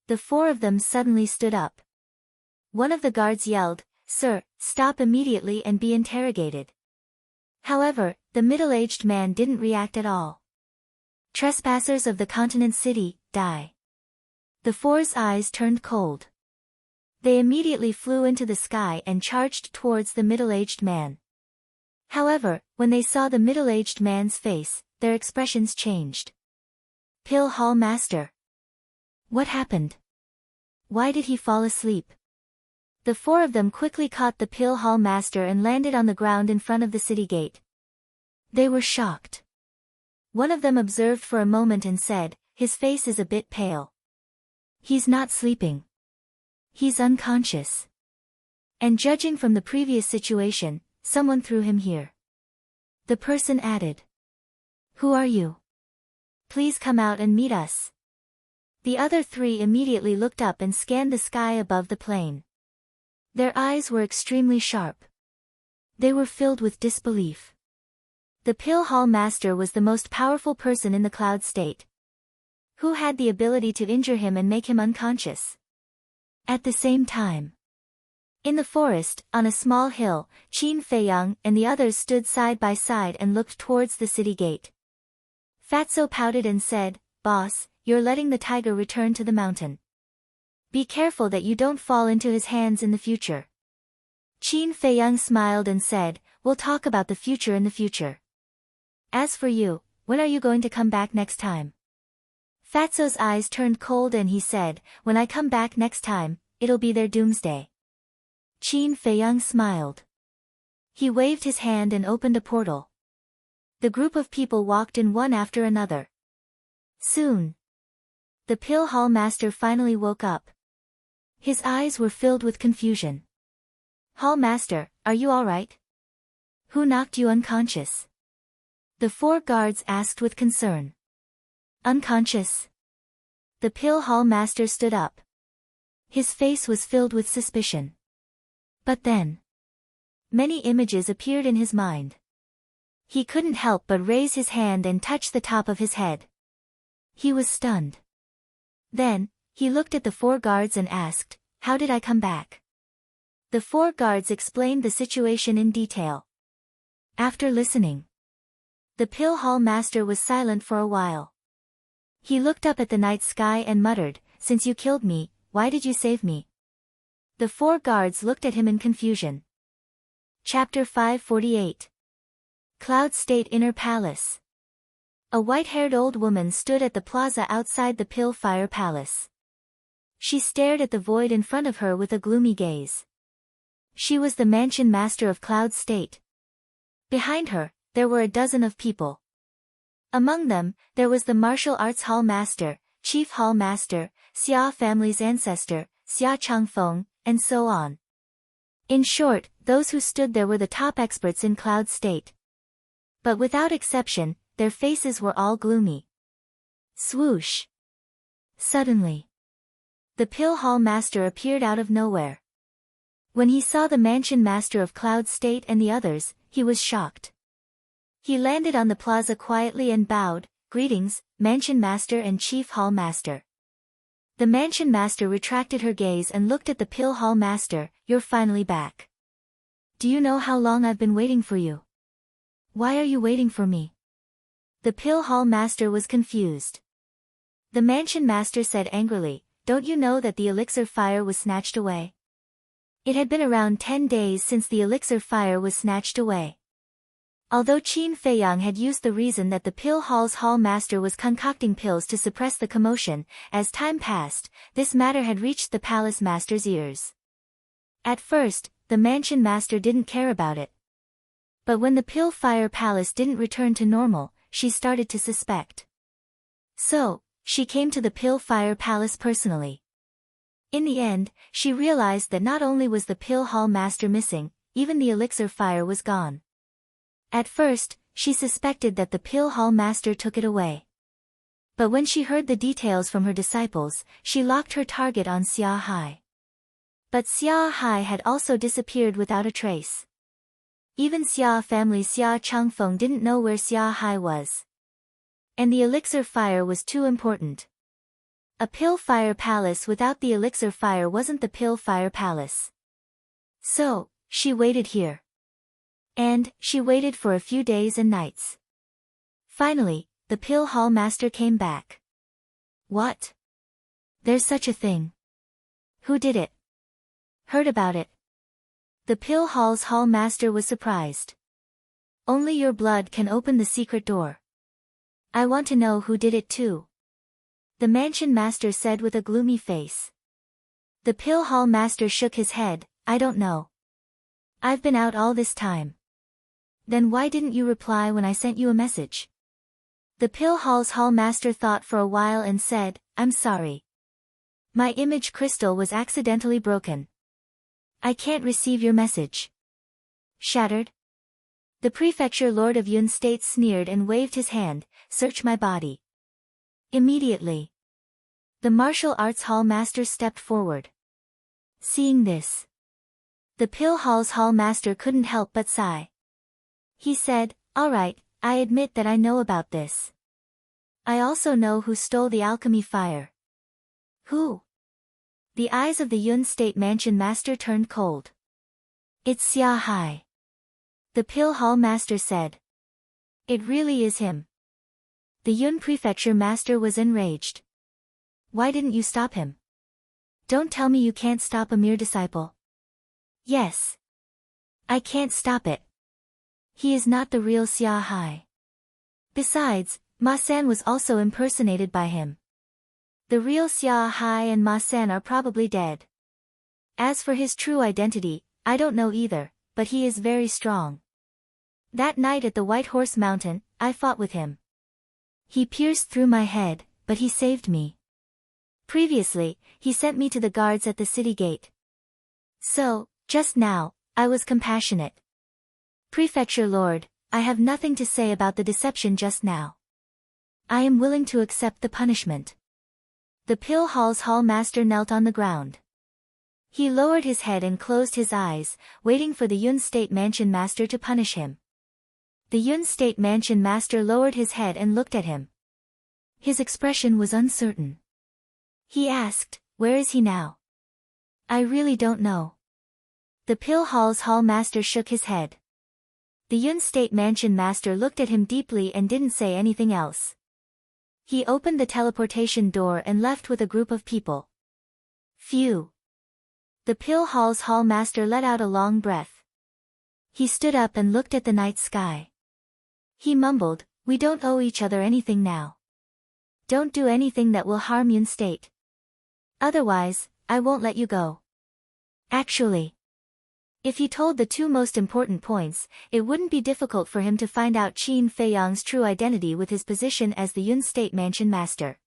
The 4 of them suddenly stood up. One of the guards yelled, "Sir, stop immediately and be interrogated." However, the middle-aged man didn't react at all. Trespassers of the continent city, die. The 4's eyes turned cold. They immediately flew into the sky and charged towards the middle-aged man. However, when they saw the middle-aged man's face, their expressions changed. Pill Hall Master. What happened? Why did he fall asleep? The 4 of them quickly caught the Pill Hall Master and landed on the ground in front of the city gate. They were shocked. One of them observed for a moment and said, "His face is a bit pale. He's not sleeping. He's unconscious. And judging from the previous situation, someone threw him here." The person added, "Who are you? Please come out and meet us." The other 3 immediately looked up and scanned the sky above the plane. Their eyes were extremely sharp. They were filled with disbelief. The Pill Hall Master was the most powerful person in the Cloud State. Who had the ability to injure him and make him unconscious? At the same time, in the forest, on a small hill, Qin Feiyang and the others stood side by side and looked towards the city gate. Fatso pouted and said, "Boss, you're letting the tiger return to the mountain. Be careful that you don't fall into his hands in the future." Qin Feiyang smiled and said, "We'll talk about the future in the future. As for you, when are you going to come back next time?" Fatso's eyes turned cold and he said, "When I come back next time, it'll be their doomsday." Qin Feiyang smiled. He waved his hand and opened a portal. The group of people walked in one after another. Soon, the Pill Hall Master finally woke up. His eyes were filled with confusion. "Hall Master, are you all right? Who knocked you unconscious?" The 4 guards asked with concern. "Unconscious?" The Pill Hall Master stood up. His face was filled with suspicion. But then, many images appeared in his mind. He couldn't help but raise his hand and touch the top of his head. He was stunned. Then, he looked at the 4 guards and asked, "How did I come back?" The 4 guards explained the situation in detail. After listening, the Pill Hall Master was silent for a while. He looked up at the night sky and muttered, "Since you killed me, why did you save me?" The 4 guards looked at him in confusion. Chapter 548. Cloud State Inner Palace. A white-haired old woman stood at the plaza outside the Pill Fire Palace. She stared at the void in front of her with a gloomy gaze. She was the mansion master of Cloud State. Behind her, there were a dozen of people. Among them, there was the martial arts hall master, chief hall master, Xia family's ancestor, Xia Changfeng, and so on. In short, those who stood there were the top experts in Cloud State. But without exception, their faces were all gloomy. Swoosh! Suddenly, the Pill Hall Master appeared out of nowhere. When he saw the mansion master of Cloud State and the others, he was shocked. He landed on the plaza quietly and bowed, "Greetings, Mansion Master and Chief Hall Master." The Mansion Master retracted her gaze and looked at the Pill Hall Master, "You're finally back. Do you know how long I've been waiting for you? Why are you waiting for me?" The Pill Hall Master was confused. The Mansion Master said angrily, "Don't you know that the elixir fire was snatched away? It had been around 10 days since the elixir fire was snatched away. Although Qin Feiyang had used the reason that the pill hall's hall master was concocting pills to suppress the commotion, as time passed, this matter had reached the palace master's ears. At first, the mansion master didn't care about it. But when the pill fire palace didn't return to normal, she started to suspect. So, she came to the pill fire palace personally. In the end, she realized that not only was the pill hall master missing, even the elixir fire was gone. At first, she suspected that the pill hall master took it away. But when she heard the details from her disciples, she locked her target on Xia Hai. But Xia Hai had also disappeared without a trace. Even Xia family Xia Changfeng didn't know where Xia Hai was. And the elixir fire was too important. A pill fire palace without the elixir fire wasn't the pill fire palace. So, she waited here. And, she waited for a few days and nights. Finally, the pill hall master came back. What? There's such a thing. Who did it? Heard about it. The pill hall's hall master was surprised. Only your blood can open the secret door. I want to know who did it too. The mansion master said with a gloomy face. The pill hall master shook his head, I don't know. I've been out all this time. Then why didn't you reply when I sent you a message? The pill hall's hall master thought for a while and said, I'm sorry. My image crystal was accidentally broken. I can't receive your message. Shattered? The prefecture lord of Yun State sneered and waved his hand, search my body. Immediately. The martial arts hall master stepped forward. Seeing this, the pill hall's hall master couldn't help but sigh. He said, all right, I admit that I know about this. I also know who stole the alchemy fire. Who? The eyes of the Yun State mansion master turned cold. It's Xia Hai. The pill hall master said. It really is him. The Yun prefecture master was enraged. Why didn't you stop him? Don't tell me you can't stop a mere disciple. Yes. I can't stop it. He is not the real Xia Hai. Besides, Ma San was also impersonated by him. The real Xia Hai and Ma San are probably dead. As for his true identity, I don't know either, but he is very strong. That night at the White Horse Mountain, I fought with him. He pierced through my head, but he saved me. Previously, he sent me to the guards at the city gate. So, just now, I was compassionate. Prefecture Lord, I have nothing to say about the deception just now. I am willing to accept the punishment. The pill hall's hall master knelt on the ground. He lowered his head and closed his eyes, waiting for the Yun State mansion master to punish him. The Yun State mansion master lowered his head and looked at him. His expression was uncertain. He asked, where is he now? I really don't know. The pill hall's hall master shook his head. The Yun State mansion master looked at him deeply and didn't say anything else. He opened the teleportation door and left with a group of people. Phew. The pill hall's hall master let out a long breath. He stood up and looked at the night sky. He mumbled, we don't owe each other anything now. Don't do anything that will harm Yun State. Otherwise, I won't let you go. Actually, if he told the two most important points, it wouldn't be difficult for him to find out Qin Feiyang's true identity with his position as the Yun State mansion master.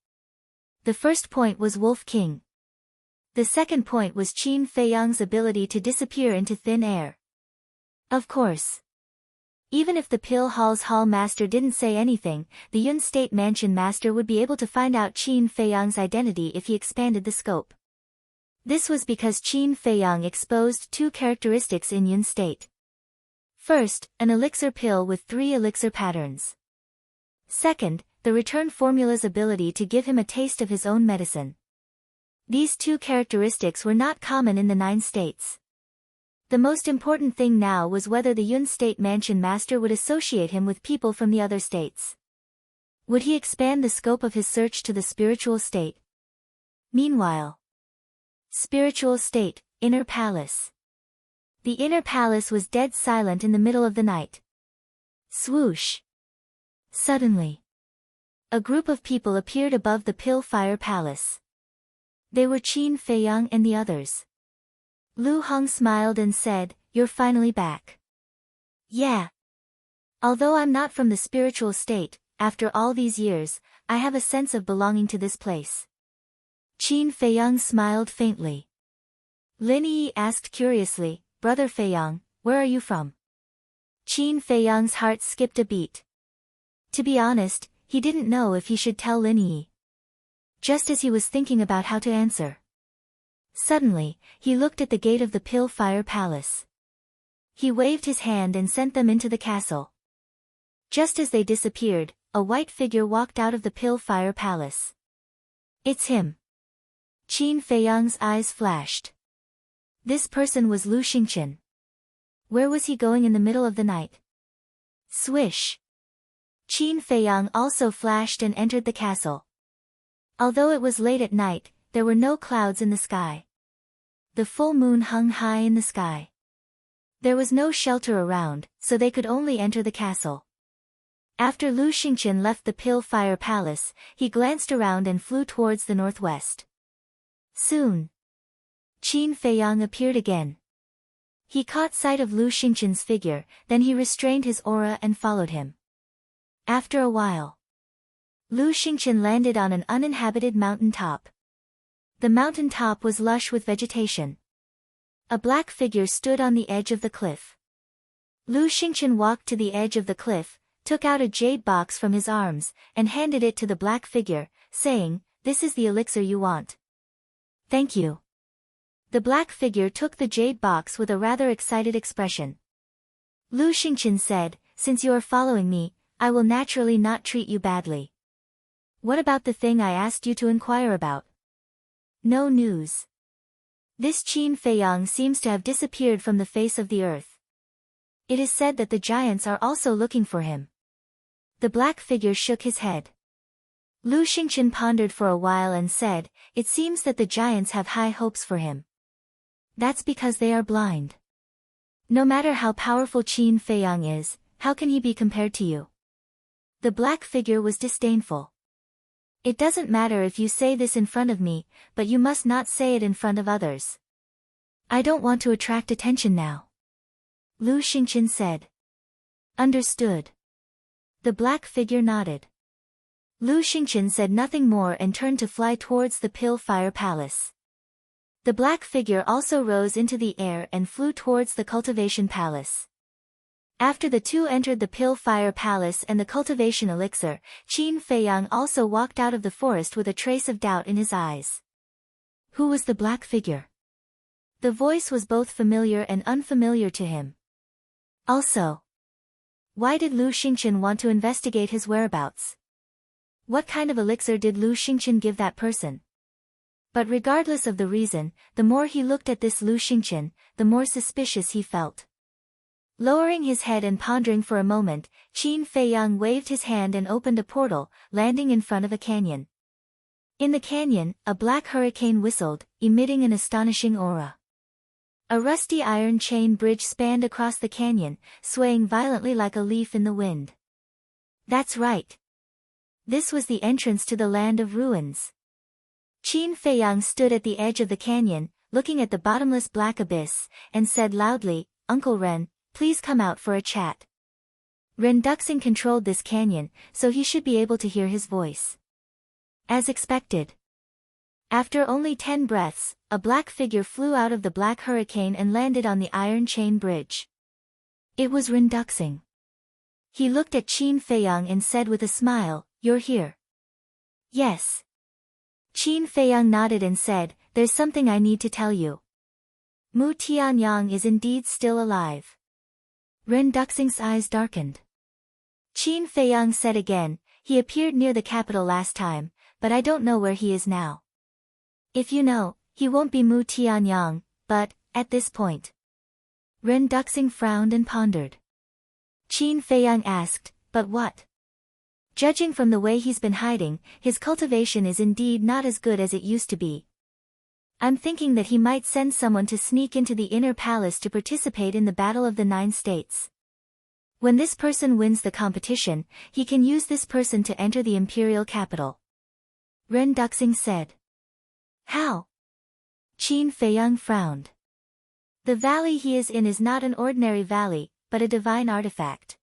The first point was Wolf King. The second point was Qin Feiyang's ability to disappear into thin air. Of course. Even if the pill hall's hall master didn't say anything, the Yun State mansion master would be able to find out Qin Feiyang's identity if he expanded the scope. This was because Qin Feiyang exposed two characteristics in Yun State. First, an elixir pill with 3 elixir patterns. Second, the return formula's ability to give him a taste of his own medicine. These two characteristics were not common in the 9 states. The most important thing now was whether the Yun State mansion master would associate him with people from the other states. Would he expand the scope of his search to the spiritual state? Meanwhile, spiritual state, inner palace. The inner palace was dead silent in the middle of the night. Swoosh! Suddenly, a group of people appeared above the Pill-Fire Palace. They were Qin Feiyang and the others. Lu Hong smiled and said, "You're finally back." "Yeah. Although I'm not from the spiritual state, after all these years, I have a sense of belonging to this place." Qin Feiyang smiled faintly. Lin Yi asked curiously, "Brother Feiyang, where are you from?" Qin Feiyang's heart skipped a beat. To be honest, he didn't know if he should tell Lin Yi. Just as he was thinking about how to answer, suddenly, he looked at the gate of the Pill-Fire Palace. He waved his hand and sent them into the castle. Just as they disappeared, a white figure walked out of the Pill-Fire Palace. "It's him." Qin Feiyang's eyes flashed. This person was Lu Xingqian. Where was he going in the middle of the night? Swish! Qin Feiyang also flashed and entered the castle. Although it was late at night, there were no clouds in the sky. The full moon hung high in the sky. There was no shelter around, so they could only enter the castle. After Lu Xingqian left the Pill-Fire Palace, he glanced around and flew towards the northwest. Soon, Qin Feiyang appeared again. He caught sight of Lu Xingqian's figure, then he restrained his aura and followed him. After a while, Lu Xingqian landed on an uninhabited mountain top. The mountain top was lush with vegetation. A black figure stood on the edge of the cliff. Lu Xingqian walked to the edge of the cliff, took out a jade box from his arms, and handed it to the black figure, saying, "This is the elixir you want." "Thank you." The black figure took the jade box with a rather excited expression. Lu Xingqian said, "Since you are following me, I will naturally not treat you badly. What about the thing I asked you to inquire about?" "No news." This Qin Feiyang seems to have disappeared from the face of the earth. It is said that the giants are also looking for him. The black figure shook his head. Lu Xingqian pondered for a while and said, "It seems that the giants have high hopes for him. That's because they are blind. No matter how powerful Qin Feiyang is, how can he be compared to you?" The black figure was disdainful. "It doesn't matter if you say this in front of me, but you must not say it in front of others. I don't want to attract attention now." Lu Xingqian said. "Understood." The black figure nodded. Lu Xingqian said nothing more and turned to fly towards the Pill-Fire Palace. The black figure also rose into the air and flew towards the Cultivation Palace. After the two entered the Pill-Fire Palace and the Cultivation Elixir, Qin Feiyang also walked out of the forest with a trace of doubt in his eyes. Who was the black figure? The voice was both familiar and unfamiliar to him. Also, why did Lu Xingqian want to investigate his whereabouts? What kind of elixir did Lu Xingqian give that person? But regardless of the reason, the more he looked at this Lu Xingqian, the more suspicious he felt. Lowering his head and pondering for a moment, Qin Feiyang waved his hand and opened a portal, landing in front of a canyon. In the canyon, a black hurricane whistled, emitting an astonishing aura. A rusty iron chain bridge spanned across the canyon, swaying violently like a leaf in the wind. That's right. This was the entrance to the land of ruins. Qin Feiyang stood at the edge of the canyon, looking at the bottomless black abyss, and said loudly, "Uncle Ren, please come out for a chat." Ren Duxing controlled this canyon, so he should be able to hear his voice. As expected. After only 10 breaths, a black figure flew out of the black hurricane and landed on the iron chain bridge. It was Ren Duxing. He looked at Qin Feiyang and said with a smile, "You're here." "Yes." Qin Feiyang nodded and said, "There's something I need to tell you. Mu Tianyang is indeed still alive." Ren Duxing's eyes darkened. Qin Feiyang said again, "He appeared near the capital last time, but I don't know where he is now. If you know, he won't be Mu Tianyang, but, at this point." Ren Duxing frowned and pondered. Qin Feiyang asked, "But what?" "Judging from the way he's been hiding, his cultivation is indeed not as good as it used to be. I'm thinking that he might send someone to sneak into the inner palace to participate in the Battle of the 9 States." When this person wins the competition, he can use this person to enter the imperial capital. Ren Duxing said. How? Qin Feiyang frowned. The valley he is in is not an ordinary valley, but a divine artifact.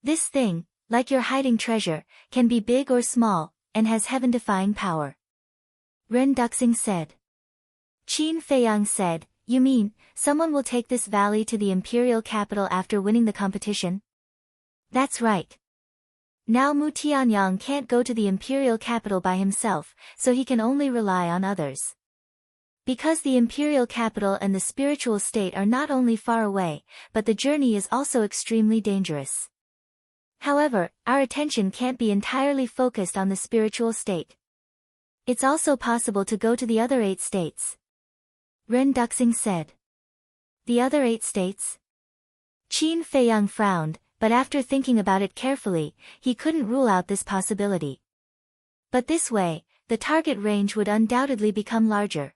This thing, like your hiding treasure, can be big or small, and has heaven-defying power. Ren Duxing said. Qin Feiyang said, You mean, someone will take this valley to the imperial capital after winning the competition? That's right. Now Mu Tianyang can't go to the imperial capital by himself, so he can only rely on others. Because the imperial capital and the spiritual state are not only far away, but the journey is also extremely dangerous. However, our attention can't be entirely focused on the spiritual state. It's also possible to go to the other 8 states. Ren Duxing said. The other 8 states? Qin Feiyang frowned, but after thinking about it carefully, he couldn't rule out this possibility. But this way, the target range would undoubtedly become larger.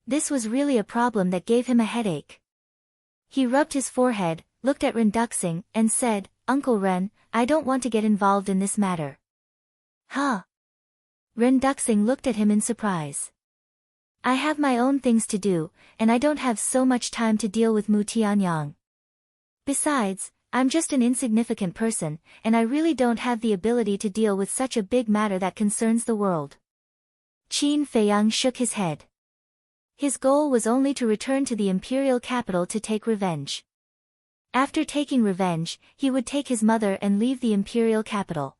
This was really a problem that gave him a headache. He rubbed his forehead, looked at Ren Duxing, and said, Uncle Ren, I don't want to get involved in this matter. Huh? Ren Duxing looked at him in surprise. I have my own things to do, and I don't have so much time to deal with Mu Tianyang. Besides, I'm just an insignificant person, and I really don't have the ability to deal with such a big matter that concerns the world. Qin Feiyang shook his head. His goal was only to return to the imperial capital to take revenge. After taking revenge, he would take his mother and leave the imperial capital.